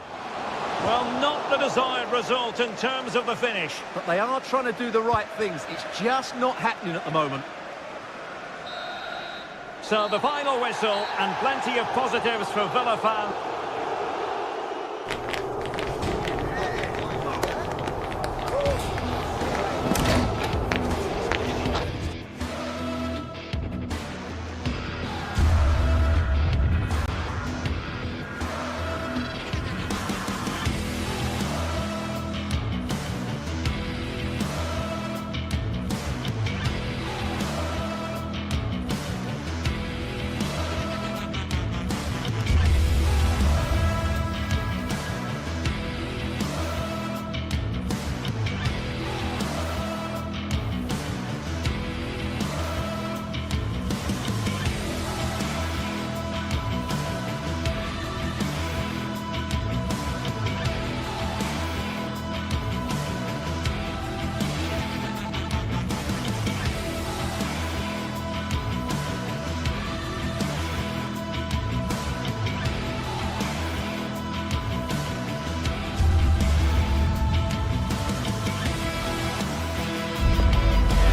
Well, not the desired result in terms of the finish. But they are trying to do the right things. It's just not happening at the moment. So the final whistle, and plenty of positives for Villa fans.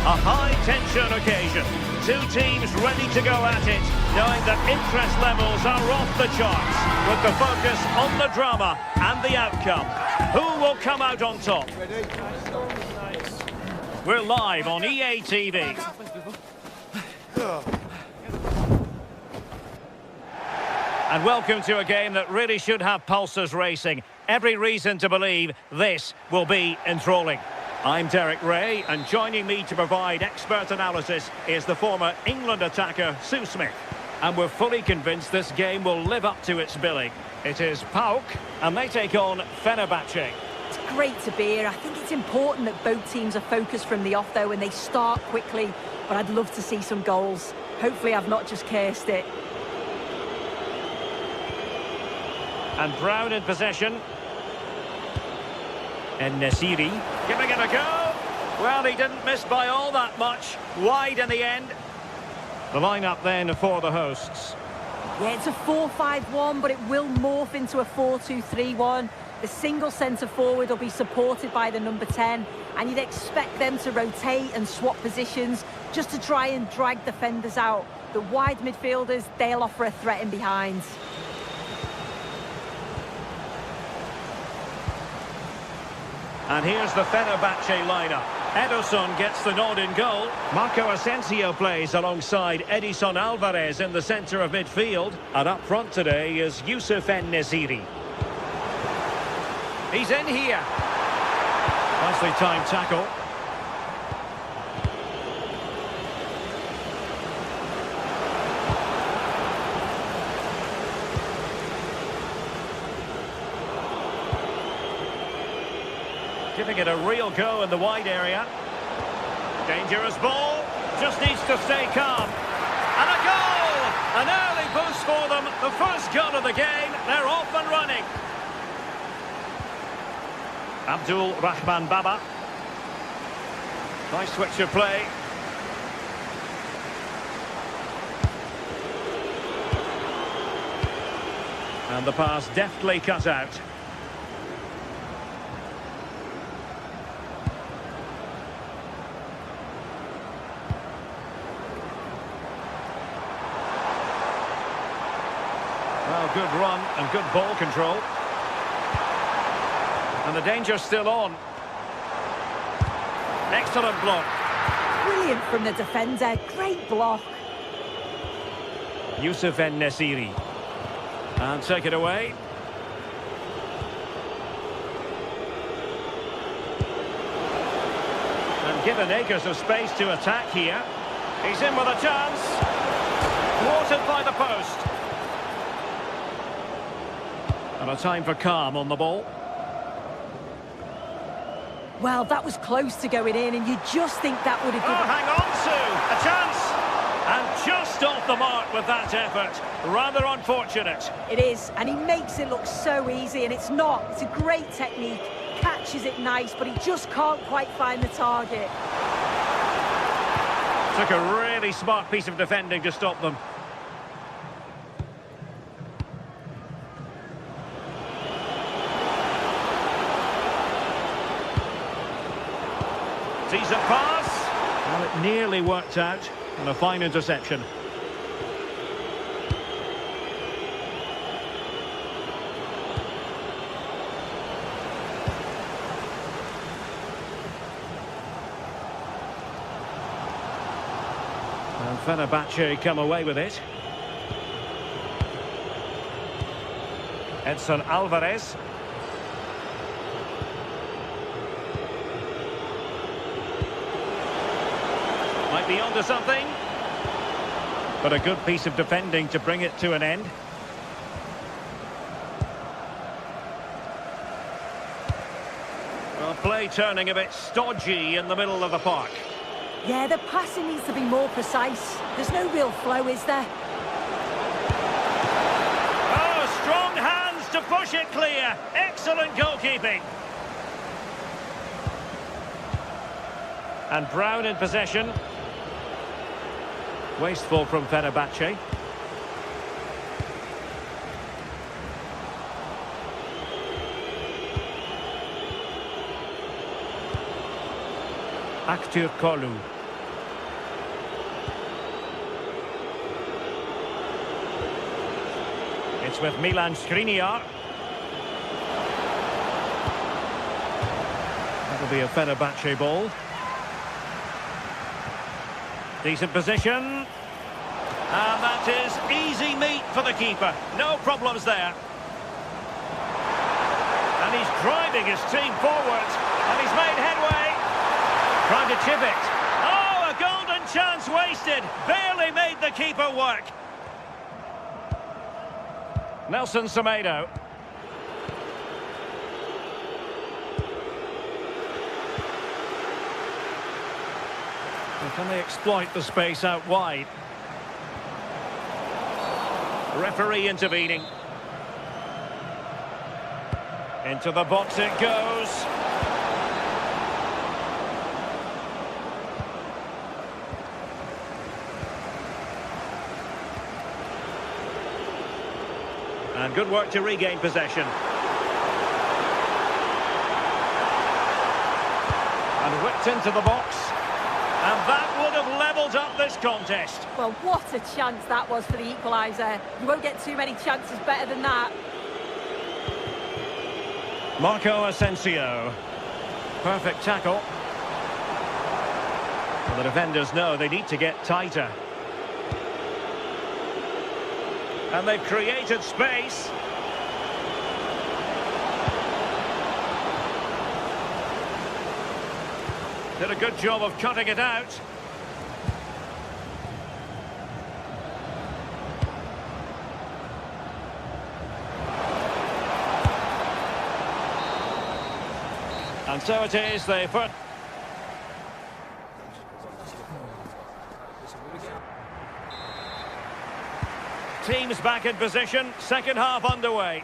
A high-tension occasion. Two teams ready to go at it, knowing that interest levels are off the charts, with the focus on the drama and the outcome. Who will come out on top? We're live on EA TV. And welcome to a game that really should have pulses racing. Every reason to believe this will be enthralling. I'm Derek Ray, and joining me to provide expert analysis is the former England attacker, Sue Smith. And we're fully convinced this game will live up to its billing. It is PAOK, and they take on Fenerbahce. It's great to be here. I think it's important that both teams are focused from the off, though, and they start quickly. But I'd love to see some goals. Hopefully I've not just cursed it. And Brown in possession. And Nesiri giving it a go. Well, he didn't miss by all that much. Wide in the end. The lineup then for the hosts. Yeah, it's a 4-5-1, but it will morph into a 4-2-3-1. The single centre-forward will be supported by the number 10, and you'd expect them to rotate and swap positions just to try and drag defenders out. The wide midfielders, they'll offer a threat in behind. And here's the Fenerbahce lineup. Ederson gets the nod in goal. Marco Asensio plays alongside Edison Alvarez in the centre of midfield. And up front today is Youssef En-Nesyri. He's in here. Nicely timed tackle. Giving it a real go in the wide area. Dangerous ball. Just needs to stay calm. And a goal! An early boost for them. The first goal of the game. They're off and running. Abdul Rahman Baba. Nice switch of play. And the pass deftly cut out. Well, good run and good ball control. And the danger's still on. Excellent block. Brilliant from the defender. Great block. Youssef En-Nesyri. And take it away. And given acres of space to attack here. He's in with a chance. Thwarted by the post. And a time for calm on the ball. Well, that was close to going in, and you just think that would have given... Oh, hang on, Sue! A chance! And just off the mark with that effort. Rather unfortunate. It is, and he makes it look so easy, and it's not. It's a great technique. Catches it nice, but he just can't quite find the target. Took a really smart piece of defending to stop them. Decent pass. Well, it nearly worked out. And a fine interception. And Fenerbahce come away with it. Edson Alvarez. Might be onto something. But a good piece of defending to bring it to an end. Well, play turning a bit stodgy in the middle of the park. Yeah, the passing needs to be more precise. There's no real flow, is there? Oh, strong hands to push it clear. Excellent goalkeeping. And Brown in possession. Wasteful from Fenerbahce. Aktür Kolu. It's with Milan Skriniar. That'll be a Fenerbahce ball. Decent position. And that is easy meat for the keeper. No problems there. And he's driving his team forward. And he's made headway. Trying to chip it. Oh, a golden chance wasted. Barely made the keeper work. Nelson Semedo. And can they exploit the space out wide? Referee intervening. Into the box it goes. And good work to regain possession. And whipped into the box. And that would have levelled up this contest. Well, what a chance that was for the equaliser. You won't get too many chances better than that. Marco Asensio. Perfect tackle. Well, the defenders know they need to get tighter. And they've created space. Did a good job of cutting it out. And so it is, the first... Teams back in position, second half underway.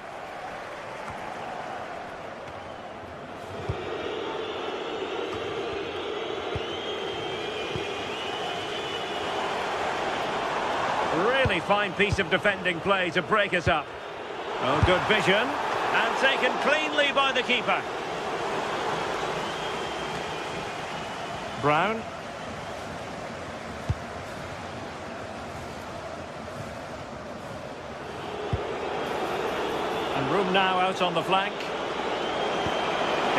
Really fine piece of defending play to break us up. Oh, good vision. And taken cleanly by the keeper. Brown. And room now out on the flank.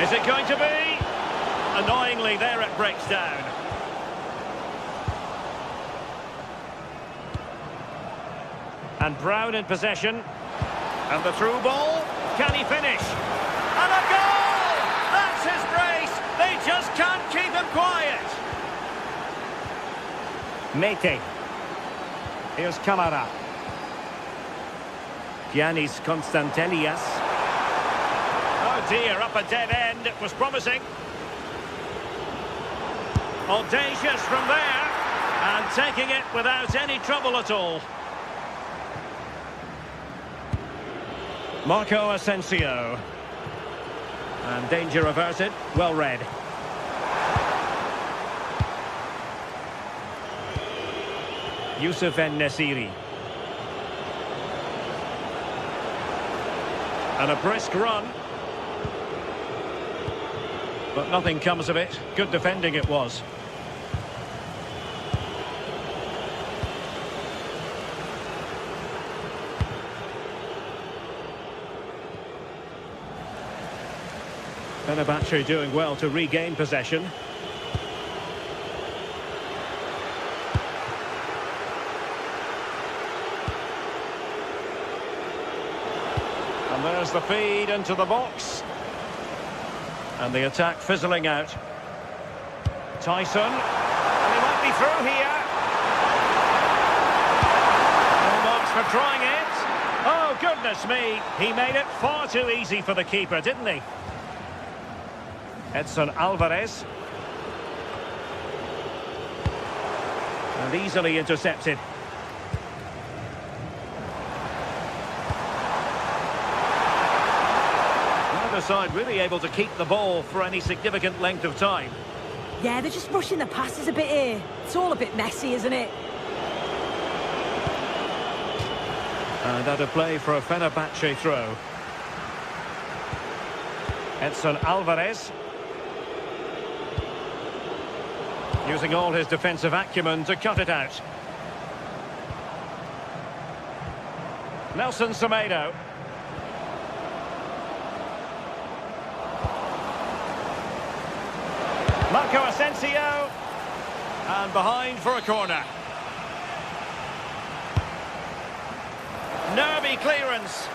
Is it going to be? Annoyingly, there it breaks down. And Brown in possession. And the through ball. Can he finish? And a goal! That's his brace! They just can't keep him quiet. Mete. Here's Camara. Giannis Constantelias. Oh dear, up a dead end. It was promising. Audacious from there. And taking it without any trouble at all. Marco Asensio. And danger averted. Well read. Youssef En-Nesyri. And a brisk run. But nothing comes of it. Good defending it was. Fenerbahce doing well to regain possession. And there's the feed into the box. And the attack fizzling out. Tyson. And he might be through here. No marks for trying it. Oh, goodness me. He made it far too easy for the keeper, didn't he? Edson Alvarez. And easily intercepted. Neither side really able to keep the ball for any significant length of time. Yeah, they're just rushing the passes a bit here. It's all a bit messy, isn't it? And out of play for a Fenerbahce throw. Edson Alvarez. Using all his defensive acumen to cut it out. Nelson Semedo. Marco Asensio. And behind for a corner. Nervy clearance.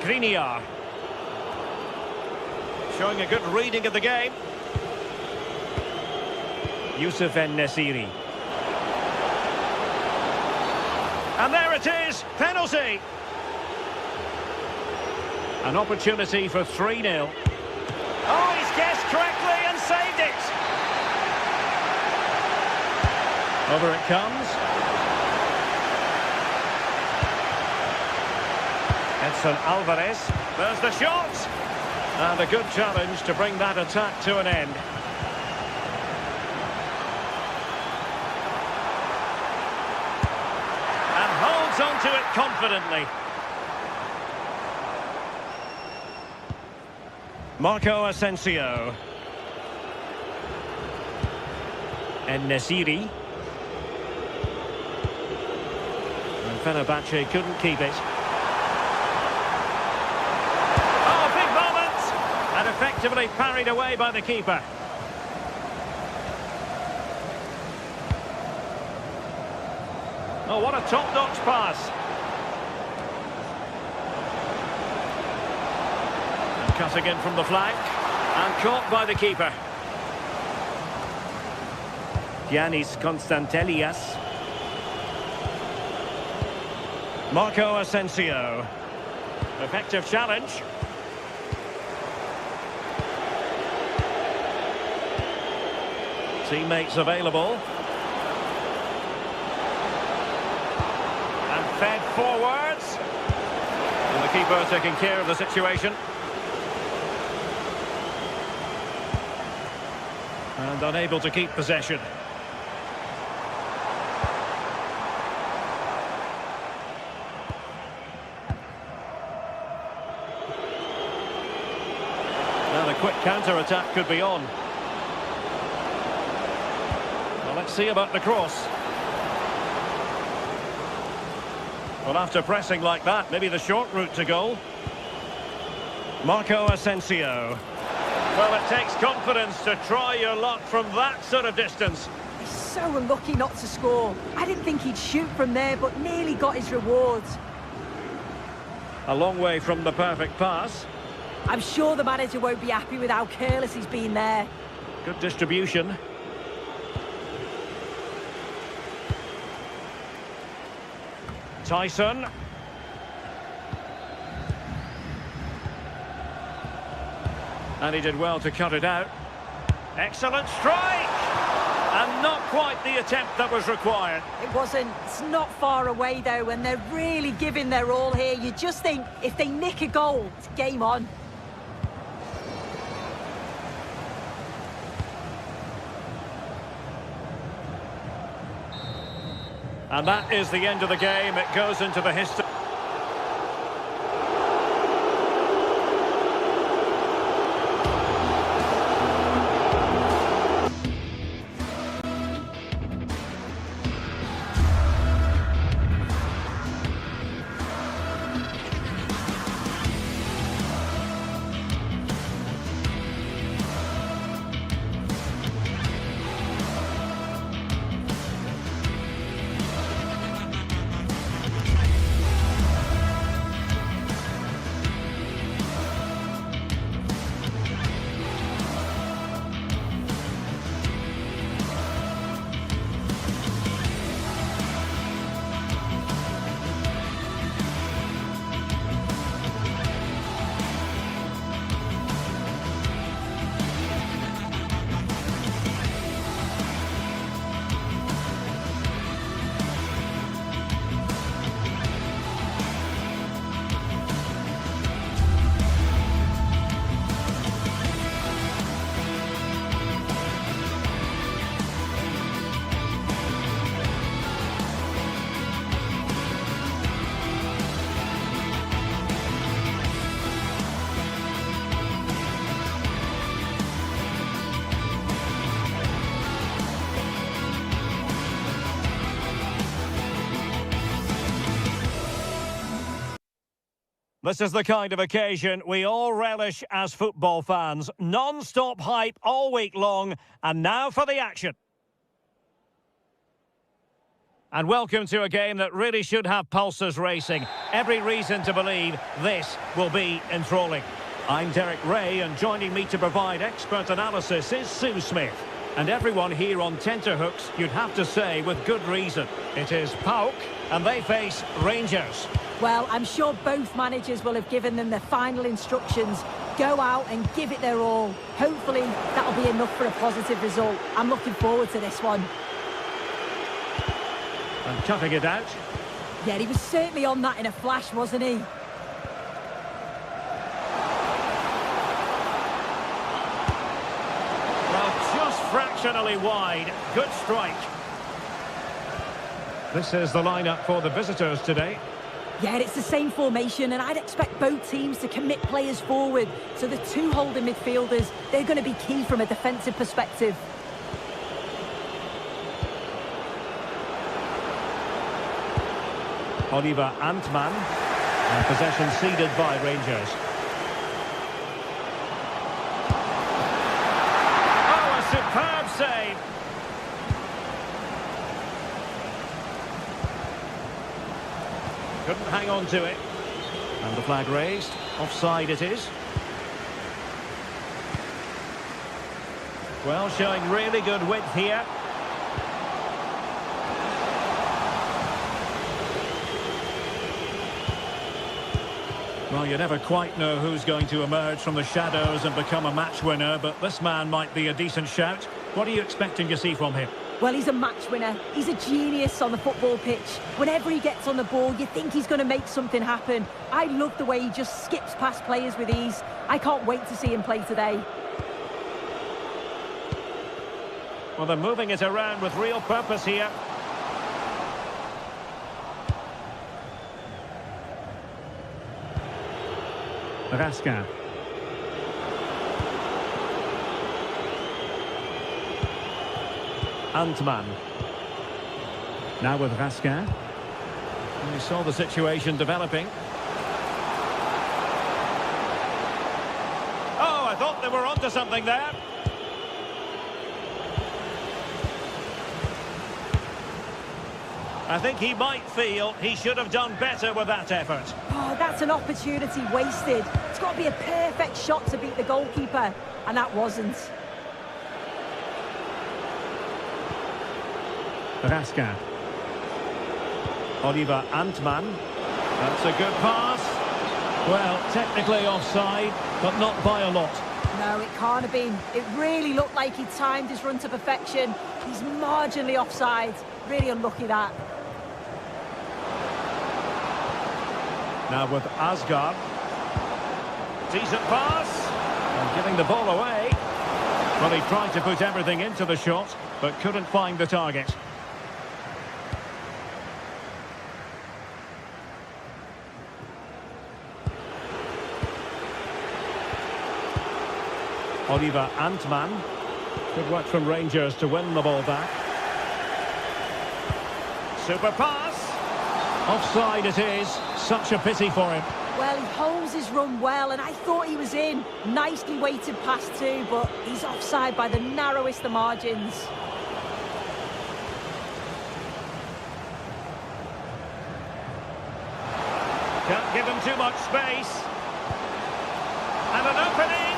Skriniar. Showing a good reading of the game. Youssef En-Nesyri. And there it is, penalty. An opportunity for 3-0. Oh, he's guessed correctly and saved it. Over it comes. Edson Alvarez. There's the shot. And a good challenge to bring that attack to an end. And holds on to it confidently. Marco Asensio. En-Nesyri. And Fenerbahce couldn't keep it. Oh, big moment! And effectively parried away by the keeper. Oh, what a top-notch pass. And cutting in from the flank. And caught by the keeper. Giannis Constantelias. Marco Asensio. Effective challenge. Teammates available. And fed forwards. And the keeper taking care of the situation. And unable to keep possession. Now a quick counter-attack could be on. Well, let's see about the cross. Well, after pressing like that, maybe the short route to goal. Marco Asensio. Well, it takes confidence to try your luck from that sort of distance. He's so unlucky not to score. I didn't think he'd shoot from there, but nearly got his rewards. A long way from the perfect pass. I'm sure the manager won't be happy with how careless he's been there. Good distribution. Tyson. And he did well to cut it out. Excellent strike! And not quite the attempt that was required. It wasn't. It's not far away, though, and they're really giving their all here. You just think, if they nick a goal, it's game on. And that is the end of the game. It goes into the history. This is the kind of occasion we all relish as football fans. Non-stop hype all week long, and now for the action. And welcome to a game that really should have pulses racing. Every reason to believe this will be enthralling. I'm Derek Ray, and joining me to provide expert analysis is Sue Smith. And everyone here on tenterhooks, you'd have to say with good reason. It is PAOK, and they face Rangers. Well, I'm sure both managers will have given them their final instructions. Go out and give it their all. Hopefully, that'll be enough for a positive result. I'm looking forward to this one. And cutting it out. Yeah, he was certainly on that in a flash, wasn't he? Well, just fractionally wide. Good strike. This is the lineup for the visitors today. Yeah, it's the same formation, and I'd expect both teams to commit players forward. So the two holding midfielders, they're going to be key from a defensive perspective. Oliver Antman, and possession ceded by Rangers. Oh, a superb save! Couldn't hang on to it. And the flag raised. Offside it is. Well, showing really good width here. Well, you never quite know who's going to emerge from the shadows and become a match winner, but this man might be a decent shout. What are you expecting to see from him? Well, he's a match winner. He's a genius on the football pitch. Whenever he gets on the ball, you think he's going to make something happen. I love the way he just skips past players with ease. I can't wait to see him play today. Well, they're moving it around with real purpose here. Raskin. Antman. Now with Raskin. We saw the situation developing. Oh, I thought they were onto something there. I think he might feel he should have done better with that effort. Oh, that's an opportunity wasted. It's got to be a perfect shot to beat the goalkeeper, and that wasn't. Raskin. Oliver Antman. That's a good pass. Well, technically offside, but not by a lot. No, it can't have been. It really looked like he timed his run to perfection. He's marginally offside. Really unlucky that. Now with Asgard. Decent pass. And giving the ball away. Well, he tried to put everything into the shot, but couldn't find the target. Oliver Antman. Good work from Rangers to win the ball back. Super pass. Offside it is. Such a pity for him. Well, he holds his run well, and I thought he was in. Nicely weighted pass too, but he's offside by the narrowest of margins. Can't give him too much space. And an opening.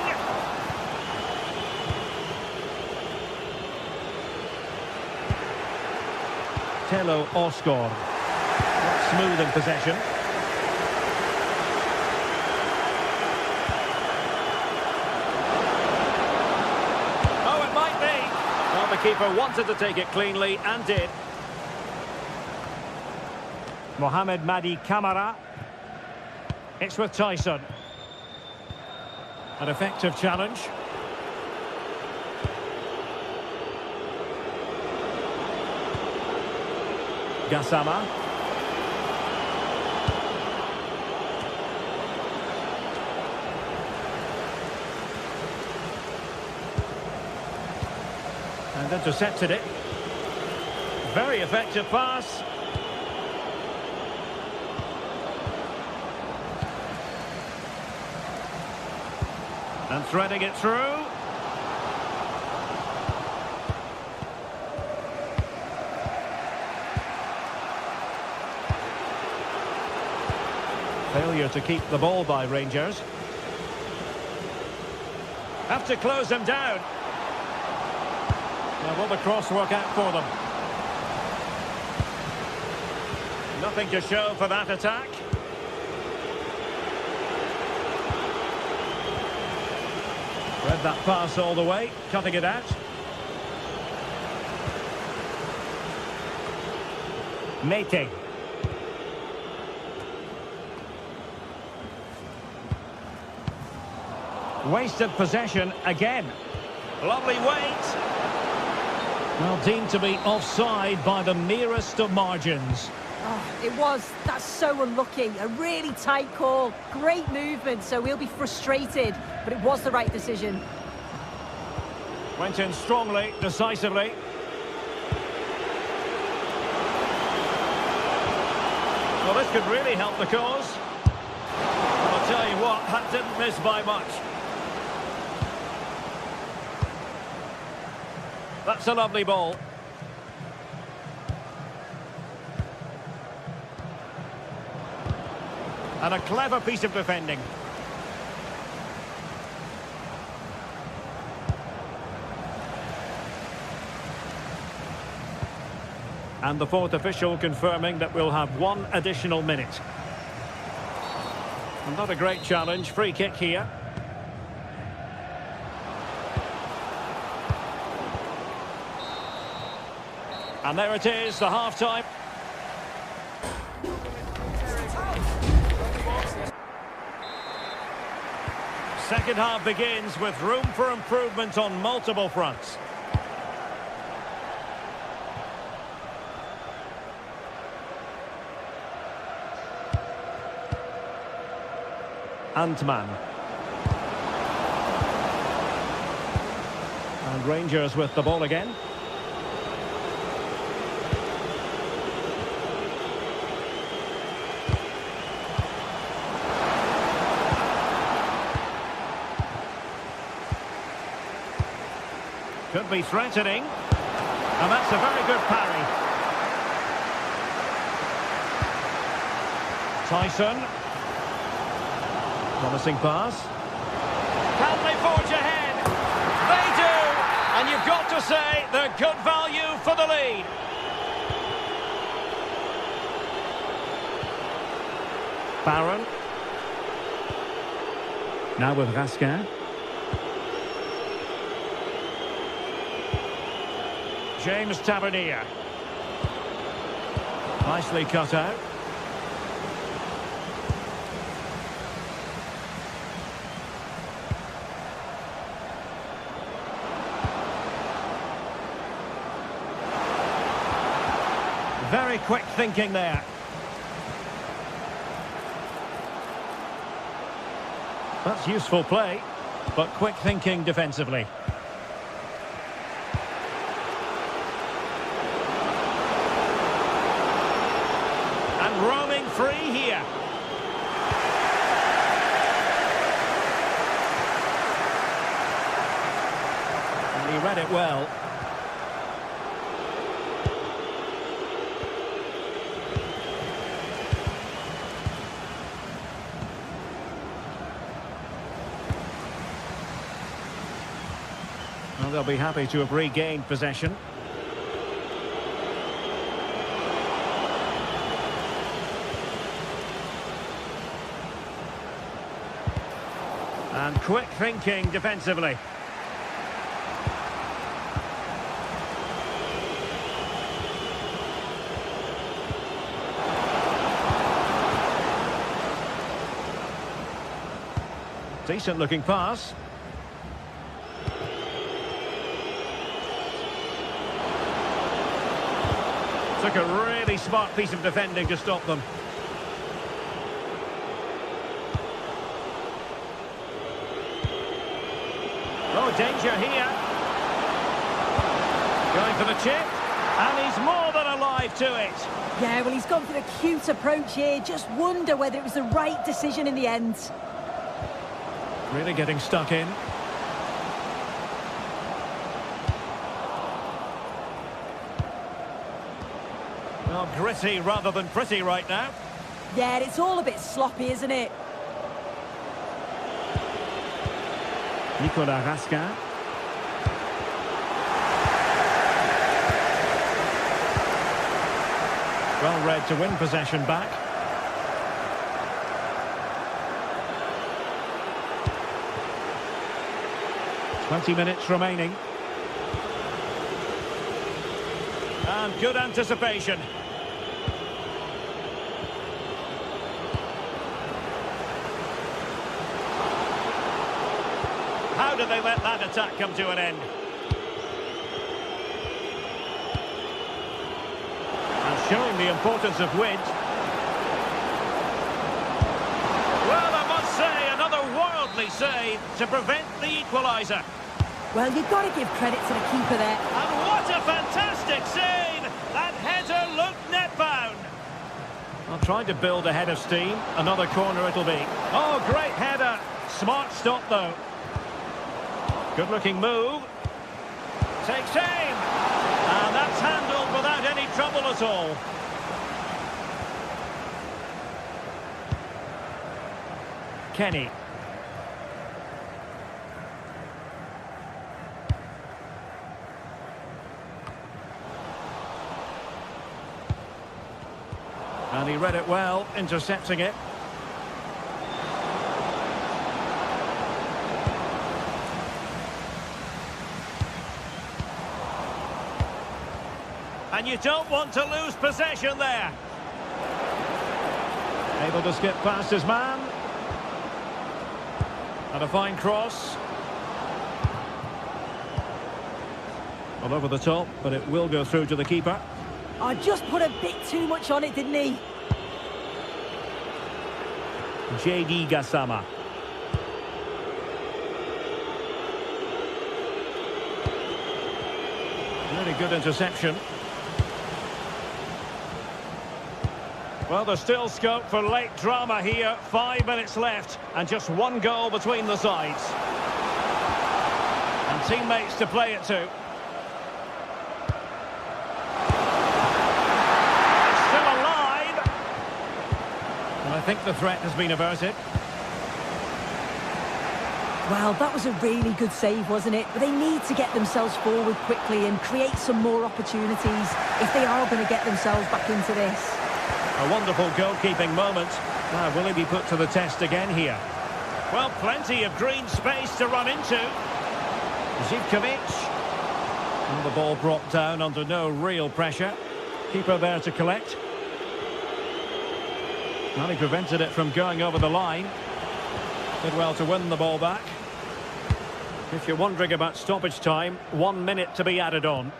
Telo Osgård. Smooth in possession. Oh, it might be. Well, the keeper wanted to take it cleanly and did. Mohamed Madi Camara. It's with Tyson. An effective challenge. Gassama. And intercepted it. Very effective pass. And threading it through. failure to keep the ball by Rangers. Have to close them down. Now will the cross work out for them? Nothing to show for that attack. Read that pass all the way, cutting it out. Mete. Wasted possession again. Lovely weight. Well, deemed to be offside by the merest of margins. Oh, it was. That's so unlucky. A really tight call. Great movement, so he'll be frustrated. But it was the right decision. Went in strongly, decisively. Well, this could really help the cause. Well, I'll tell you what, that didn't miss by much. That's a lovely ball. And a clever piece of defending. And the fourth official confirming that we'll have one additional minute. And not a great challenge. Free kick here. And there it is, the half-time. Second half begins with room for improvement on multiple fronts. Antman. And Rangers with the ball again. Could be threatening. And that's a very good parry. Tyson. Promising pass. Can they forge ahead? They do! And you've got to say they're good value for the lead. Barron. Now with Raskin. James Tavernier. Nicely cut out. Very quick thinking there. That's useful play, but quick thinking defensively. And roaming free here. And he read it well. Well, they'll be happy to have regained possession. And quick thinking defensively. Decent looking pass. Took a really smart piece of defending to stop them. Oh, danger here. Going for the chip. And he's more than alive to it. Yeah, well, he's gone for the cute approach here. Just wonder whether it was the right decision in the end. Really getting stuck in. Well, gritty rather than pretty right now. Yeah, it's all a bit sloppy, isn't it? Nicolas Raskin. Well read to win possession back. "20 minutes remaining. And good anticipation. How did they let that attack come to an end? And showing the importance of width. Well, I must say, another worldly save to prevent the equaliser. Well, you've got to give credit to the keeper there. And what a fantastic save! That header looked net-bound. Well, trying to build a head of steam. Another corner it'll be. Oh, great header. Smart stop, though. Good-looking move. Takes aim. And that's handled without any trouble at all. Kenny. And he read it well, intercepting it. And you don't want to lose possession there. Able to skip past his man. And a fine cross. All over the top, but it will go through to the keeper. I just put a bit too much on it, didn't he? JD Gassama. Really good interception. Well, there's still scope for late drama here. 5 minutes left and just one goal between the sides. And teammates to play it to. It's still alive. And I think the threat has been averted. Well, that was a really good save, wasn't it? But they need to get themselves forward quickly and create some more opportunities if they are going to get themselves back into this. A wonderful goalkeeping moment. Now, will he be put to the test again here? Well, plenty of green space to run into. Zivkovic. And the ball brought down under no real pressure. Keeper there to collect. Well, he prevented it from going over the line. Did well to win the ball back. If you're wondering about stoppage time, 1 minute to be added on.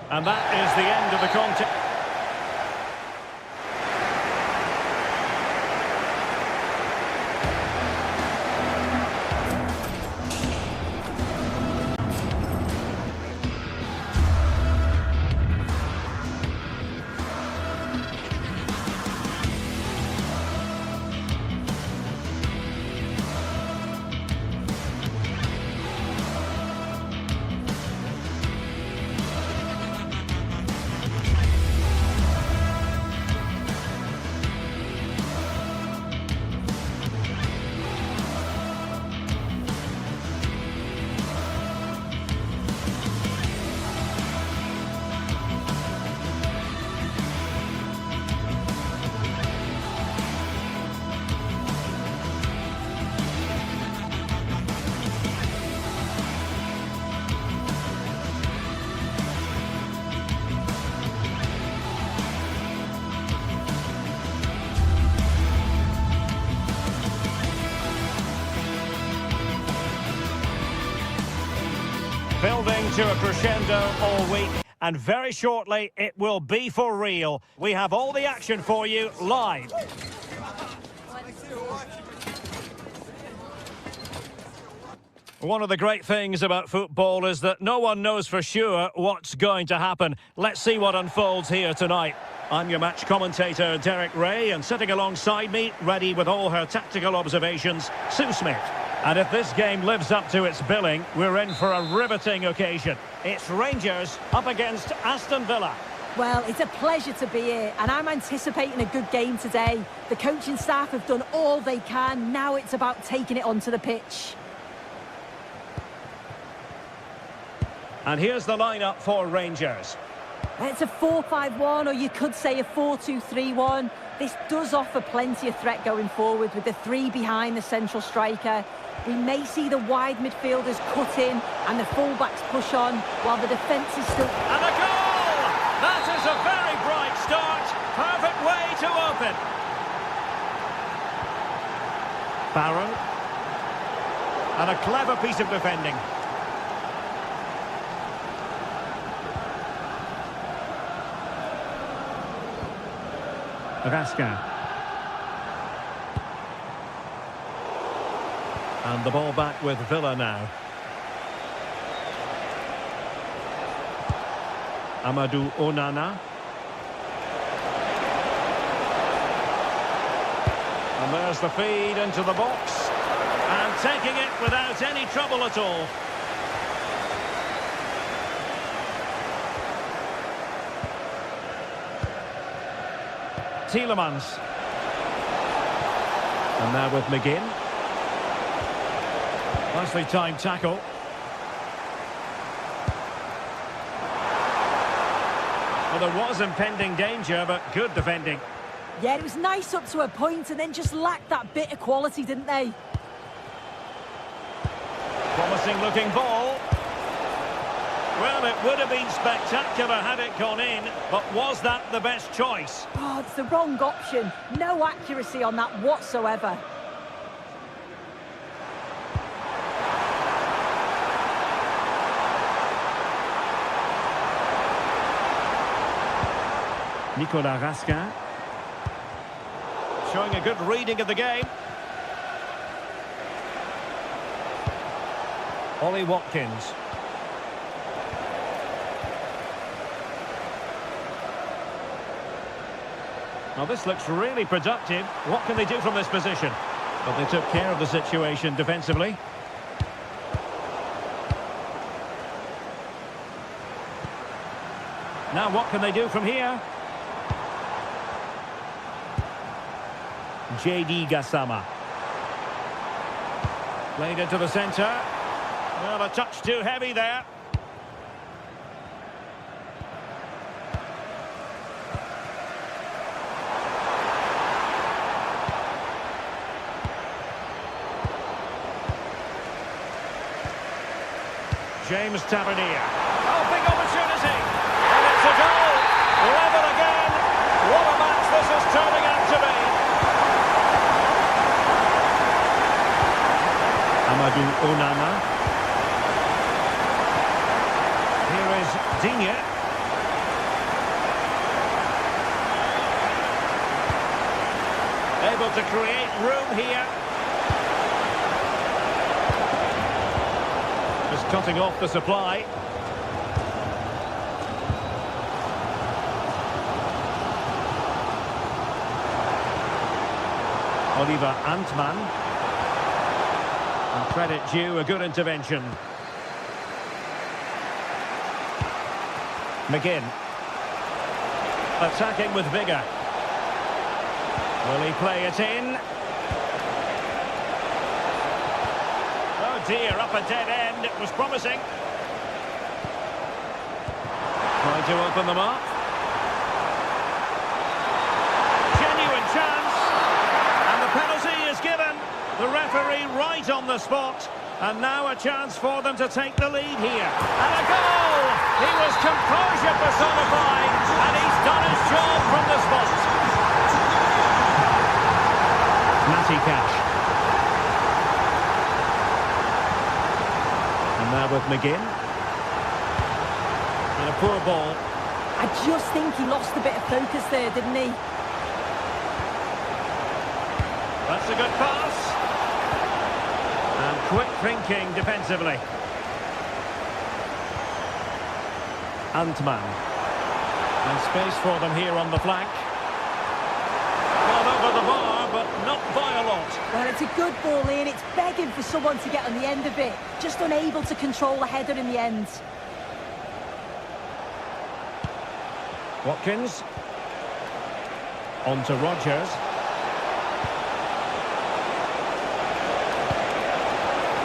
And that is the end of the contest. Building to a crescendo all week, and very shortly it will be for real. We have all the action for you live. One of the great things about football is that no one knows for sure what's going to happen. Let's see what unfolds here tonight. I'm your match commentator, Derek Ray, and sitting alongside me, ready with all her tactical observations, Sue Smith. And if this game lives up to its billing, we're in for a riveting occasion. It's Rangers up against Aston Villa. Well, it's a pleasure to be here, and I'm anticipating a good game today. The coaching staff have done all they can. Now it's about taking it onto the pitch. And here's the lineup for Rangers. It's a 4-5-1, or you could say a 4-2-3-1. This does offer plenty of threat going forward with the three behind the central striker. We may see the wide midfielders cut in and the fullbacks push on while the defence is still... And a goal! That is a very bright start. Perfect way to open. Barron. And a clever piece of defending. Raskin. And the ball back with Villa now. Amadou Onana. And there's the feed into the box. And taking it without any trouble at all. Tielemans. And now with McGinn. Nicely timed tackle. Well, there was impending danger, but good defending. Yeah, it was nice up to a point and then just lacked that bit of quality, didn't they? Promising looking ball. Well, it would have been spectacular had it gone in, but was that the best choice? Oh, it's the wrong option. No accuracy on that whatsoever. Nicolas Raskin. Showing a good reading of the game. Ollie Watkins. Now this looks really productive. What can they do from this position? But they took care of the situation defensively. Now what can they do from here? JD Gassama. Played into the centre. Well, a touch too heavy there. James Tavernier. Oh, big opportunity. And it's a goal. Level again. What a match this is turning out to be. Amadou Onana. Here is Digne. Able to create room here. Just cutting off the supply. Oliver Antman. And credit due, a good intervention. McGinn. Attacking with vigour. Will he play it in? Oh dear, up a dead end. It was promising. Trying to open them up. Genuine chance. And the penalty is given. The referee right on the spot. And now a chance for them to take the lead here. And a goal! He was composure personified. And he's done his job from the spot. Matty Cash. And now with McGinn. And a poor ball. I just think he lost a bit of focus there, didn't he? That's a good pass. And quick thinking defensively. Antman. And space for them here on the flank. Gone over the bar, but not by a lot. shot. Well, it's a good ball in. It's begging for someone to get on the end of it. Just unable to control the header in the end. Watkins. On to Rodgers.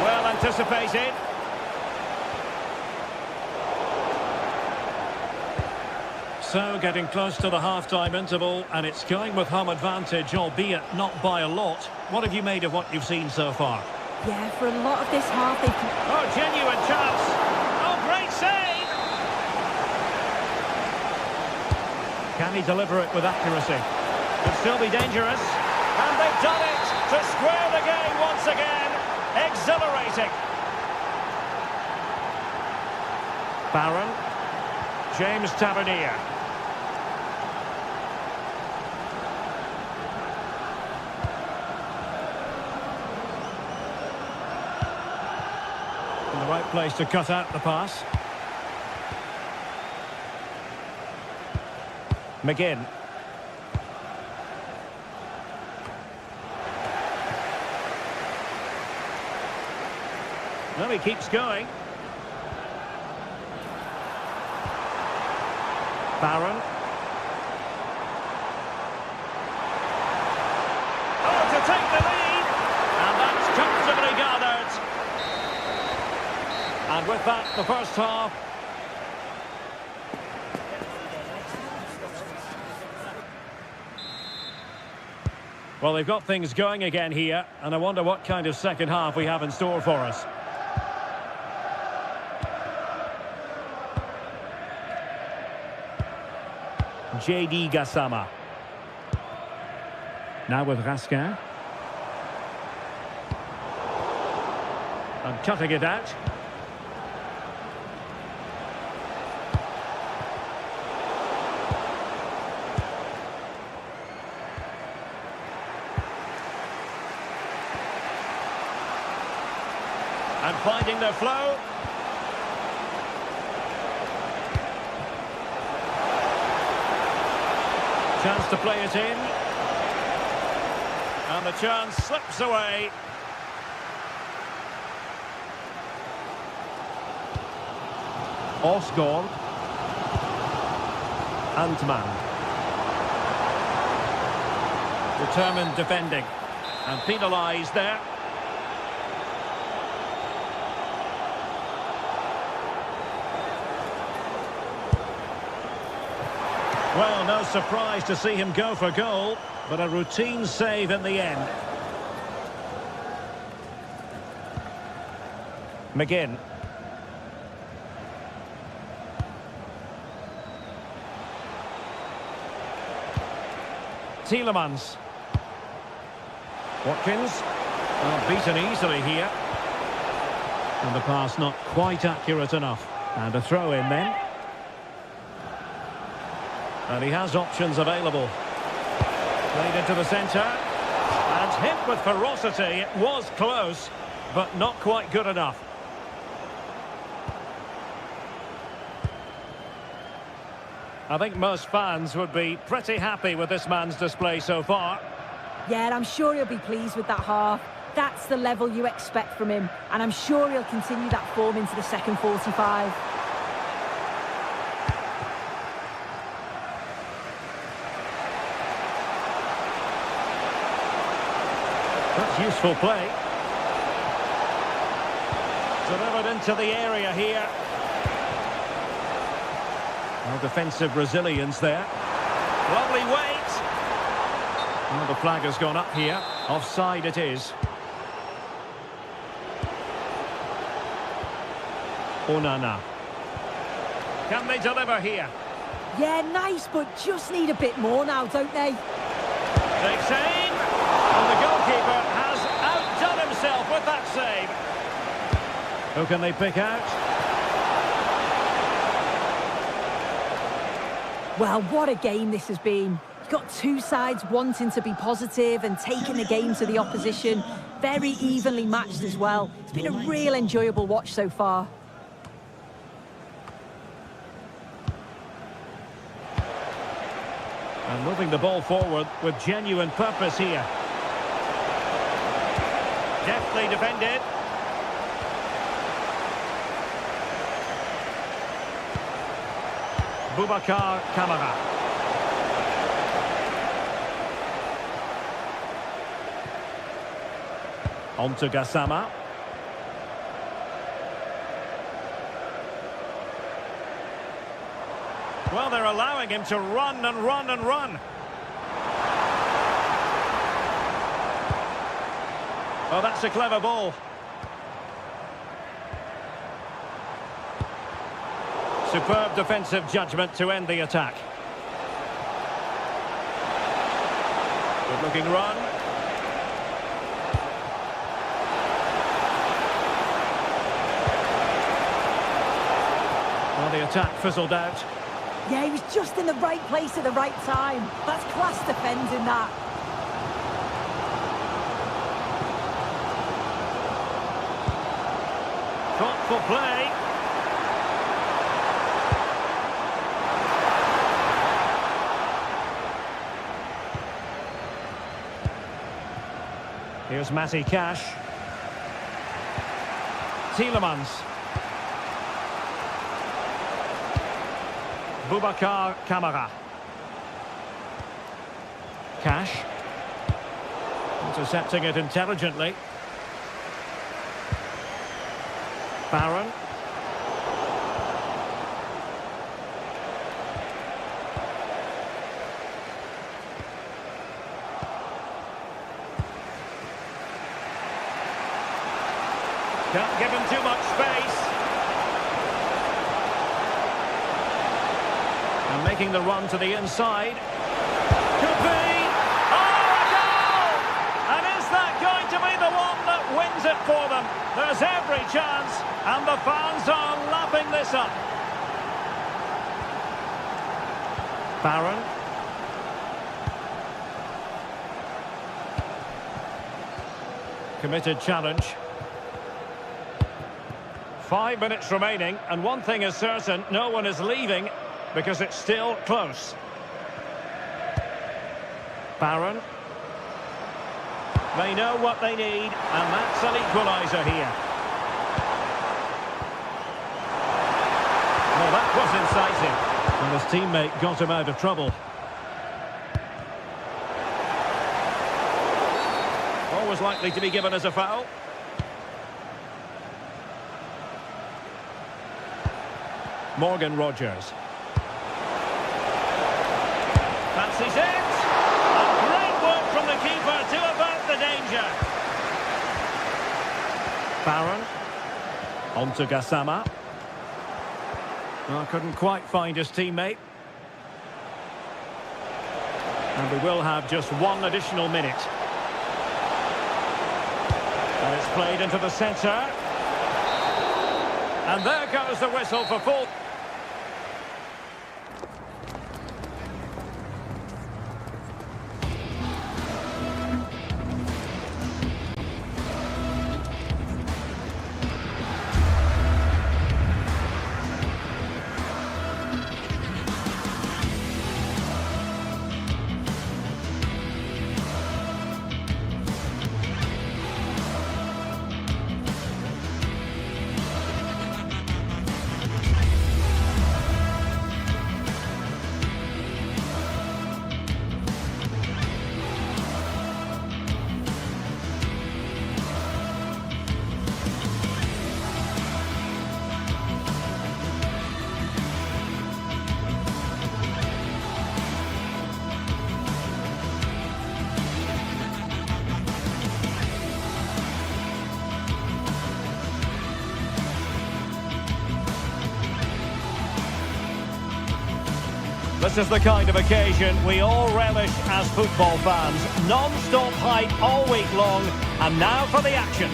Well anticipated. So, getting close to the half-time interval, and it's going with home advantage, albeit not by a lot. What have you made of what you've seen so far? Yeah, for a lot of this half, they've... Oh, genuine chance! Oh, great save! Can he deliver it with accuracy? Could still be dangerous. And they've done it to square the game once again. Exhilarating. Barron. James Tavernier. In the right place to cut out the pass. McGinn. Well, he keeps going. Barron. Oh, to take the lead! And that's comfortably gathered. And with that, the first half. Well, they've got things going again here, and I wonder what kind of second half we have in store for us. JD Gassama. Now with Raskin. And cutting it out. And finding their flow. Chance to play it in. And the chance slips away. Osgård. Antman. Determined defending. And penalised there. Well, no surprise to see him go for goal, but a routine save in the end. McGinn. Tielemans. Watkins. Oh, beaten easily here. And the pass not quite accurate enough. And a throw in then. And he has options available. Played into the centre. And hit with ferocity. It was close, but not quite good enough. I think most fans would be pretty happy with this man's display so far. Yeah, and I'm sure he'll be pleased with that half. That's the level you expect from him. And I'm sure he'll continue that form into the second 45. That's useful play. Delivered into the area here. No defensive resilience there. Lovely weight. Well, the flag has gone up here. Offside it is. Onana. Can they deliver here? Yeah, nice, but just need a bit more now, don't they? Takes aim. And the goalkeeper has outdone himself with that save. Who can they pick out? Well, what a game this has been. You've got two sides wanting to be positive and taking the game to the opposition. Very evenly matched as well. It's been a real enjoyable watch so far. And moving the ball forward with genuine purpose here. Deftly defended. Boubacar Kamara. On to Gassama. Well, they're allowing him to run and run and run. Oh, that's a clever ball. Superb defensive judgment to end the attack. Good looking run. Well, the attack fizzled out. Yeah, he was just in the right place at the right time. That's class defending, that. Thoughtful play. Here's Matty Cash. Tielemans. Boubacar Kamara. Cash. Intercepting it intelligently. Barron. Can't give him too much space. And making the run to the inside. Could be. Oh, a goal! And is that going to be the one that wins it for them? There's every chance, and the fans are lapping this up. Barron. Committed challenge. 5 minutes remaining, and one thing is certain, no one is leaving because it's still close. Barron. They know what they need, and that's an equaliser here. Well, that was incisive. And his teammate got him out of trouble. Always likely to be given as a foul. Morgan Rogers. Fancies it. And great work from the keeper to avert the danger. Barron. On to Gassama. Well, couldn't quite find his teammate. And we will have just one additional minute. And it's played into the centre. And there goes the whistle for full. This is the kind of occasion we all relish as football fans. Non-stop hype all week long, and now for the action.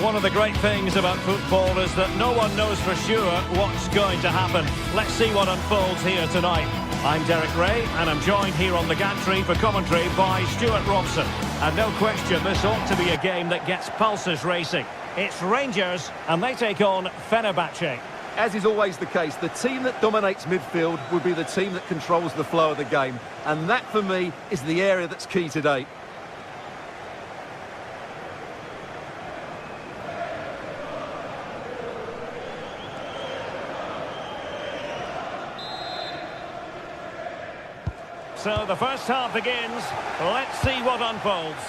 One of the great things about football is that no one knows for sure what's going to happen. Let's see what unfolds here tonight. I'm Derek Ray, and I'm joined here on the gantry for commentary by Stuart Robson. And no question, this ought to be a game that gets pulses racing. It's Rangers, and they take on Fenerbahce. As is always the case, the team that dominates midfield will be the team that controls the flow of the game. And that, for me, is the area that's key today. So the first half begins. Let's see what unfolds.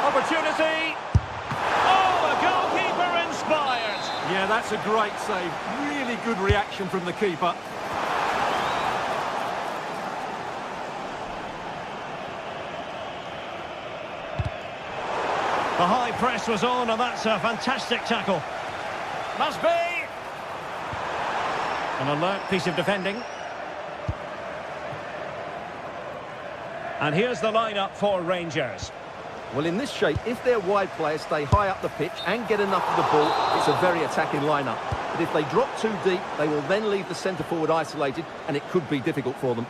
Opportunity. Oh, a goalkeeper inspired. Yeah, that's a great save. Really good reaction from the keeper. The high press was on, and that's a fantastic tackle. Must be. An alert piece of defending. And here's the lineup for Rangers. Well, in this shape, if their wide players stay high up the pitch and get enough of the ball, it's a very attacking lineup. But if they drop too deep, they will then leave the centre-forward isolated, and it could be difficult for them.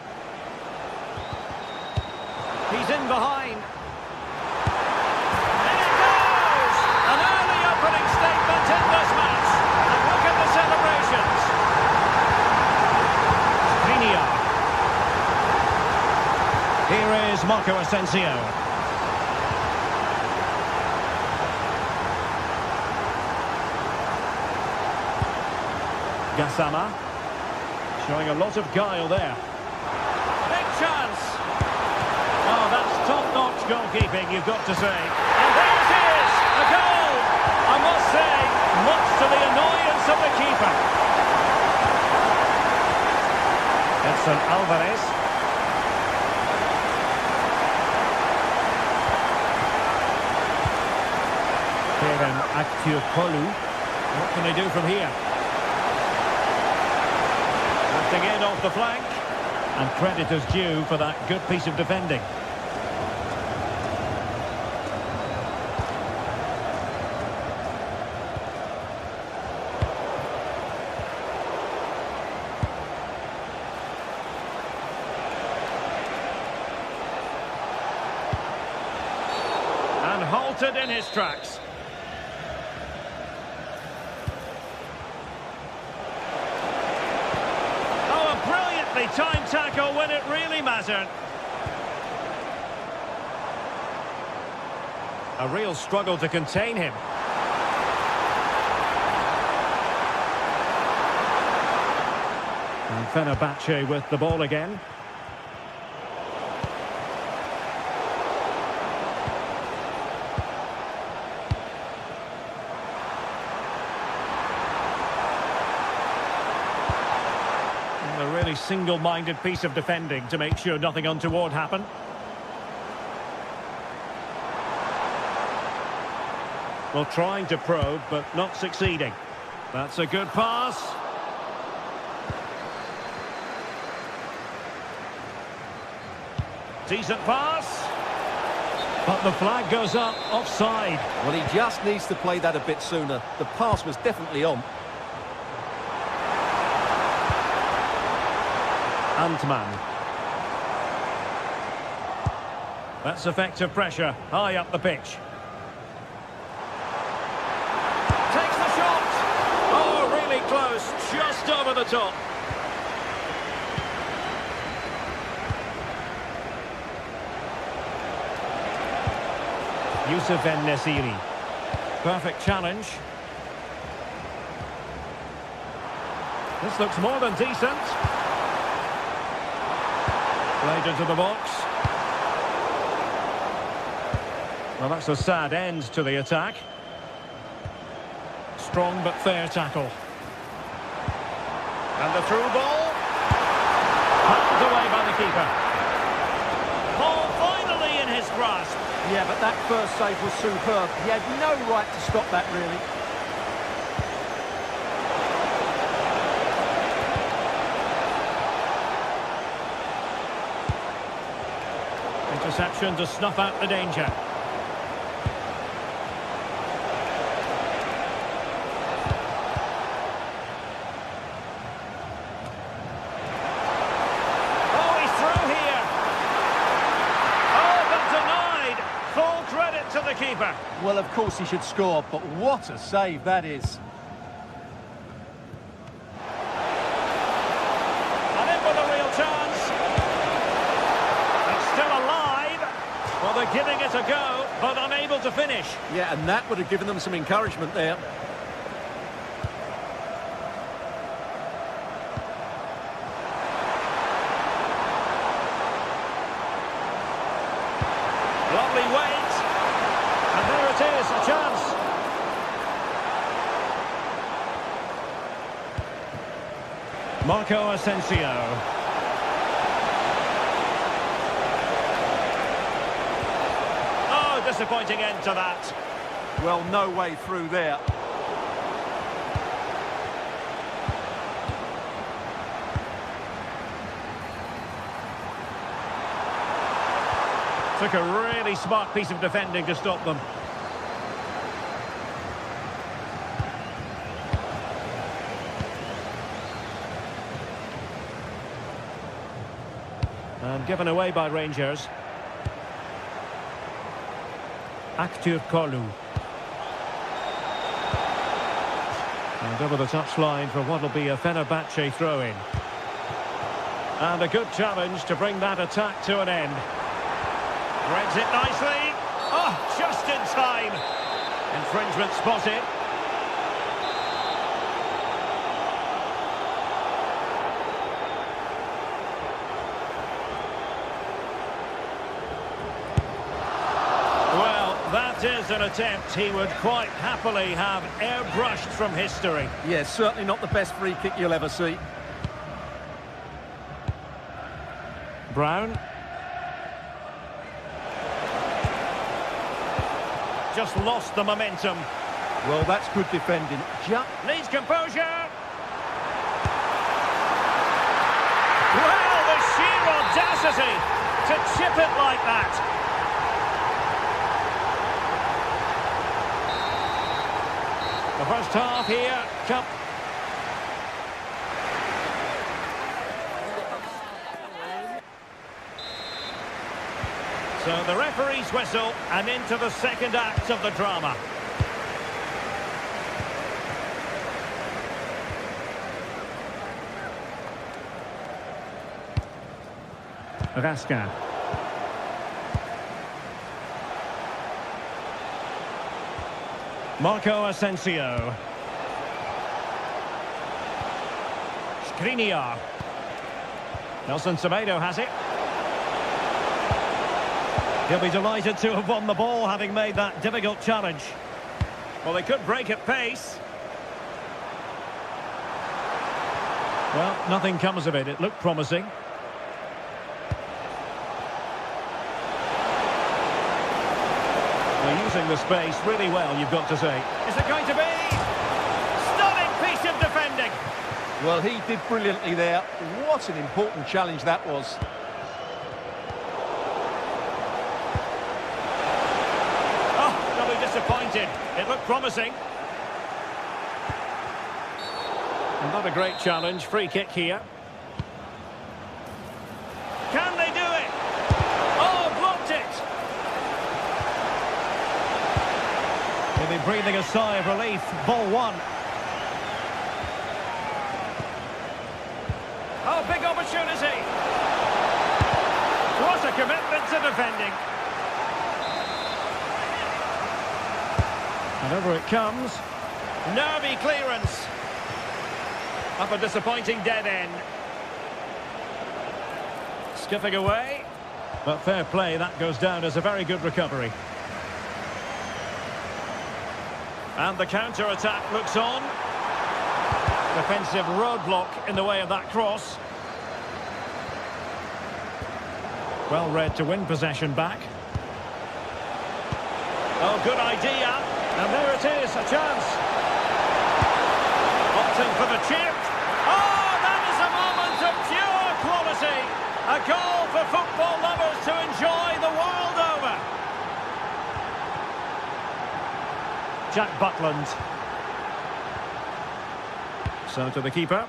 He's in behind. In it goes! An early opening statement in this match. And look at the celebrations. Skriniar. Here is Marco Asensio. Gassama, showing a lot of guile there. Big chance! Oh, that's top-notch goalkeeping, you've got to say. And there it is! A goal! I must say, much to the annoyance of the keeper. Edson Alvarez. Kevin Aktürkoğlu. What can they do from here? In off the flank, and credit is due for that good piece of defending. And halted in his tracks. Time tackle when it really mattered. A real struggle to contain him. And Fenerbahce with the ball again. A really single-minded piece of defending to make sure nothing untoward happened. Well, trying to probe, but not succeeding. That's a good pass. Decent pass. But the flag goes up, offside. Well, he just needs to play that a bit sooner. The pass was definitely on. Antman. That's effective pressure, high up the pitch. Takes the shot! Oh, really close, just over the top. Youssef En-Nesyri. Perfect challenge. This looks more than decent. Played into the box. Well, that's a sad end to the attack. Strong but fair tackle. And the through ball. Pulled away by the keeper. Ball finally in his grasp. Yeah, but that first save was superb. He had no right to stop that, really. Interception to snuff out the danger. Oh, he's through here. Oh, but denied. Full credit to the keeper. Well, of course he should score, but what a save that is. And in with a real chance. It's still alive. Well, they're giving it a go, but unable to finish. Yeah, and that would have given them some encouragement there. simply wait. And there it is, a chance. Marco Asensio. Oh, disappointing end to that. Well, no way through there. Took a really smart piece of defending to stop them. And given away by Rangers. Aktur Kolu. And over the touchline for what will be a Fenerbahce throw-in. And a good challenge to bring that attack to an end. Reads it nicely. Oh, just in time. Infringement spotted. Well, that is an attempt he would quite happily have airbrushed from history. Yes, certainly not the best free kick you'll ever see. Brown. Just lost the momentum. Well, that's good defending. Needs composure. Well, the sheer audacity to chip it like that. The first half here. So the referee's whistle and into the second act of the drama. Raskin. Marco Asensio. Skriniar. Nelson Semedo has it. He'll be delighted to have won the ball, having made that difficult challenge. Well, they could break at pace. Well, nothing comes of it. It looked promising. They're using the space really well, you've got to say. Is it going to be? Stunning piece of defending. Well, he did brilliantly there. What an important challenge that was. Disappointed. It looked promising. Not a great challenge. Free kick here. Can they do it? Oh, blocked it. They'll be breathing a sigh of relief. Ball one. Oh, big opportunity. What a commitment to defending. And over it comes. Nervy clearance. Up a disappointing dead end. Skipping away. But fair play, that goes down as a very good recovery. And the counter-attack looks on. Defensive roadblock in the way of that cross. Well read to win possession back. Oh, good idea. And there it is, a chance. Opting for the chip. Oh, that is a moment of pure quality. A goal for football lovers to enjoy the world over. Jack Butland. So to the keeper.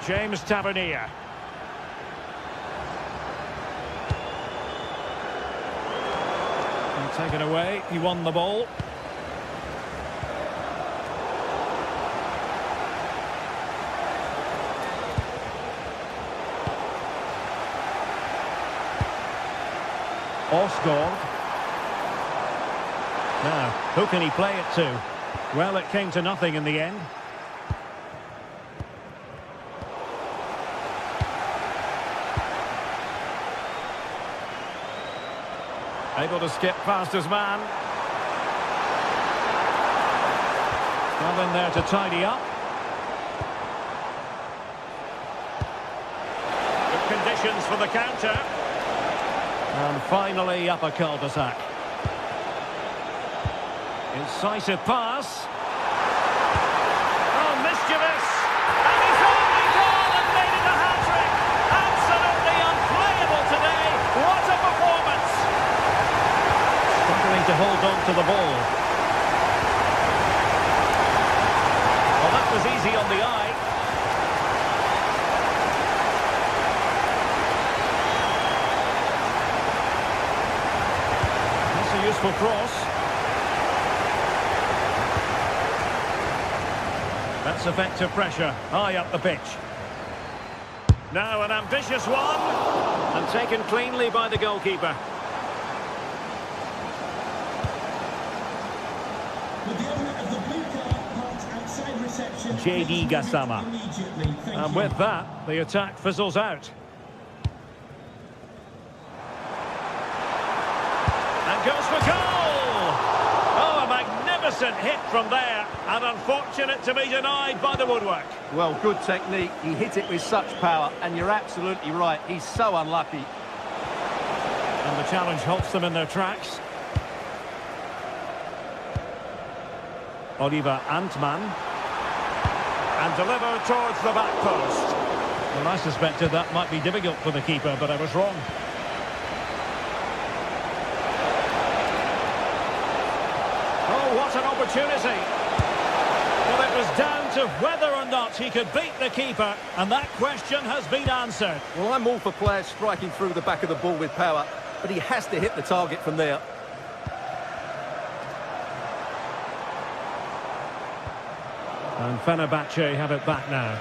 James Tavernier. Taken away, he won the ball. Osgaard. Now, who can he play it to? Well, it came to nothing in the end. Able to skip past his man. Well in there to tidy up. Good conditions for the counter. And finally up a cul-de-sac. Incisive pass. Oh, mischievous. And he's only gone and made it a hat-trick. Absolutely unplayable today. What a performance. Struggling to hold on to the ball. Well, that was easy on the eye. That's a useful cross. That's effective pressure, high up the pitch. Now an ambitious one, and taken cleanly by the goalkeeper. With the owner of the blue car parked outside reception. JD Gassama. And with that, the attack fizzles out. And goes for goal! Oh, a magnificent hit from there. And unfortunate to be denied by the woodwork. Well, good technique. He hit it with such power, and you're absolutely right. He's so unlucky. And the challenge halts them in their tracks. Oliver Antman. And delivered towards the back post. Well, I suspected that might be difficult for the keeper, but I was wrong. Oh, what an opportunity. Well, it was down to whether or not he could beat the keeper, and that question has been answered. Well, I'm all for players striking through the back of the ball with power, but he has to hit the target from there. And Fenerbahce have it back now.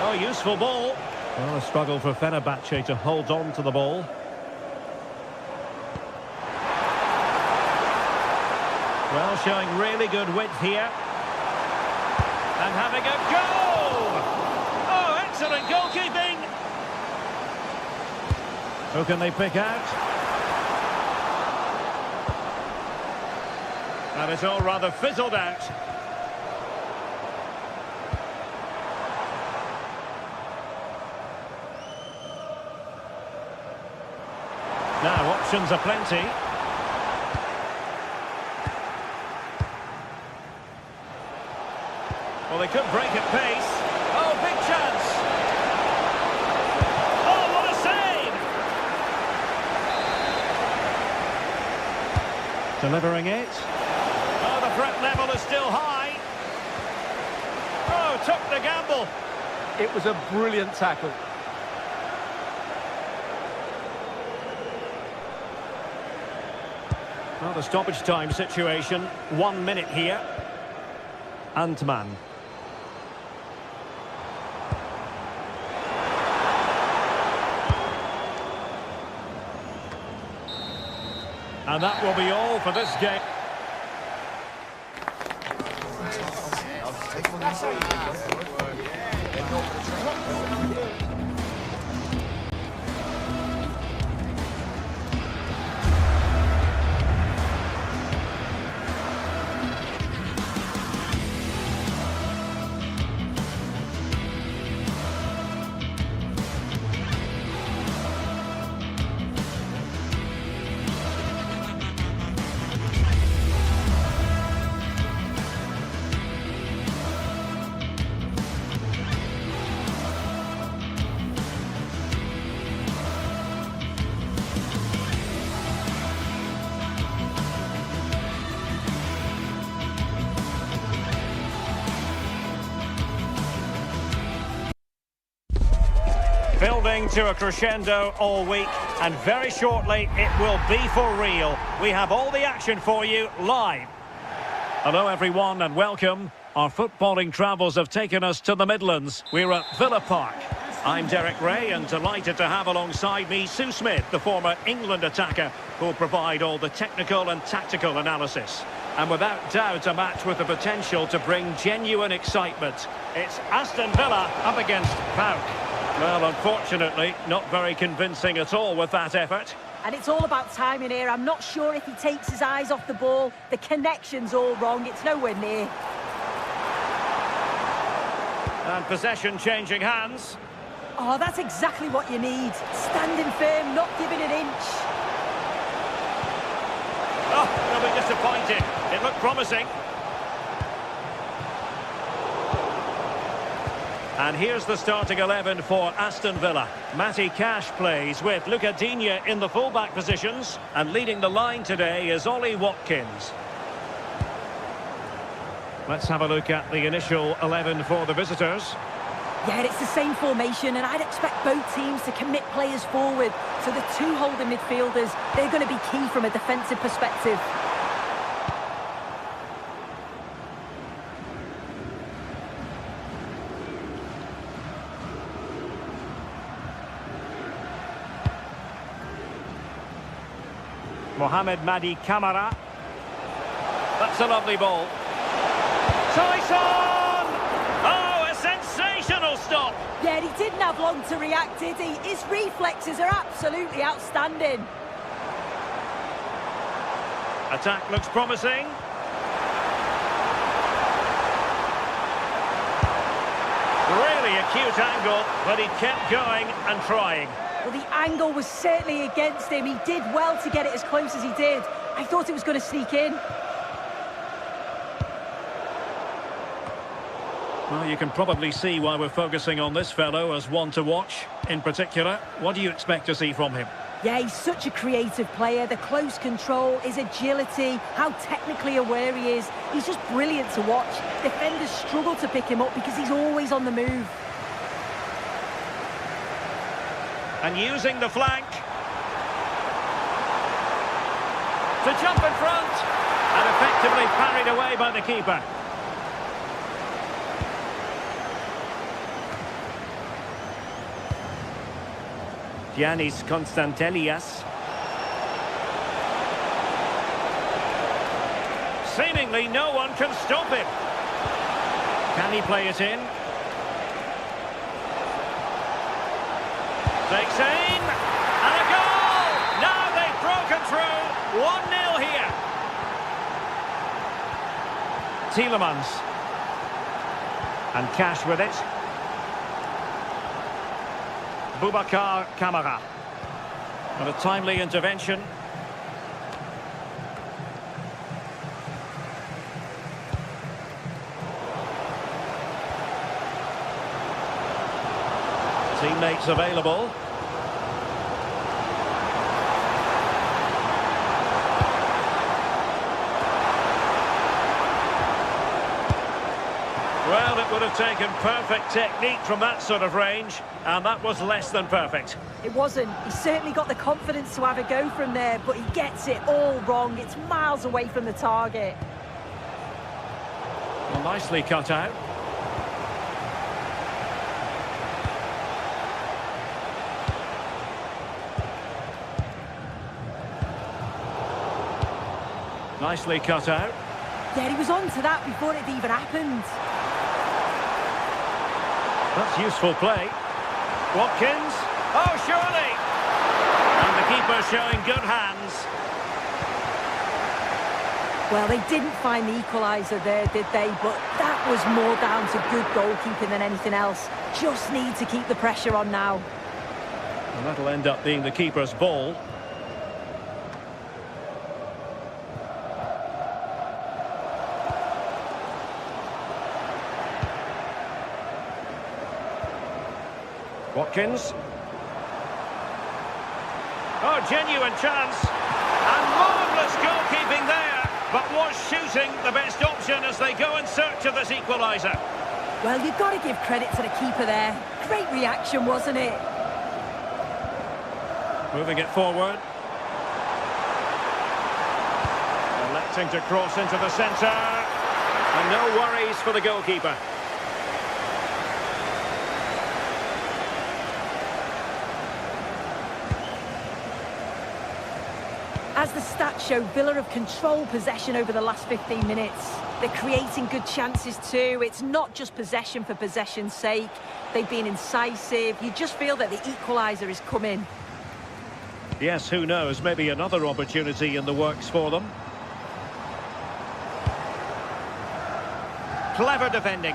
Oh, useful ball. Well, a struggle for Fenerbahce to hold on to the ball. Well, showing really good width here. And having a goal! Oh, excellent goalkeeping! Who can they pick out? And it's all rather fizzled out. Now, options are plenty. Well, they could break at pace. Oh, big chance! Oh, what a save! Delivering it. Oh, the threat level is still high. Oh, took the gamble. It was a brilliant tackle. Well, the stoppage time situation, 1 minute here. Antman. And that will be all for this game. Building to a crescendo all week, and very shortly it will be for real. We have all the action for you live. Hello everyone and welcome. Our footballing travels have taken us to the Midlands. We're at Villa Park. I'm Derek Ray and delighted to have alongside me Sue Smith, the former England attacker, who'll provide all the technical and tactical analysis. And without doubt, a match with the potential to bring genuine excitement. It's Aston Villa up against PAOK. Well, unfortunately, not very convincing at all with that effort. And it's all about timing here. I'm not sure if he takes his eyes off the ball. The connection's all wrong. It's nowhere near. And possession changing hands. Oh, that's exactly what you need. Standing firm, not giving an inch. Oh, they'll be disappointed. It looked promising. And here's the starting 11 for Aston Villa. Matty Cash plays with Luca Digne in the fullback positions. And leading the line today is Ollie Watkins. Let's have a look at the initial 11 for the visitors. Yeah, it's the same formation, and I'd expect both teams to commit players forward. So the two holding midfielders, they're going to be key from a defensive perspective. Mohamed Madi Camara. That's a lovely ball. Tyson! Oh, a sensational stop! Yeah, he didn't have long to react, did he? His reflexes are absolutely outstanding. Attack looks promising. Really acute angle, but he kept going and trying. Well, the angle was certainly against him. He did well to get it as close as he did. I thought it was going to sneak in. Well, you can probably see why we're focusing on this fellow as one to watch. In particular, what do you expect to see from him? Yeah, he's such a creative player. The close control, his agility, how technically aware he is. He's just brilliant to watch. Defenders struggle to pick him up because he's always on the move. And using the flank. To jump in front. And effectively parried away by the keeper. Giannis Konstantelias. Seemingly no one can stop him. Can he play it in? Takes aim. And a goal! Now they've broken through. 1-0 here. Tielemans. And Cash with it. Boubacar Kamara. And a timely intervention. Teammates available. Well, it would have taken perfect technique from that sort of range, and that was less than perfect. It wasn't. He certainly got the confidence to have a go from there, but he gets it all wrong. It's miles away from the target. Well, nicely cut out. Nicely cut out. Yeah, he was on to that before it even happened. That's useful play. Watkins. Oh, surely! And the keeper showing good hands. Well, they didn't find the equaliser there, did they? But that was more down to good goalkeeping than anything else. Just need to keep the pressure on now. And that'll end up being the keeper's ball. Watkins. Oh, genuine chance. And marvellous goalkeeping there. But was shooting the best option as they go in search of this equaliser? Well, you've got to give credit to the keeper there. Great reaction, wasn't it? Moving it forward. Electing to cross into the centre. And no worries for the goalkeeper. As the stats show, Villa have controlled possession over the last 15 minutes. They're creating good chances too. It's not just possession for possession's sake. They've been incisive. You just feel that the equaliser is coming. Yes, who knows? Maybe another opportunity in the works for them. Clever defending.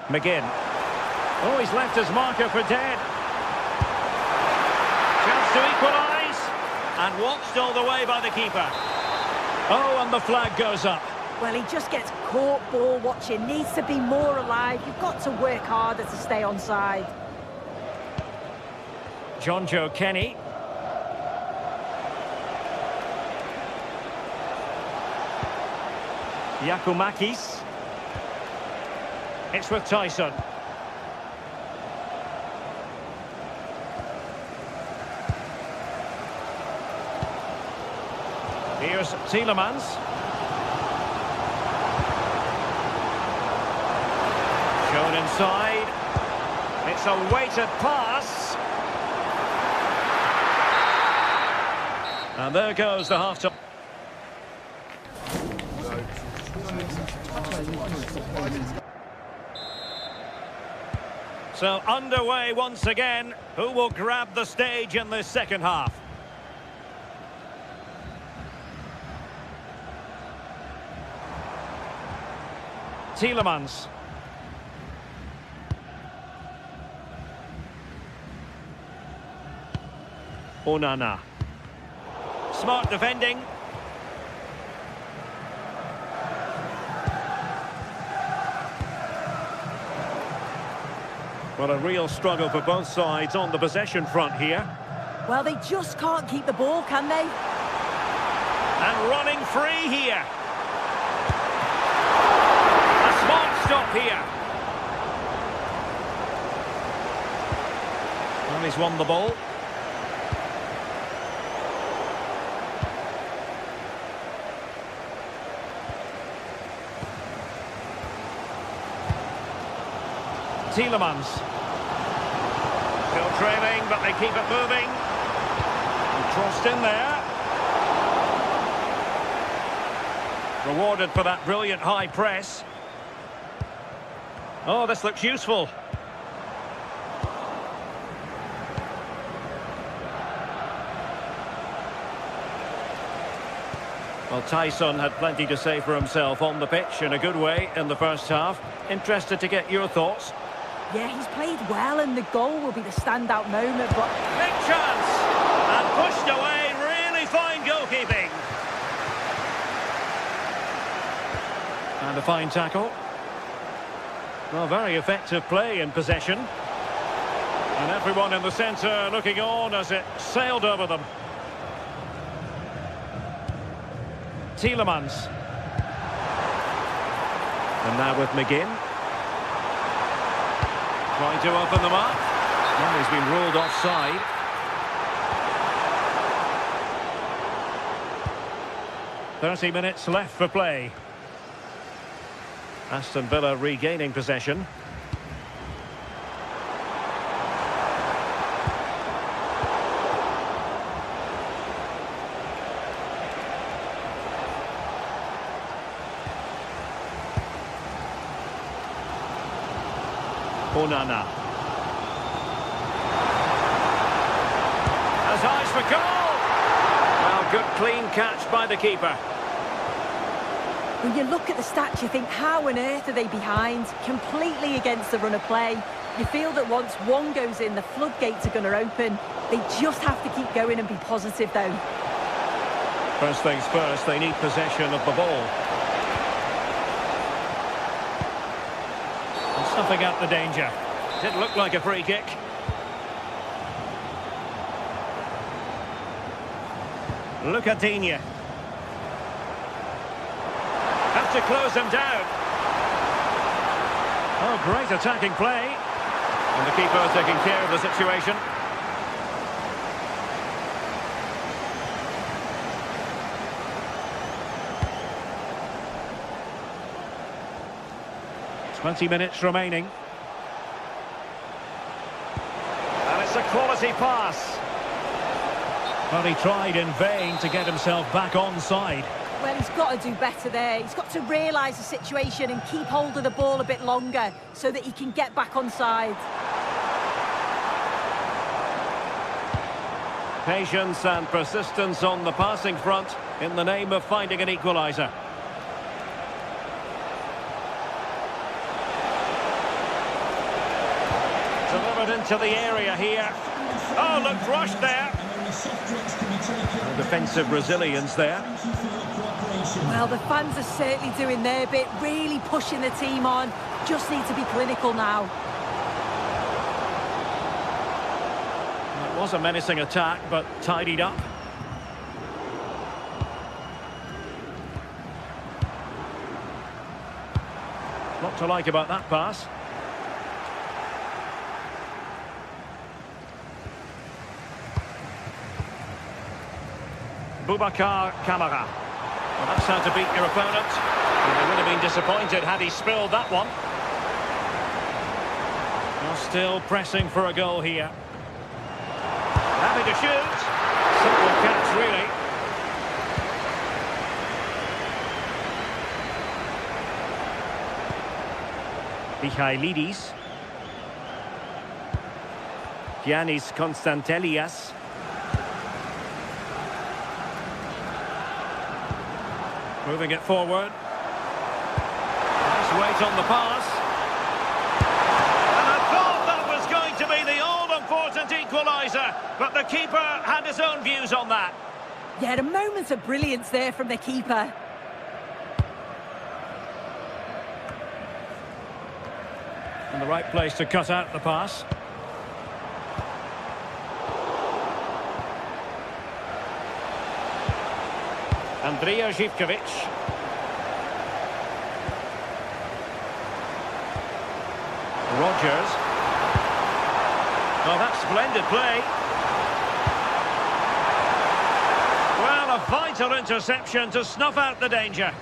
McGinn. Oh, he's left his marker for dead. Chance to equalise. And watched all the way by the keeper. Oh, and the flag goes up. Well, he just gets caught ball watching. Needs to be more alive. You've got to work harder to stay onside. John Joe Kenny. Yakumakis. It's with Tyson. Here's Tielemans. Shown inside. It's a weighted pass. And there goes the half-time. So underway once again. Who will grab the stage in this second half? Tielemans. Onana. Smart defending. Well, a real struggle for both sides on the possession front here. Well, they just can't keep the ball, can they? And running free here. A smart stop here. Well, he's won the ball. Tielemans. Still trailing, but they keep it moving. And crossed in there. Rewarded for that brilliant high press. Oh, this looks useful. Well, Tyson had plenty to say for himself on the pitch in a good way in the first half. Interested to get your thoughts. Yeah, he's played well and the goal will be the standout moment, but... Big chance! And pushed away, really fine goalkeeping. And a fine tackle. Well, very effective play in possession. And everyone in the centre looking on as it sailed over them. Tielemans. And now with McGinn. Trying to open them up. Well, he's been ruled offside. "30 minutes left for play. Aston Villa regaining possession. Onana. Has eyes for goal. Well, good clean catch by the keeper. When you look at the stats, you think, how on earth are they behind? Completely against the run of play. You feel that once one goes in, the floodgates are going to open. They just have to keep going and be positive, though. First things first, they need possession of the ball. Snuffing out the danger. Didn't look like a free kick. Lucadinha. Have to close them down. Oh, great attacking play. And the keeper taking care of the situation. "20 minutes remaining. And it's a quality Messy pass. But he tried in vain to get himself back onside. Well, he's got to do better there. He's got to realise the situation and keep hold of the ball a bit longer so that he can get back onside. Patience and persistence on the passing front in the name of finding an equaliser. Delivered into the area here. Oh, looked rushed there. No defensive resilience there. Well, the fans are certainly doing their bit, really pushing the team on. Just need to be clinical now. It was a menacing attack, but tidied up. Lot to like about that pass. Boubacar Kamara. Well, that's how to beat your opponent. And they would have been disappointed had he spilled that one. Well, still pressing for a goal here. Happy to shoot. Simple catch, really. Michailidis. Giannis Konstantelias. Moving it forward. Nice weight on the pass. And I thought that was going to be the all-important equaliser, but the keeper had his own views on that. Yeah, a moment of brilliance there from the keeper. In the right place to cut out the pass. Andrija Živković. Rogers. Oh, that's splendid play. Well, a vital interception to snuff out the danger.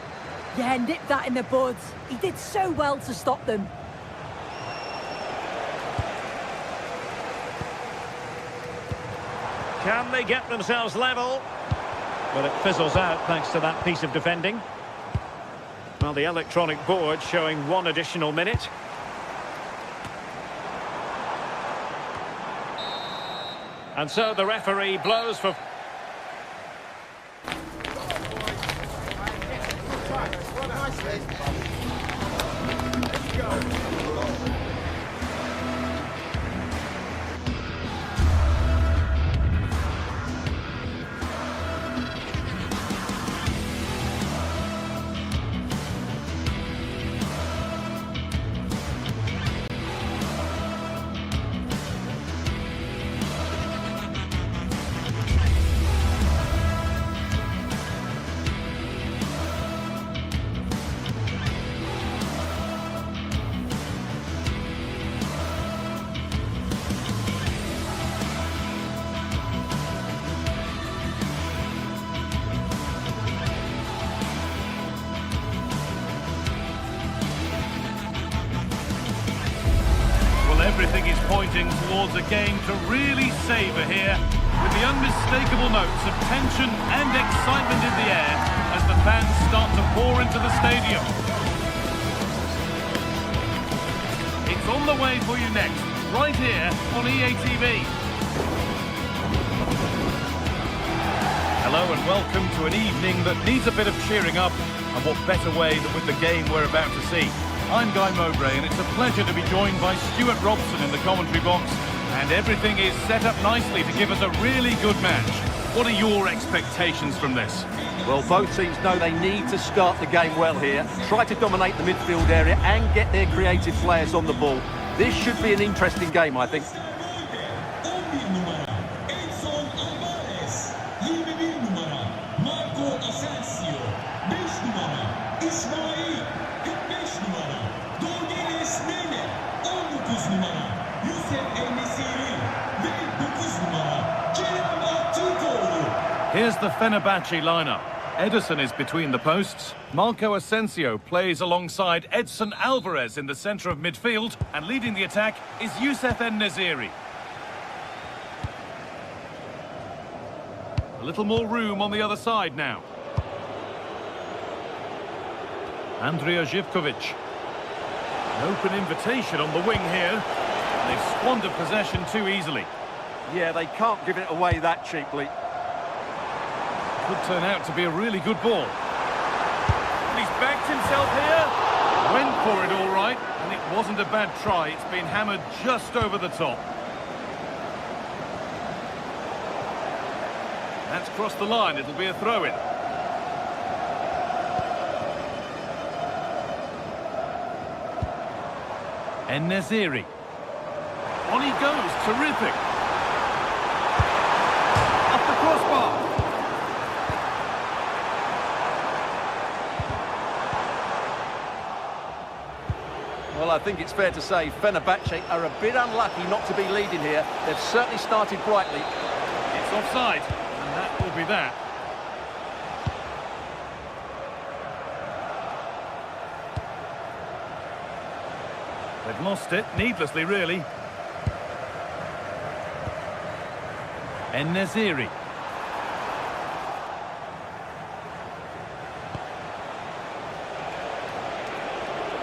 Yeah, nipped that in the bud. He did so well to stop them. Can they get themselves level? Well, it fizzles out thanks to that piece of defending. Well, the electronic board showing one additional minute. And so the referee blows for... Everything is pointing towards a game to really savour here, with the unmistakable notes of tension and excitement in the air as the fans start to pour into the stadium. It's on the way for you next, right here on EA TV. Hello and welcome to an evening that needs a bit of cheering up, and what better way than with the game we're about to see. I'm Guy Mowbray, and it's a pleasure to be joined by Stuart Robson in the commentary box, and everything is set up nicely to give us a really good match. What are your expectations from this? Well, both teams know they need to start the game well here, try to dominate the midfield area and get their creative players on the ball. This should be an interesting game, I think. Here's the Fenerbahce lineup. Ederson is between the posts. Marco Asensio plays alongside Edson Alvarez in the centre of midfield, and leading the attack is Youssef En-Nesyri. A little more room on the other side now. Andrija Živković. An open invitation on the wing here. They've squandered possession too easily. Yeah, they can't give it away that cheaply. Could turn out to be a really good ball. And he's backed himself here. Went for it all right, and it wasn't a bad try. It's been hammered just over the top. That's crossed the line. It'll be a throw-in. En-Nesyri. On he goes. Terrific. Off the crossbar. Well, I think it's fair to say Fenerbahce are a bit unlucky not to be leading here. They've certainly started brightly. It's offside, and that will be that. They've lost it, needlessly, really. En-Nesyri.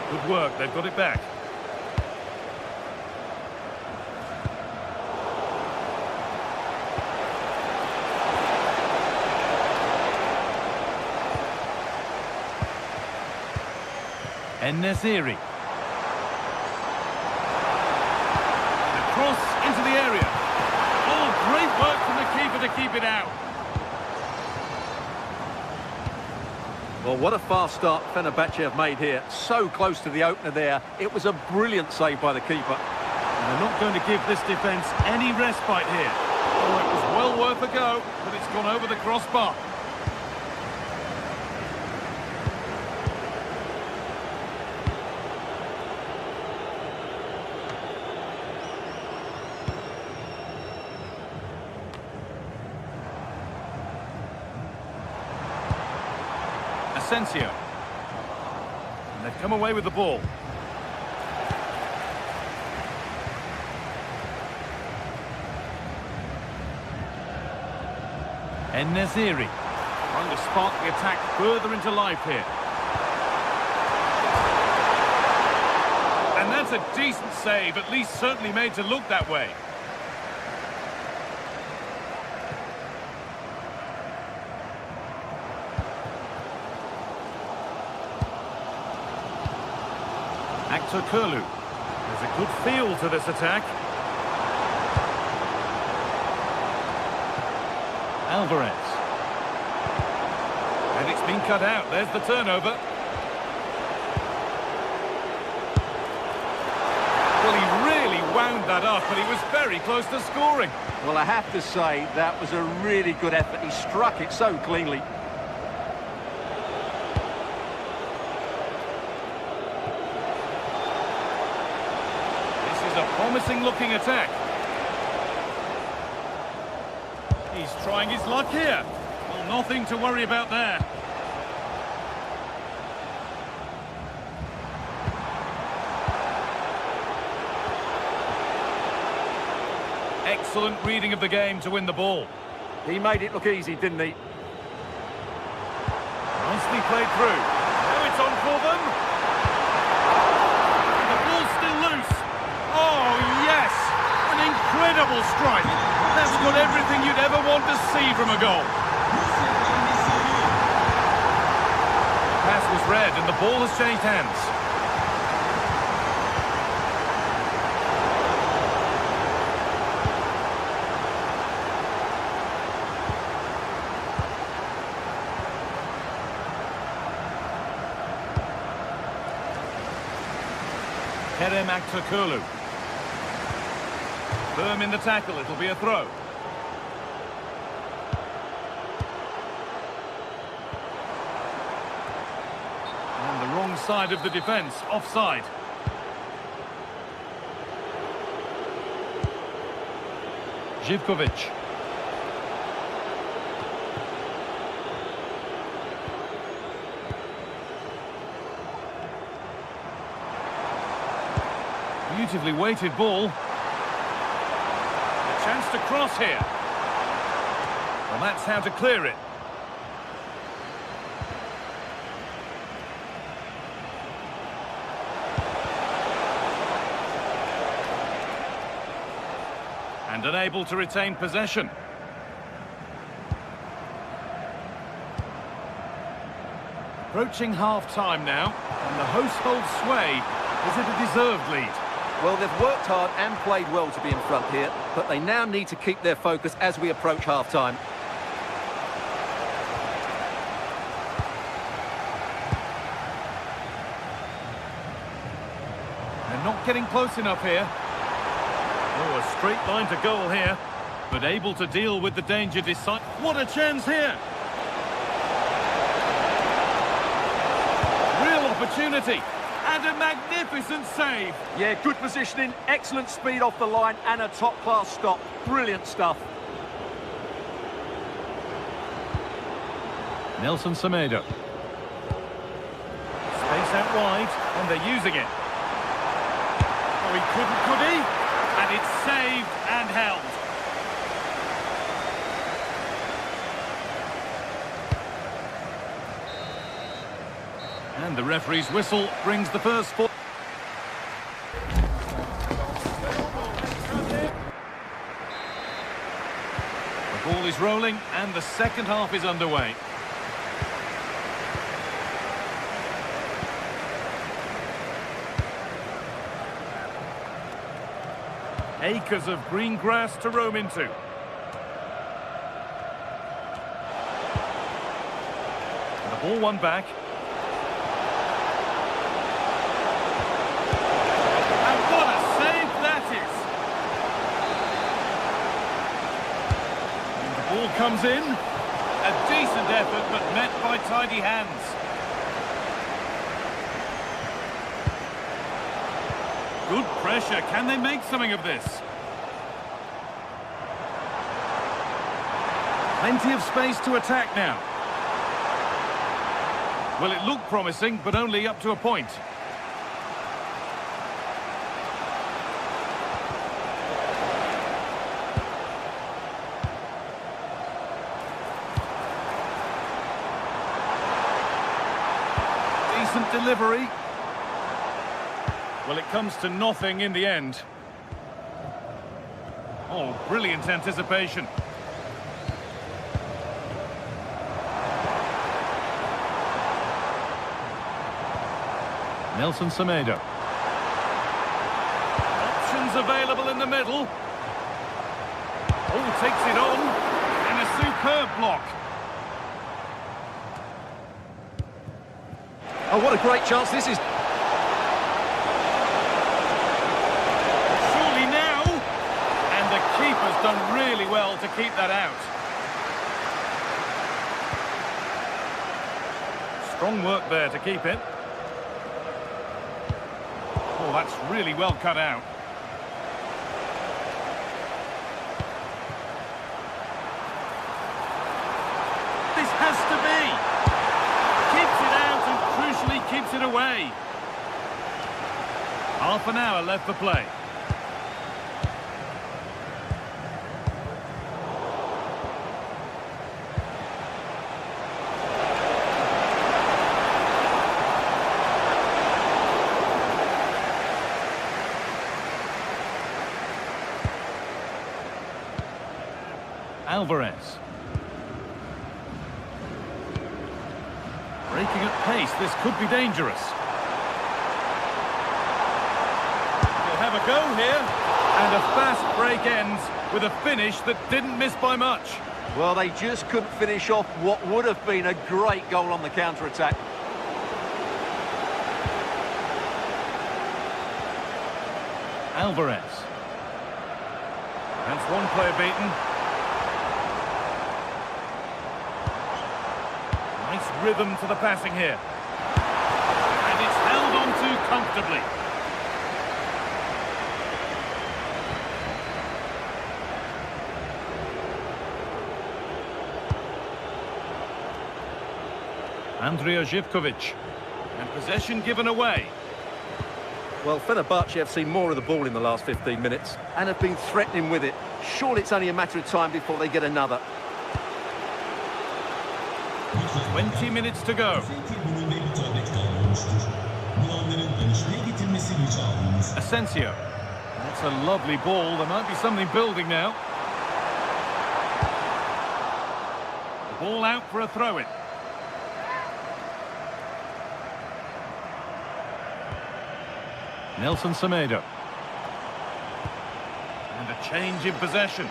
Good work, they've got it back. En-Nesyri. The cross into the area. Oh, great work from the keeper to keep it out. Well, what a fast start Fenerbahce have made here. So close to the opener there. It was a brilliant save by the keeper. And they're not going to give this defence any respite here. Oh, it was well worth a go, but it's gone over the crossbar. Asensio. And they've come away with the ball. En-Nesyri. Trying to spark the attack further into life here. And that's a decent save, at least certainly made to look that way. Kurlu. There's a good feel to this attack. Alvarez. And it's been cut out. There's the turnover. Well, he really wound that up, but he was very close to scoring. Well, I have to say, that was a really good effort. He struck it so cleanly. A promising looking attack. He's trying his luck here. Well, nothing to worry about there. Excellent reading of the game to win the ball. He made it look easy, didn't he? Nicely played through. Now it's on for them. The ball's still loose. Oh, yes! An incredible strike. That's got everything you'd ever want to see from a goal. The pass was read and the ball has changed hands. Kurlu. Firm in the tackle, it'll be a throw. And the wrong side of the defence, offside. Živković. Beautifully weighted ball. A chance to cross here. Well, that's how to clear it. And unable to retain possession. Approaching half-time now, and the hosts hold sway. Is it a deserved lead? Well, they've worked hard and played well to be in front here, but they now need to keep their focus as we approach half-time. They're not getting close enough here. Oh, a straight line to goal here, but able to deal with the danger. What a chance here! Real opportunity, and a magnificent save. Yeah, good positioning, excellent speed off the line, and a top-class stop. Brilliant stuff. Nelson Semedo. Space out wide, and they're using it. Oh, he couldn't, could he? And it's saved and held. And the referee's whistle brings the first four. The ball is rolling and the second half is underway. Acres of green grass to roam into. And the ball won back. And what a save that is! And the ball comes in. A decent effort, but met by tidy hands. Good pressure. Can they make something of this? Plenty of space to attack now. Well, it looked promising, but only up to a point. Decent delivery. Well, it comes to nothing in the end. Oh, brilliant anticipation. Nelson Semedo. Options available in the middle. Oh, takes it on. And a superb block. Oh, what a great chance this is. Keeper's done really well to keep that out. Strong work there to keep it. Oh, that's really well cut out. This has to be. Keeps it out and crucially keeps it away. Half an hour left for play. Alvarez. Breaking at pace, this could be dangerous. They'll have a go here, and a fast break ends with a finish that didn't miss by much. Well, they just couldn't finish off what would have been a great goal on the counter-attack. Alvarez. That's one player beaten. Nice rhythm to the passing here. And it's held on to comfortably. Andrija Živković. And possession given away. Well, Fenerbahce have seen more of the ball in the last 15 minutes and have been threatening with it. Surely it's only a matter of time before they get another. 20 minutes to go. Asensio. That's a lovely ball. There might be something building now. Ball out for a throw-in. Nelson Semedo. And a change in possession.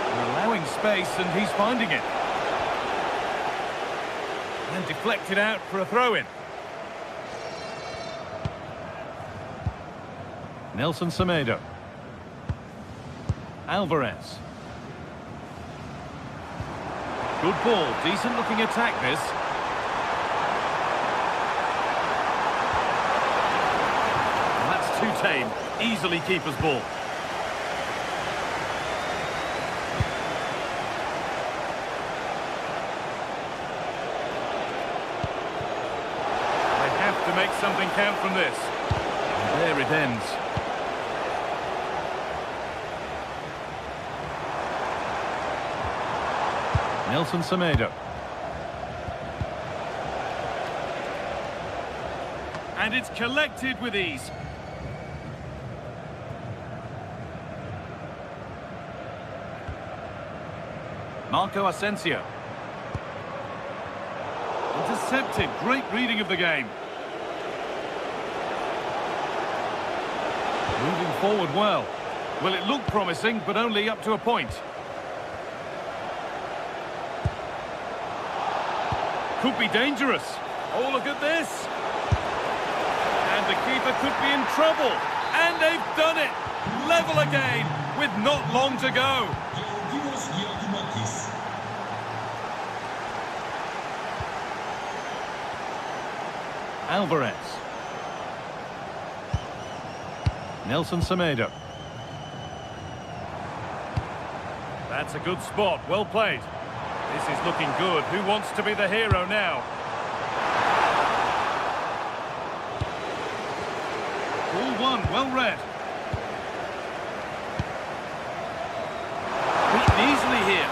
They're allowing space and he's finding it. And deflected out for a throw-in. Nelson Semedo. Alvarez. Good ball, decent looking attack this. And that's too tame, easily keeper's ball. They have to make something count from this. And there it ends. Nelson Semedo. And it's collected with ease. Marco Asensio. Intercepted. Great reading of the game. Moving forward well. Well, it looked promising, but only up to a point. Could be dangerous. Oh, look at this. And the keeper could be in trouble. And they've done it. Level again with not long to go. Alvarez. Nelson Semedo. That's a good spot. Well played. This is looking good. Who wants to be the hero now? Ball one, well read. Beaten easily here.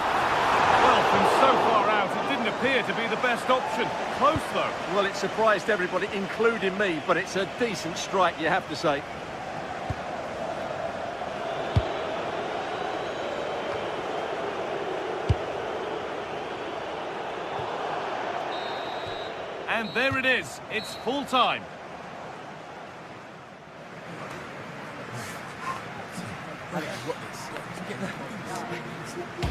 Well, from so far out, it didn't appear to be the best option. Close, though. Well, it surprised everybody, including me, but it's a decent strike, you have to say. And there it is. It's full time. Alex, what this?